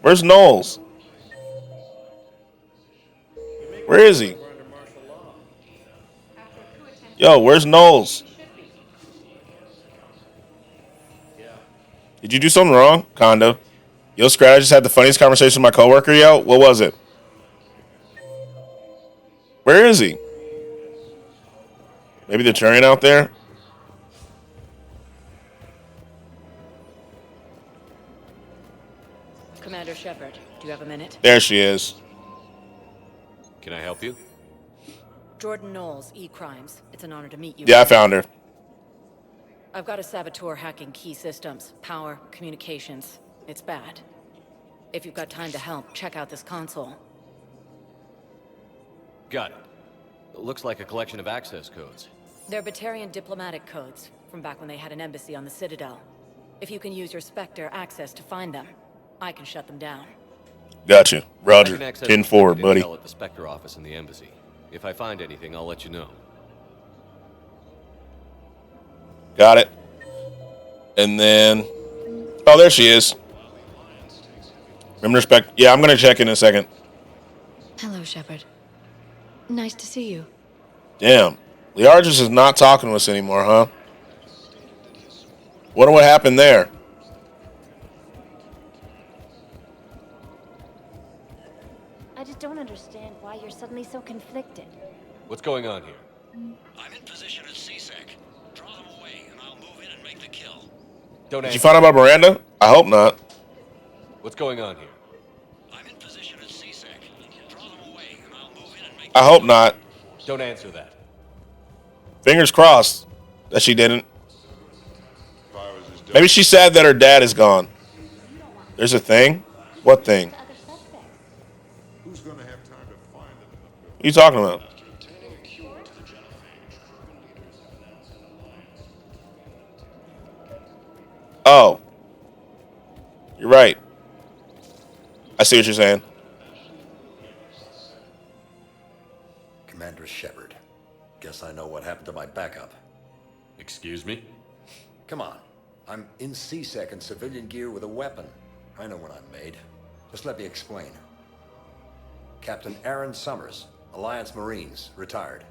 Where's Knowles? Where is he? Yo, where's Knowles? Did you do something wrong? Kinda. Yo, Skratsx, I just had the funniest conversation with my coworker, yo. What was it? Where is he? Maybe they're turning out there? Commander Shepard, do you have a minute? There she is. Can I help you? Jordan Knowles, E-Crimes. It's an honor to meet you. Yeah, I found her. I've got a saboteur hacking key systems, power, communications. It's bad. If you've got time to help, check out this console. Got it. Looks like a collection of access codes. They're Batarian diplomatic codes, from back when they had an embassy on the Citadel. If you can use your Spectre access to find them, I can shut them down. Gotcha. Roger. I can access 10-4, protected buddy. intel at the Spectre office in the embassy. If I find anything, I'll let you know. Got it. And then... Oh, there she is. Remember Spectre? Yeah, I'm going to check in a second. Hello, Shepard. Nice to see you. Damn. Liara just is not talking to us anymore, huh? Wonder what happened there. I just don't understand why you're suddenly so conflicted. What's going on here? I'm in position at CSEC. Draw them away, and I'll move in and make the kill. Don't Did answer. you find out about Miranda? I hope not. What's going on here? I'm in position at CSEC. Draw them away, and I'll move in and make I hope not. Don't answer that. Fingers crossed that she didn't. Maybe she's sad that her dad is gone. There's a thing? What thing? Who's gonna have time to find them? What are you talking about? Oh. You're right. I see what you're saying. Commander Shepard. Guess I know what happened to my backup. Excuse me? Come on. I'm in CSEC in civilian gear with a weapon. I know what I'm made. Just let me explain. Captain Aaron Summers, Alliance Marines, retired.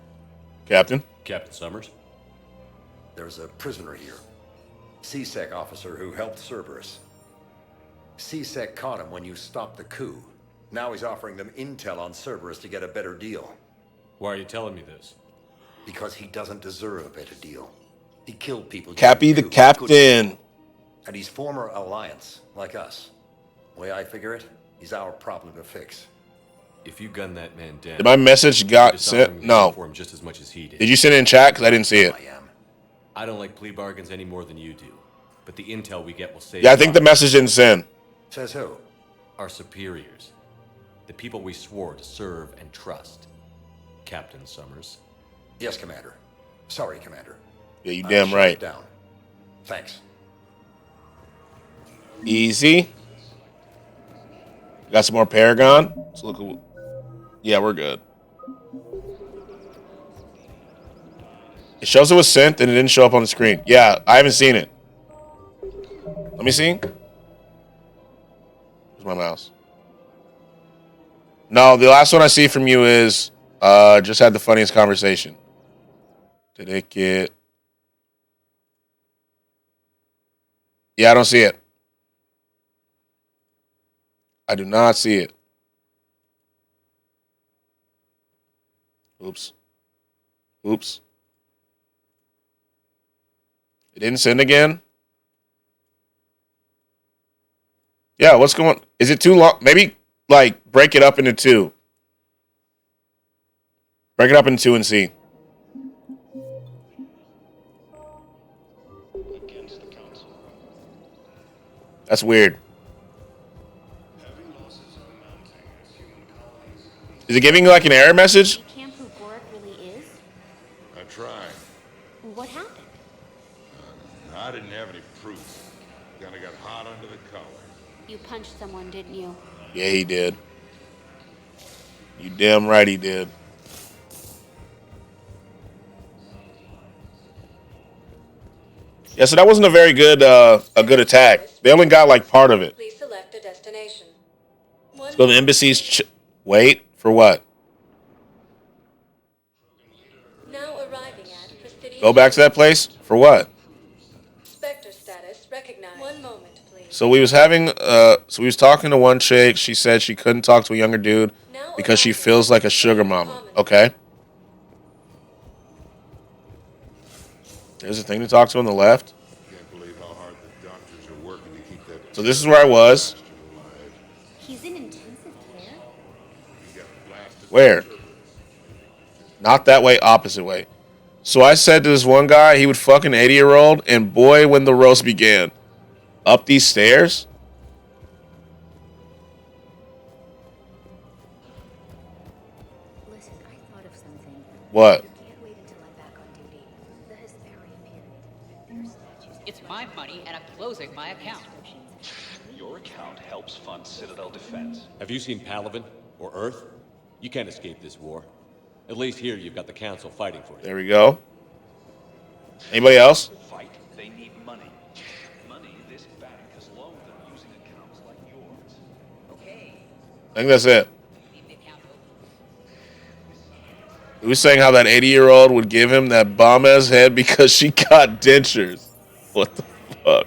Captain? Captain Summers? There's a prisoner here. CSEC officer who helped Cerberus. CSEC caught him when you stopped the coup. Now he's offering them intel on Cerberus to get a better deal. Why are you telling me this? Because he doesn't deserve a better deal. He killed people. Cappy the captain. And he's former Alliance, like us. Way I figure it, He's our problem to fix. If you gun that man down, Did my message got sent? No. for him just as much as he did. Did you send it in chat? Because I didn't see it. I don't like plea bargains any more than you do, but the intel we get will save. Yeah, I think the message didn't send. Says who? Our superiors, the people we swore to serve and trust. Captain Summers. Yes, Commander. Sorry, Commander. Yeah, you damn right. Down. Thanks. Easy. Got some more Paragon. Let's look at. Yeah, we're good. It shows it was sent and it didn't show up on the screen. Yeah, I haven't seen it. Let me see. Where's my mouse? No, the last one I see from you is just had the funniest conversation. Did it get... Yeah, I don't see it. I do not see it. Oops. Oops. It didn't send again? Yeah, what's going on? Is it too long? Maybe, like, break it up into two. Break it up into two and see. That's weird. Is it giving you like an error message? Camp who Gorik really is? I tried. What happened? I didn't have any proof. Kinda got hot under the collar. You punched someone, didn't you? Yeah, he did. You damn right he did. Yeah, so that wasn't a very good a good attack. They only got like part of it. Please select a destination. Let's go to the embassy's. Wait, for what? Now arriving at Presidium. Go back to that place? For what? Spectre status recognized. One moment, please. So we was talking to one chick. She said she couldn't talk to a younger dude because she feels like a sugar mama. Okay. There's a thing to talk to on the left. Can't believe how hard the doctors are working to keep that. So this is where I was. He's in intensive care? Where? Not that way, opposite way. So I said to this one guy, he would fuck an 80-year-old, and boy, when the roast began. Up these stairs? Listen, I thought of something. What? You can't wait until I'm back on duty. The Hesperian period. There are statues. It's my money, and I'm closing my account. Your account helps fund Citadel defense. Have you seen Palaven or Earth? You can't escape this war. At least here you've got the Council fighting for you. There we go. Anybody else? Fight, they need money. Money this bank has loaned them using accounts like yours. Okay. I think that's it. He was saying how that 80-year-old would give him that bomb-ass head because she got dentures. What the fuck?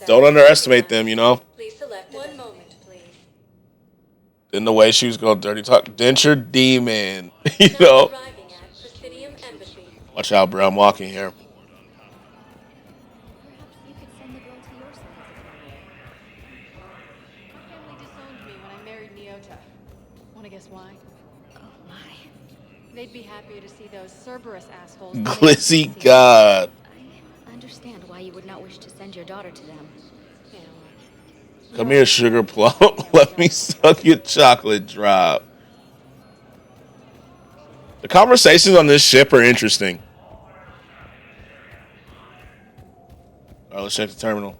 Don't underestimate them, you know? Please select one moment, please. In the way she was going dirty talk. Denture demon. You know? Arriving at Presidium Embassy. Watch out, bro. I'm walking here. You could send the girl to your side of the career. My family disowned me when I married Neota. Wanna guess why? Oh my. They'd be happier to see those Cerberus assholes. Glizzy God. I understand why you would not wish to send your daughter to them. Come here, sugar plum. Let me suck your chocolate drop. The conversations on this ship are interesting. All right, let's check the terminal.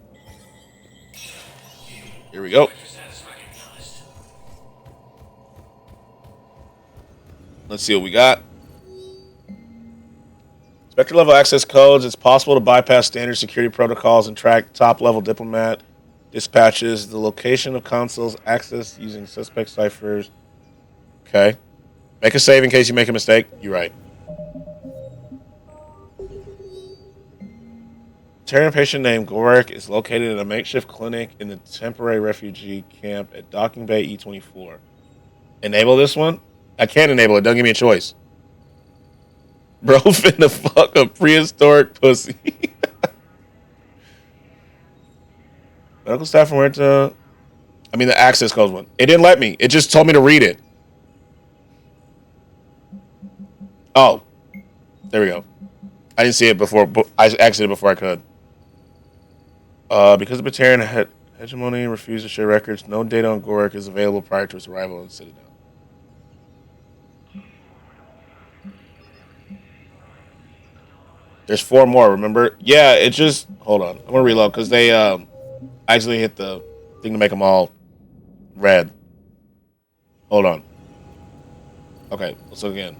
Here we go. Let's see what we got. Spectre level access codes. It's possible to bypass standard security protocols and track top-level diplomat dispatches. The location of consoles access using suspect ciphers. Okay. Make a save in case you make a mistake. You're right. Terran patient named Gorik is located in a makeshift clinic in the temporary refugee camp at Docking Bay E24. Enable this one? I can't enable it. Don't give me a choice. Bro finna fuck a prehistoric pussy. Medical staff from where to... I mean, the access code one. It didn't let me. It just told me to read it. Oh. There we go. I didn't see it before. But I exited before I could. Because the Batarian hegemony refused to share records, no data on Gorak is available prior to its arrival in Citadel. There's 4 more, remember? Yeah, it just... Hold on. I'm going to reload because they actually hit the thing to make them all red. Hold on. Okay, let's look again.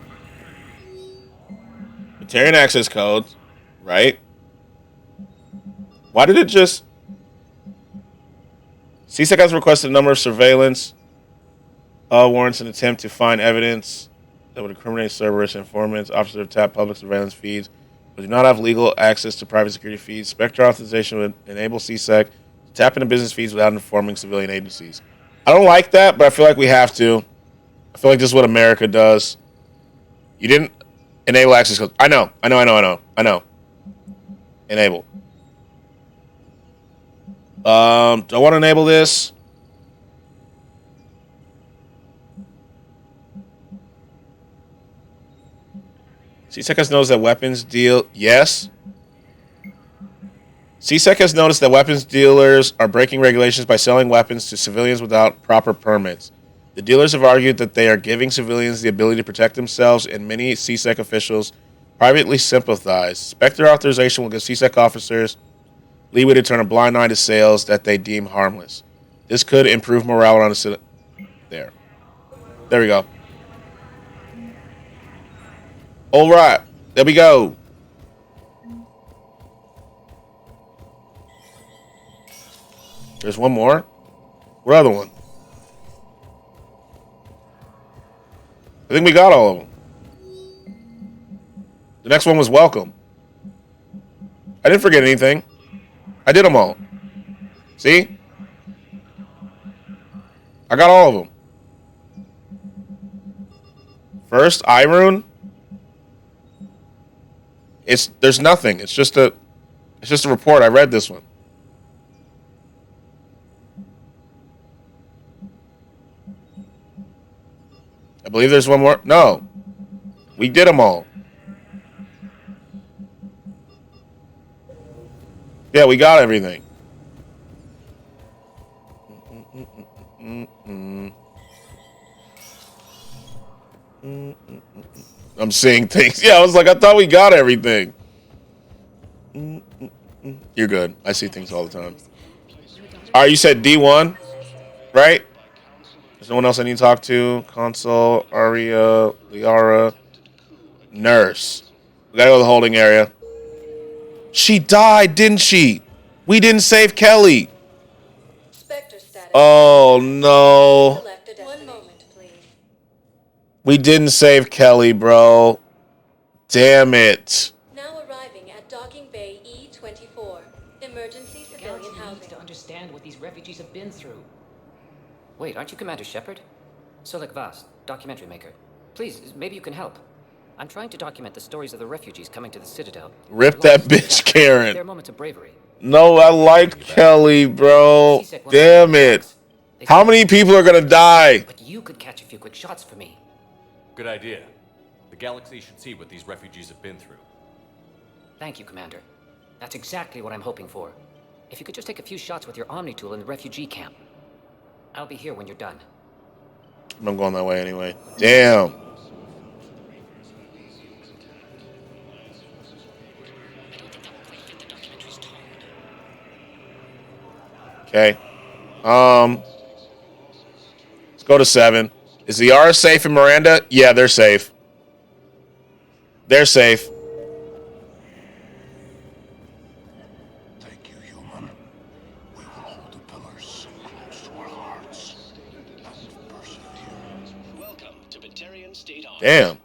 Batarian access codes, right? Why did it just... CSEC has requested a number of surveillance warrants in an attempt to find evidence that would incriminate Cerberus informants. Officers have tapped public surveillance feeds, but do not have legal access to private security feeds. Spectre authorization would enable CSEC to tap into business feeds without informing civilian agencies. I don't like that, but I feel like we have to. I feel like this is what America does. You didn't enable access codes. I know. Enable. Do I want to enable this? CSEC has noticed that weapons deal... Yes. CSEC has noticed that weapons dealers are breaking regulations by selling weapons to civilians without proper permits. The dealers have argued that they are giving civilians the ability to protect themselves, and many CSEC officials privately sympathize. Spectre authorization will give CSEC officers leeway to turn a blind eye to sales that they deem harmless. This could improve morale around the city. There we go. All right. There we go. There's one more. What other one? I think we got all of them. The next one was welcome. I didn't forget anything. I did them all. See? I got all of them. First, Irune. There's nothing. It's just a report. I read this one. I believe there's one more. No. We did them all. Yeah, we got everything. I'm seeing things. Yeah, I was like, I thought we got everything. You're good. I see things all the time. All right, you said D1, right? There's no one else I need to talk to. Consul, Aria, Liara, Nurse. We gotta go to the holding area. She died, didn't she? We didn't save Kelly. Oh, no. We didn't save Kelly, bro. Damn it. Now arriving at docking bay E24. Emergency civilian housing. To understand what these refugees have been through. Wait, aren't you Commander Shepard? Solik Vast, documentary maker. Please, maybe you can help. I'm trying to document the stories of the refugees coming to the Citadel. Rip that bitch, Karen. Their moments of bravery. No, I liked Kelly, bro. Damn it. How many people are gonna die? But you could catch a few quick shots for me. Good idea. The galaxy should see what these refugees have been through. Thank you, Commander. That's exactly what I'm hoping for. If you could just take a few shots with your Omni tool in the refugee camp. I'll be here when you're done. I'm going that way anyway. Damn. Okay. Let's go to 7. Is Liara safe in Miranda? Yeah, they're safe. They're safe. Thank you, human. We will hold the pillars close to our hearts and persevere. Welcome to Batarian State Arms. Damn.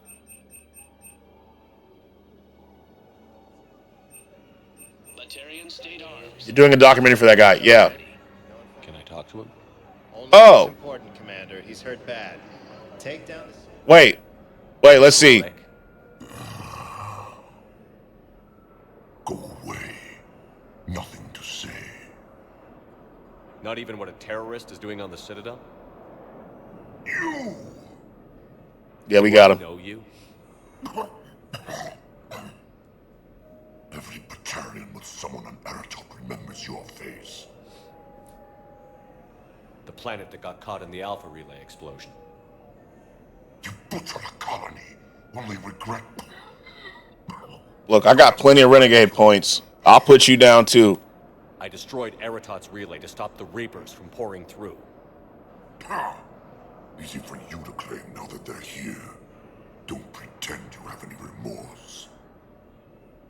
Batarian State Arms. You're doing a documentary for that guy. Yeah. Can I talk to him? Oh. Important, Commander. He's hurt bad. Take down the... Wait, let's see. Nothing to say. Not even what a terrorist is doing on the Citadel? You! Yeah, we got him. Know you? Every battalion with someone on Aratok remembers your face. The planet that got caught in the Alpha Relay explosion. You butchered a colony. Only regret. Look, I got plenty of renegade points. I'll put you down too. I destroyed Eratot's relay to stop the Reapers from pouring through. Easy for you to claim now that they're here. Don't pretend you have any remorse.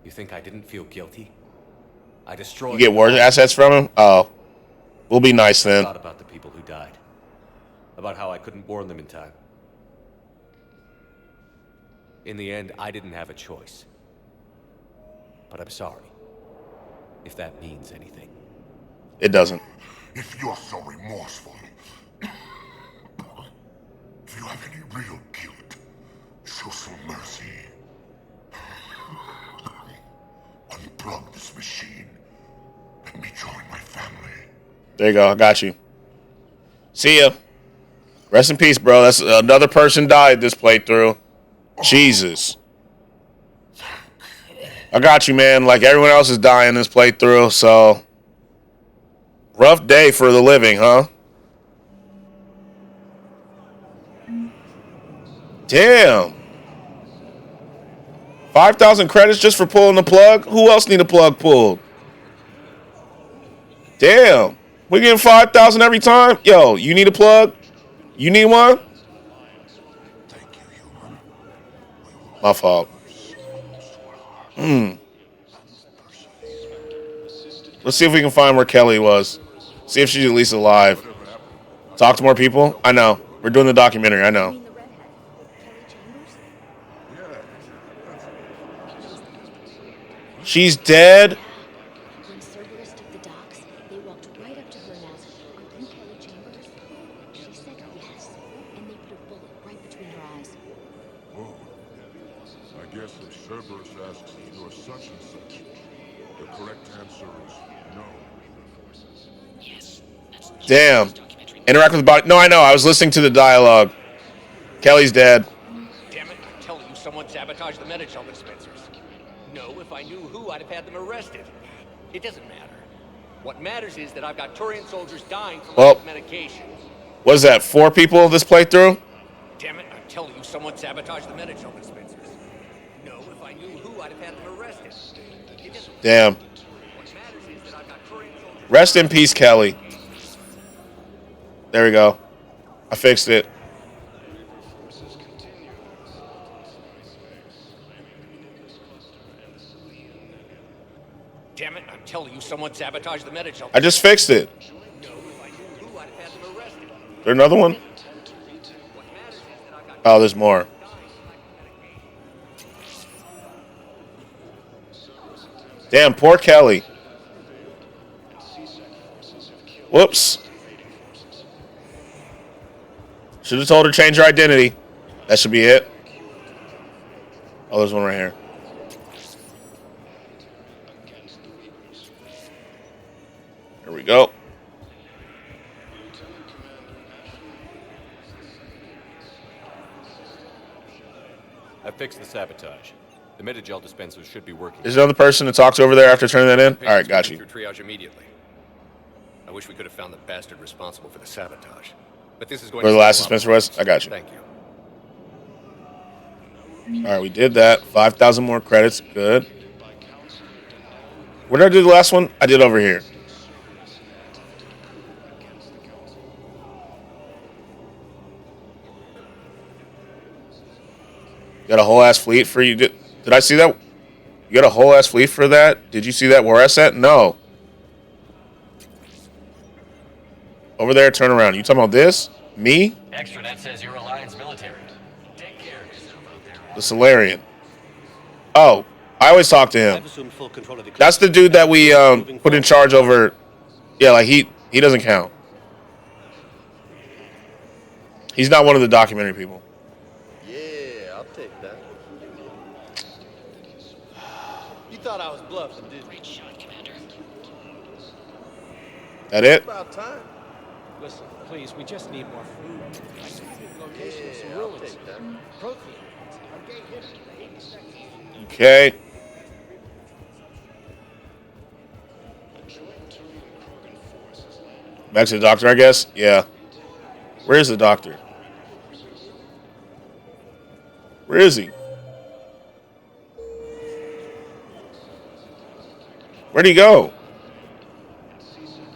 You think I didn't feel guilty? I destroyed... You get war assets from him? Oh. We'll be nice then. I thought about the people who died. About how I couldn't warn them in time. In the end, I didn't have a choice. But I'm sorry. If that means anything. It doesn't. If you're so remorseful, if you have any real guilt, show some mercy. Unplug this machine. Let me join my family. There you go. I got you. See ya. Rest in peace, bro. That's another person died this playthrough. Jesus. I got you, man. Like everyone else is dying this playthrough, so rough day for the living, huh? Damn. 5,000 credits just for pulling the plug? Who else need a plug pulled? Damn. We getting 5,000 every time? Yo, you need a plug? You need one? My fault. Let's see if we can find where Kelly was. See if she's at least alive. Talk to more people? I know. We're doing the documentary. I know. She's dead? When Cerberus took the docks, they walked right up to her and asked, "Are you Kelly Chambers?" She said yes, and they put a bullet right between her eyes. Oh, I guess if Cerberus asks if you're such and such, the correct answer is no. Damn. Interact with the body. No, I know. I was listening to the dialogue. Kelly's dead. Damn it, I'm telling you, someone sabotaged the Medichel dispensers. No, if I knew who, I'd have had them arrested. It doesn't matter. What matters is that I've got Turian soldiers dying from lack of medication. What is that? 4 people this playthrough? Damn it, I'm telling you, someone sabotaged the Medichel dispensers. No, if I knew who, I'd have had them arrested. Damn. Rest in peace, Kelly. There we go. I fixed it. Damn it, I'm telling you, someone sabotaged the Medichel. I just fixed it. There another one? Oh, there's more. Damn, poor Kelly. Whoops. Should have told her to change her identity. That should be it. Oh, there's one right here. Here we go. I fixed the sabotage. The Medigel dispensers should be working. Is there another person to talk to over there after turning that in? All right, got you. Through triage immediately. I wish we could have found the bastard responsible for the sabotage. But this is going Where to the last dispenser was? I got you. Thank you. All right, we did that. 5,000 more credits. Good. Where did I do the last one? I did over here. You got a whole ass fleet for you? Did I see that? You got a whole ass fleet for that? Did you see that where I at? No. Over there, turn around. You talking about this? Me? Extra, that says you're Alliance military. Take care of yourself out there. The Solarian. Oh, I always talk to him. That's the dude that we put in charge over. Yeah, like he doesn't count. He's not one of the documentary people. Yeah, I'll take that. You thought I was bluffing, didn't you? Great shot, Commander. That it? About time. Listen, please, we just need more food. I sent you the location of some I'll ruins. take that. Prothean. I'm getting hit in the 80 seconds. Okay. Back to the doctor, I guess? Yeah. Where is the doctor? Where is he? Where'd he go?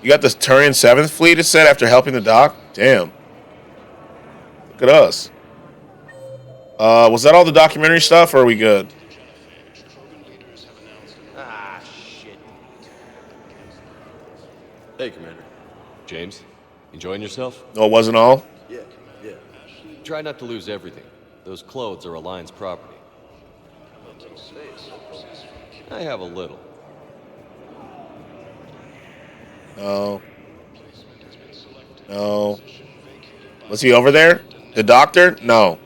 You got the Turian 7th Fleet, it said, after helping the doc? Damn. Look at us. Was that all the documentary stuff, or are we good? Ah, shit. Hey, Commander. James, enjoying yourself? No, it wasn't all? Yeah. Try not to lose everything. Those clothes are Alliance property. I have a little. No. No. Was he over there? The doctor? No.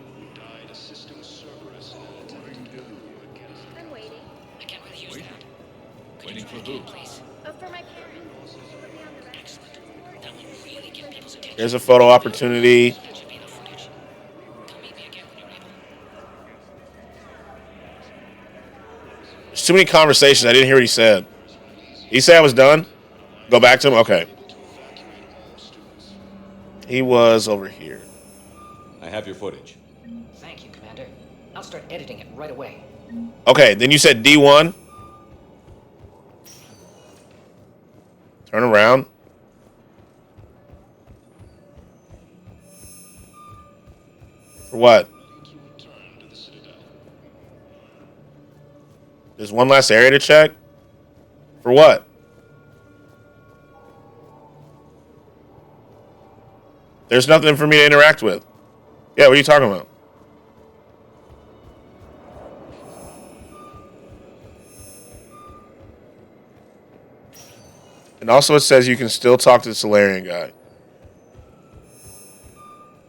I'm waiting. I can't really use that. Waiting for who? For my parents. Put me on the record. Excellent. That will really get people's attention. There's a photo opportunity. That should be the footage. Come meet me again when you're able. There's too many conversations. I didn't hear what he said. He said I was done? Go back to him? Okay. He was over here. I have your footage. Thank you, Commander. I'll start editing it right away. Okay, then you said D1. Turn around. For what? There's one last area to check? For what? There's nothing for me to interact with. Yeah, what are you talking about? And also it says you can still talk to the Solarian guy.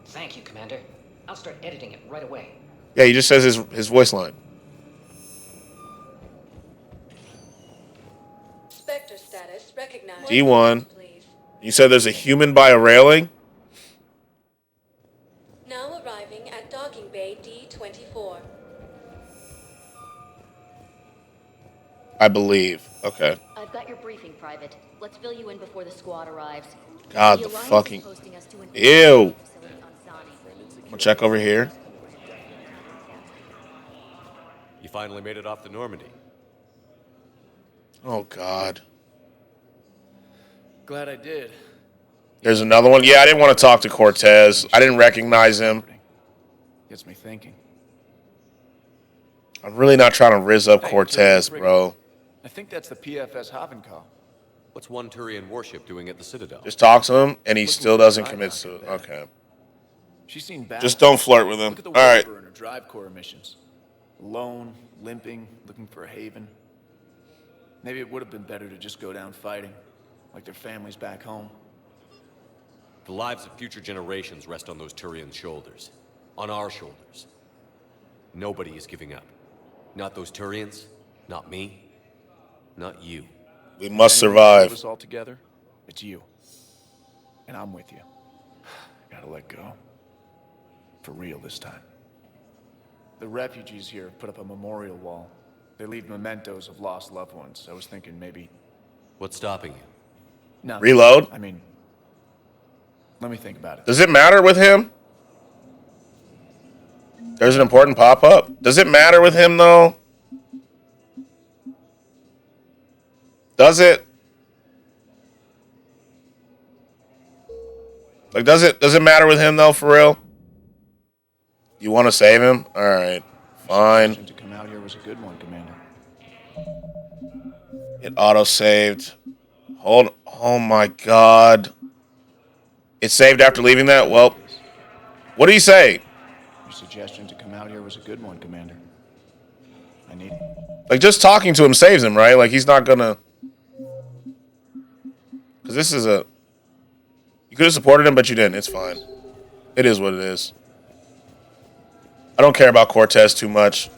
Thank you, Commander. I'll start editing it right away. Yeah, he just says his voice line. Spectre status recognized. D1. Please. You said there's a human by a railing? Now arriving at docking bay D24. I believe. Okay. I've got your briefing, Private. Let's fill you in before the squad arrives. God, the Alliance fucking... is posting us to an Ew. facility on Zani. I'm gonna check over here. You finally made it off the Normandy. Oh, God. Glad I did. There's another one. Yeah, I didn't want to talk to Cortez. I didn't recognize him. Gets me thinking. I'm really not trying to rizz up Cortez, bro. I think that's the PFS Havenkal. What's one Turian warship doing at the Citadel? Just talk to him, and he still doesn't commit to it. Okay. She's seen bad. Just don't flirt with him. Look at the All right. in her drive core emissions. Alone, limping, looking for a haven. Maybe it would have been better to just go down fighting, like their families back home. The lives of future generations rest on those Turian shoulders. On our shoulders. Nobody is giving up. Not those Turians, not me, not you. We must Hold survive. us all together. It's you. And I'm with you. Gotta let go. For real this time. The refugees here put up a memorial wall. They leave mementos of lost loved ones. I was thinking maybe... What's stopping you? No. Reload? I mean... Let me think about it. Does it matter with him? There's an important pop-up. Does it matter with him, though? Does it? Like, does it matter with him, though, for real? You want to save him? All right. Fine. To come out here was a good one, Commander. It auto-saved. Hold. Oh, my God. It saved after leaving that? Well, what did he say? Your suggestion to come out here was a good one, Commander. I need it. Like, just talking to him saves him, right? Like, he's not gonna... Because this is a... You could have supported him, but you didn't. It's fine. It is what it is. I don't care about Cortez too much.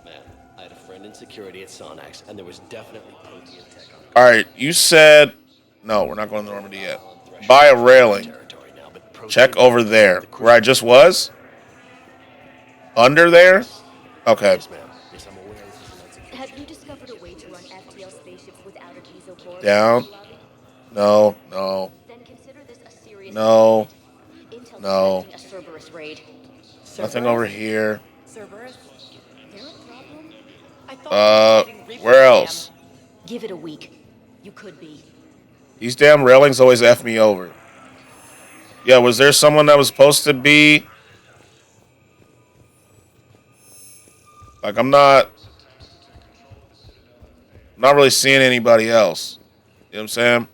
Man, I had a friend in security at Skratsx, and there was definitely protein tech on. All right, you said No, we're not going to Normandy yet. Buy a railing. Check over there. Where I just was? Under there? Okay. Have you discovered a way to run FTL spaceships without a diesel core? Down. No. Then consider this a serious No. Intel No. detecting a Cerberus raid. Nothing over here. Cerberus? They're a problem? I thought we were fighting Reaper, Where else? Give it a week. You could be. These damn railings always F me over. Yeah, was there someone that was supposed to be? Like, I'm not really seeing anybody else. You know what I'm saying?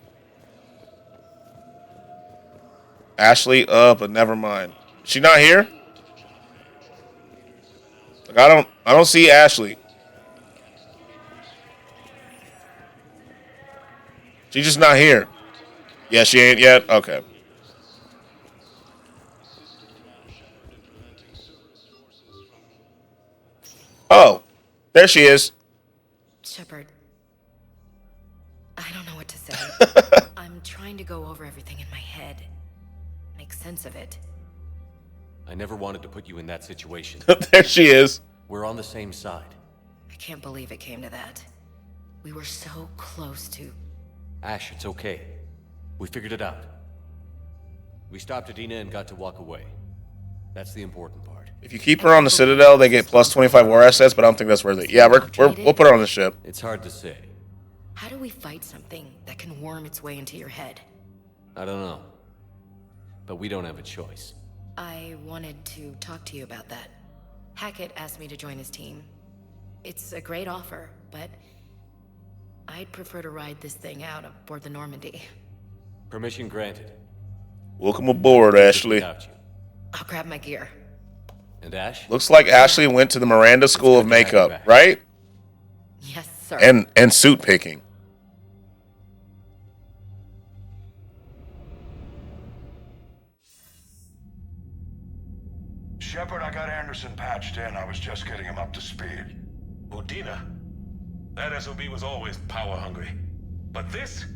Ashley, but never mind. Is she not here? Like, I don't see Ashley. She's just not here. Yeah, she ain't yet? Okay. Oh, there she is. Shepard, I don't know what to say. I'm trying to go over everything in my head. Make sense of it. I never wanted to put you in that situation. There she is. We're on the same side. I can't believe it came to that. We were so close to... Ash, it's okay. We figured it out. We stopped Adina and got to walk away. That's the important part. If you keep her on the Citadel, they get plus 25 war assets, but I don't think that's worth it. Yeah, we'll put her on the ship. It's hard to say. How do we fight something that can worm its way into your head? I don't know. But we don't have a choice. I wanted to talk to you about that. Hackett asked me to join his team. It's a great offer, but I'd prefer to ride this thing out aboard the Normandy. Permission granted. Welcome aboard, Ashley. I'll grab my gear. And Ash? Looks like Ashley went to the Miranda School of Makeup, right? Yes, sir. And suit picking. Shepard, I got Anderson patched in. I was just getting him up to speed. Udina? That SOB was always power hungry. But this?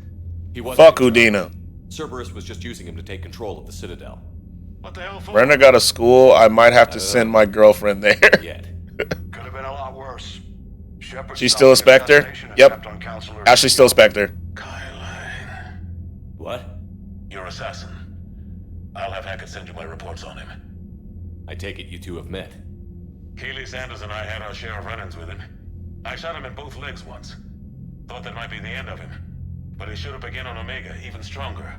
He wasn't. Fuck Udina. Cerberus was just using him to take control of the Citadel. What the hell for? Brenda got a school. I might have to send my girlfriend there. Could have been a lot worse. Shepard She's still a Spectre? Yep. Ashley's still a Spectre. What? Your assassin. I'll have Hackett send you my reports on him. I take it you two have met. Keeley Sanders and I had our share of run-ins with him. I shot him in both legs once. Thought that might be the end of him. But he should have begun on Omega, even stronger.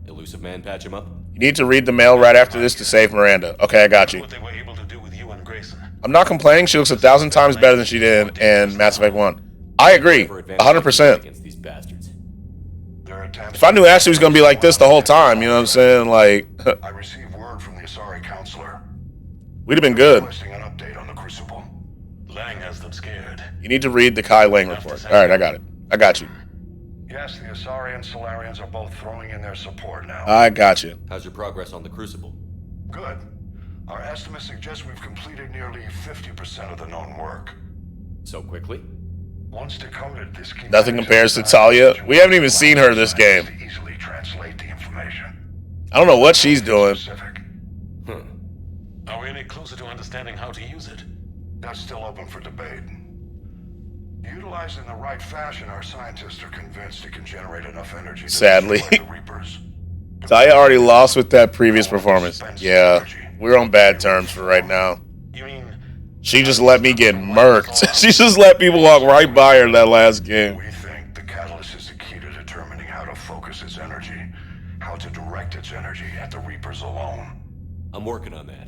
Elusive man patch him up? You need to read the mail right after this to save Miranda. Okay, I got you. What they were able to do with you and Grayson. I'm not complaining. She looks 1,000 times better than she did in Mass Effect 1. I agree. 100%. Against these bastards. If I knew Ashley was going to be like this the whole time, you know what I'm saying? Like, I received word from the Asari counselor. we'd have been good. Requesting an update on the Crucible. Lang has them scared. You need to read the Kai Lang report. All right, I got it. I got you. Yes, the Asari and Solarians are both throwing in their support now. I got you. How's your progress on the Crucible? Good. Our estimates suggest we've completed nearly 50% of the known work. So quickly? Once decoded, this Nothing compares to Talia. We haven't even seen her this game. to easily translate the information. I don't know what she's doing. Are we any closer to understanding how to use it? That's still open for debate. Utilized in the right fashion, our scientists are convinced it can generate enough energy to Sadly. destroy the Reapers. Talia already lost with that previous performance. Yeah, we're on bad terms for right now. She just let me get murked. She just let people walk right by her that last game. We think the catalyst is the key to determining how to focus its energy, how to direct its energy at the Reapers alone. I'm working on that.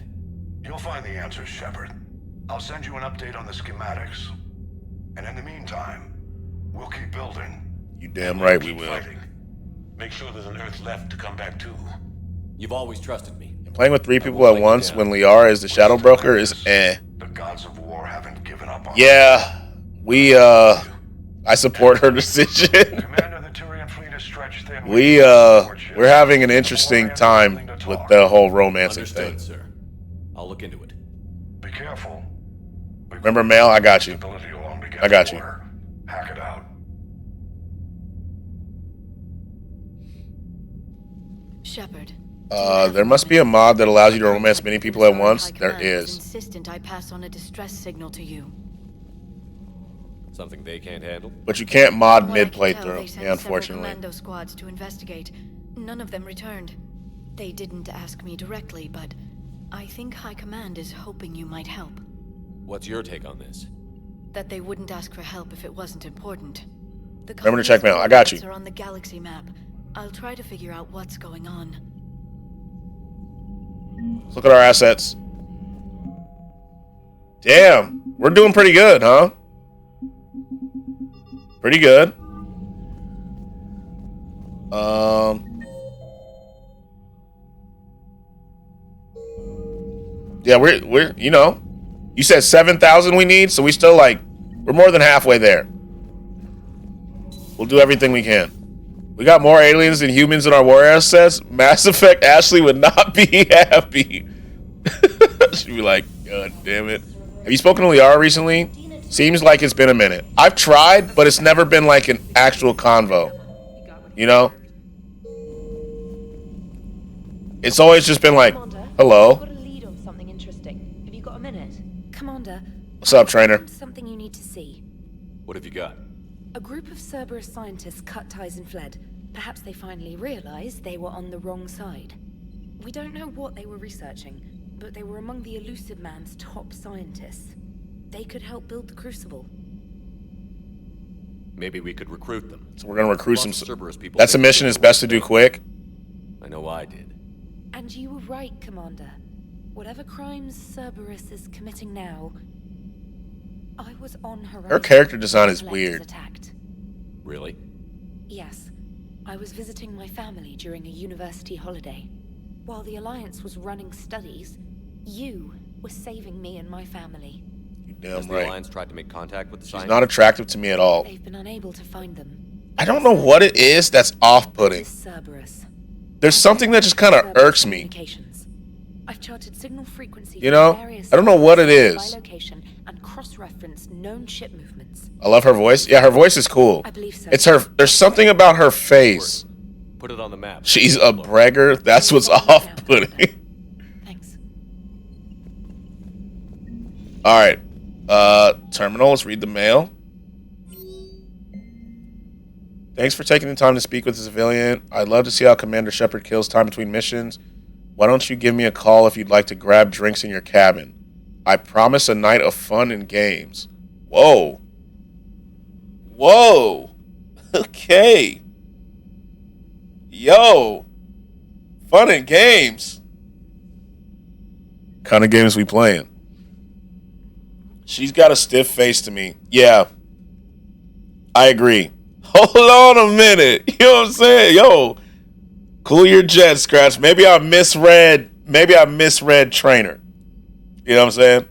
You'll find the answers, Shepard. I'll send you an update on the schematics. And in the meantime, we'll keep building. You damn right we will. Fighting. Make sure there's an Earth left to come back to. You've always trusted me. And playing with 3 people at once when Liara is the Shadow Broker is eh. The gods of war haven't given up on Yeah, I support her decision. We're having an interesting time with the whole romancing thing. Sir. I'll look into it. Be careful. Remember, Mail? I got you. I got you. Hack it out. Shepard. There must be a mod that allows you to romance many people at once. There is. Insistent I pass on a distress signal to you. Something they can't handle? But you can't mod From what I mid can tell, they playthrough, sent yeah, several unfortunately. commando squads to investigate. None of them returned. They didn't ask me directly, but I think High Command is hoping you might help. What's your take on this? That they wouldn't ask for help if it wasn't important. The Remember to check me out. I got you. coordinates are on the galaxy map. I'll try to figure out what's going on. Let's look at our assets. Damn, we're doing pretty good, huh? Pretty good. Yeah, we're you know, you said 7,000 we need, so we still we're more than halfway there. We'll do everything we can. We got more aliens than humans in our war assets. Mass Effect Ashley would not be happy. She'd be like, God damn it. Have you spoken to Liara recently? Seems like it's been a minute. I've tried, but it's never been like an actual convo. You know? It's always just been like, hello. I've got a lead on something interesting. Have you got a minute? Commander. What's up, trainer? Something you need to see. What have you got? A group of Cerberus scientists cut ties and fled. Perhaps they finally realized they were on the wrong side. We don't know what they were researching, but they were among the Elusive Man's top scientists. They could help build the Crucible. Maybe we could recruit them. So we're gonna recruit some Cerberus people. That's a mission that's best to do quick. I know I did. And you were right, Commander. Whatever crimes Cerberus is committing now, I was on Horizon. Her character design is weird. Attacked. Really? Yes. I was visiting my family during a university holiday. While the Alliance was running studies, you were saving me and my family. Damn Has the right. Alliance tried to make contact with the She's scientists? not attractive to me at all. They've been unable to find them. I don't know what it is that's off-putting. Cerberus. There's something that just kind of irks me. I've charted signal frequency. You know, for various I don't know what it sites is. by location and cross-reference known ship movements. I love her voice. Yeah, her voice is cool. I believe so. It's her. There's something about her face. Put it on the map. She's a bragger. That's what's off-putting. Thanks. All right. Terminal. Let's read the mail. Thanks for taking the time to speak with the civilian. I'd love to see how Commander Shepard kills time between missions. Why don't you give me a call if you'd like to grab drinks in your cabin? I promise a night of fun and games. Whoa. Whoa. Okay. Yo. Fun and games. Kind of games we playing? She's got a stiff face to me. Yeah. I agree. Hold on a minute. You know what I'm saying? Yo. Cool your jet, Skratsx. Maybe I misread trainer. You know what I'm saying?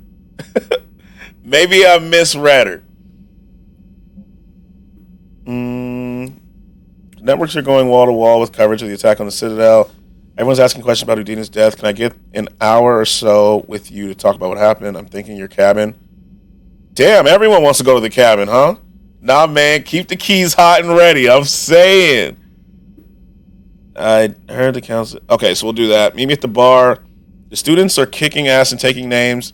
Maybe I misread her. Networks are going wall to wall with coverage of the attack on the Citadel. Everyone's asking questions about Udina's death. Can I get an hour or so with you to talk about what happened? I'm thinking your cabin. Damn, everyone wants to go to the cabin, huh? Nah, man, keep the keys hot and ready. I'm saying. I heard the council. Okay, so we'll do that. Meet me at the bar. The students are kicking ass and taking names.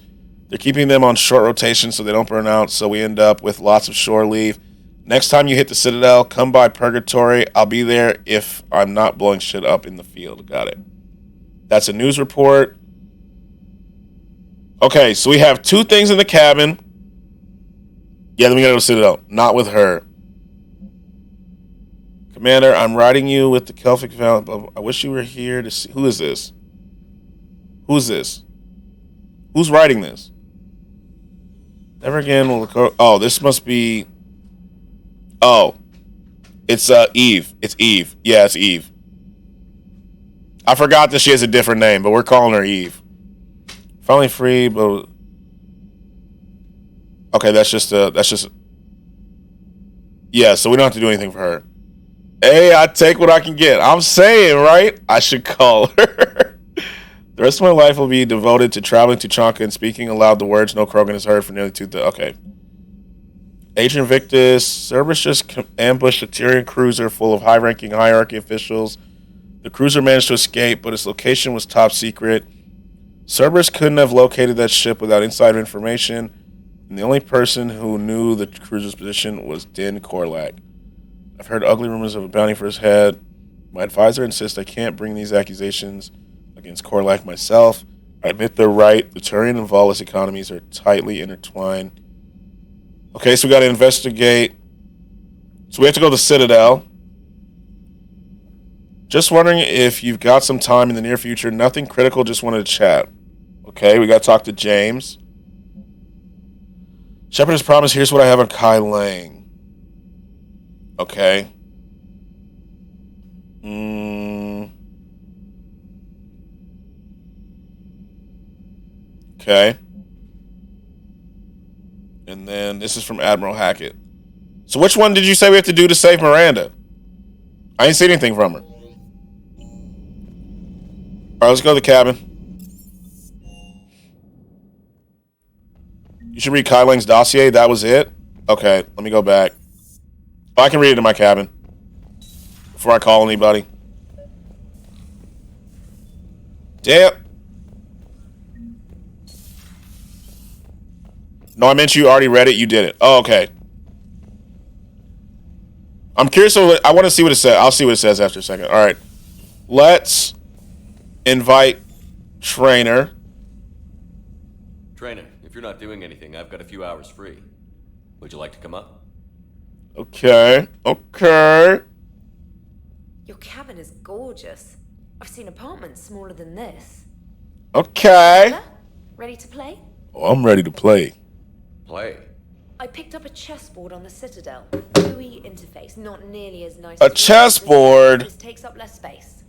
They're keeping them on short rotation so they don't burn out, so we end up with lots of shore leave. Next time you hit the Citadel, come by Purgatory. I'll be there if I'm not blowing shit up in the field. Got it. That's a news report. Okay, so we have two things in the cabin. Yeah, then we gotta go to Citadel. Not with her. Commander, I'm writing you with the Kelphic Valley. I wish you were here to see. Who is this? Who's this? Who's writing this? Never again will the... Oh, this must be... Oh. It's Eve. It's Eve. Yeah, it's Eve. I forgot that she has a different name, but we're calling her Eve. Finally free, but... Okay, that's just... Yeah, so we don't have to do anything for her. Hey, I take what I can get. I'm saying, right? I should call her. The rest of my life will be devoted to traveling to Chanka and speaking aloud the words no Krogan has heard for nearly 2 Okay. Agent Victus, Cerberus just ambushed a Tyrian cruiser full of high-ranking hierarchy officials. The cruiser managed to escape, but its location was top secret. Cerberus couldn't have located that ship without insider information, and the only person who knew the cruiser's position was Din Korlak. I've heard ugly rumors of a bounty for his head. My advisor insists I can't bring these accusations against Korlak myself. I admit they're right. The Turian and Volus economies are tightly intertwined. Okay, so we got to investigate. So we have to go to the Citadel. Just wondering if you've got some time in the near future. Nothing critical, just wanted to chat. Okay, we got to talk to James. Shepard has promised, here's what I have on Kai Lang. Okay. Okay. And then this is from Admiral Hackett. So which one did you say we have to do to save Miranda? I ain't see anything from her. Alright, let's go to the cabin. You should read Kai Lang's dossier. That was it? Okay, let me go back. Oh, I can read it in my cabin. Before I call anybody. Damn. No, I meant you already read it. You did it. Oh, okay. I'm curious. I want to see what it says. I'll see what it says after a second. All right. Let's invite Trainer. Trainer, if you're not doing anything, I've got a few hours free. Would you like to come up? Okay. Okay. Your cabin is gorgeous. I've seen apartments smaller than this. Okay. Ready to play? Oh, I'm ready to play. Play? I picked up a chessboard on the Citadel. GUI interface, not nearly as nice A as chessboard? This takes up less space.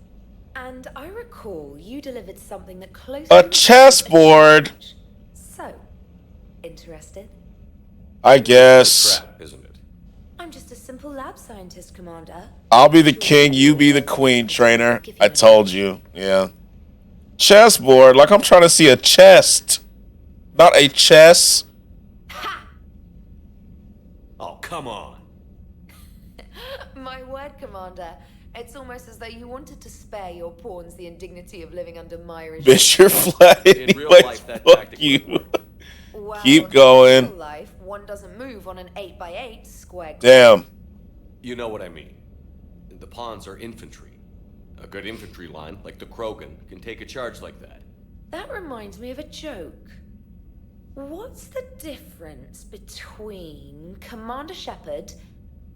And I recall you delivered something that closely... A chessboard? So, interested? I guess. Crap, isn't it? I'm just a simple lab scientist, Commander. I'll be the king, you be the queen, Trainer. I told you. Yeah. Chessboard? Like I'm trying to see a chest. Not a chess. Oh, come on. My word, Commander. It's almost as though you wanted to spare your pawns the indignity of living under my regime. Bitch, you're flat In real anyways. life, that Fuck tactic you. Well, Keep in going. real life, one doesn't move on an 8x8 square grid. Damn. You know what I mean. The pawns are infantry. A good infantry line, like the Krogan, can take a charge like that. That reminds me of a joke. What's the difference between Commander Shepard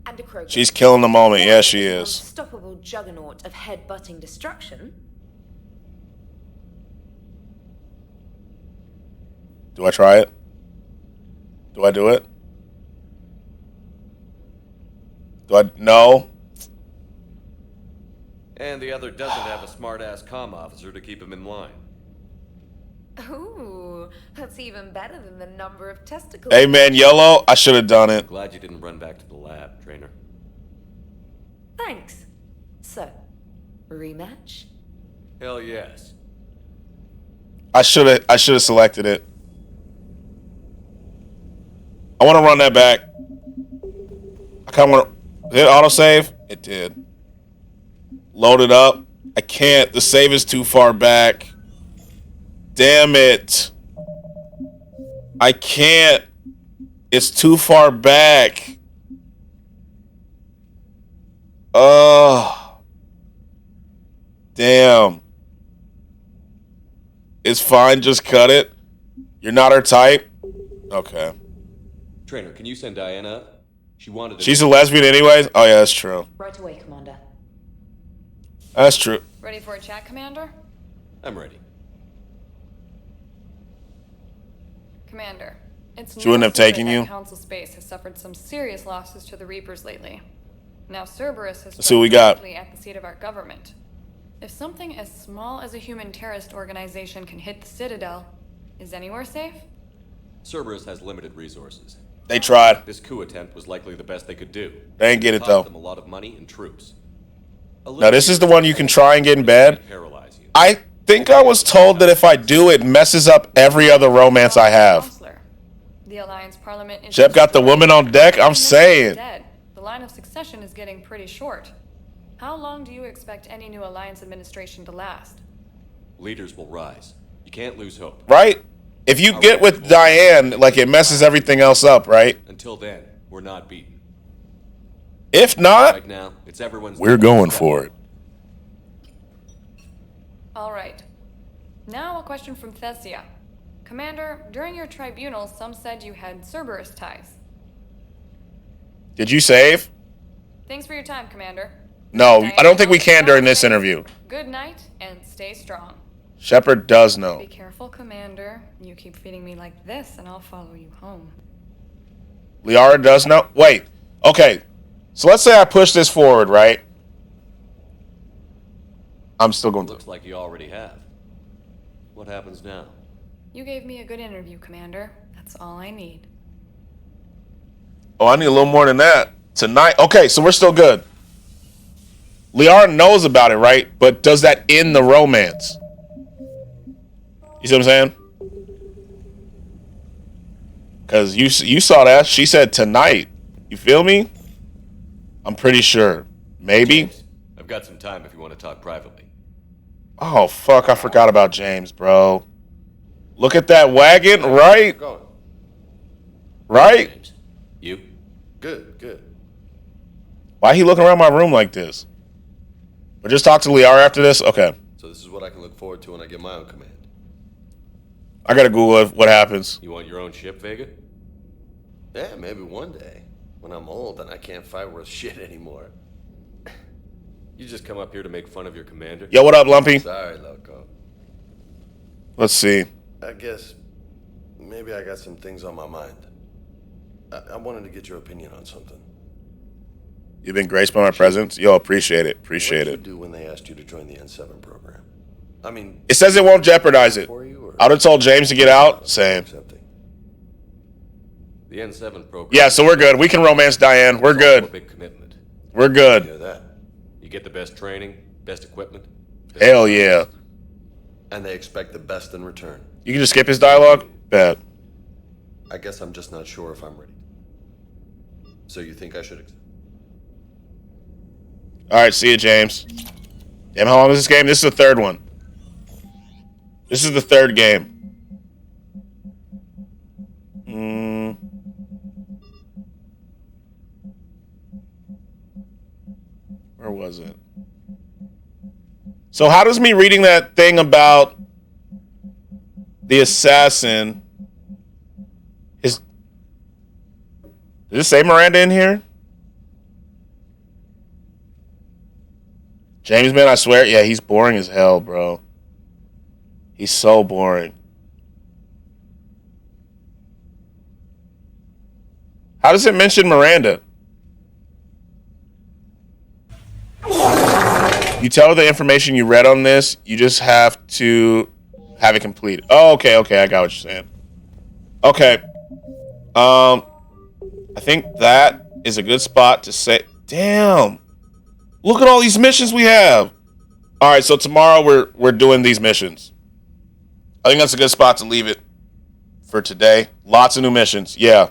and a Krogan? She's killing the moment. Yeah, she is. Unstoppable juggernaut of head-butting destruction. Do I try it? Do I do it? Do I? No. And the other doesn't have a smart-ass comm officer to keep him in line. Ooh, that's even better than the number of testicles. Hey, man, Yellow, I should have done it. Glad you didn't run back to the lab, Trainer. Thanks. So, rematch? Hell yes. I should have selected it. I want to run that back. I kind of want to... Did it autosave? It did. Load it up. I can't. The save is too far back. Damn it. I can't. It's too far back. Oh. Damn. It's fine. Just cut it. You're not her type? Okay. Trainer, can you send Diana up? She wanted to... She's a lesbian anyways? Oh, yeah, that's true. Right away, Commander. That's true. Ready for a chat, Commander? I'm ready. Commander, it's She wouldn't have taken that you? Council space has suffered some serious losses to the Reapers lately. Now Cerberus has Let's see what we got. directly at the seat of our government. If something as small as a human terrorist organization can hit the Citadel, is anywhere safe? Cerberus has limited resources. They tried. This coup attempt was likely the best they could do. They ain't get it, Cost though. them a lot of money and troops. Now, this is the one you can try and get in bed. Paralyze you. I think I was told that if I do, it messes up every other romance I have. The Alliance Parliament is Shep got the woman on deck? I'm saying. dead. The line of succession is getting pretty short. How long do you expect any new Alliance administration to last? Leaders will rise. You can't lose hope. Right? If you get with Diane, like it messes everything else up, right? Until then, we're not beaten. If not, Right now, it's everyone's we're going for it. All right. Now a question from Thessia. Commander, during your tribunal, some said you had Cerberus ties. Did you save? Thanks for your time, Commander. No, I don't think we can during this interview. Good night, and stay strong. Shepard does know. Be careful, Commander. You keep feeding me like this, and I'll follow you home. Liara does know? Wait. Okay. So let's say I push this forward, right? I'm still going to. Looks like you already have. What happens now? You gave me a good interview, Commander. That's all I need. Oh, I need a little more than that. Tonight. Okay, so we're still good. Liara knows about it, right? But does that end the romance? You see what I'm saying? Because you saw that. She said tonight. You feel me? I'm pretty sure. Maybe? James, I've got some time if you want to talk privately. Oh, fuck. I forgot about James, bro. Look at that wagon, right? Right? James, you? Good. Why he looking around my room like this? But just talk to Liara after this? Okay. So this is what I can look forward to when I get my own command. I gotta Google what happens. You want your own ship, Vega? Yeah, maybe one day. When I'm old and I can't fight worth shit anymore. You just come up here to make fun of your commander? Yo, what up, Lumpy? Sorry, Loco. Let's see. I guess maybe I got some things on my mind. I wanted to get your opinion on something. You've been graced by my presence? Yo, appreciate it. Appreciate What it. did you do when they asked you to join the N7 program? I mean... It says it won't jeopardize it. I would have told James to get out. Same. The N7 program. Yeah, so we're good. We can romance Diane. We're It's also a good. big commitment. We're good. Hear that? You get the best training, best equipment. Hell yeah. And they expect the best in return. You can just skip his dialogue? Bet. I guess I'm just not sure if I'm ready. So you think I should accept? Alright, see you, James. Damn, how long is this game? This is the third one. This is the third game. Where was it? So how does me reading that thing about the assassin... Did it say Miranda in here? James, man, I swear. Yeah, he's boring as hell, bro. He's so boring. How does it mention Miranda? You tell her the information you read on this. You just have to have it completed. Oh, okay, I got what you're saying. Okay. I think that is a good spot to say. Damn. Look at all these missions we have. All right, so tomorrow we're doing these missions. I think that's a good spot to leave it for today. Lots of new missions. Yeah.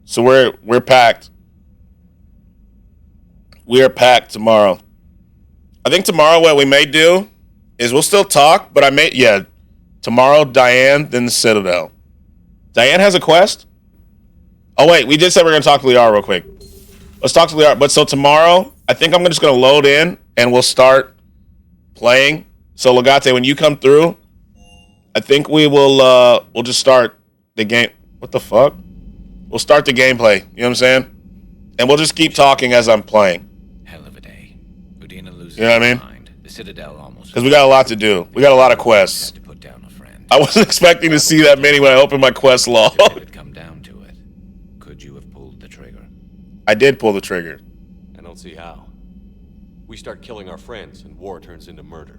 So we're packed. We are packed tomorrow. I think tomorrow what we may do is we'll still talk, but tomorrow Diane, then the Citadel. Diane has a quest? Oh wait, we did say we're gonna talk to Liara real quick. Let's talk to Liara. But so tomorrow, I think I'm just gonna load in and we'll start playing. So Legate, when you come through, I think we'll just start the game. What the fuck? We'll start the gameplay. You know what I'm saying? And we'll just keep talking as I'm playing. Hell of a day. Udina loses You know what I mean? mind. The Citadel almost. Because we got a lot to do. We got a lot of quests. To put down a friend. I wasn't expecting to see that many when I opened my quest log. If it had come down to it, could you have pulled the trigger? I did pull the trigger. I don't see how. We start killing our friends, and war turns into murder.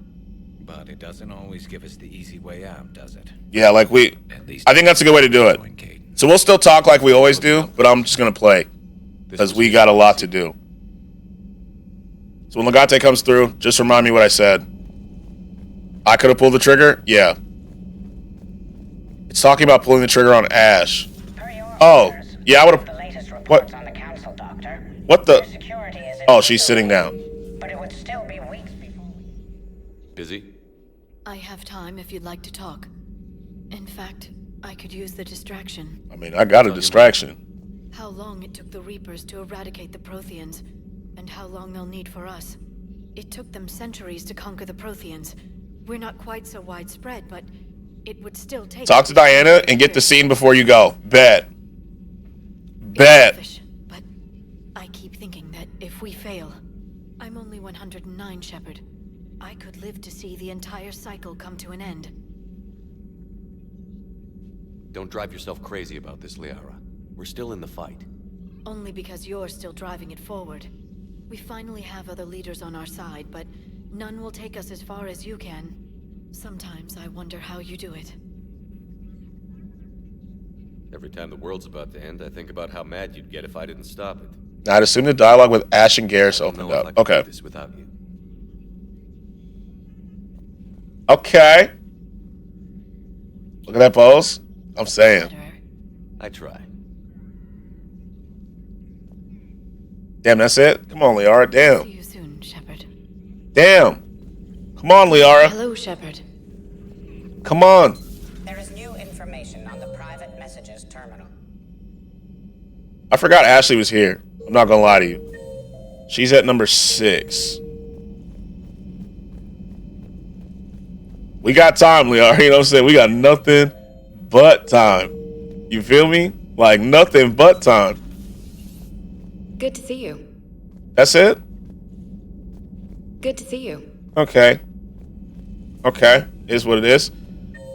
But it doesn't always give us the easy way out, does it? Yeah, I think that's a good way to do it. So we'll still talk like we always do, but I'm just going to play. Because we got a lot to do. So when Legate comes through, just remind me what I said. I could have pulled the trigger? Yeah. It's talking about pulling the trigger on Ash. Oh, yeah, I would have... What? What the... Oh, she's sitting down. But it would still Busy? I have time if you'd like to talk. In fact, I could use the distraction. I mean, I got a distraction. How long it took the Reapers to eradicate the Protheans, and how long they'll need for us. It took them centuries to conquer the Protheans. We're not quite so widespread, but it would still take... Talk to Diana and get the scene before you go. Bet. Bet. Selfish, but I keep thinking that if we fail... I'm only 109, Shepard. I could live to see the entire cycle come to an end. Don't drive yourself crazy about this, Liara. We're still in the fight. Only because you're still driving it forward. We finally have other leaders on our side, but none will take us as far as you can. Sometimes I wonder how you do it. Every time the world's about to end, I think about how mad you'd get if I didn't stop it. I'd assume the dialogue with Ash and Garrus opened up. Okay. This without you. Okay. Look at that pose. I'm saying. I try. Damn, that's it? Come on, Liara. Damn. See you soon, Shepard. Damn. Come on, Liara. Hello, Shepard. Come on. There is new information on the private messages terminal. I forgot Ashley was here. I'm not gonna lie to you. She's at number 6. We got time, Liara. You know what I'm saying? We got nothing but time. You feel me? Like, nothing but time. Good to see you. That's it? Good to see you. Okay. Okay. Is what it is.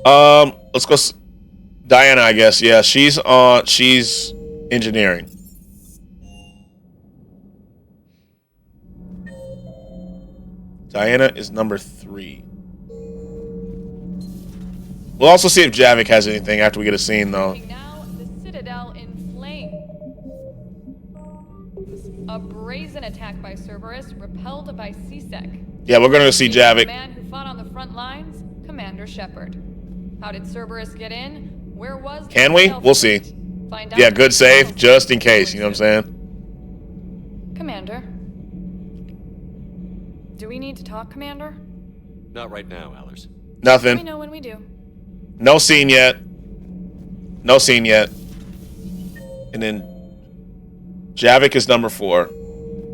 Let's go. Diana, I guess. Yeah, she's engineering. Diana is number 3. We'll also see if Javik has anything after we get a scene, though. Now, the Citadel in flames. A brazen attack by Cerberus, repelled by CSEC. Yeah, we're gonna go see Javik. The man who fought on the front lines, Commander Shepard. How did Cerberus get in? Where was? Can we? We'll see. Yeah, good save, just in case. You know what I'm saying? Commander. Do we need to talk, Commander? Not right now, Allers. Let me Nothing. know when we do. No scene yet. No scene yet. And then Javik is number 4.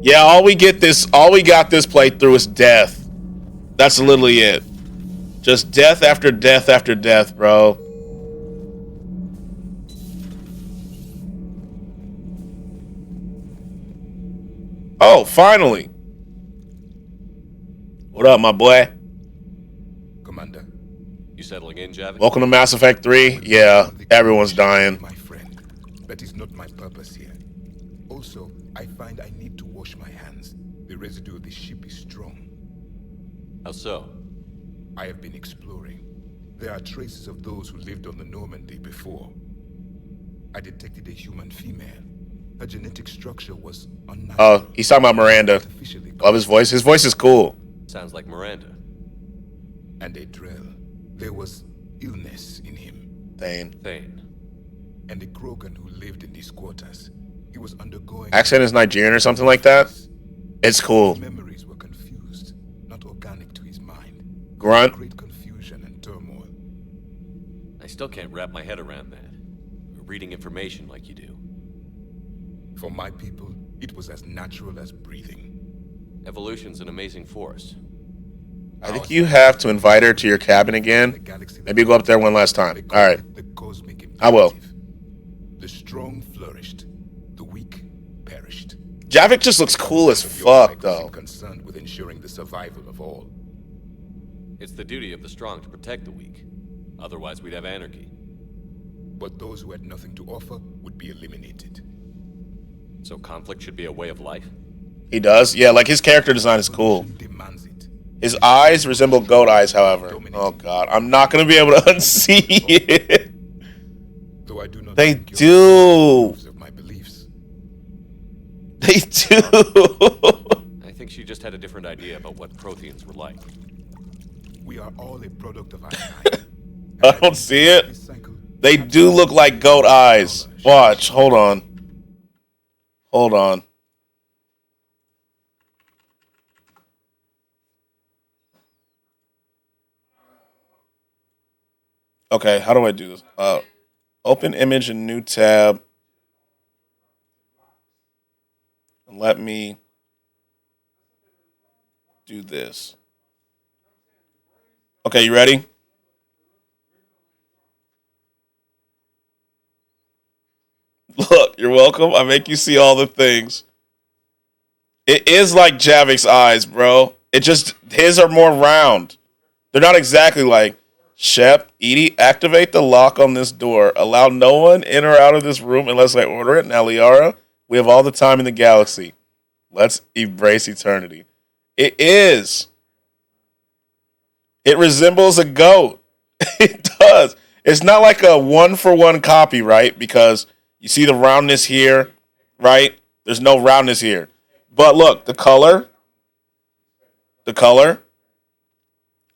Yeah, all we got this playthrough is death. That's literally it. Just death after death after death, bro. Oh, finally. What up, my boy? Commander. You settling in, Javik? Welcome to Mass Effect 3. Yeah, everyone's dying. My friend, that is not my purpose here. Also, I find I need to wash my hands. The residue of the ship is strong. How so? I have been exploring. There are traces of those who lived on the Normandy before. I detected a human female. Her genetic structure was unnatural. Oh, he's talking about Miranda. Love his voice. His voice is cool. Sounds like Miranda. And a drill. There was illness in him. Thane. And a Krogan who lived in these quarters. He was undergoing... Accent is Nigerian or something like that. It's cool. His memories were confused, not organic to his mind. Grunt. Great confusion and turmoil. I still can't wrap my head around that. Reading information like you do. For my people, it was as natural as breathing. Evolution's an amazing force. I think you have to invite her to your cabin again. Maybe go up there one last time. All right. I will. The strong flourished. The weak perished. Javik just looks cool as fuck, though. Concerned with ensuring the survival of all. It's the duty of the strong to protect the weak. Otherwise, we'd have anarchy. But those who had nothing to offer would be eliminated. So conflict should be a way of life? He does? Yeah, like his character design is cool. His eyes resemble goat eyes, however. Oh god, I'm not gonna be able to unsee it. They do. They do. I think she just had a different idea about what Protheans were like. We are all a product of our time. I don't see it. They do look like goat eyes. Watch. Hold on. Hold on. Okay, how do I do this? Open image in new tab. And let me do this. Okay, you ready? Look, you're welcome. I make you see all the things. It is like Javik's eyes, bro. It just, his are more round. They're not exactly like, Shep, Edie, activate the lock on this door. Allow no one in or out of this room unless I order it. Now, Liara, we have all the time in the galaxy. Let's embrace eternity. It is. It resembles a goat. It does. It's not like a one-for-one copy, right? Because you see the roundness here, right? There's no roundness here. But look, the color.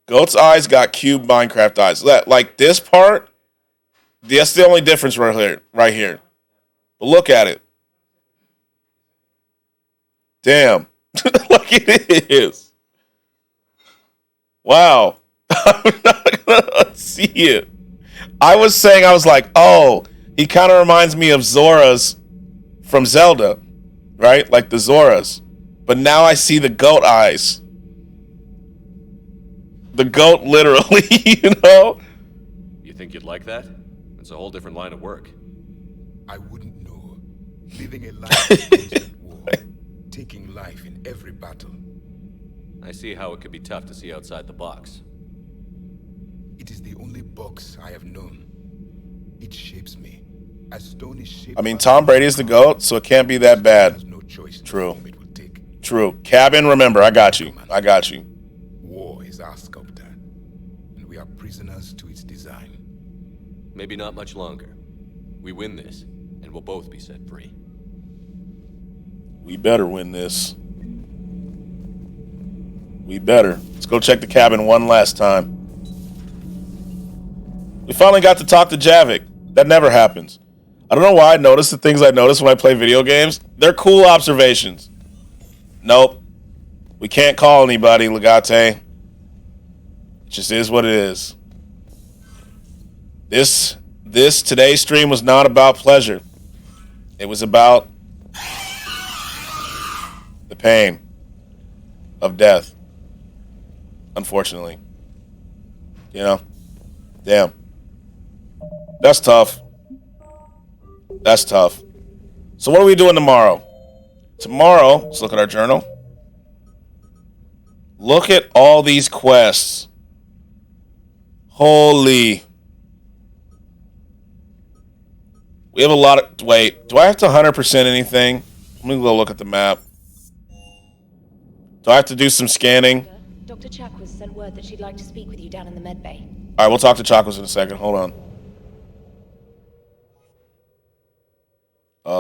Goat's eyes got cube Minecraft eyes. Like this part, that's the only difference right here. But look at it. Damn. Like it is. Wow. I'm not gonna see it. I was like, oh, he kind of reminds me of Zora's from Zelda, right? Like the Zoras. But now I see the goat eyes. The goat, literally, you know? You think you'd like that? It's a whole different line of work. I wouldn't know. Living a life of constant war, taking life in every battle. I see how it could be tough to see outside the box. It is the only box I have known. It shapes me. As stone is shaped. I mean, Tom Brady is the GOAT, so it can't be that bad. True. True. Cabin, remember, I got you. War is our sculptor, and we are prisoners to its design. Maybe not much longer. We win this, and we'll both be set free. We better win this. We better. Let's go check the cabin one last time. We finally got to talk to Javik. That never happens. I don't know why I notice the things I notice when I play video games. They're cool observations. Nope. We can't call anybody, Legate. It just is what it is. Today's stream was not about pleasure. It was about the pain of death. Unfortunately. You know? Damn. That's tough. So what are we doing tomorrow? Tomorrow, let's look at our journal. Look at all these quests. Holy. We have a lot of... Wait, do I have to 100% anything? Let me go look at the map. Do I have to do some scanning? Dr. Chakwas sent word that she'd like to speak with you down in the med bay. All right, we'll talk to Chakwas in a second. Hold on.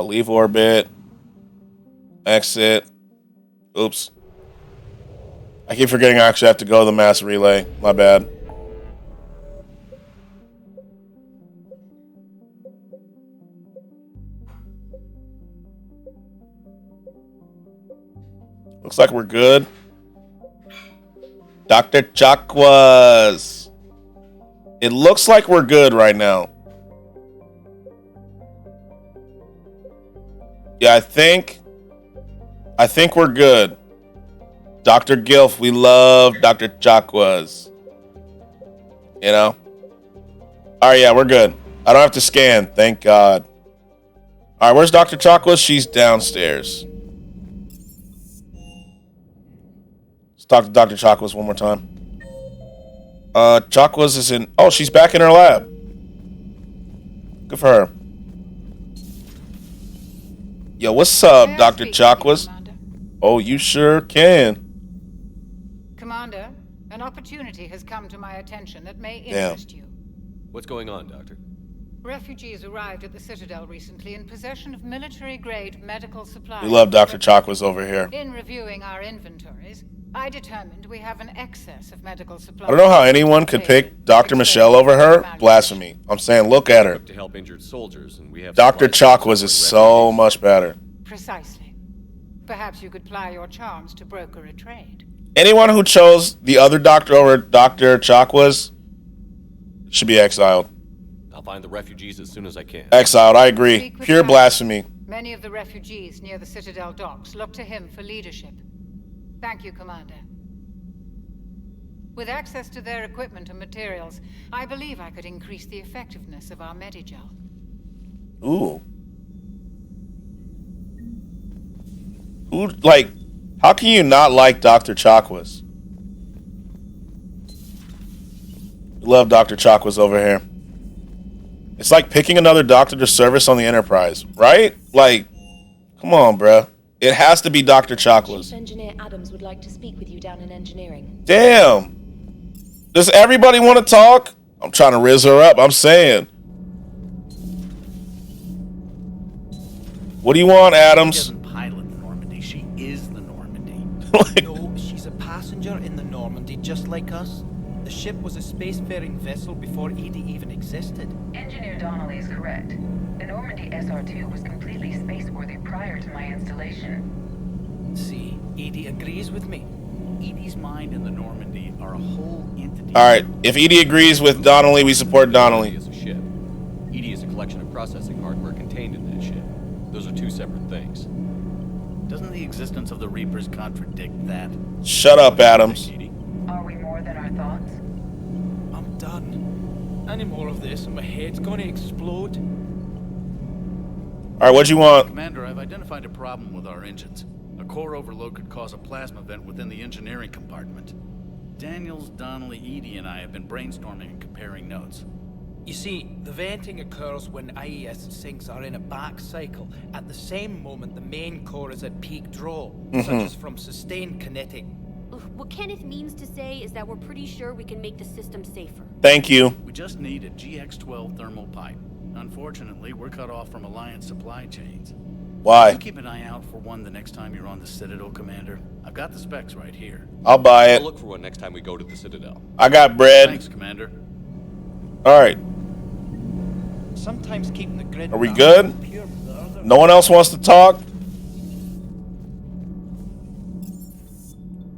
Leave orbit. Exit. Oops. I keep forgetting I actually have to go to the mass relay. My bad. Looks like we're good. Dr. Chakwas. It looks like we're good right now. Yeah, I think we're good. Dr. Gilf, we love Dr. Chakwas. You know? Alright, yeah, we're good. I don't have to scan, thank God. Alright, where's Dr. Chakwas? She's downstairs. Let's talk to Dr. Chakwas one more time. Chakwas is in... Oh, she's back in her lab. Good for her. Yo, what's up, Dr. Chakwas? Oh, you sure can. Commander, an opportunity has come to my attention that may interest you. What's going on, Doctor? Refugees arrived at the Citadel recently in possession of military-grade medical supplies. We love Dr. Chakwas over here. In reviewing our inventories, I determined we have an excess of medical supplies. I don't know how anyone could pick Dr. Michelle over her. Blasphemy. I'm saying, look at her. To help injured soldiers, and we have Dr. Chakwas is so much better. Precisely. Perhaps you could ply your charms to broker a trade. Anyone who chose the other doctor over Dr. Chakwas, Should be exiled. I'll find the refugees as soon as I can. Exiled, I agree. Pure blasphemy. Many of the refugees near the Citadel docks look to him for leadership. Thank you, Commander. With access to their equipment and materials, I believe I could increase the effectiveness of our Medigel. Ooh. Who, like, how can you not like Dr. Chakwas? Love Dr. Chakwas over here. It's like picking another doctor to service on the Enterprise, right? Like, come on, bruh. It has to be Dr. Chakwas. Chief Engineer Adams would like to speak with you down in engineering. Damn. Does everybody want to talk? I'm trying to riz her up. I'm saying. What do you want, Adams? She doesn't pilot the Normandy. She is the Normandy. No, she's a passenger in the Normandy, just like us. The ship was a spacefaring vessel before EDI even existed. Engineer Donnelly is correct. The Normandy SR-2 was completely spaceworthy prior to my installation. See, EDI agrees with me. EDI's mind and the Normandy are a whole entity. All right. If Edie agrees with Donnelly, we support Donnelly. Is a ship. EDI is a collection of processing hardware contained in that ship. Those are two separate things. Doesn't the existence of the Reapers contradict that? Shut up, Adams. Are we more than our thoughts? I'm done. Any more of this and my head's gonna explode. All right, what you want? Commander, I've identified a problem with our engines. A core overload could cause a plasma vent within the engineering compartment. Daniels, Donnelly, Edie, and I have been brainstorming and comparing notes. You see, the venting occurs when IES sinks are in a back cycle. At the same moment, the main core is at peak draw, such as from sustained kinetic. What Kenneth means to say is that we're pretty sure we can make the system safer. Thank you. We just need a GX-12 thermal pipe. Unfortunately, we're cut off from Alliance supply chains. Why? You keep an eye out for one the next time you're on the Citadel, Commander. I've got the specs right here. I'll buy it. I'll look for one next time we go to the Citadel. I got bread. Thanks, Commander. All right. Sometimes keeping the grid. Are we good? No one else wants to talk?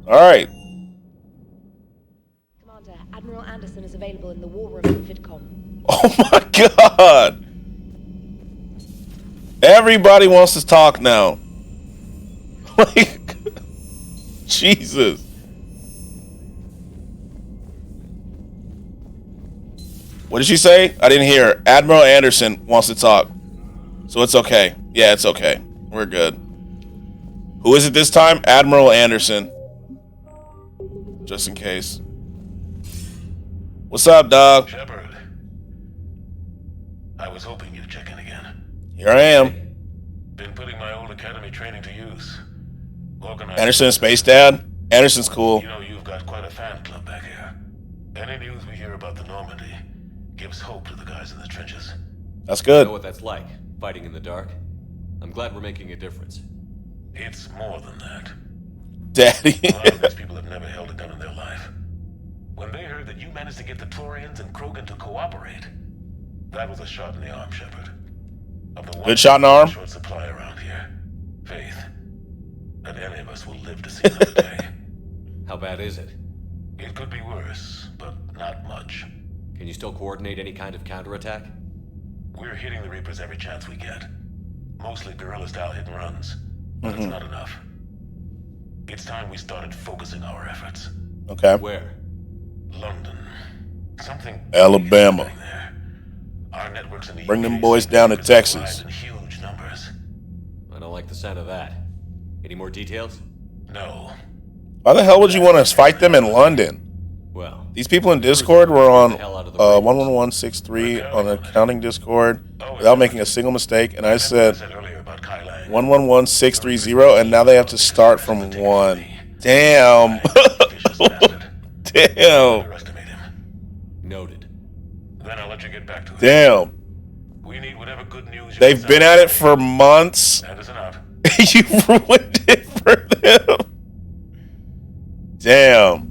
All right. Commander, Admiral Anderson is available in the war room in VidCom. Oh my God. Everybody wants to talk now. Like, Jesus. What did she say? I didn't hear her. Admiral Anderson wants to talk. So it's okay. Yeah, it's okay. We're good. Who is it this time? Admiral Anderson. Just in case. What's up, dog? Shepard. I was hoping you'd check in again. Here I am. Been putting my old academy training to use. Organizing. Anderson, Space Dad? Anderson's cool. You know, you've got quite a fan club back here. Any news we hear about the Normandy gives hope to the guys in the trenches. That's good. You know what that's like, fighting in the dark? I'm glad we're making a difference. It's more than that. Daddy. A lot of these people have never held a gun in their life. When they heard that you managed to get the Turians and Krogan to cooperate, that was a shot in the arm, Shepard. Of the Good shot in the arm? Short supply around here. Faith that any of us will live to see another day. How bad is it? It could be worse, but not much. Can you still coordinate any kind of counterattack? We're hitting the Reapers every chance we get. Mostly guerrilla-style hit and runs, but it's not enough. It's time we started focusing our efforts. Okay. Where? London. Something. Alabama. There. Our networks in the Bring UK them boys down to Texas. in huge numbers. I don't like the sound of that. Any more details? No. Why the hell would you want to fight them in London? Well, these people in Discord were on 11163 on the accounting Discord without making a single mistake, and I said 111630, and now they have to start from 1. Damn. Damn. Noted. Then I'll let you get back to it. Damn. We need whatever good news. They've been at it for months. That is enough. You ruined it for them. Damn.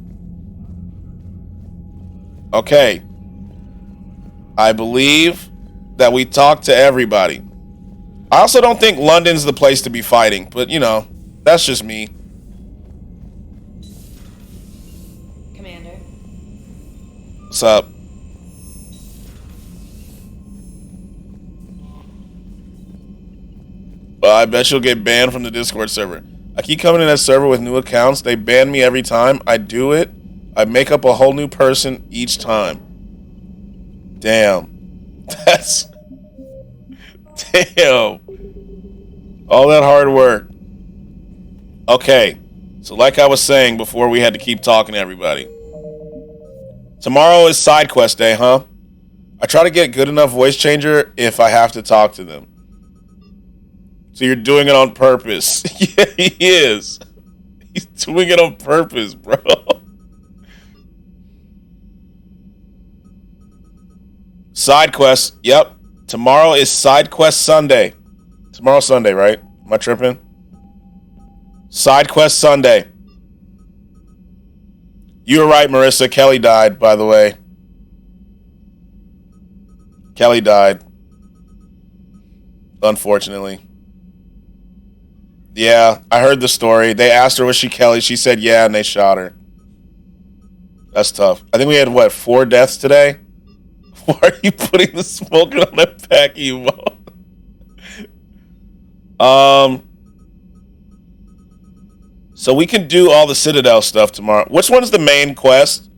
Okay. I believe that we talked to everybody. I also don't think London's the place to be fighting, but you know, that's just me. Commander. What's up? I bet you'll get banned from the Discord server. I keep coming in that server with new accounts. They ban me every time. I do it. I make up a whole new person each time. Damn. That's... Damn. All that hard work. Okay. So like I was saying before we had to keep talking to everybody. Tomorrow is side quest day, huh? I try to get good enough voice changer if I have to talk to them. So you're doing it on purpose. Yeah, he is. He's doing it on purpose, bro. Side quest. Yep. Tomorrow is side quest Sunday. Tomorrow's Sunday, right? Am I tripping? Side quest Sunday. You were right, Marissa. Kelly died, by the way. Kelly died. Unfortunately. Yeah, I heard the story. They asked her, was she Kelly? She said, yeah, and they shot her. That's tough. I think we had, 4 deaths today? Why are you putting the smoking on that pack, Emo? So we can do all the Citadel stuff tomorrow. Which one's the main quest?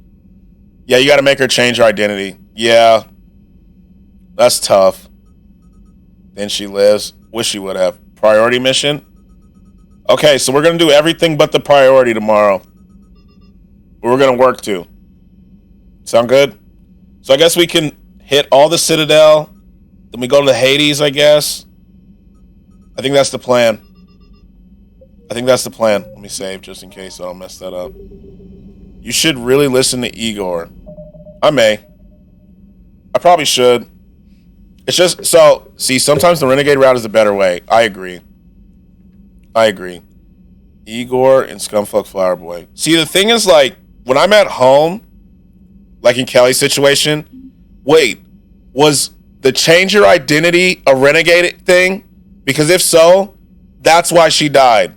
Yeah, you got to make her change her identity. Yeah. That's tough. Then she lives. Wish she would have. Priority mission? Okay, so we're going to do everything but the priority tomorrow. We're going to work to. Sound good? So I guess we can hit all the Citadel. Then we go to the Hades, I guess. I think that's the plan. Let me save just in case I don't mess that up. You should really listen to Igor. I may. I probably should. It's just, so, see, sometimes the Renegade route is the better way. I agree. Igor and Scumfuck Flower Boy. See, the thing is, like, when I'm at home, like in Kelly's situation, wait, was the change your identity a Renegade thing? Because if so, that's why she died.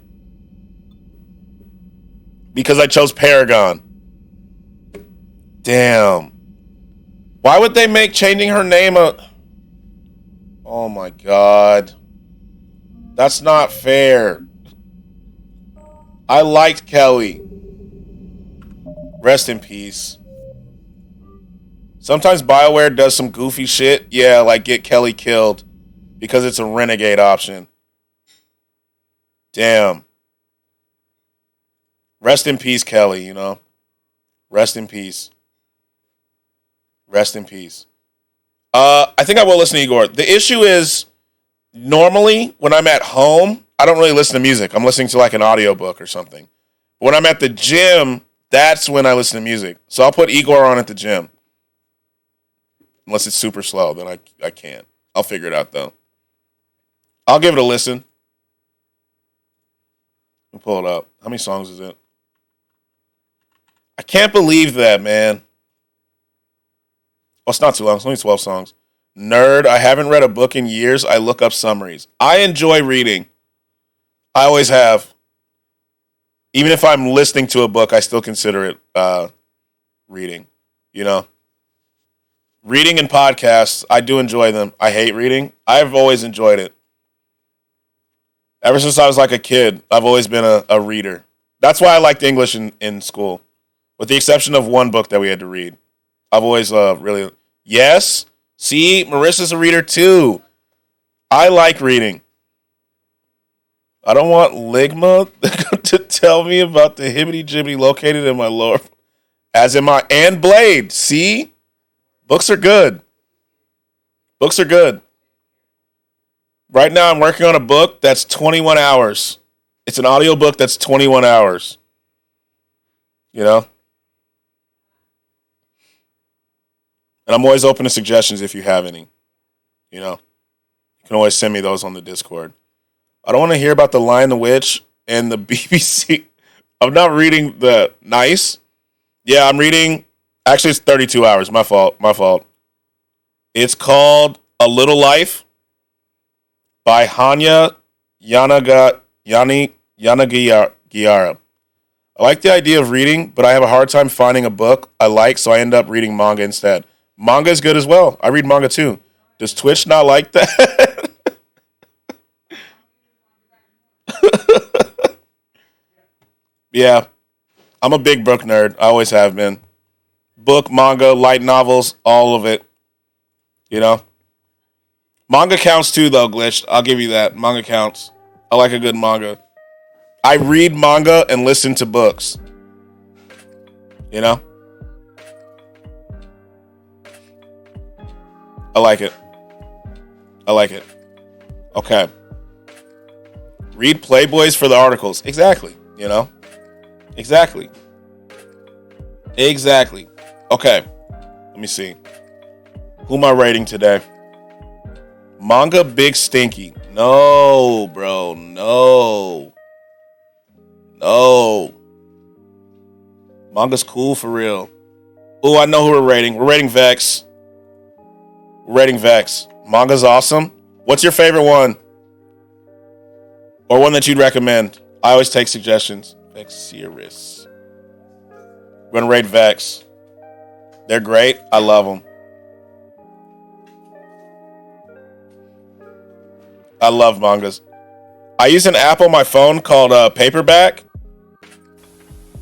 Because I chose Paragon. Damn. Why would they make changing her name a... Oh my god. That's not fair. I liked Kelly. Rest in peace. Sometimes BioWare does some goofy shit. Yeah, like get Kelly killed because it's a Renegade option. Damn. Rest in peace, Kelly, you know? Rest in peace. I think I will listen to Igor. The issue is, normally, when I'm at home, I don't really listen to music. I'm listening to like an audiobook or something. When I'm at the gym, that's when I listen to music. So I'll put Igor on at the gym. Unless it's super slow, then I can't. I'll figure it out, though. I'll give it a listen. Let me pull it up. How many songs is it? I can't believe that, man. Oh, it's not too long. It's only 12 songs. Nerd, I haven't read a book in years. I look up summaries. I enjoy reading. I always have. Even if I'm listening to a book, I still consider it reading. You know? Reading and podcasts, I do enjoy them. I hate reading. I've always enjoyed it. Ever since I was like a kid, I've always been a reader. That's why I liked English in school. With the exception of one book that we had to read. I've always really... Yes? See? Marissa's a reader too. I like reading. I don't want Ligma to tell me about the hibbity-jibbity located in my lower... As in my... And Blade. See? Books are good. Right now I'm working on a book that's 21 hours. It's an audiobook that's 21 hours. You know? And I'm always open to suggestions if you have any. You know? You can always send me those on the Discord. I don't want to hear about The Lion, the Witch, and the BBC. I'm not reading the... Nice. Yeah, I'm reading... Actually, it's 32 hours. My fault. It's called A Little Life by Hanya Yanagiyara. I like the idea of reading, but I have a hard time finding a book I like, so I end up reading manga instead. Manga is good as well. I read manga too. Does Twitch not like that? Yeah. I'm a big book nerd. I always have been. Book, manga, light novels, all of it. You know? Manga counts too, though, Glitch. I'll give you that. Manga counts. I like a good manga. I read manga and listen to books. You know? I like it. I like it. Okay. Read Playboys for the articles. Exactly. You know? Exactly. Exactly. Okay. Let me see. Who am I rating today? Manga Big Stinky. No, bro. No. No. Manga's cool for real. Oh, I know who we're rating. We're rating Vex. We're rating Vex. Manga's awesome. What's your favorite one? Or one that you'd recommend? I always take suggestions. Vexiris. We're going to rate Vex. They're great. I love them. I love mangas. I use an app on my phone called Paperback.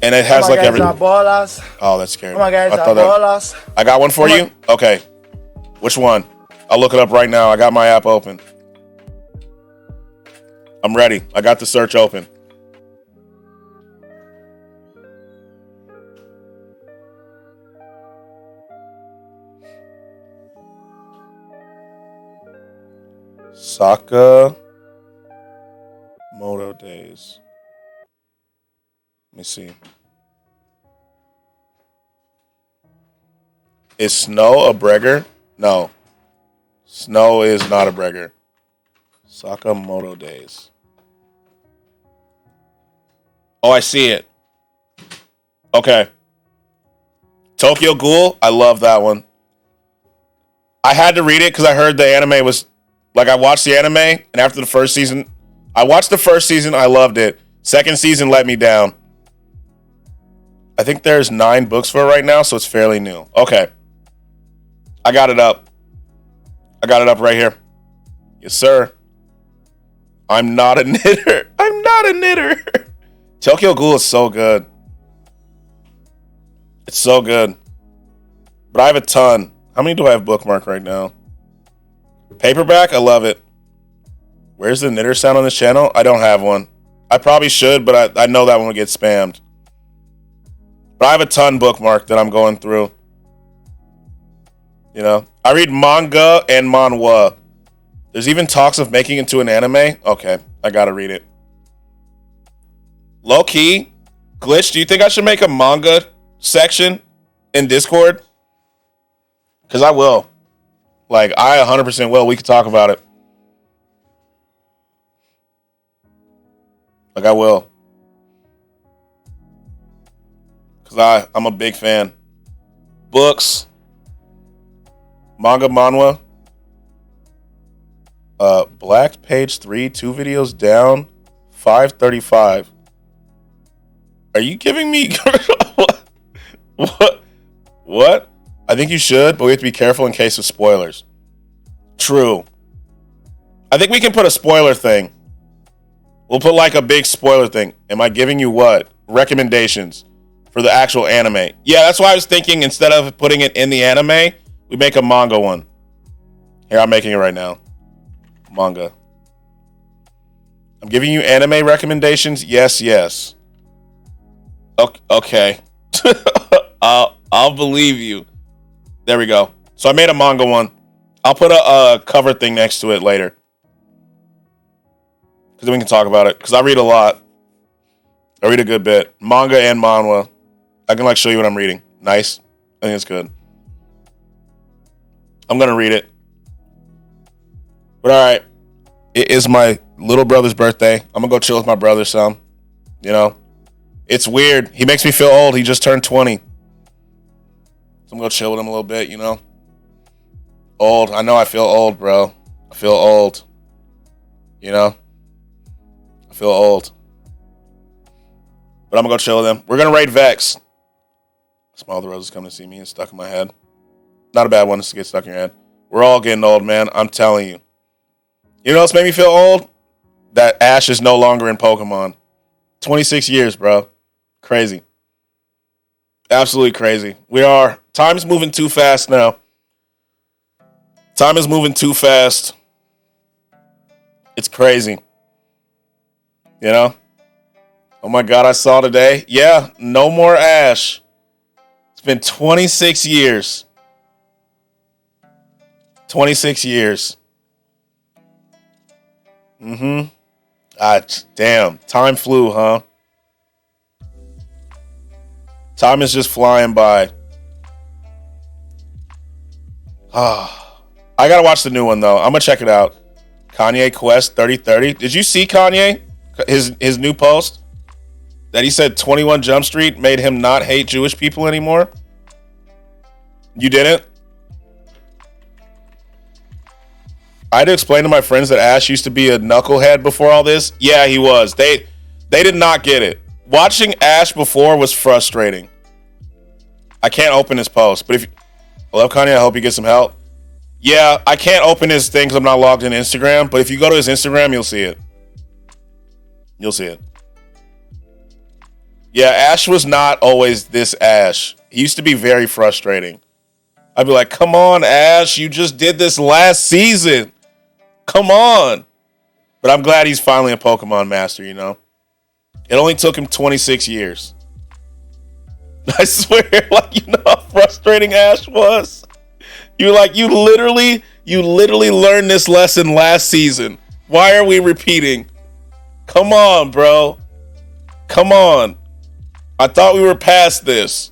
And it has like everything. Oh, that's scary. I got one for you? Okay. Which one? I'll look it up right now. I got my app open. I'm ready. I got the search open. Sakamoto Days. Let me see. Is Snow a Bregger? No. Snow is not a Bregger. Sakamoto Days. Oh, I see it. Okay. Tokyo Ghoul. I love that one. I had to read it because I heard the anime was... Like, I watched the anime, and after the first season... I watched the first season, I loved it. Second season let me down. I think there's 9 books for it right now, so it's fairly new. Okay. I got it up. I got it up right here. Yes, sir. I'm not a knitter. I'm not a knitter. Tokyo Ghoul is so good. It's so good. But I have a ton. How many do I have bookmarked right now? Paperback, I love it. Where's the knitter sound on this channel? I don't have one. I probably should, but I know that one will get spammed. But I have a ton bookmarked that I'm going through. You know? I read manga and manhwa. There's even talks of making it into an anime. Okay, I gotta read it. Low key, Glitch, do you think I should make a manga section in Discord? Because I will. Like, I 100% will. We could talk about it. Like, I will. Because I'm a big fan. Books. Manga, manhwa. Black page 3, 2 videos down, 535. Are you giving me... What? I think you should, but we have to be careful in case of spoilers. True. I think we can put a spoiler thing. We'll put like a big spoiler thing. Am I giving you what? Recommendations for the actual anime. Yeah, that's why I was thinking instead of putting it in the anime, we make a manga one. Here, I'm making it right now. Manga. I'm giving you anime recommendations. Yes. Okay. I'll believe you. There we go. So I made a manga one. I'll put a cover thing next to it later. Because then we can talk about it. Because I read a lot. I read a good bit. Manga and manhwa. I can like show you what I'm reading. Nice. I think it's good. I'm going to read it. But all right. It is my little brother's birthday. I'm going to go chill with my brother some. You know? It's weird. He makes me feel old. He just turned 20. So I'm going to chill with him a little bit, you know? Old. I know I feel old, bro. I feel old. You know? I feel old. But I'm going to go chill with him. We're going to raid Vex. Smile the Roses coming to see me and stuck in my head. Not a bad one to get stuck in your head. We're all getting old, man. I'm telling you. You know what's made me feel old? That Ash is no longer in Pokemon. 26 years, bro. Crazy. Absolutely crazy. Time's moving too fast now. Time is moving too fast. It's crazy. You know? Oh my God, I saw today. Yeah, no more Ash. It's been 26 years. 26 years. Damn. Time flew, huh? Time is just flying by. I gotta watch the new one though. I'm gonna check it out. Kanye Quest 3030. Did you see Kanye? His new post? That he said 21 Jump Street made him not hate Jewish people anymore? You didn't? I had to explain to my friends that Ash used to be a knucklehead before all this. Yeah, he was. They did not get it. Watching Ash before was frustrating. I can't open his post, but hello Kanye, I hope you get some help. Yeah, I can't open his thing because I'm not logged in Instagram, but if you go to his Instagram, you'll see it. You'll see it. Yeah, Ash was not always this Ash. He used to be very frustrating. I'd be like, come on, Ash, you just did this last season. Come on. But I'm glad he's finally a Pokemon master, you know? It only took him 26 years. I swear, like, you know how frustrating Ash was? You literally learned this lesson last season. Why are we repeating? Come on, bro. Come on. I thought we were past this.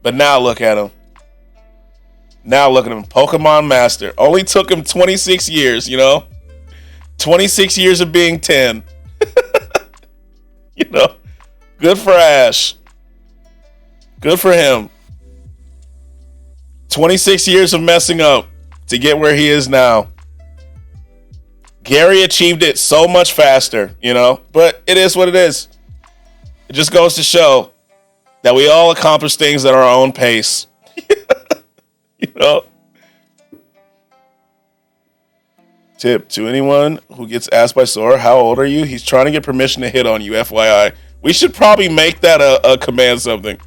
But now look at him. Now look at him. Pokemon Master. Only took him 26 years, you know? 26 years of being 10. You know? Good for Ash. Good for him. 26 years of messing up to get where he is now. Gary achieved it so much faster, you know? But it is what it is. It just goes to show that we all accomplish things at our own pace. You know? Tip to anyone who gets asked by Sora, how old are you? He's trying to get permission to hit on you, FYI. We should probably make that a command something.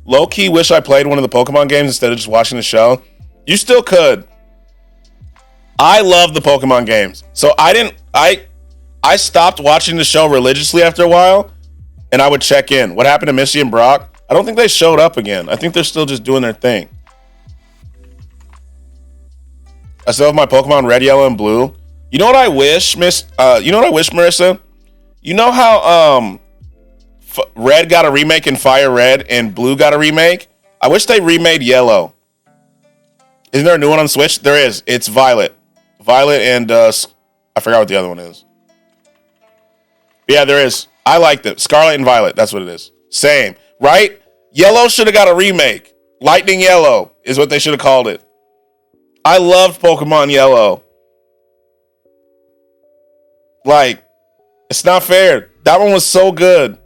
Low-key wish I played one of the Pokemon games instead of just watching the show. You still could. I love the Pokemon games. So I stopped watching the show religiously after a while, and I would check in. What happened to Misty and Brock? I don't think they showed up again. I think they're still just doing their thing. I still have my Pokemon Red, Yellow, and Blue. You know what I wish, Marissa? You know how Red got a remake in Fire Red and Blue got a remake? I wish they remade Yellow. Isn't there a new one on Switch? There is. It's Violet. Violet and I forgot what the other one is. But yeah, there is. I liked it. Scarlet and Violet. That's what it is. Same. Right? Yellow should have got a remake. Lightning Yellow is what they should have called it. I loved Pokemon Yellow. Like, it's not fair. That one was so good.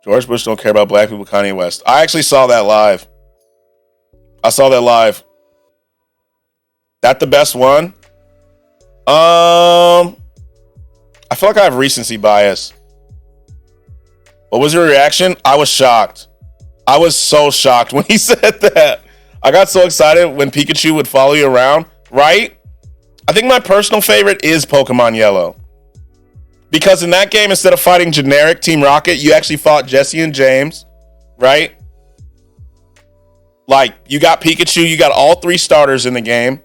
George Bush don't care about black people, Kanye West. I actually saw that live. That the best one? I feel like I have recency bias. What was your reaction? I was shocked. I was so shocked when he said that. I got so excited when Pikachu would follow you around, right? I think my personal favorite is Pokemon Yellow. Because in that game, instead of fighting generic Team Rocket, you actually fought Jesse and James, right? Like, you got Pikachu, you got all three starters in the game.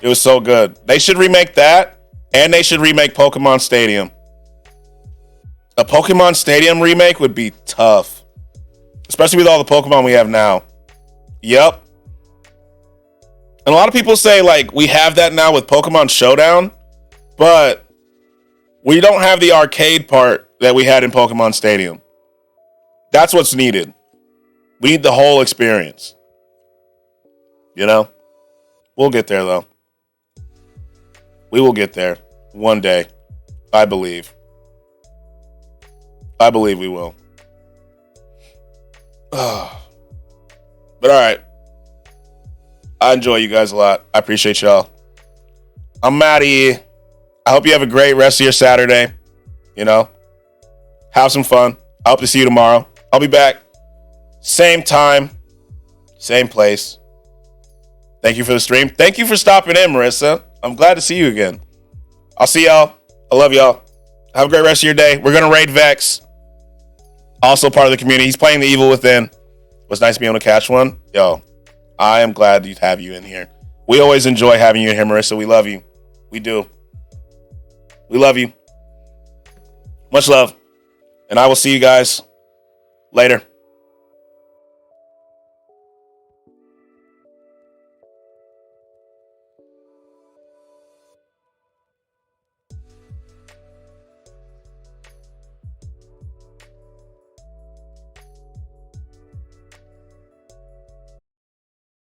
It was so good. They should remake that, and they should remake Pokemon Stadium. A Pokemon Stadium remake would be tough. Especially with all the Pokemon we have now. Yep. And a lot of people say, like, we have that now with Pokemon Showdown, but we don't have the arcade part that we had in Pokemon Stadium. That's what's needed. We need the whole experience. You know? We'll get there, though. We will get there. One day. I believe. I believe we will. But alright. I enjoy you guys a lot. I appreciate y'all. I'm out of here. I hope you have a great rest of your Saturday. You know, have some fun. I hope to see you tomorrow. I'll be back. Same time, same place. Thank you for the stream. Thank you for stopping in, Marissa. I'm glad to see you again. I'll see y'all. I love y'all. Have a great rest of your day. We're going to raid Vex. Also part of the community. He's playing the Evil Within. It was nice to be able to catch one. Yo, I am glad to have you in here. We always enjoy having you in here, Marissa. We love you. We do. We love you. Much love. And I will see you guys later.